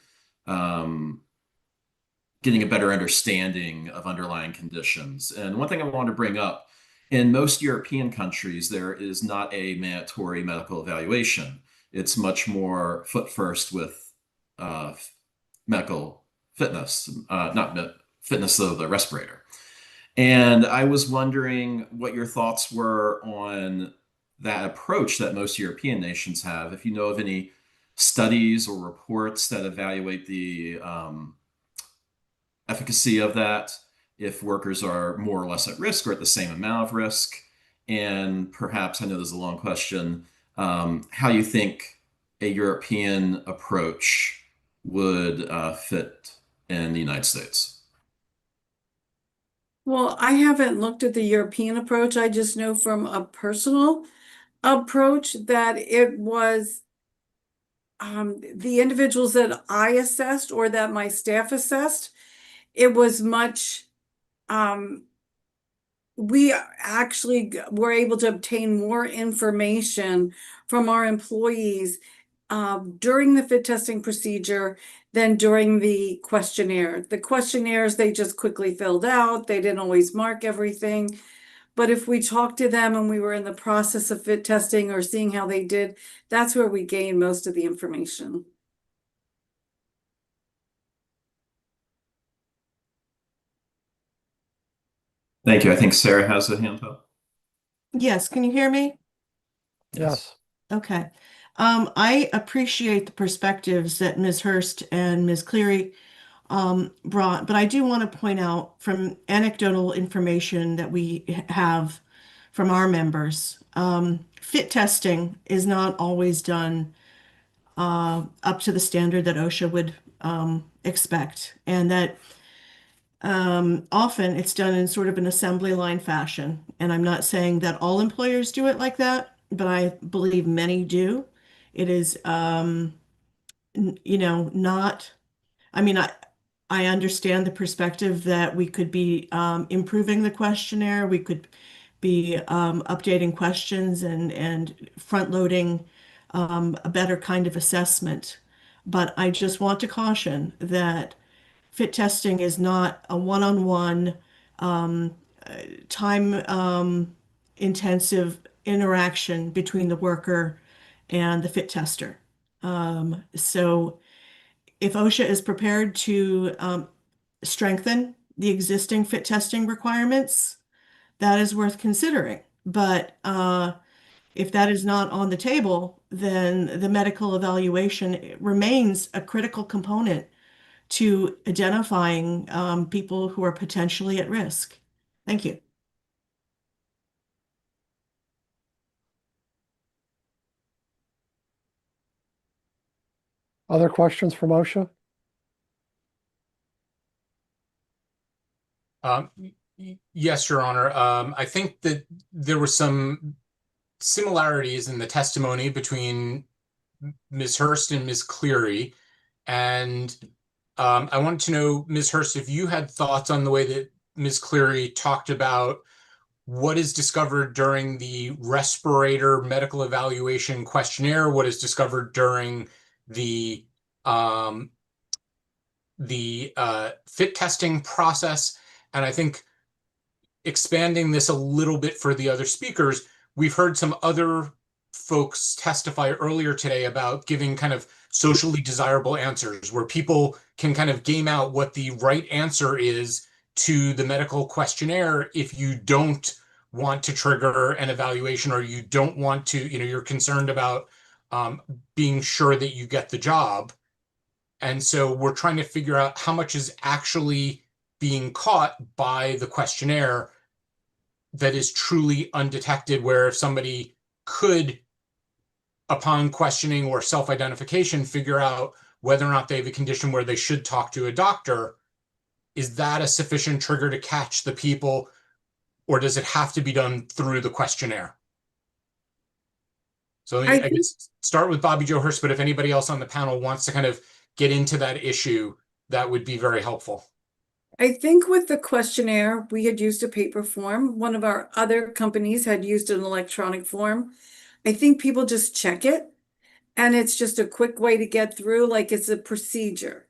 S1: getting a better understanding of underlying conditions. And one thing I want to bring up, in most European countries, there is not a mandatory medical evaluation. It's much more foot first with medical fitness, not fitness of the respirator. And I was wondering what your thoughts were on that approach that most European nations have. If you know of any studies or reports that evaluate the efficacy of that, if workers are more or less at risk or at the same amount of risk, and perhaps, I know this is a long question, how you think a European approach would fit in the United States.
S15: Well, I haven't looked at the European approach. I just know from a personal approach that it was the individuals that I assessed or that my staff assessed, it was much, we actually were able to obtain more information from our employees during the fit testing procedure than during the questionnaire. The questionnaires, they just quickly filled out. They didn't always mark everything. But if we talked to them and we were in the process of fit testing or seeing how they did, that's where we gained most of the information.
S1: Thank you. I think Sarah has a hand up.
S13: Yes, can you hear me?
S4: Yes.
S13: Okay. I appreciate the perspectives that Ms. Hurst and Ms. Cleary brought, but I do want to point out from anecdotal information that we have from our members, fit testing is not always done up to the standard that OSHA would expect, and that often it's done in sort of an assembly line fashion. And I'm not saying that all employers do it like that, but I believe many do. It is, not, I mean, I understand the perspective that we could be improving the questionnaire, we could be updating questions and front loading a better kind of assessment. But I just want to caution that fit testing is not a one-on-one time intensive interaction between the worker and the fit tester. So if OSHA is prepared to strengthen the existing fit testing requirements, that is worth considering. But if that is not on the table, then the medical evaluation remains a critical component to identifying people who are potentially at risk. Thank you.
S4: Other questions from OSHA?
S3: Yes, Your Honor. I think that there were some similarities in the testimony between Ms. Hurst and Ms. Cleary. And I wanted to know, Ms. Hurst, if you had thoughts on the way that Ms. Cleary talked about what is discovered during the respirator medical evaluation questionnaire, what is discovered during the fit testing process. And I think expanding this a little bit for the other speakers, we've heard some other folks testify earlier today about giving kind of socially desirable answers where people can kind of game out what the right answer is to the medical questionnaire if you don't want to trigger an evaluation or you don't want to, you're concerned about being sure that you get the job. And so we're trying to figure out how much is actually being caught by the questionnaire that is truly undetected, where if somebody could, upon questioning or self-identification, figure out whether or not they have a condition where they should talk to a doctor, is that a sufficient trigger to catch the people, or does it have to be done through the questionnaire? So I guess start with Bobby Joe Hurst, but if anybody else on the panel wants to kind of get into that issue, that would be very helpful.
S15: I think with the questionnaire, we had used a paper form. One of our other companies had used an electronic form. I think people just check it, and it's just a quick way to get through, like it's a procedure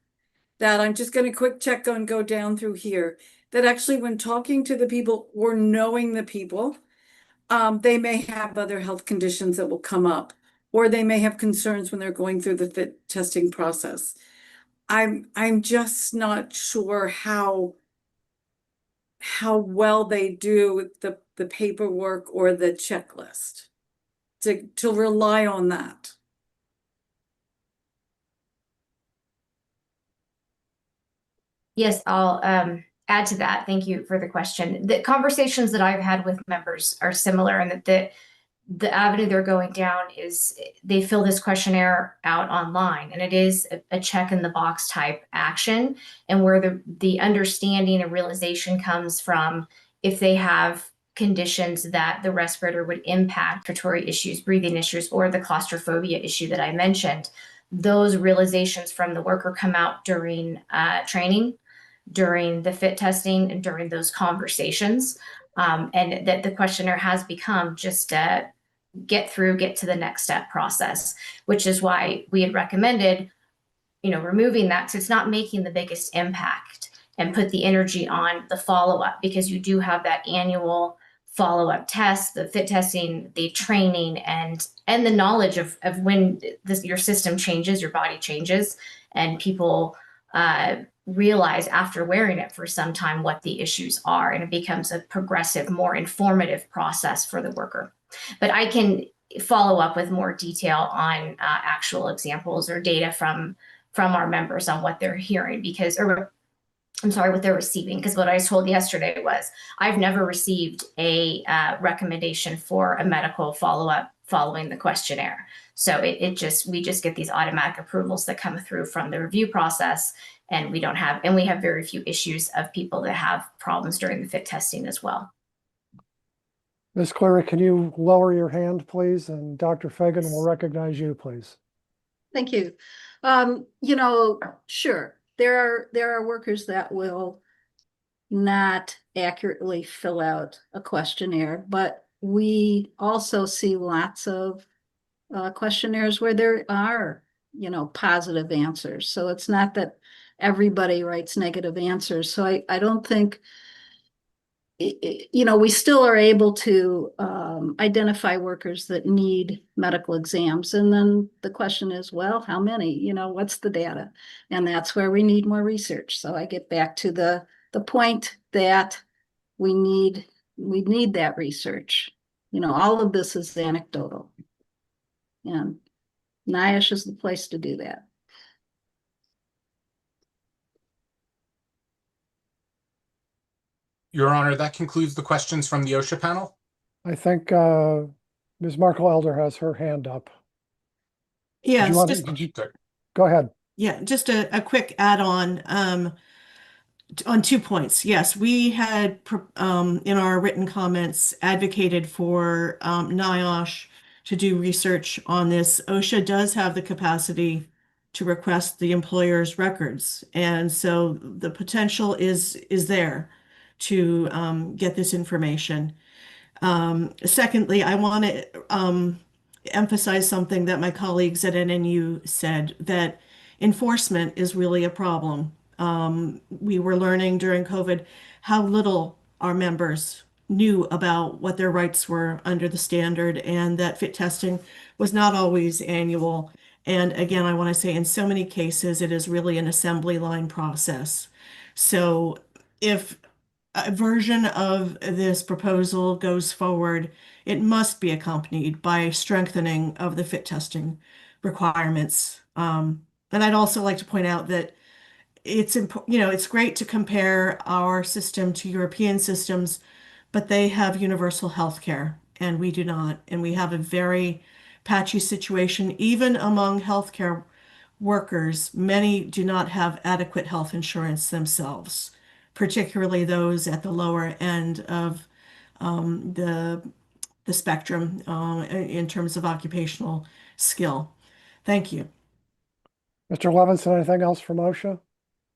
S15: that I'm just going to quick check and go down through here. That actually, when talking to the people or knowing the people, they may have other health conditions that will come up, or they may have concerns when they're going through the fit testing process. I'm just not sure how well they do the paperwork or the checklist to rely on that.
S14: Yes, I'll add to that. Thank you for the question. The conversations that I've had with members are similar in that the avenue they're going down is they fill this questionnaire out online, and it is a check in the box type action, and where the understanding and realization comes from if they have conditions that the respirator would impact, respiratory issues, breathing issues, or the claustrophobia issue that I mentioned. Those realizations from the worker come out during training, during the fit testing, and during those conversations. And that the questionnaire has become just a get to the next step process, which is why we had recommended, removing that, because it's not making the biggest impact, and put the energy on the follow-up, because you do have that annual follow-up test, the fit testing, the training, and the knowledge of when your system changes, your body changes, and people realize after wearing it for some time what the issues are, and it becomes a progressive, more informative process for the worker. But I can follow up with more detail on actual examples or data from our members on what they're hearing, what they're receiving. Because what I was told yesterday was, I've never received a recommendation for a medical follow-up following the questionnaire. So we just get these automatic approvals that come through from the review process, and we have very few issues of people that have problems during the fit testing as well.
S4: Ms. Cleary, can you lower your hand, please? And Dr. Fagan will recognize you, please.
S16: Thank you. Sure, there are workers that will not accurately fill out a questionnaire, but we also see lots of questionnaires where there are, positive answers. So it's not that everybody writes negative answers. So I don't think, we still are able to identify workers that need medical exams. And then the question is, well, how many? What's the data? And that's where we need more research. So I get back to the point that we need that research. All of this is anecdotal. And NIOSH is the place to do that.
S3: Your Honor, that concludes the questions from the OSHA panel.
S4: I think Ms. Markle Elder has her hand up.
S13: Yes,
S4: go ahead.
S13: Yeah, just a quick add-on on 2 points. Yes, we had in our written comments advocated for NIOSH to do research on this. OSHA does have the capacity to request the employer's records, and so the potential is there to get this information. Secondly, I want to emphasize something that my colleagues at NNU said, that enforcement is really a problem. We were learning during COVID how little our members knew about what their rights were under the standard, and that fit testing was not always annual. And again, I want to say in so many cases, it is really an assembly line process. So if a version of this proposal goes forward, it must be accompanied by strengthening of the fit testing requirements. And I'd also like to point out that it's great to compare our system to European systems, but they have universal health care and we do not. And we have a very patchy situation. Even among healthcare workers, many do not have adequate health insurance themselves, particularly those at the lower end of the the spectrum in terms of occupational skill. Thank you.
S4: Mr. Levinson, anything else from OSHA?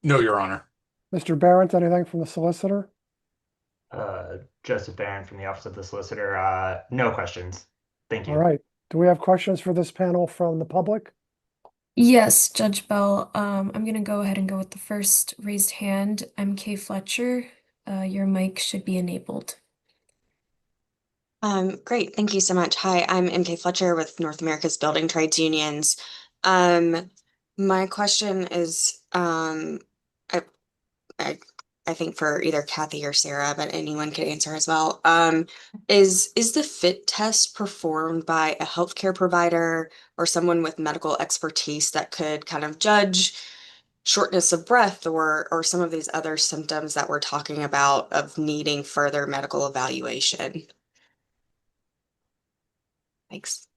S3: No, Your Honor.
S4: Mr. Barrett, anything from the solicitor?
S6: Joseph Barron from the Office of the Solicitor. No questions. Thank you.
S4: All right. Do we have questions for this panel from the public?
S12: Yes, Judge Bell. I'm going to go ahead and go with the first raised hand. MK Fletcher, your mic should be enabled.
S18: Great. Thank you so much. Hi, I'm MK Fletcher with North America's Building Trades Unions. My question is, I think for either Kathy or Sarah, but anyone could answer as well. Is the fit test performed by a healthcare provider or someone with medical expertise that could kind of judge shortness of breath or some of these other symptoms that we're talking about of needing further medical evaluation? Thanks.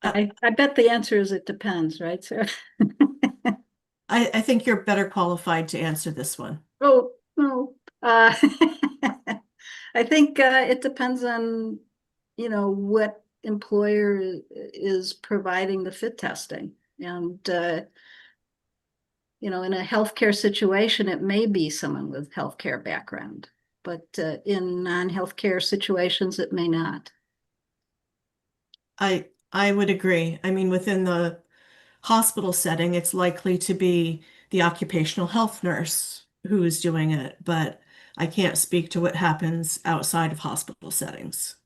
S16: I bet the answer is it depends, right, Sarah?
S13: I think you're better qualified to answer this one.
S16: Oh, no. I think it depends on, what employer is providing the fit testing. And, in a healthcare situation, it may be someone with healthcare background, but in non-healthcare situations, it may not.
S13: I would agree. I mean, within the hospital setting, it's likely to be the occupational health nurse who is doing it, but I can't speak to what happens outside of hospital settings.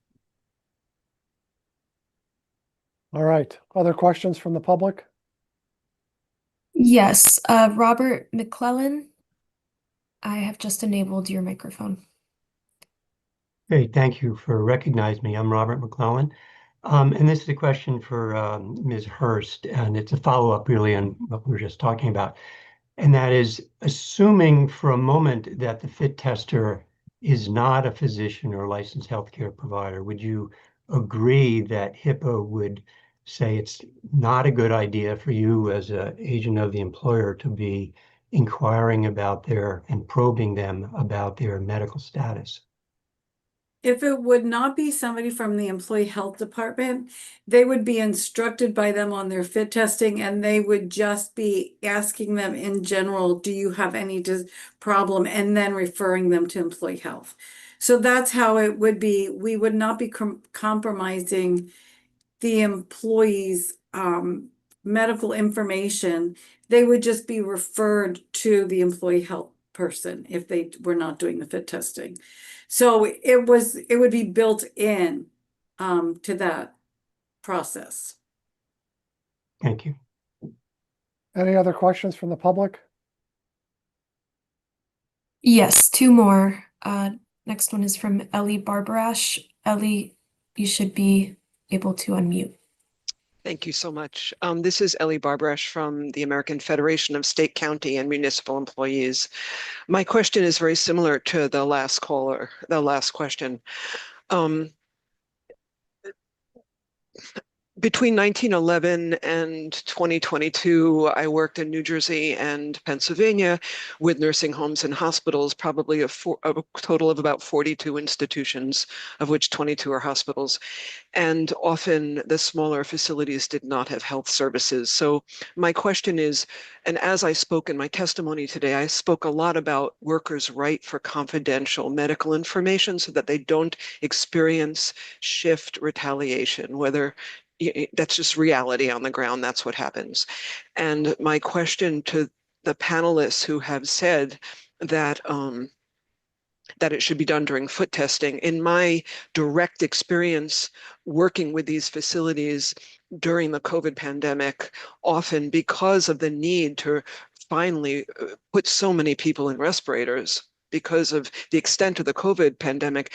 S4: All right. Other questions from the public?
S12: Yes, Robert McClellan, I have just enabled your microphone.
S20: Great, thank you for recognizing me. I'm Robert McClellan. And this is a question for Ms. Hurst, and it's a follow-up really on what we were just talking about. And that is, assuming for a moment that the fit tester is not a physician or licensed healthcare provider, would you agree that HIPAA would say it's not a good idea for you as an agent of the employer to be inquiring about and probing them about their medical status?
S15: If it would not be somebody from the employee health department, they would be instructed by them on their fit testing, and they would just be asking them in general, do you have any problem, and then referring them to employee health. So that's how it would be. We would not be compromising the employee's medical information. They would just be referred to the employee health person if they were not doing the fit testing. So it would be built in to that process.
S20: Thank you.
S4: Any other questions from the public?
S12: Yes, two more. Next one is from Ellie Barbarash. Ellie, you should be able to unmute.
S21: Thank you so much. This is Ellie Barbarash from the American Federation of State, County, and Municipal Employees. My question is very similar to the last question. Between 1911 and 2022, I worked in New Jersey and Pennsylvania with nursing homes and hospitals, probably a total of about 42 institutions, of which 22 are hospitals. And often the smaller facilities did not have health services. So my question is, and as I spoke in my testimony today, I spoke a lot about workers' right for confidential medical information so that they don't experience shift retaliation, whether that's just reality on the ground. That's what happens. And my question to the panelists who have said that that it should be done during foot testing, in my direct experience working with these facilities during the COVID pandemic, often because of the need to finally put so many people in respirators, because of the extent of the COVID pandemic,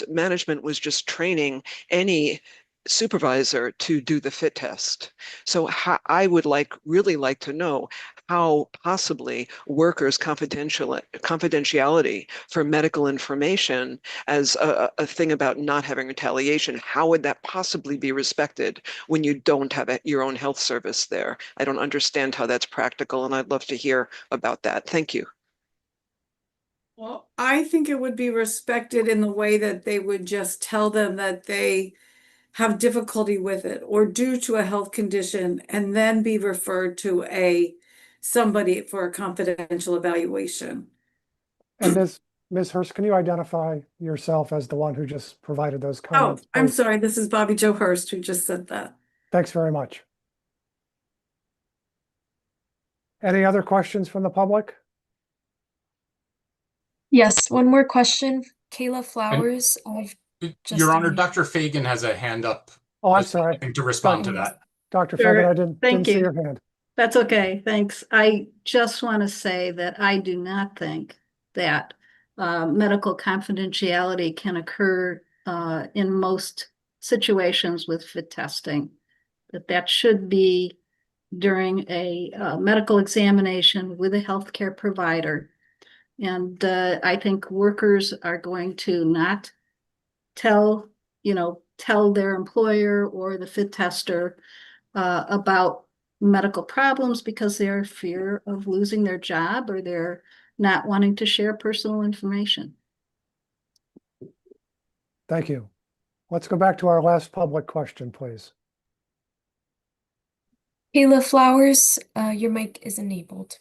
S21: management was just training any supervisor to do the fit test. So I would really like to know how possibly workers' confidentiality for medical information as a thing about not having retaliation, how would that possibly be respected when you don't have your own health service there? I don't understand how that's practical, and I'd love to hear about that. Thank you.
S15: Well, I think it would be respected in the way that they would just tell them that they have difficulty with it or due to a health condition and then be referred to somebody for a confidential evaluation.
S4: And Ms. Hurst, can you identify yourself as the one who just provided those
S15: Oh,
S4: comments?
S15: I'm sorry. This is Bobby Jo Hurst who just said that.
S4: Thanks very much. Any other questions from the public?
S12: Yes, one more question. Kayla Flowers.
S3: Your Honor, Dr. Fagan has a hand up.
S4: Oh, I'm sorry.
S3: To respond to that.
S4: Dr.
S16: Sure.
S4: Fagan, I didn't
S16: Thank
S4: see
S16: you.
S4: your hand.
S16: That's okay, thanks. I just want to say that I do not think that medical confidentiality can occur in most situations with fit testing. That should be during a medical examination with a healthcare provider. And I think workers are going to not tell their employer or the fit tester about medical problems because they're fear of losing their job or they're not wanting to share personal information.
S4: Thank you. Let's go back to our last public question, please.
S12: Kayla Flowers, your mic is enabled.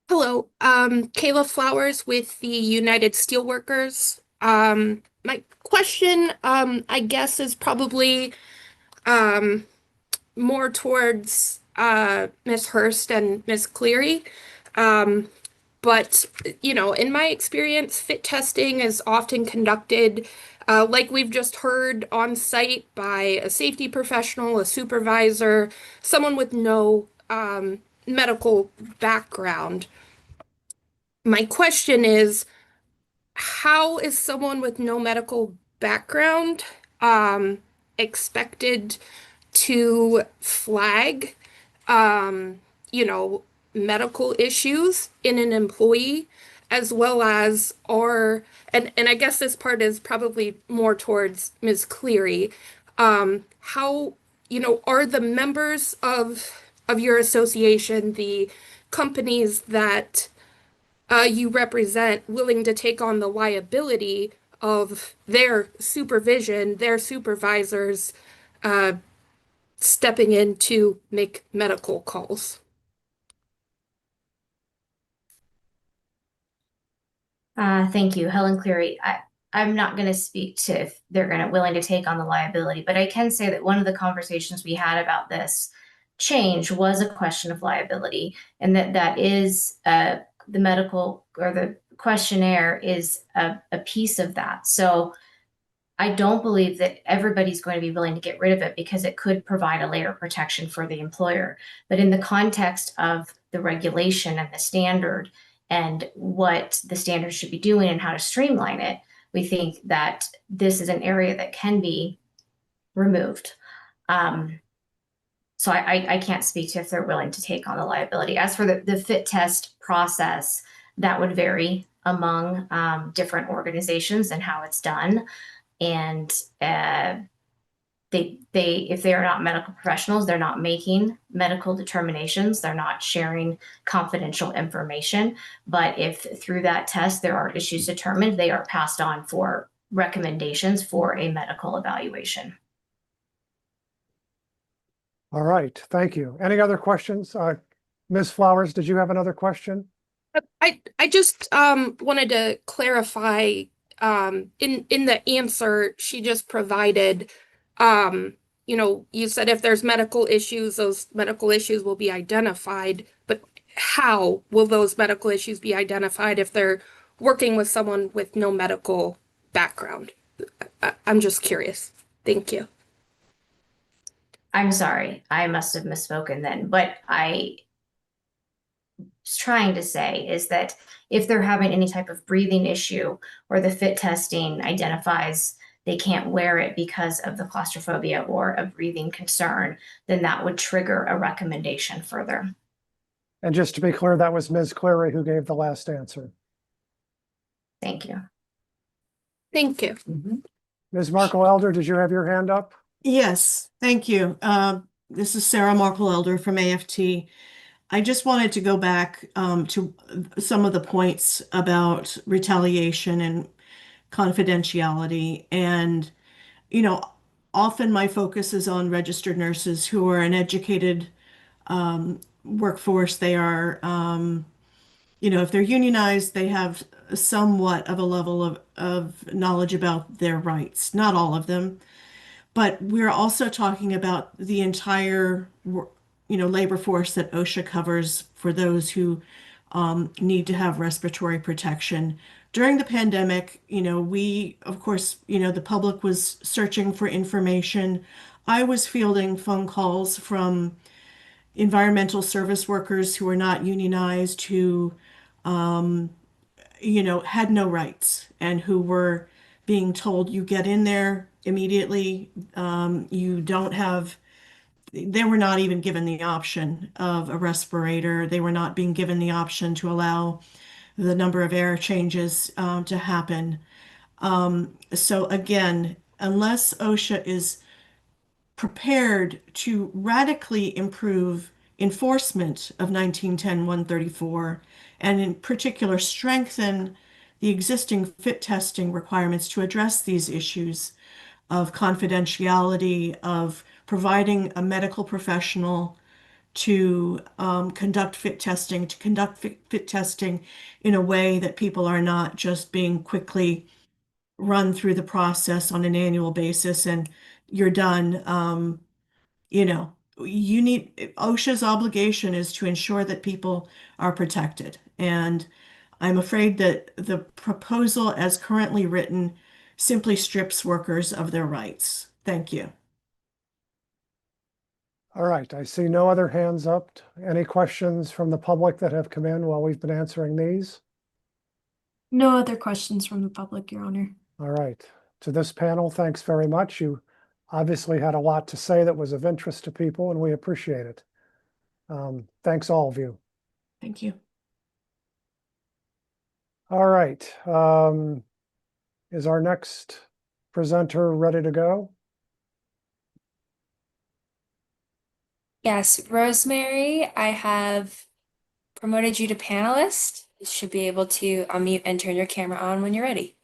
S9: Hello, Kayla Flowers with the United Steelworkers. My question, I guess, is probably more towards Ms. Hurst and Ms. Cleary. But, in my experience, fit testing is often conducted, like we've just heard, on site by a safety professional, a supervisor, someone with no medical background. My question is, how is someone with no medical background expected to flag, medical issues in an employee, as well as and I guess this part is probably more towards Ms. Cleary, how, are the members of your association, the companies that you represent, willing to take on the liability of their supervision, their supervisors stepping in to make medical calls?
S14: Thank you, Helen Cleary. I'm not going to speak to if they're willing to take on the liability, but I can say that one of the conversations we had about this change was a question of liability, and that is the medical or the questionnaire is a piece of that. So I don't believe that everybody's going to be willing to get rid of it because it could provide a layer of protection for the employer. But in the context of the regulation and the standard and what the standard should be doing and how to streamline it, we think that this is an area that can be removed. So I can't speak to if they're willing to take on the liability. As for the fit test process, that would vary among different organizations and how it's done. And if they are not medical professionals, they're not making medical determinations, they're not sharing confidential information. But if through that test there are issues determined, they are passed on for recommendations for a medical evaluation.
S4: All right, thank you. Any other questions? Ms. Flowers, did you have another question?
S9: I just wanted to clarify in the answer she just provided, you said if there's medical issues, those medical issues will be identified, but how will those medical issues be identified if they're working with someone with no medical background? I'm just curious. Thank you.
S14: I'm sorry, I must have misspoken then, but I was trying to say is that if they're having any type of breathing issue or the fit testing identifies they can't wear it because of the claustrophobia or a breathing concern, then that would trigger a recommendation further.
S4: And just to be clear, that was Ms. Cleary who gave the last answer.
S14: Thank you.
S9: Thank you.
S4: Ms. Markle Elder, did you have your hand up?
S13: Yes, thank you. This is Sarah Markle Elder from AFT. I just wanted to go back to some of the points about retaliation and confidentiality. And, often my focus is on registered nurses who are an educated workforce. They are, if they're unionized, they have somewhat of a level of knowledge about their rights. Not all of them, but we're also talking about the entire, labor force that OSHA covers for those who need to have respiratory protection. During the pandemic, we, of course, the public was searching for information. I was fielding phone calls from environmental service workers who were not unionized, who, had no rights and who were being told, you get in there immediately. You don't have, they were not even given the option of a respirator. They were not being given the option to allow the number of air changes to happen. So again, unless OSHA is prepared to radically improve enforcement of 1910-134, and in particular strengthen the existing fit testing requirements to address these issues of confidentiality, of providing a medical professional to conduct fit testing, in a way that people are not just being quickly run through the process on an annual basis and you're done. OSHA's obligation is to ensure that people are protected. And I'm afraid that the proposal as currently written simply strips workers of their rights. Thank you.
S4: All right, I see no other hands up. Any questions from the public that have come in while we've been answering these?
S12: No other questions from the public, Your Honor.
S4: All right, to this panel, thanks very much. You obviously had a lot to say that was of interest to people, and we appreciate it. Thanks, all of you.
S13: Thank you.
S4: All right, is our next presenter ready to go?
S2: Yes, Rosemary, I have promoted you to panelist. You should be able to unmute and turn your camera on when you're ready.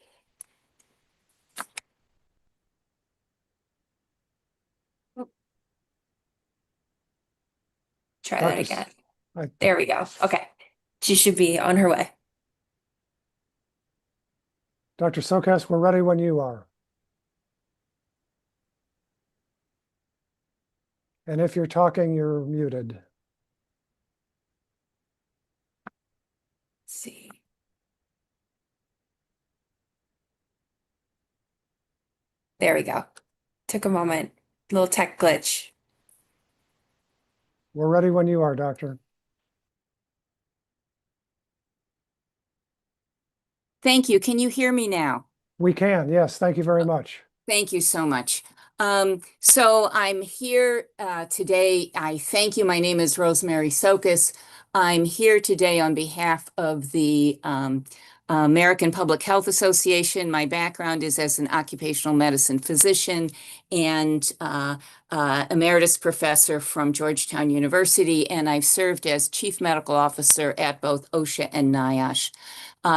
S2: Try that again. There we go. Okay. She should be on her way.
S4: Dr. Sokas, we're ready when you are. And if you're talking, you're muted.
S2: Let's see. There we go. Took a moment. Little tech glitch.
S4: We're ready when you are, Doctor.
S19: Thank you. Can you hear me now?
S4: We can, yes. Thank you very much.
S19: Thank you so much. So I'm here today. I thank you. My name is Rosemary Sokas. I'm here today on behalf of the American Public Health Association. My background is as an occupational medicine physician and emeritus professor from Georgetown University, and I've served as chief medical officer at both OSHA and NIOSH.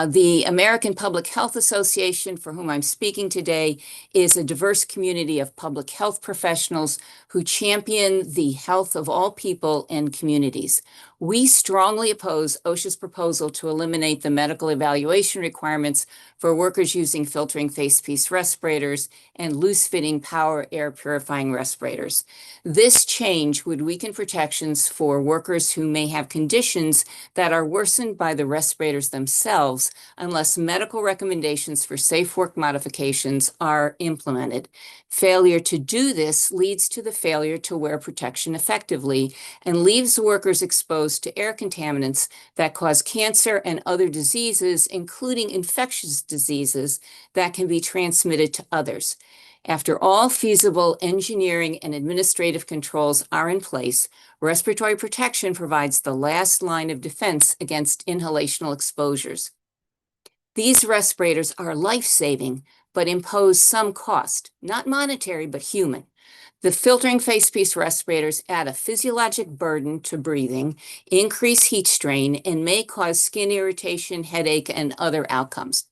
S19: The American Public Health Association, for whom I'm speaking today, is a diverse community of public health professionals who champion the health of all people and communities. We strongly oppose OSHA's proposal to eliminate the medical evaluation requirements for workers using filtering facepiece respirators and loose-fitting power air purifying respirators. This change would weaken protections for workers who may have conditions that are worsened by the respirators themselves unless medical recommendations for safe work modifications are implemented. Failure to do this leads to the failure to wear protection effectively and leaves workers exposed to air contaminants that cause cancer and other diseases, including infectious diseases that can be transmitted to others. After all feasible engineering and administrative controls are in place, respiratory protection provides the last line of defense against inhalational exposures. These respirators are life-saving, but impose some cost, not monetary, but human. The filtering facepiece respirators add a physiologic burden to breathing, increase heat strain, and may cause skin irritation, headache, and other outcomes.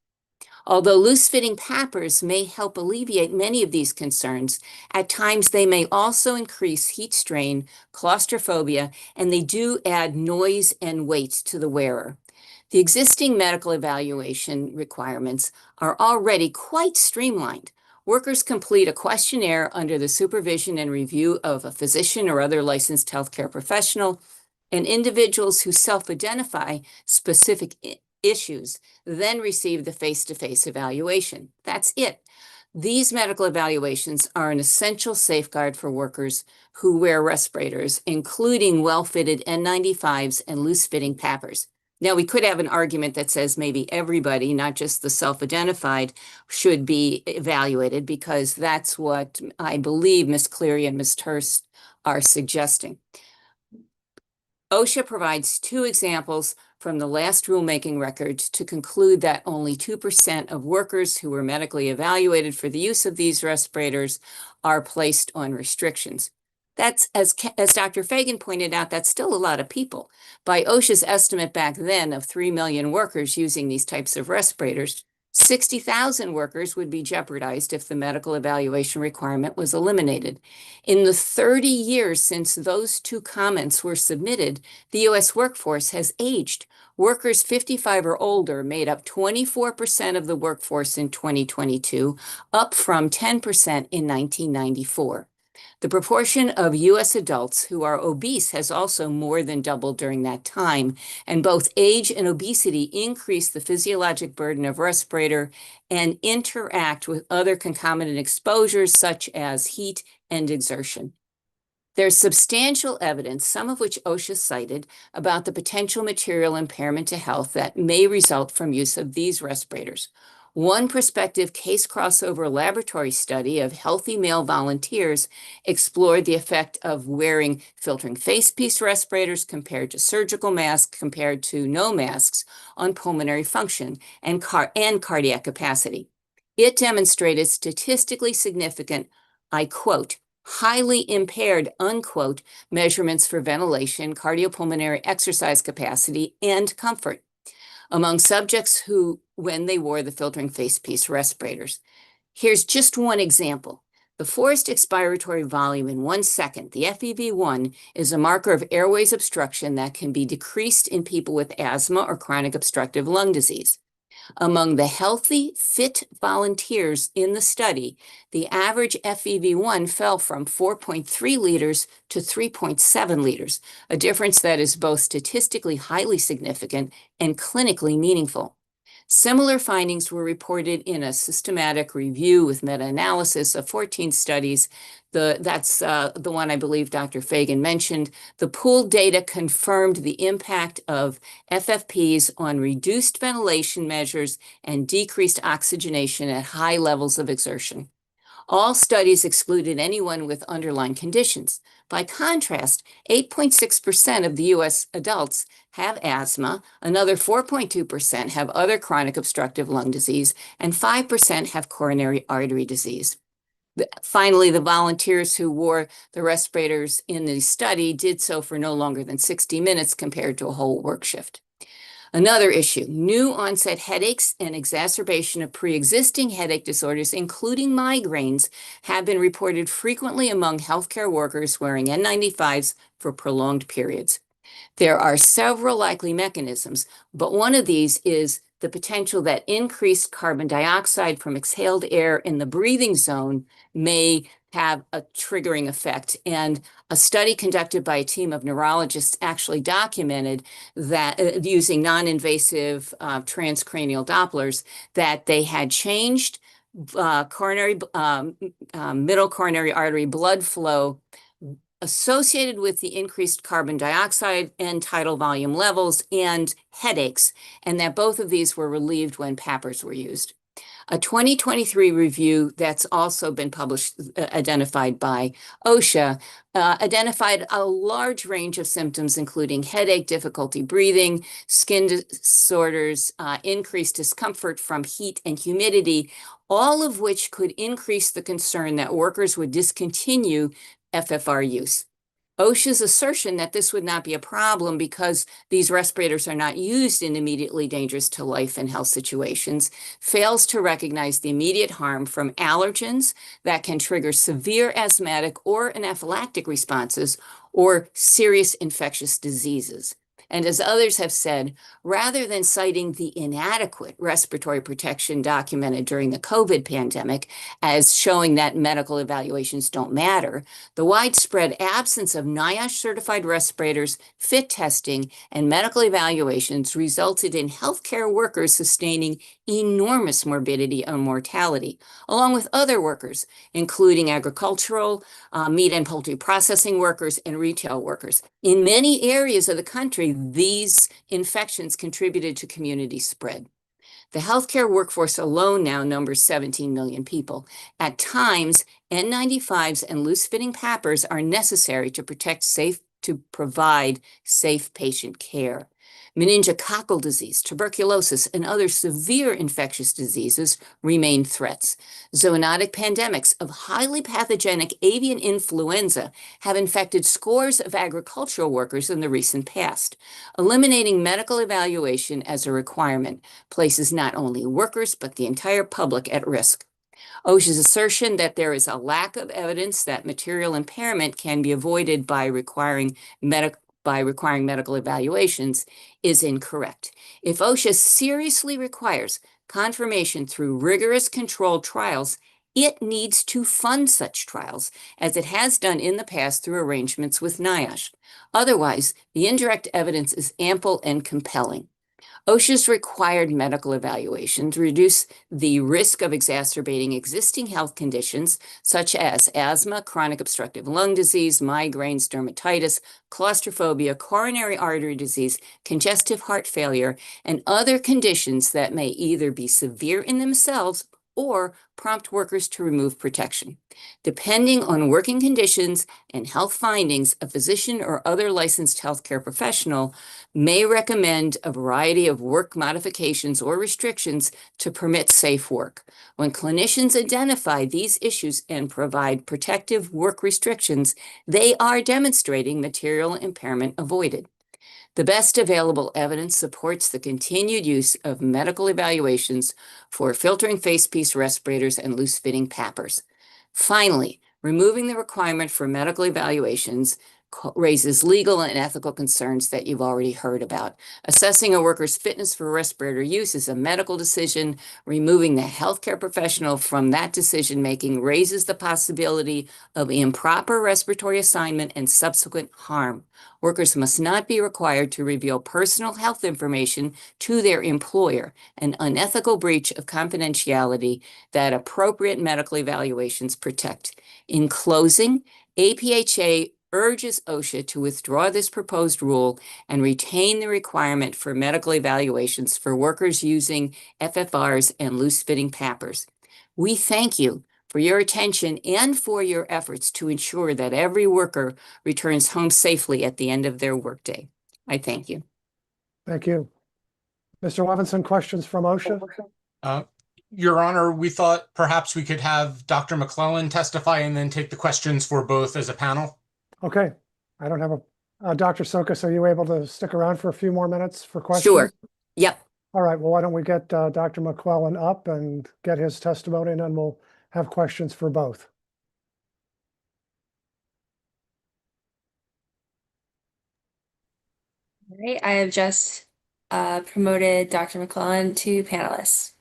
S19: Although loose-fitting PAPRs may help alleviate many of these concerns, at times they may also increase heat strain, claustrophobia, and they do add noise and weight to the wearer. The existing medical evaluation requirements are already quite streamlined. Workers complete a questionnaire under the supervision and review of a physician or other licensed healthcare professional, and individuals who self-identify specific issues then receive the face-to-face evaluation. That's it. These medical evaluations are an essential safeguard for workers who wear respirators, including well-fitted N95s and loose-fitting PAPRs. Now, we could have an argument that says maybe everybody, not just the self-identified, should be evaluated, because that's what I believe Ms. Cleary and Ms. Hurst are suggesting. OSHA provides two examples from the last rulemaking record to conclude that only 2% of workers who were medically evaluated for the use of these respirators are placed on restrictions. That's, as Dr. Fagan pointed out, that's still a lot of people. By OSHA's estimate back then of 3 million workers using these types of respirators, 60,000 workers would be jeopardized if the medical evaluation requirement was eliminated. In the 30 years since those two comments were submitted, the U.S. workforce has aged. Workers 55 or older made up 24% of the workforce in 2022, up from 10% in 1994. The proportion of U.S. adults who are obese has also more than doubled during that time, and both age and obesity increase the physiologic burden of respirator and interact with other concomitant exposures such as heat and exertion. There's substantial evidence, some of which OSHA cited, about the potential material impairment to health that may result from use of these respirators. One prospective case crossover laboratory study of healthy male volunteers explored the effect of wearing filtering facepiece respirators compared to surgical masks compared to no masks on pulmonary function and cardiac capacity. It demonstrated statistically significant, I quote, highly impaired, unquote, measurements for ventilation, cardiopulmonary exercise capacity, and comfort among subjects who, when they wore the filtering facepiece respirators. Here's just one example. The forced expiratory volume in 1 second, the FEV1, is a marker of airways obstruction that can be decreased in people with asthma or chronic obstructive lung disease. Among the healthy, fit volunteers in the study, the average FEV1 fell from 4.3 liters to 3.7 liters, a difference that is both statistically highly significant and clinically meaningful. Similar findings were reported in a systematic review with meta-analysis of 14 studies. That's the one I believe Dr. Fagan mentioned. The pooled data confirmed the impact of FFPs on reduced ventilation measures and decreased oxygenation at high levels of exertion. All studies excluded anyone with underlying conditions. By contrast, 8.6% of the U.S. adults have asthma, another 4.2% have other chronic obstructive lung disease, and 5% have coronary artery disease. Finally, the volunteers who wore the respirators in the study did so for no longer than 60 minutes compared to a whole work shift. Another issue, new onset headaches and exacerbation of pre-existing headache disorders, including migraines, have been reported frequently among healthcare workers wearing N95s for prolonged periods. There are several likely mechanisms, but one of these is the potential that increased carbon dioxide from exhaled air in the breathing zone may have a triggering effect. And a study conducted by a team of neurologists actually documented that using non-invasive transcranial Dopplers, that they had changed middle coronary artery blood flow associated with the increased carbon dioxide and tidal volume levels and headaches, and that both of these were relieved when PAPRs were used. A 2023 review that's also been published, identified by OSHA, identified a large range of symptoms, including headache, difficulty breathing, skin disorders, increased discomfort from heat and humidity, all of which could increase the concern that workers would discontinue FFR use. OSHA's assertion that this would not be a problem because these respirators are not used in immediately dangerous to life and health situations fails to recognize the immediate harm from allergens that can trigger severe asthmatic or anaphylactic responses or serious infectious diseases. And as others have said, rather than citing the inadequate respiratory protection documented during the COVID pandemic as showing that medical evaluations don't matter, the widespread absence of NIOSH certified respirators, fit testing, and medical evaluations resulted in healthcare workers sustaining enormous morbidity and mortality, along with other workers, including agricultural, meat and poultry processing workers, and retail workers. In many areas of the country, these infections contributed to community spread. The healthcare workforce alone now numbers 17 million people. At times, N95s and loose-fitting PAPRs are necessary to provide safe patient care. Meningococcal disease, tuberculosis, and other severe infectious diseases remain threats. Zoonotic pandemics of highly pathogenic avian influenza have infected scores of agricultural workers in the recent past. Eliminating medical evaluation as a requirement places not only workers, but the entire public at risk. OSHA's assertion that there is a lack of evidence that material impairment can be avoided by requiring medical evaluations is incorrect. If OSHA seriously requires confirmation through rigorous controlled trials, it needs to fund such trials, as it has done in the past through arrangements with NIOSH. Otherwise, the indirect evidence is ample and compelling. OSHA's required medical evaluations reduce the risk of exacerbating existing health conditions such as asthma, chronic obstructive lung disease, migraines, dermatitis, claustrophobia, coronary artery disease, congestive heart failure, and other conditions that may either be severe in themselves or prompt workers to remove protection. Depending on working conditions and health findings, a physician or other licensed healthcare professional may recommend a variety of work modifications or restrictions to permit safe work. When clinicians identify these issues and provide protective work restrictions, they are demonstrating material impairment avoided. The best available evidence supports the continued use of medical evaluations for filtering facepiece respirators and loose-fitting PAPRs. Finally, removing the requirement for medical evaluations raises legal and ethical concerns that you've already heard about. Assessing a worker's fitness for respirator use is a medical decision. Removing the healthcare professional from that decision-making raises the possibility of improper respiratory assignment and subsequent harm. Workers must not be required to reveal personal health information to their employer, an unethical breach of confidentiality that appropriate medical evaluations protect. In closing, APHA urges OSHA to withdraw this proposed rule and retain the requirement for medical evaluations for workers using FFRs and loose-fitting PAPRs. We thank you for your attention and for your efforts to ensure that every worker returns home safely at the end of their workday. I thank you.
S4: Thank you. Mr. Levinson, questions from OSHA?
S3: Your Honor, we thought perhaps we could have Dr. McClellan testify and then take the questions for both as a panel.
S4: Okay. I don't have Dr. Sokas, are you able to stick around for a few more minutes for questions?
S19: Sure. Yep.
S4: All right. Well, why don't we get Dr. McClellan up and get his testimony, and then we'll have questions for both.
S2: All right, I have just promoted Dr. McClellan to panelist.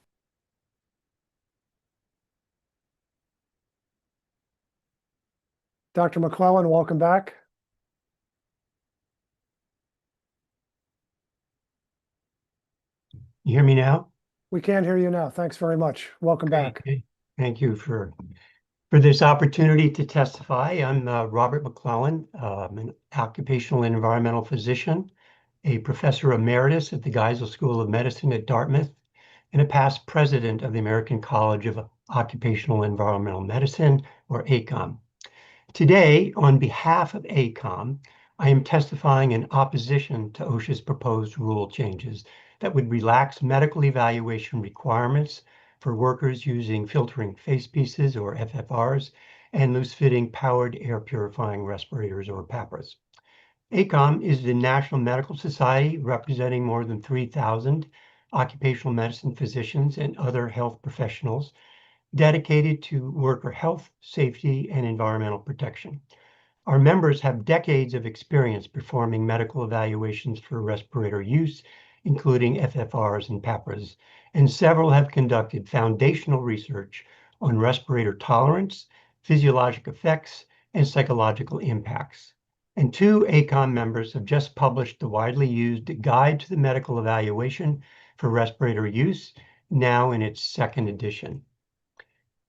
S4: Dr. McClellan, welcome back.
S20: You hear me now?
S4: We can hear you now. Thanks very much. Welcome back.
S20: Okay. Thank you for this opportunity to testify. I'm Robert McClellan, an occupational and environmental physician, a professor emeritus at the Geisel School of Medicine at Dartmouth, and a past president of the American College of Occupational Environmental Medicine, or ACOM. Today, on behalf of ACOM, I am testifying in opposition to OSHA's proposed rule changes that would relax medical evaluation requirements for workers using filtering face pieces, or FFRs, and loose-fitting powered air purifying respirators, or PAPRs. ACOM is the National Medical Society representing more than 3,000 occupational medicine physicians and other health professionals dedicated to worker health, safety, and environmental protection. Our members have decades of experience performing medical evaluations for respirator use, including FFRs and PAPRs, and several have conducted foundational research on respirator tolerance, physiologic effects, and psychological impacts. And 2 ACOM members have just published the widely used Guide to the Medical Evaluation for Respirator Use, now in its 2nd edition.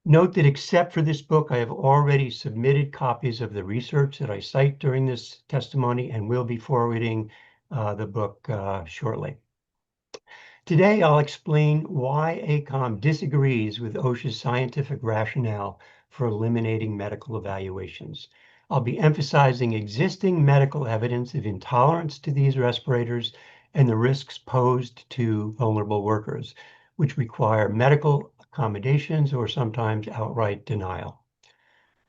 S20: Note that except for this book, I have already submitted copies of the research that I cite during this testimony and will be forwarding the book shortly. Today, I'll explain why ACOM disagrees with OSHA's scientific rationale for eliminating medical evaluations. I'll be emphasizing existing medical evidence of intolerance to these respirators and the risks posed to vulnerable workers, which require medical accommodations or sometimes outright denial.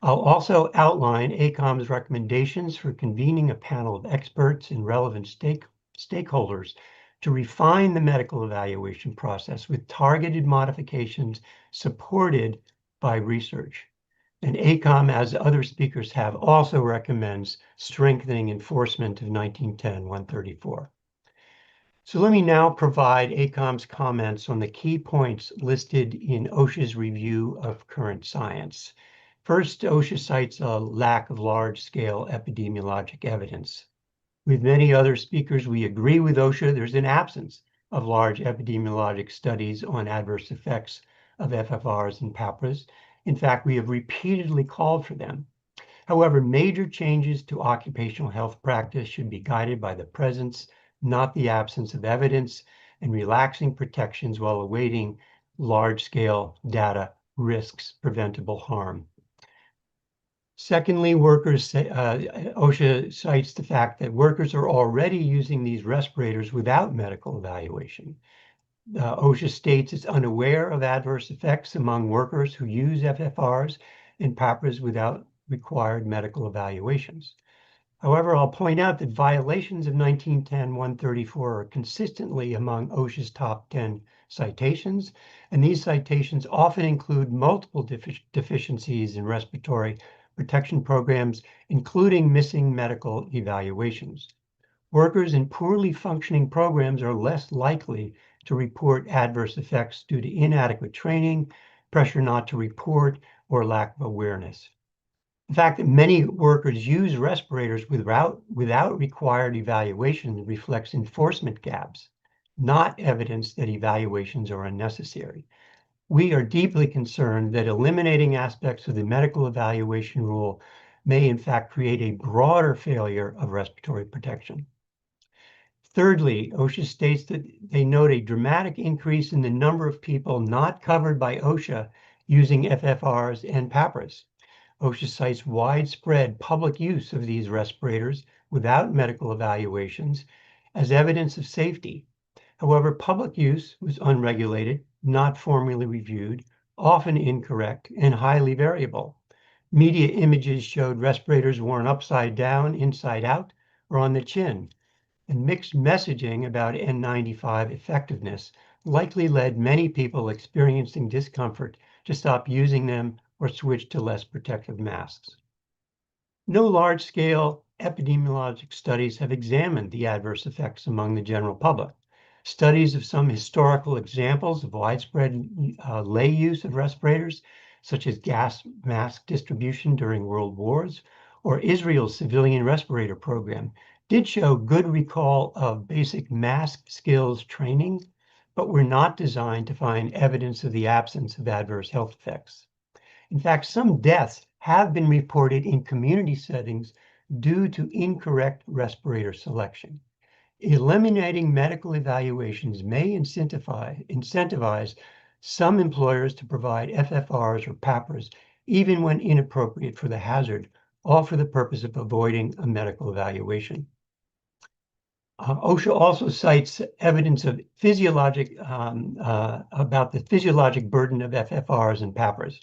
S20: I'll also outline ACOM's recommendations for convening a panel of experts and relevant stakeholders to refine the medical evaluation process with targeted modifications supported by research. And ACOM, as other speakers have, also recommends strengthening enforcement of 1910-134. So let me now provide ACOM's comments on the key points listed in OSHA's review of current science. First, OSHA cites a lack of large-scale epidemiologic evidence. With many other speakers, we agree with OSHA there's an absence of large epidemiologic studies on adverse effects of FFRs and PAPRs. In fact, we have repeatedly called for them. However, major changes to occupational health practice should be guided by the presence, not the absence of evidence, and relaxing protections while awaiting large-scale data risks preventable harm. Secondly, OSHA cites the fact that workers are already using these respirators without medical evaluation. OSHA states it's unaware of adverse effects among workers who use FFRs and PAPRs without required medical evaluations. However, I'll point out that violations of 1910-134 are consistently among OSHA's top 10 citations, and these citations often include multiple deficiencies in respiratory protection programs, including missing medical evaluations. Workers in poorly functioning programs are less likely to report adverse effects due to inadequate training, pressure not to report, or lack of awareness. The fact that many workers use respirators without required evaluation reflects enforcement gaps, not evidence that evaluations are unnecessary. We are deeply concerned that eliminating aspects of the medical evaluation rule may in fact create a broader failure of respiratory protection. Thirdly, OSHA states that they note a dramatic increase in the number of people not covered by OSHA using FFRs and PAPRs. OSHA cites widespread public use of these respirators without medical evaluations as evidence of safety. However, public use was unregulated, not formally reviewed, often incorrect, and highly variable. Media images showed respirators worn upside down, inside out, or on the chin, and mixed messaging about N95 effectiveness likely led many people experiencing discomfort to stop using them or switch to less protective masks. No large-scale epidemiologic studies have examined the adverse effects among the general public. Studies of some historical examples of widespread lay use of respirators, such as gas mask distribution during world wars, or Israel's civilian respirator program, did show good recall of basic mask skills training, but were not designed to find evidence of the absence of adverse health effects. In fact, some deaths have been reported in community settings due to incorrect respirator selection. Eliminating medical evaluations may incentivize some employers to provide FFRs or PAPRs, even when inappropriate for the hazard, all for the purpose of avoiding a medical evaluation. OSHA also cites evidence of about the physiologic burden of FFRs and PAPRs.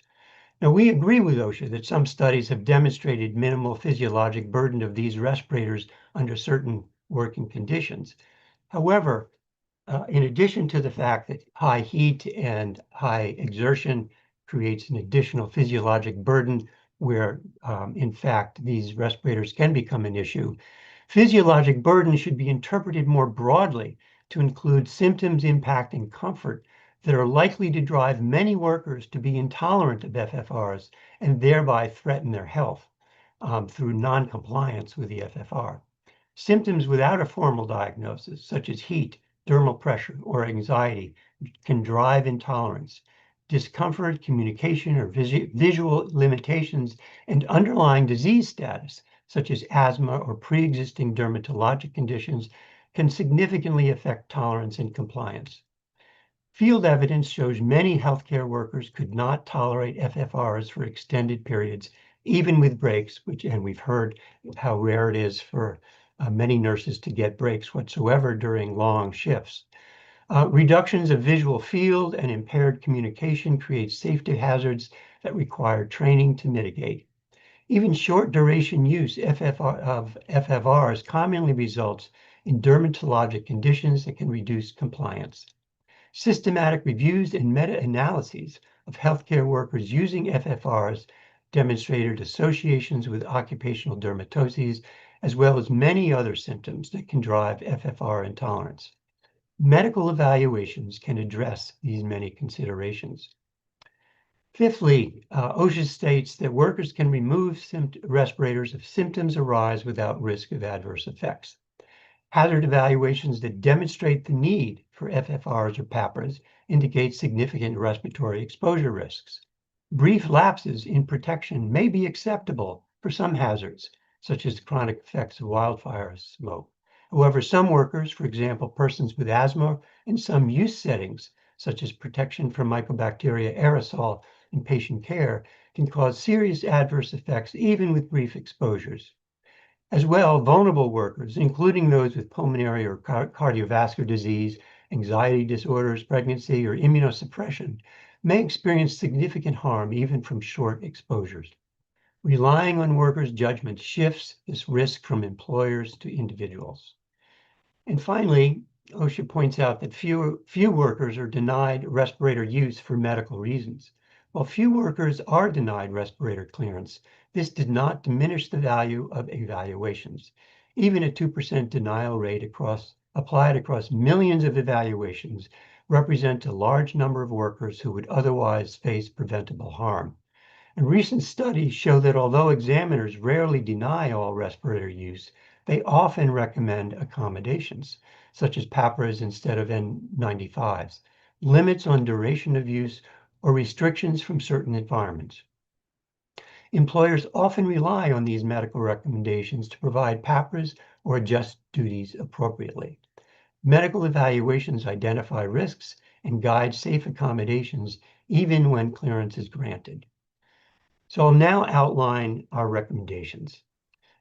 S20: Now, we agree with OSHA that some studies have demonstrated minimal physiologic burden of these respirators under certain working conditions. However, in addition to the fact that high heat and high exertion creates an additional physiologic burden where, in fact, these respirators can become an issue, physiologic burden should be interpreted more broadly to include symptoms impacting comfort that are likely to drive many workers to be intolerant of FFRs and thereby threaten their health through non-compliance with the FFR. Symptoms without a formal diagnosis, such as heat, dermal pressure, or anxiety, can drive intolerance. Discomfort, communication, or visual limitations, and underlying disease status, such as asthma or pre-existing dermatologic conditions, can significantly affect tolerance and compliance. Field evidence shows many healthcare workers could not tolerate FFRs for extended periods, even with breaks, and we've heard how rare it is for many nurses to get breaks whatsoever during long shifts. Reductions of visual field and impaired communication create safety hazards that require training to mitigate. Even short duration use of FFRs commonly results in dermatologic conditions that can reduce compliance. Systematic reviews and meta-analyses of healthcare workers using FFRs demonstrated associations with occupational dermatoses, as well as many other symptoms that can drive FFR intolerance. Medical evaluations can address these many considerations. Fifthly, OSHA states that workers can remove respirators if symptoms arise without risk of adverse effects. Hazard evaluations that demonstrate the need for FFRs or PAPRs indicate significant respiratory exposure risks. Brief lapses in protection may be acceptable for some hazards, such as chronic effects of wildfire smoke. However, some workers, for example, persons with asthma, in some use settings, such as protection from Mycobacteria aerosol in patient care, can cause serious adverse effects even with brief exposures. As well, vulnerable workers, including those with pulmonary or cardiovascular disease, anxiety disorders, pregnancy, or immunosuppression, may experience significant harm even from short exposures. Relying on workers' judgment shifts this risk from employers to individuals. And finally, OSHA points out that few workers are denied respirator use for medical reasons. While few workers are denied respirator clearance, this did not diminish the value of evaluations. Even a 2% denial rate applied across millions of evaluations represent a large number of workers who would otherwise face preventable harm. And recent studies show that although examiners rarely deny all respirator use, they often recommend accommodations, such as PAPRs instead of N95s, limits on duration of use, or restrictions from certain environments. Employers often rely on these medical recommendations to provide PAPRs or adjust duties appropriately. Medical evaluations identify risks and guide safe accommodations even when clearance is granted. So I'll now outline our recommendations.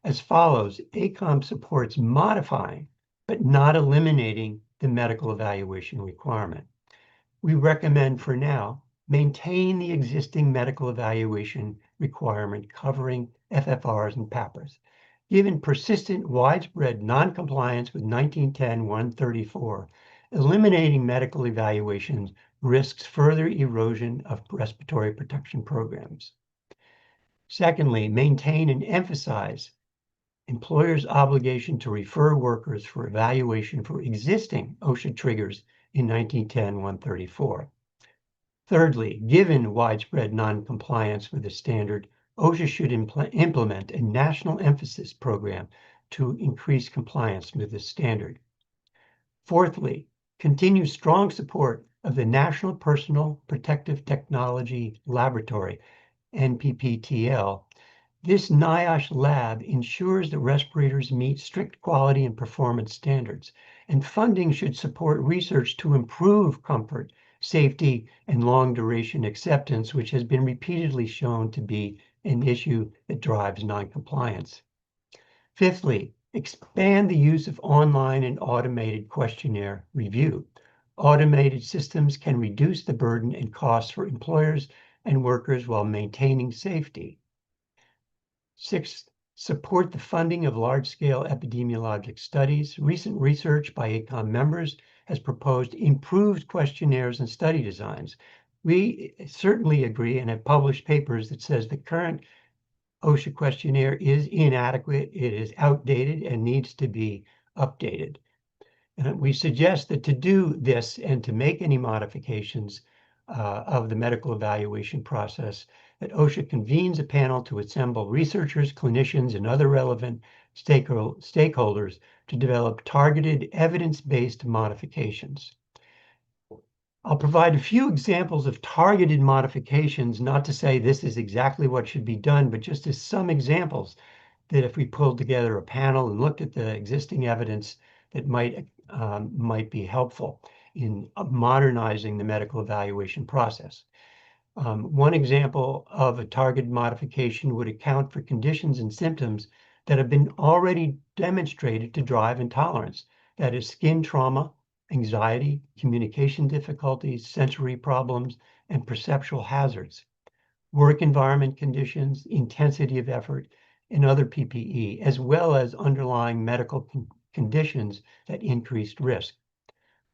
S20: As follows, ACOM supports modifying, but not eliminating the medical evaluation requirement. We recommend for now, maintain the existing medical evaluation requirement covering FFRs and PAPRs. Given persistent widespread noncompliance with 1910-134, eliminating medical evaluations risks further erosion of respiratory protection programs. Secondly, maintain and emphasize employers' obligation to refer workers for evaluation for existing OSHA triggers in 1910-134. Thirdly, given widespread non-compliance with the standard, OSHA should implement a national emphasis program to increase compliance with the standard. Fourthly, continue strong support of the National Personal Protective Technology Laboratory, NPPTL, This NIOSH lab ensures that respirators meet strict quality and performance standards, and funding should support research to improve comfort, safety, and long-duration acceptance, which has been repeatedly shown to be an issue that drives noncompliance. Fifthly, expand the use of online and automated questionnaire review. Automated systems can reduce the burden and costs for employers and workers while maintaining safety. Sixth, support the funding of large-scale epidemiologic studies. Recent research by ACOM members has proposed improved questionnaires and study designs. We certainly agree and have published papers that says the current OSHA questionnaire is inadequate, it is outdated, and needs to be updated. And we suggest that to do this and to make any modifications of the medical evaluation process, that OSHA convenes a panel to assemble researchers, clinicians, and other relevant stakeholders to develop targeted evidence-based modifications. I'll provide a few examples of targeted modifications, not to say this is exactly what should be done, but just as some examples that if we pulled together a panel and looked at the existing evidence that might be helpful in modernizing the medical evaluation process. One example of a targeted modification would account for conditions and symptoms that have been already demonstrated to drive intolerance. That is skin trauma, anxiety, communication difficulties, sensory problems, and perceptual hazards, work environment conditions, intensity of effort, and other PPE, as well as underlying medical conditions that increased risk.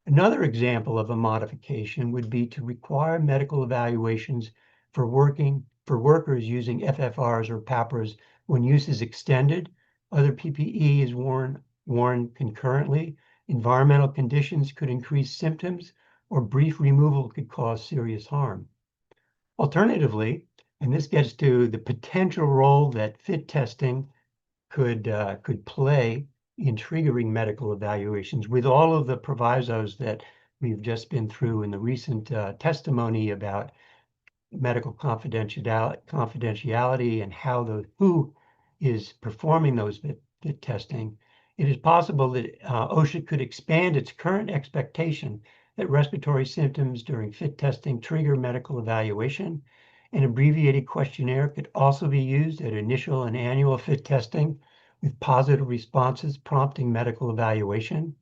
S20: Another example of a modification would be to require medical evaluations for workers using FFRs or PAPRs when use is extended, other PPE is worn concurrently, environmental conditions could increase symptoms, or brief removal could cause serious harm. Alternatively, and this gets to the potential role that fit testing could play in triggering medical evaluations, with all of the provisos that we've just been through in the recent testimony about medical confidentiality and who is performing those fit testing. It is possible that OSHA could expand its current expectation that respiratory symptoms during fit testing trigger medical evaluation. An abbreviated questionnaire could also be used at initial and annual fit testing, with positive responses prompting medical evaluation.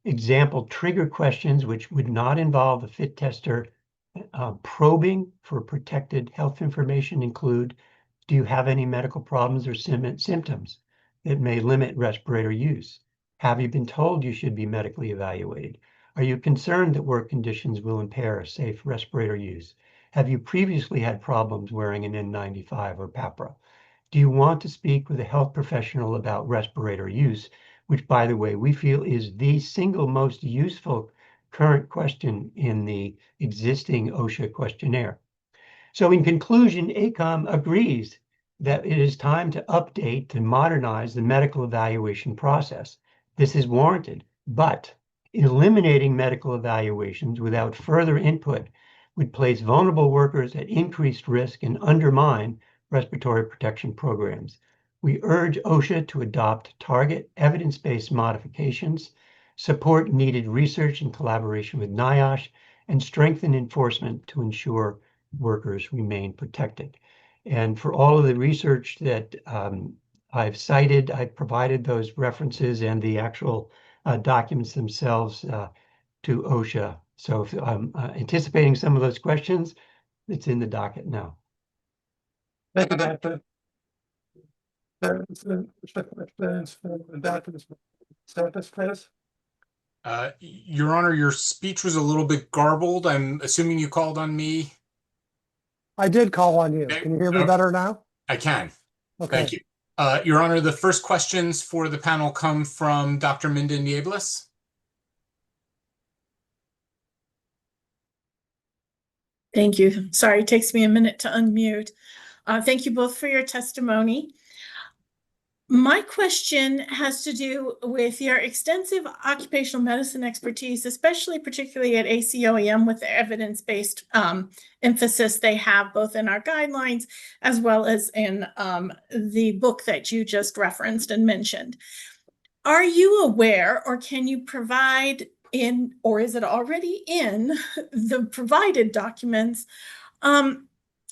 S20: Example trigger questions, which would not involve a fit tester probing for protected health information, include: do you have any medical problems or symptoms that may limit respirator use? Have you been told you should be medically evaluated? Are you concerned that work conditions will impair safe respirator use? Have you previously had problems wearing an N95 or PAPRA? Do you want to speak with a health professional about respirator use, which, by the way, we feel is the single most useful current question in the existing OSHA questionnaire? So in conclusion, ACOM agrees that it is time to update and modernize the medical evaluation process. This is warranted, but eliminating medical evaluations without further input would place vulnerable workers at increased risk and undermine respiratory protection programs. We urge OSHA to adopt target evidence-based modifications, support needed research in collaboration with NIOSH, and strengthen enforcement to ensure workers remain protected. And for all of the research that I've cited, I've provided those references and the actual documents themselves to OSHA. So if I'm anticipating some of those questions, it's in the docket now.
S4: Thank you, Doctor. Please.
S3: Your Honor, your speech was a little bit garbled. I'm assuming you called on me.
S4: I did call on you. Can you hear me better now?
S3: I can.
S4: Okay.
S3: Thank you. Your Honor, the first questions for the panel come from Dr. Minden Nieblas.
S5: Thank you. Sorry, it takes me a minute to unmute. Thank you both for your testimony. My question has to do with your extensive occupational medicine expertise, especially particularly at ACOEM with the evidence-based emphasis they have both in our guidelines as well as in the book that you just referenced and mentioned. Are you aware, or can you provide in, or is it already in the provided documents,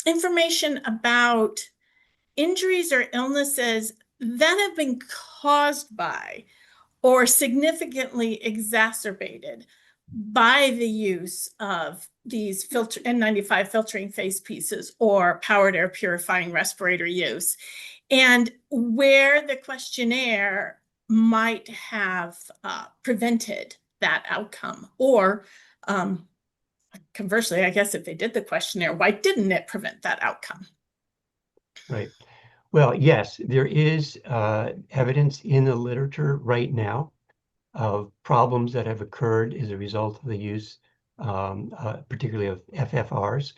S5: information about injuries or illnesses that have been caused by or significantly exacerbated by the use of these N95 filtering face pieces or powered air purifying respirator use, and where the questionnaire might have prevented that outcome? Or conversely, I guess if they did the questionnaire, why didn't it prevent that outcome?
S20: Right. Well, yes, there is evidence in the literature right now of problems that have occurred as a result of the use, particularly of FFRs.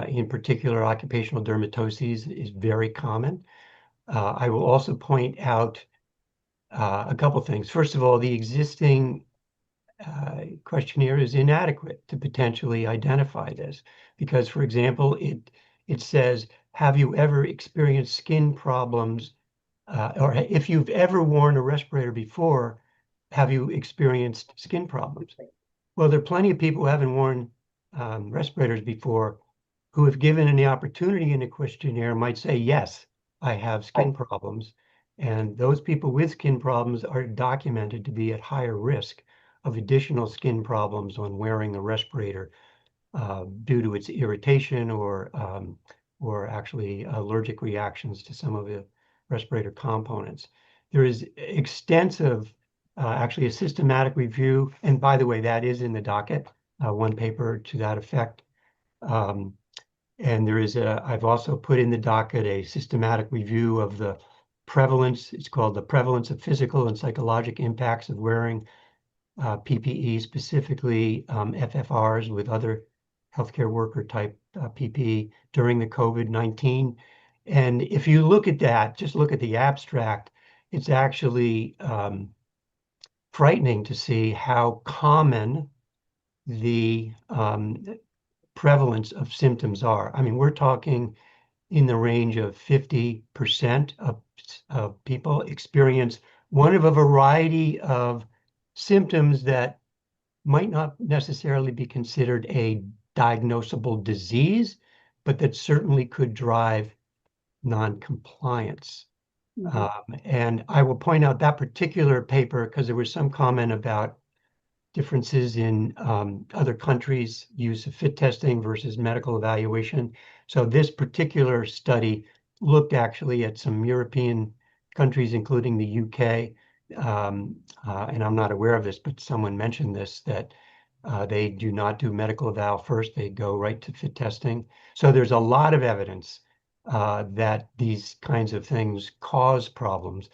S20: In particular, occupational dermatoses is very common. I will also point out a couple things. First of all, the existing questionnaire is inadequate to potentially identify this because, for example, it says, have you ever experienced skin problems? Or if you've ever worn a respirator before, have you experienced skin problems? Well, there are plenty of people who haven't worn respirators before who, if given any opportunity in a questionnaire, might say, yes, I have skin problems. And those people with skin problems are documented to be at higher risk of additional skin problems when wearing a respirator due to its irritation or actually allergic reactions to some of the respirator components. There is extensive, actually a systematic review, and by the way, that is in the docket, one paper to that effect. And there is I've also put in the docket a systematic review of the prevalence. It's called the Prevalence of Physical and Psychologic Impacts of Wearing PPE, specifically FFRs with other healthcare worker type PPE during the COVID-19. And if you look at that, just look at the abstract, it's actually frightening to see how common the prevalence of symptoms are. I mean, we're talking in the range of 50% of people experience one of a variety of symptoms that might not necessarily be considered a diagnosable disease, but that certainly could drive non-compliance. And I will point out that particular paper because there was some comment about differences in other countries' use of fit testing versus medical evaluation. So this particular study looked actually at some European countries, including the UK. And I'm not aware of this, but someone mentioned this, that they do not do medical eval first, they go right to fit testing. So there's a lot of evidence that these kinds of things cause problems,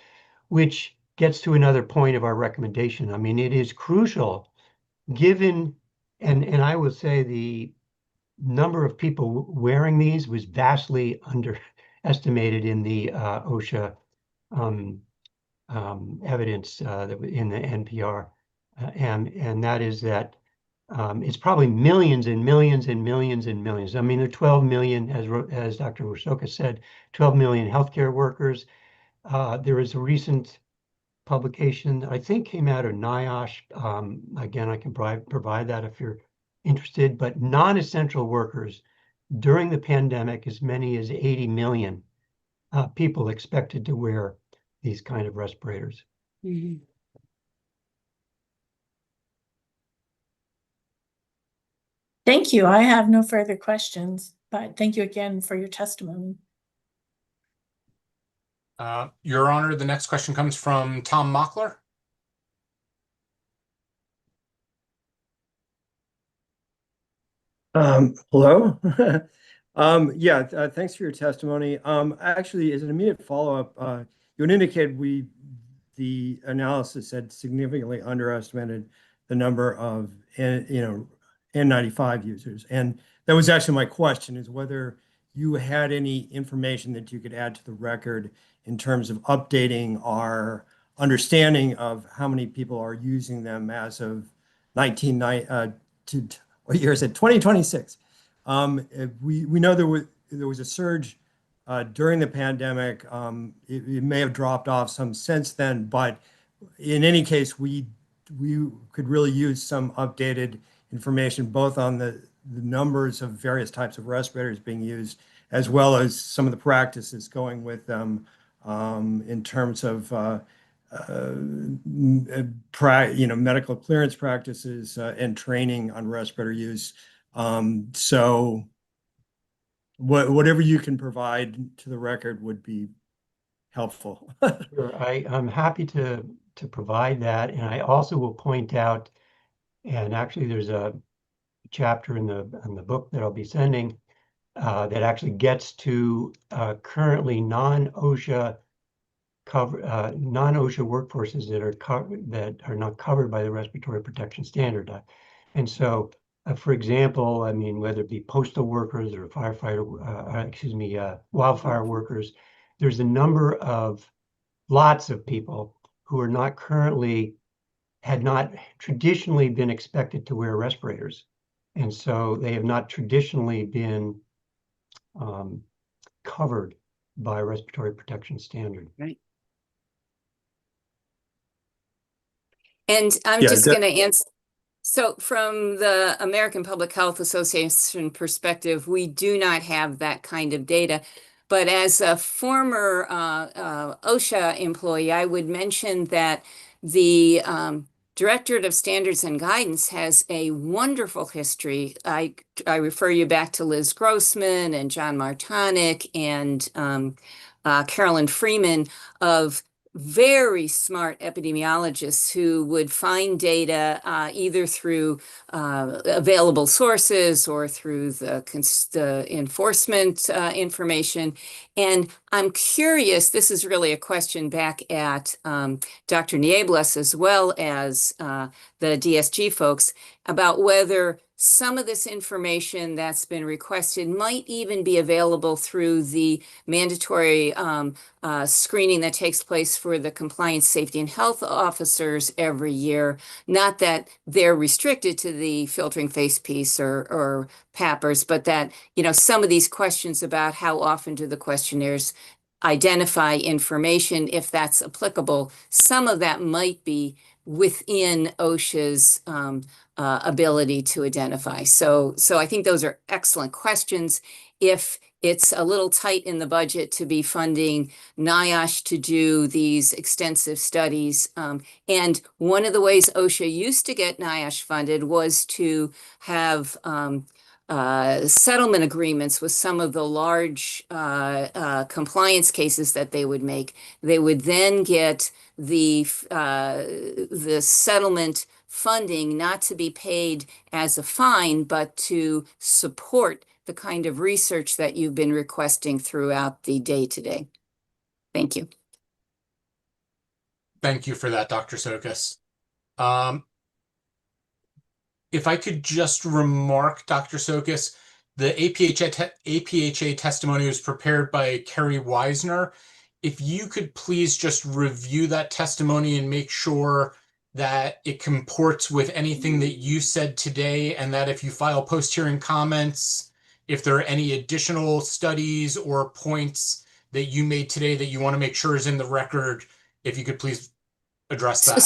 S20: which gets to another point of our recommendation. I mean, it is crucial given, and I will say the number of people wearing these was vastly underestimated in the OSHA evidence that in the NPR, and that is that it's probably millions and millions and millions and millions. I mean, there are 12 million, as Dr. Wosoka said, 12 million healthcare workers. There is a recent publication that I think came out of NIOSH. Again, I can provide that if you're interested, but non-essential workers during the pandemic, as many as 80 million people expected to wear these kind of respirators.
S5: Thank you. I have no further questions, but thank you again for your testimony.
S3: Your Honor, the next question comes from Tom Mockler.
S8: Hello. Thanks for your testimony. Actually, as an immediate follow-up, you had indicated the analysis had significantly underestimated the number of N95 users, and that was actually my question: is whether you had any information that you could add to the record in terms of updating our understanding of how many people are using them as of 2026. We know there was a surge during the pandemic. It may have dropped off some since then, but in any case, we could really use some updated information both on the numbers of various types of respirators being used, as well as some of the practices going with them in terms of medical clearance practices and training on respirator use. So whatever you can provide to the record would be helpful.
S20: Sure. I'm happy to provide that. And I also will point out, and actually there's a chapter in the book that I'll be sending that actually gets to currently non-OSHA workforces that are not covered by the respiratory protection standard. And so, for example, I mean, whether it be postal workers or wildfire workers, there's a number of lots of people who are not currently, had not traditionally been expected to wear respirators. And so they have not traditionally been covered by a respiratory protection standard.
S19: Right. And I'm just going to answer. So from the American Public Health Association perspective, we do not have that kind of data. But as a former OSHA employee, I would mention that the Directorate of Standards and Guidance has a wonderful history. I refer you back to Liz Grossman and John Martonic and Carolyn Freeman of very smart epidemiologists who would find data either through available sources or through the enforcement information. And I'm curious, this is really a question back at Dr. Niebles as well as the DSG folks about whether some of this information that's been requested might even be available through the mandatory screening that takes place for the compliance, safety, and health officers every year. Not that they're restricted to the filtering face piece or PAPRs, but that, some of these questions about how often do the questionnaires identify information, if that's applicable, some of that might be within OSHA's ability to identify. So I think those are excellent questions. If it's a little tight in the budget to be funding NIOSH to do these extensive studies. And one of the ways OSHA used to get NIOSH funded was to have settlement agreements with some of the large compliance cases that they would make. They would then get the settlement funding not to be paid as a fine, but to support the kind of research that you've been requesting throughout the day today. Thank you.
S3: Thank you for that, Dr. Sokas. If I could just remark, Dr. Sokas, the APHA testimony was prepared by Kerry Weisner. If you could please just review that testimony and make sure that it comports with anything that you said today, and that if you file post-hearing comments, if there are any additional studies or points that you made today that you want to make sure is in the record, if you could please address that.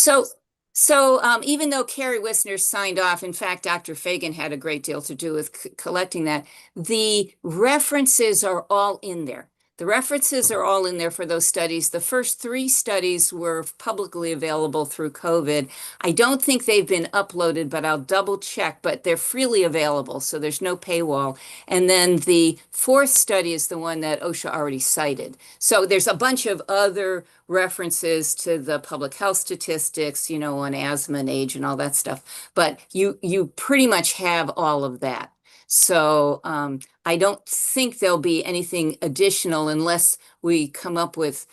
S19: So even though Kerry Wisner signed off, in fact, Dr. Fagan had a great deal to do with collecting that, the references are all in there. The references are all in there for those studies. The first 3 studies were publicly available through COVID. I don't think they've been uploaded, but I'll double check, but they're freely available, so there's no paywall. And then the 4th study is the one that OSHA already cited. So there's a bunch of other references to the public health statistics, on asthma and age and all that stuff. But you pretty much have all of that. So I don't think there'll be anything additional unless we come up with,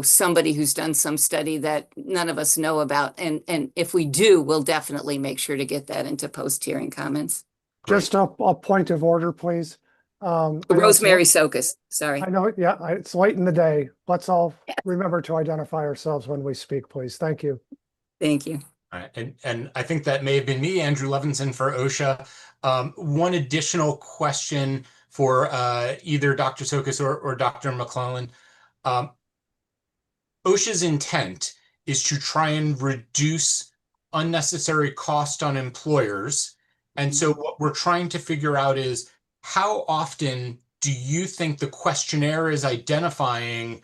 S19: somebody who's done some study that none of us know about. And if we do, we'll definitely make sure to get that into post-hearing comments.
S4: Just a point of order, please. I know it's
S19: Rosemary
S4: late-
S19: Sokus, sorry.
S4: I know, yeah, it's late in the day. Let's all remember to identify ourselves when we speak, please. Thank you.
S19: Thank you.
S3: All right, and I think that may have been me, Andrew Levinson for OSHA. One additional question for either Dr. Sokus or Dr. McClellan. OSHA's intent is to try and reduce unnecessary cost on employers. And so what we're trying to figure out is how often do you think the questionnaire is identifying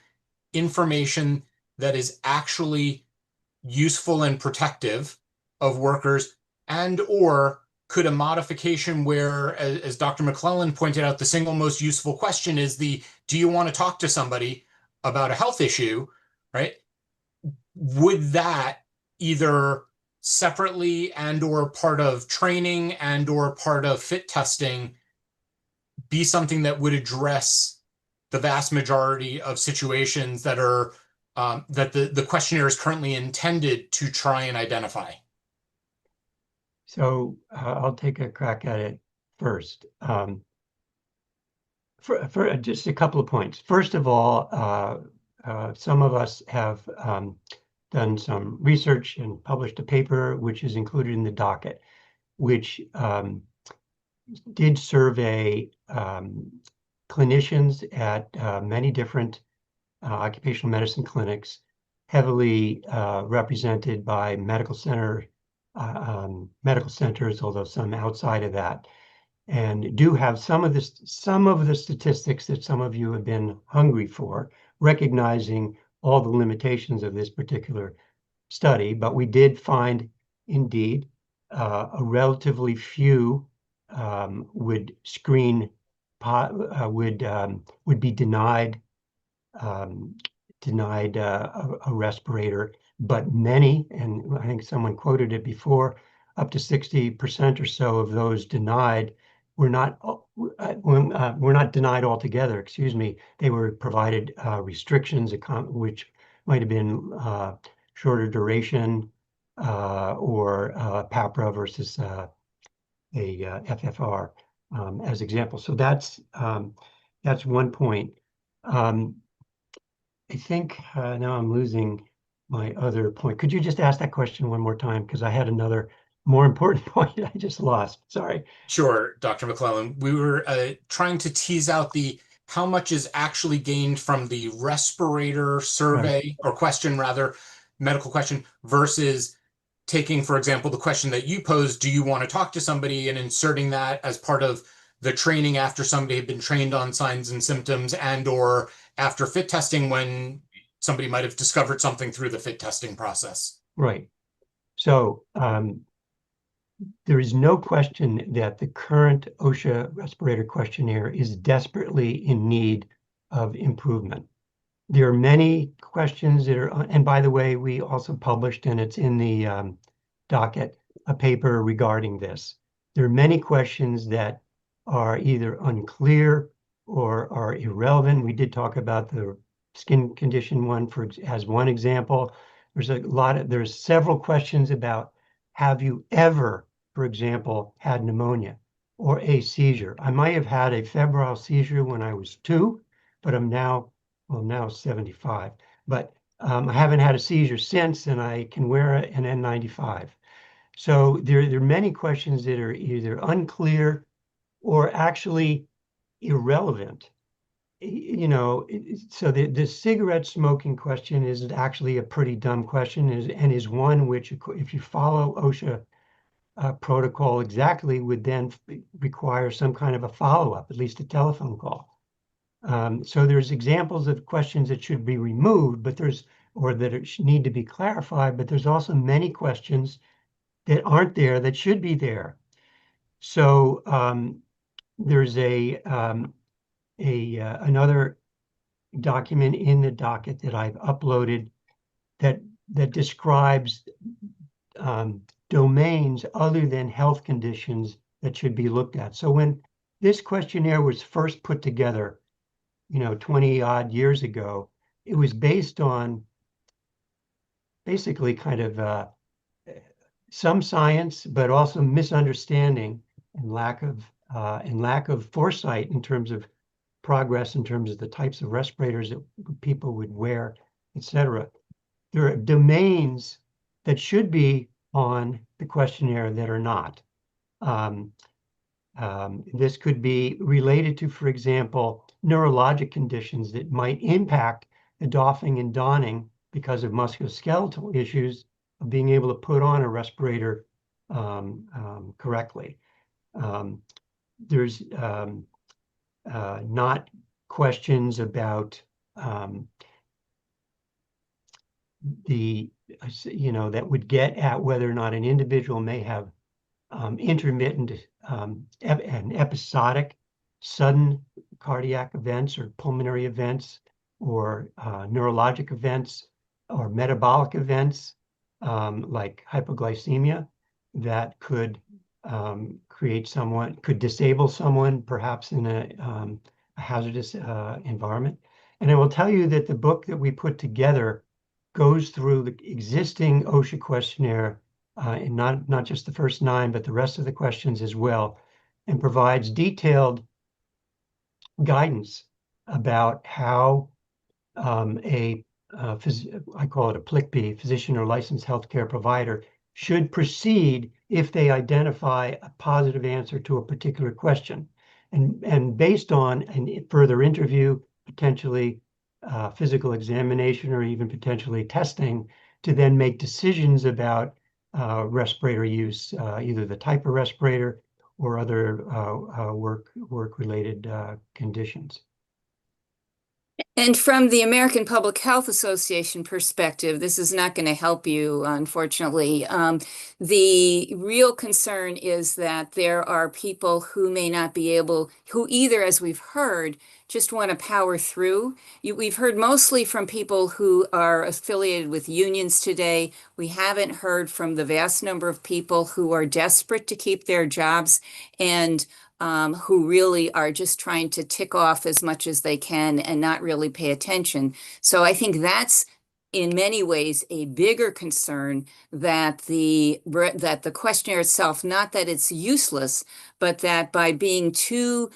S3: information that is actually useful and protective of workers, and or could a modification where, as Dr. McClellan pointed out, the single most useful question is do you want to talk to somebody about a health issue, right? Would that either separately and or part of training and or part of fit testing be something that would address the vast majority of situations that are that the questionnaire is currently intended to try and identify?
S20: So I'll take a crack at it first. For just a couple of points. First of all, some of us have done some research and published a paper which is included in the docket, which did survey clinicians at many different occupational medicine clinics, heavily represented by medical centers, although some outside of that, and do have some of the statistics that some of you have been hungry for, recognizing all the limitations of this particular study. But we did find, indeed, a relatively few would be denied a respirator, but many, and I think someone quoted it before, up to 60% or so of those denied were not denied altogether. Excuse me. They were provided restrictions, which might have been shorter duration or PAPRA versus a FFR as example. So that's one point. I think now I'm losing my other point. Could you just ask that question one more time? Because I had another more important point I just lost. Sorry.
S3: Sure, Dr. McClellan. We were trying to tease out how much is actually gained from the respirator survey or question, rather, medical question, versus taking, for example, the question that you posed, do you want to talk to somebody, and inserting that as part of the training after somebody had been trained on signs and symptoms, and or after fit testing when somebody might have discovered something through the fit testing process.
S20: Right. So there is no question that the current OSHA respirator questionnaire is desperately in need of improvement. There are many questions that are, and by the way, we also published, and it's in the docket, a paper regarding this. There are many questions that are either unclear or are irrelevant. We did talk about the skin condition one as one example. There's several questions about, have you ever, for example, had pneumonia or a seizure? I might have had a febrile seizure when I was 2, but I'm now 75. But I haven't had a seizure since, and I can wear an N95. So there are many questions that are either unclear or actually irrelevant. You know, so the cigarette smoking question is actually a pretty dumb question, and is one which, if you follow OSHA protocol exactly, would then require some kind of a follow-up, at least a telephone call. So there's examples of questions that should be removed, but or that need to be clarified, but there's also many questions that aren't there that should be there. So there's another document in the docket that I've uploaded that describes domains other than health conditions that should be looked at. So when this questionnaire was first put together, 20 odd years ago, it was based on basically kind of some science, but also misunderstanding and lack of and lack of foresight in terms of progress, in terms of the types of respirators that people would wear, et cetera. There are domains that should be on the questionnaire that are not. This could be related to, for example, neurologic conditions that might impact the doffing and donning because of musculoskeletal issues of being able to put on a respirator correctly. There's not questions about that would get at whether or not an individual may have intermittent and episodic sudden cardiac events or pulmonary events or neurologic events or metabolic events like hypoglycemia that could could disable someone perhaps in a hazardous environment. And I will tell you that the book that we put together goes through the existing OSHA questionnaire and not just the first 9, but the rest of the questions as well, and provides detailed guidance about how I call it a PLCP, physician or licensed healthcare provider, should proceed if they identify a positive answer to a particular question. And based on a further interview, potentially physical examination, or even potentially testing, to then make decisions about respirator use, either the type of respirator or other work-related conditions.
S19: And from the American Public Health Association perspective, this is not going to help you, unfortunately. The real concern is that there are people who may not be able, who either, as we've heard, just want to power through. We've heard mostly from people who are affiliated with unions today. We haven't heard from the vast number of people who are desperate to keep their jobs and who really are just trying to tick off as much as they can and not really pay attention. So I think that's in many ways a bigger concern that the questionnaire itself, not that it's useless, but that by being too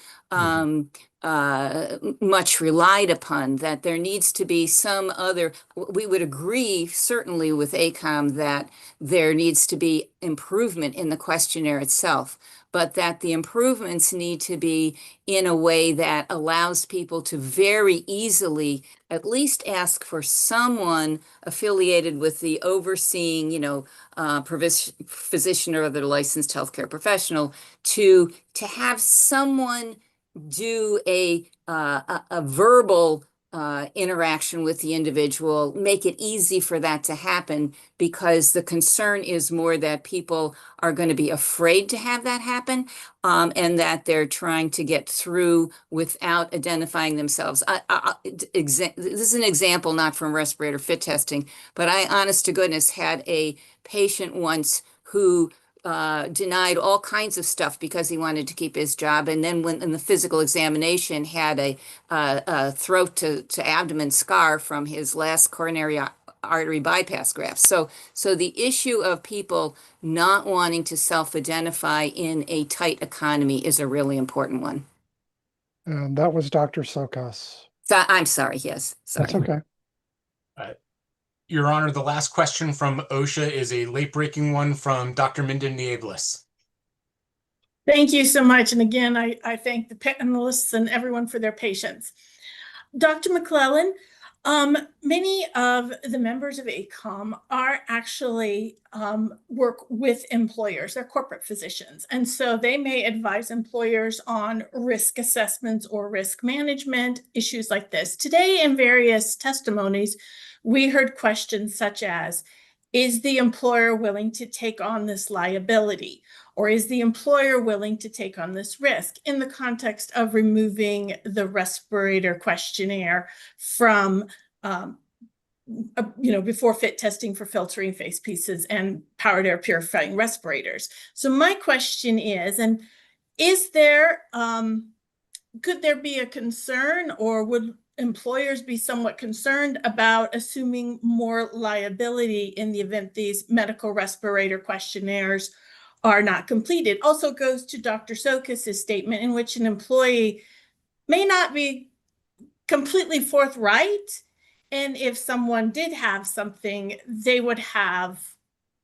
S19: much relied upon, that there needs to be some other, we would agree certainly with ACOM that there needs to be improvement in the questionnaire itself, but that the improvements need to be in a way that allows people to very easily at least ask for someone affiliated with the overseeing, physician or other licensed healthcare professional to have someone do a verbal interaction with the individual, make it easy for that to happen, because the concern is more that people are going to be afraid to have that happen, and that they're trying to get through without identifying themselves. This is an example not from respirator fit testing, but I, honest to goodness, had a patient once who denied all kinds of stuff because he wanted to keep his job, and then when in the physical examination had a throat to abdomen scar from his last coronary artery bypass graft. So the issue of people not wanting to self-identify in a tight economy is a really important one.
S4: And that was Dr. Sokas.
S19: So I'm sorry. Yes, sorry.
S4: That's okay.
S3: Your Honor, the last question from OSHA is a late-breaking one from Dr. Minden Nievelis.
S5: Thank you so much. And again, I thank the panelists and everyone for their patience. Dr. McClellan, many of the members of ACOM are actually work with employers. They're corporate physicians. And so they may advise employers on risk assessments or risk management issues like this. Today, in various testimonies, we heard questions such as, is the employer willing to take on this liability? Or is the employer willing to take on this risk in the context of removing the respirator questionnaire from, before fit testing for filtering face pieces and powered air purifying respirators? So my question is, could there be a concern, or would employers be somewhat concerned about assuming more liability in the event these medical respirator questionnaires are not completed. Also goes to Dr. Sokas's statement in which an employee may not be completely forthright. And if someone did have something, they would have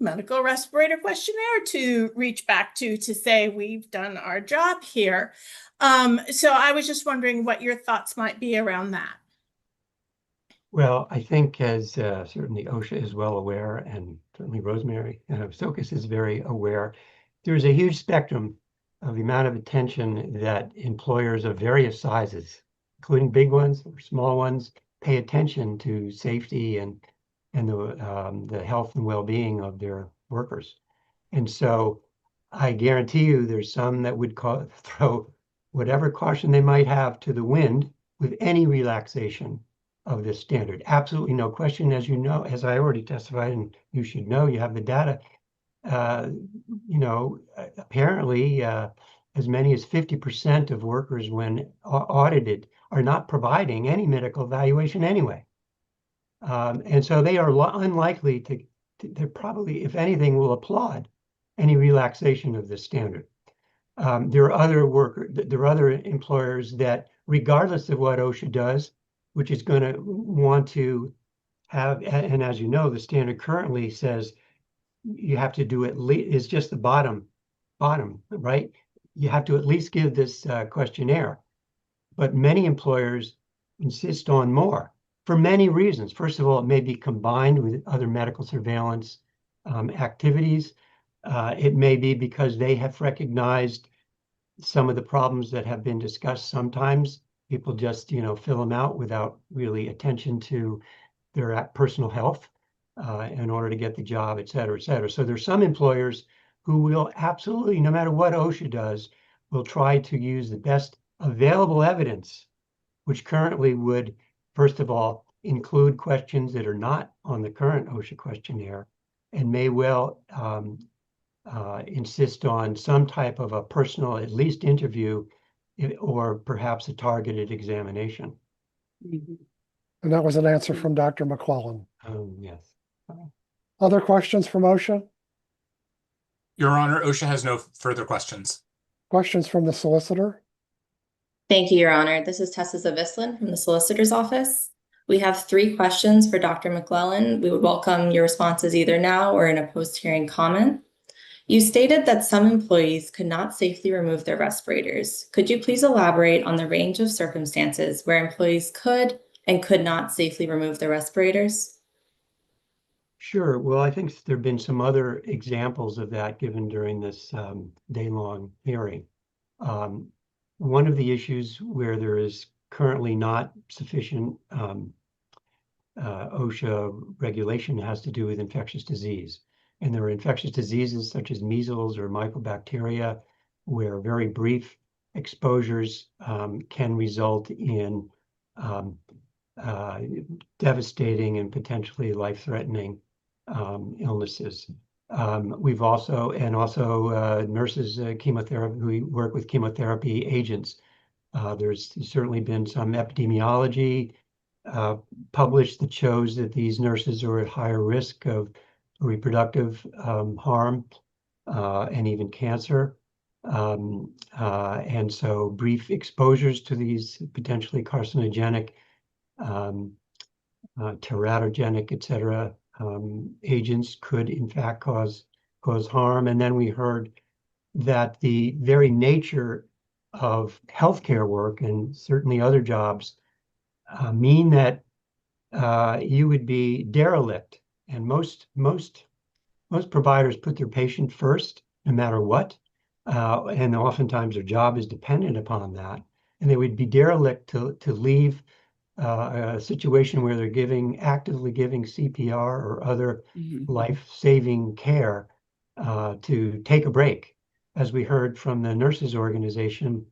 S5: medical respirator questionnaire to reach back to say, we've done our job here. So I was just wondering what your thoughts might be around that.
S20: Well, I think as certainly OSHA is well aware, and certainly Rosemary Sokas is very aware, there's a huge spectrum of the amount of attention that employers of various sizes, including big ones or small ones, pay attention to safety and the health and well-being of their workers. And so I guarantee you there's some that would throw whatever caution they might have to the wind with any relaxation of this standard. Absolutely no question, as you know, as I already testified, and you should know, you have the data. Apparently, as many as 50% of workers, when audited, are not providing any medical evaluation anyway. And so they are unlikely to, they're probably, if anything, will applaud any relaxation of this standard. There are other employers that, regardless of what OSHA does, which is going to want to have, and as you know, the standard currently says you have to do at least, it's just the bottom, right? You have to at least give this questionnaire. But many employers insist on more for many reasons. First of all, it may be combined with other medical surveillance activities. It may be because they have recognized some of the problems that have been discussed. Sometimes people just, fill them out without really attention to their personal health in order to get the job, et cetera, et cetera. So there's some employers who will absolutely, no matter what OSHA does, will try to use the best available evidence, which currently would, first of all, include questions that are not on the current OSHA questionnaire, and may well insist on some type of a personal, at least interview, or perhaps a targeted examination.
S4: And that was an answer from Dr. McClellan.
S20: Yes.
S4: Other questions from OSHA?
S3: Your Honor, OSHA has no further questions.
S4: Questions from the solicitor?
S2: Thank you, Your Honor. This is Tessa Zavislin from the Solicitor's Office. We have 3 questions for Dr. McClellan. We would welcome your responses either now or in a post-hearing comment. You stated that some employees could not safely remove their respirators. Could you please elaborate on the range of circumstances where employees could and could not safely remove their respirators?
S20: Sure. Well, I think there have been some other examples of that given during this day-long hearing. One of the issues where there is currently not sufficient OSHA regulation has to do with infectious disease. And there are infectious diseases such as measles or mycobacteria, where very brief exposures can result in devastating and potentially life-threatening illnesses. We've also nurses, chemotherapy, who work with chemotherapy agents. There's certainly been some epidemiology published that shows that these nurses are at higher risk of reproductive harm and even cancer. And so brief exposures to these potentially carcinogenic, teratogenic, et cetera, agents could in fact cause harm. And then we heard that the very nature of healthcare work and certainly other jobs mean that you would be derelict. And most providers put their patient first, no matter what. And oftentimes their job is dependent upon that. And they would be derelict to leave a situation where they're actively giving CPR or other life-saving care to take a break. As we heard from the nurses organization,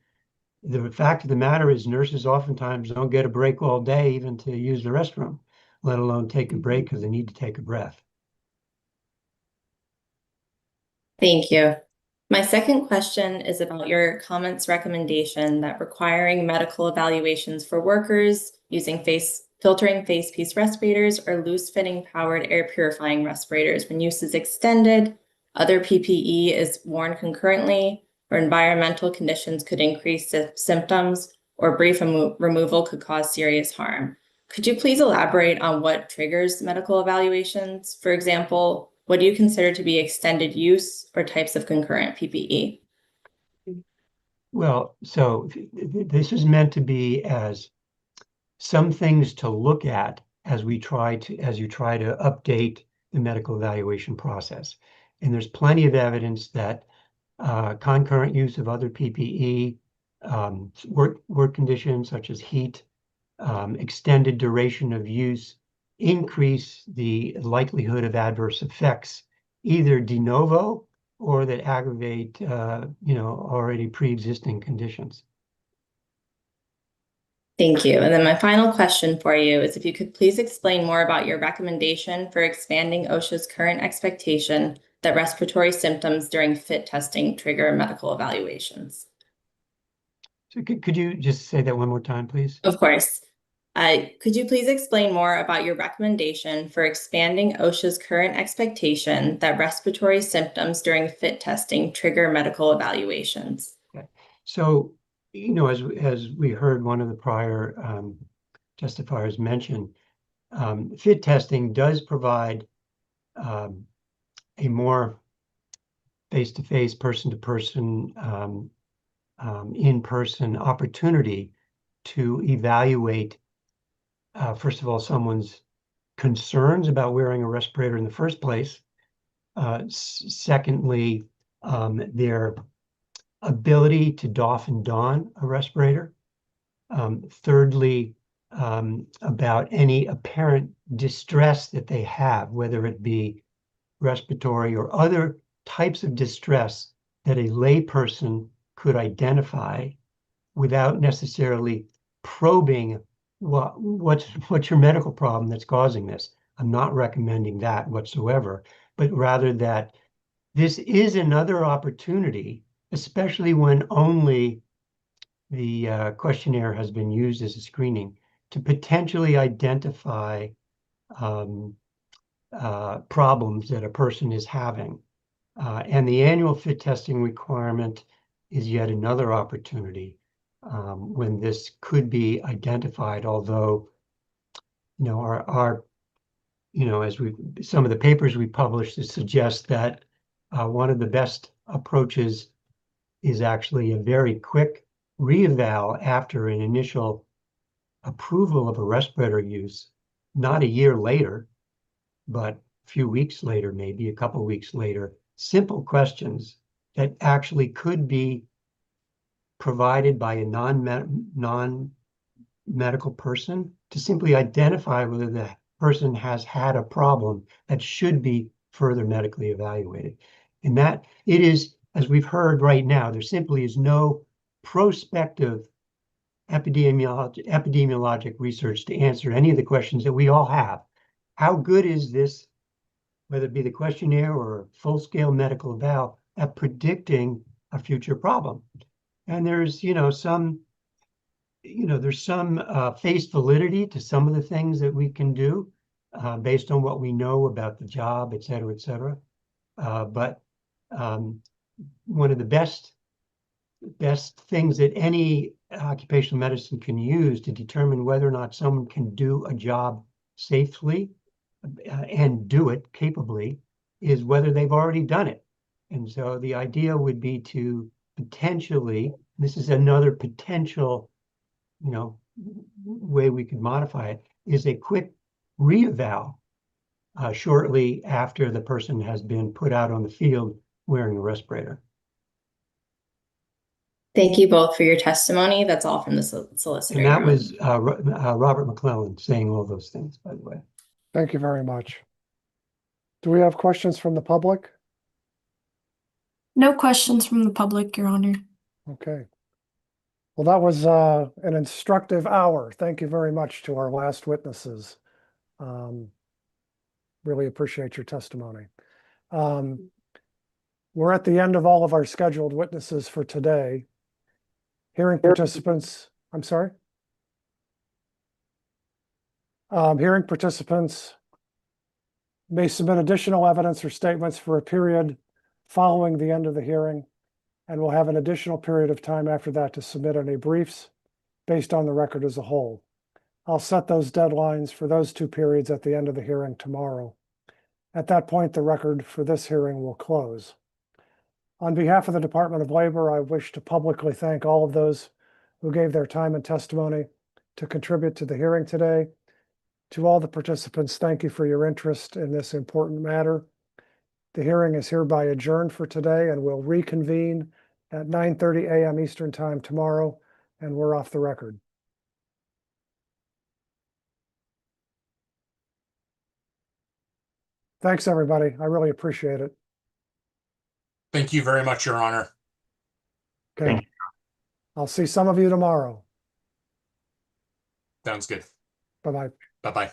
S20: the fact of the matter is nurses oftentimes don't get a break all day even to use the restroom, let alone take a break because they need to take a breath.
S2: Thank you. My second question is about your comments recommendation that requiring medical evaluations for workers using filtering face piece respirators or loose fitting powered air purifying respirators when use is extended other PPE is worn concurrently, or environmental conditions could increase symptoms, or brief removal could cause serious harm. Could you please elaborate on what triggers medical evaluations? For example, what do you consider to be extended use or types of concurrent PPE?
S20: Well, so this is meant to be as some things to look at as you try to update the medical evaluation process. And there's plenty of evidence that concurrent use of other PPE, work conditions such as heat, extended duration of use, increase the likelihood of adverse effects, either de novo or that aggravate, already pre-existing conditions.
S2: Thank you. And then my final question for you is if you could please explain more about your recommendation for expanding OSHA's current expectation that respiratory symptoms during fit testing trigger medical evaluations.
S20: So could you just say that one more time, please?
S2: Of course. Could you please explain more about your recommendation for expanding OSHA's current expectation that respiratory symptoms during fit testing trigger medical evaluations?
S20: Okay. So, as we heard one of the prior testifiers mention, fit testing does provide a more face-to-face, person-to-person, in-person opportunity to evaluate, first of all, someone's concerns about wearing a respirator in the first place. Secondly, their ability to doff and don a respirator. Thirdly, about any apparent distress that they have, whether it be respiratory or other types of distress that a layperson could identify without necessarily probing what's your medical problem that's causing this. I'm not recommending that whatsoever, but rather that this is another opportunity, especially when only the questionnaire has been used as a screening, to potentially identify problems that a person is having. And the annual fit testing requirement is yet another opportunity when this could be identified, although, some of the papers we published suggest that one of the best approaches is actually a very quick reeval after an initial approval of a respirator use, not a year later, but a few weeks later, maybe a couple weeks later, simple questions that actually could be provided by a non-medical person to simply identify whether the person has had a problem that should be further medically evaluated. And that it is, as we've heard right now, there simply is no prospective epidemiologic research to answer any of the questions that we all have. How good is this, whether it be the questionnaire or full-scale medical eval, at predicting a future problem? And there's, some face validity to some of the things that we can do based on what we know about the job, et cetera, et cetera. But one of the best things that any occupational medicine can use to determine whether or not someone can do a job safely and do it capably is whether they've already done it. And so the idea would be to potentially, this is another potential, way we could modify it, is a quick reeval shortly after the person has been put out on the field wearing a respirator.
S2: Thank you both for your testimony. That's all from the solicitor.
S20: And that was Robert McClellan saying all those things, by the way.
S4: Thank you very much. Do we have questions from the public?
S12: No questions from the public, Your Honor.
S4: Okay. Well, that was an instructive hour. Thank you very much to our last witnesses. Really appreciate your testimony. We're at the end of all of our scheduled witnesses for today. Hearing participants, I'm sorry? Hearing participants may submit additional evidence or statements for a period following the end of the hearing, and we'll have an additional period of time after that to submit any briefs based on the record as a whole. I'll set those deadlines for those 2 periods at the end of the hearing tomorrow. At that point, the record for this hearing will close. On behalf of the Department of Labor, I wish to publicly thank all of those who gave their time and testimony to contribute to the hearing today. To all the participants, thank you for your interest in this important matter. The hearing is hereby adjourned for today and will reconvene at 9:30 a.m. Eastern Time tomorrow, and we're off the record. Thanks, everybody. I really appreciate it.
S3: Thank you very much, Your Honor.
S4: Okay.
S6: Thank you.
S4: I'll see some of you tomorrow.
S3: Sounds good.
S4: Bye-bye.
S3: Bye-bye.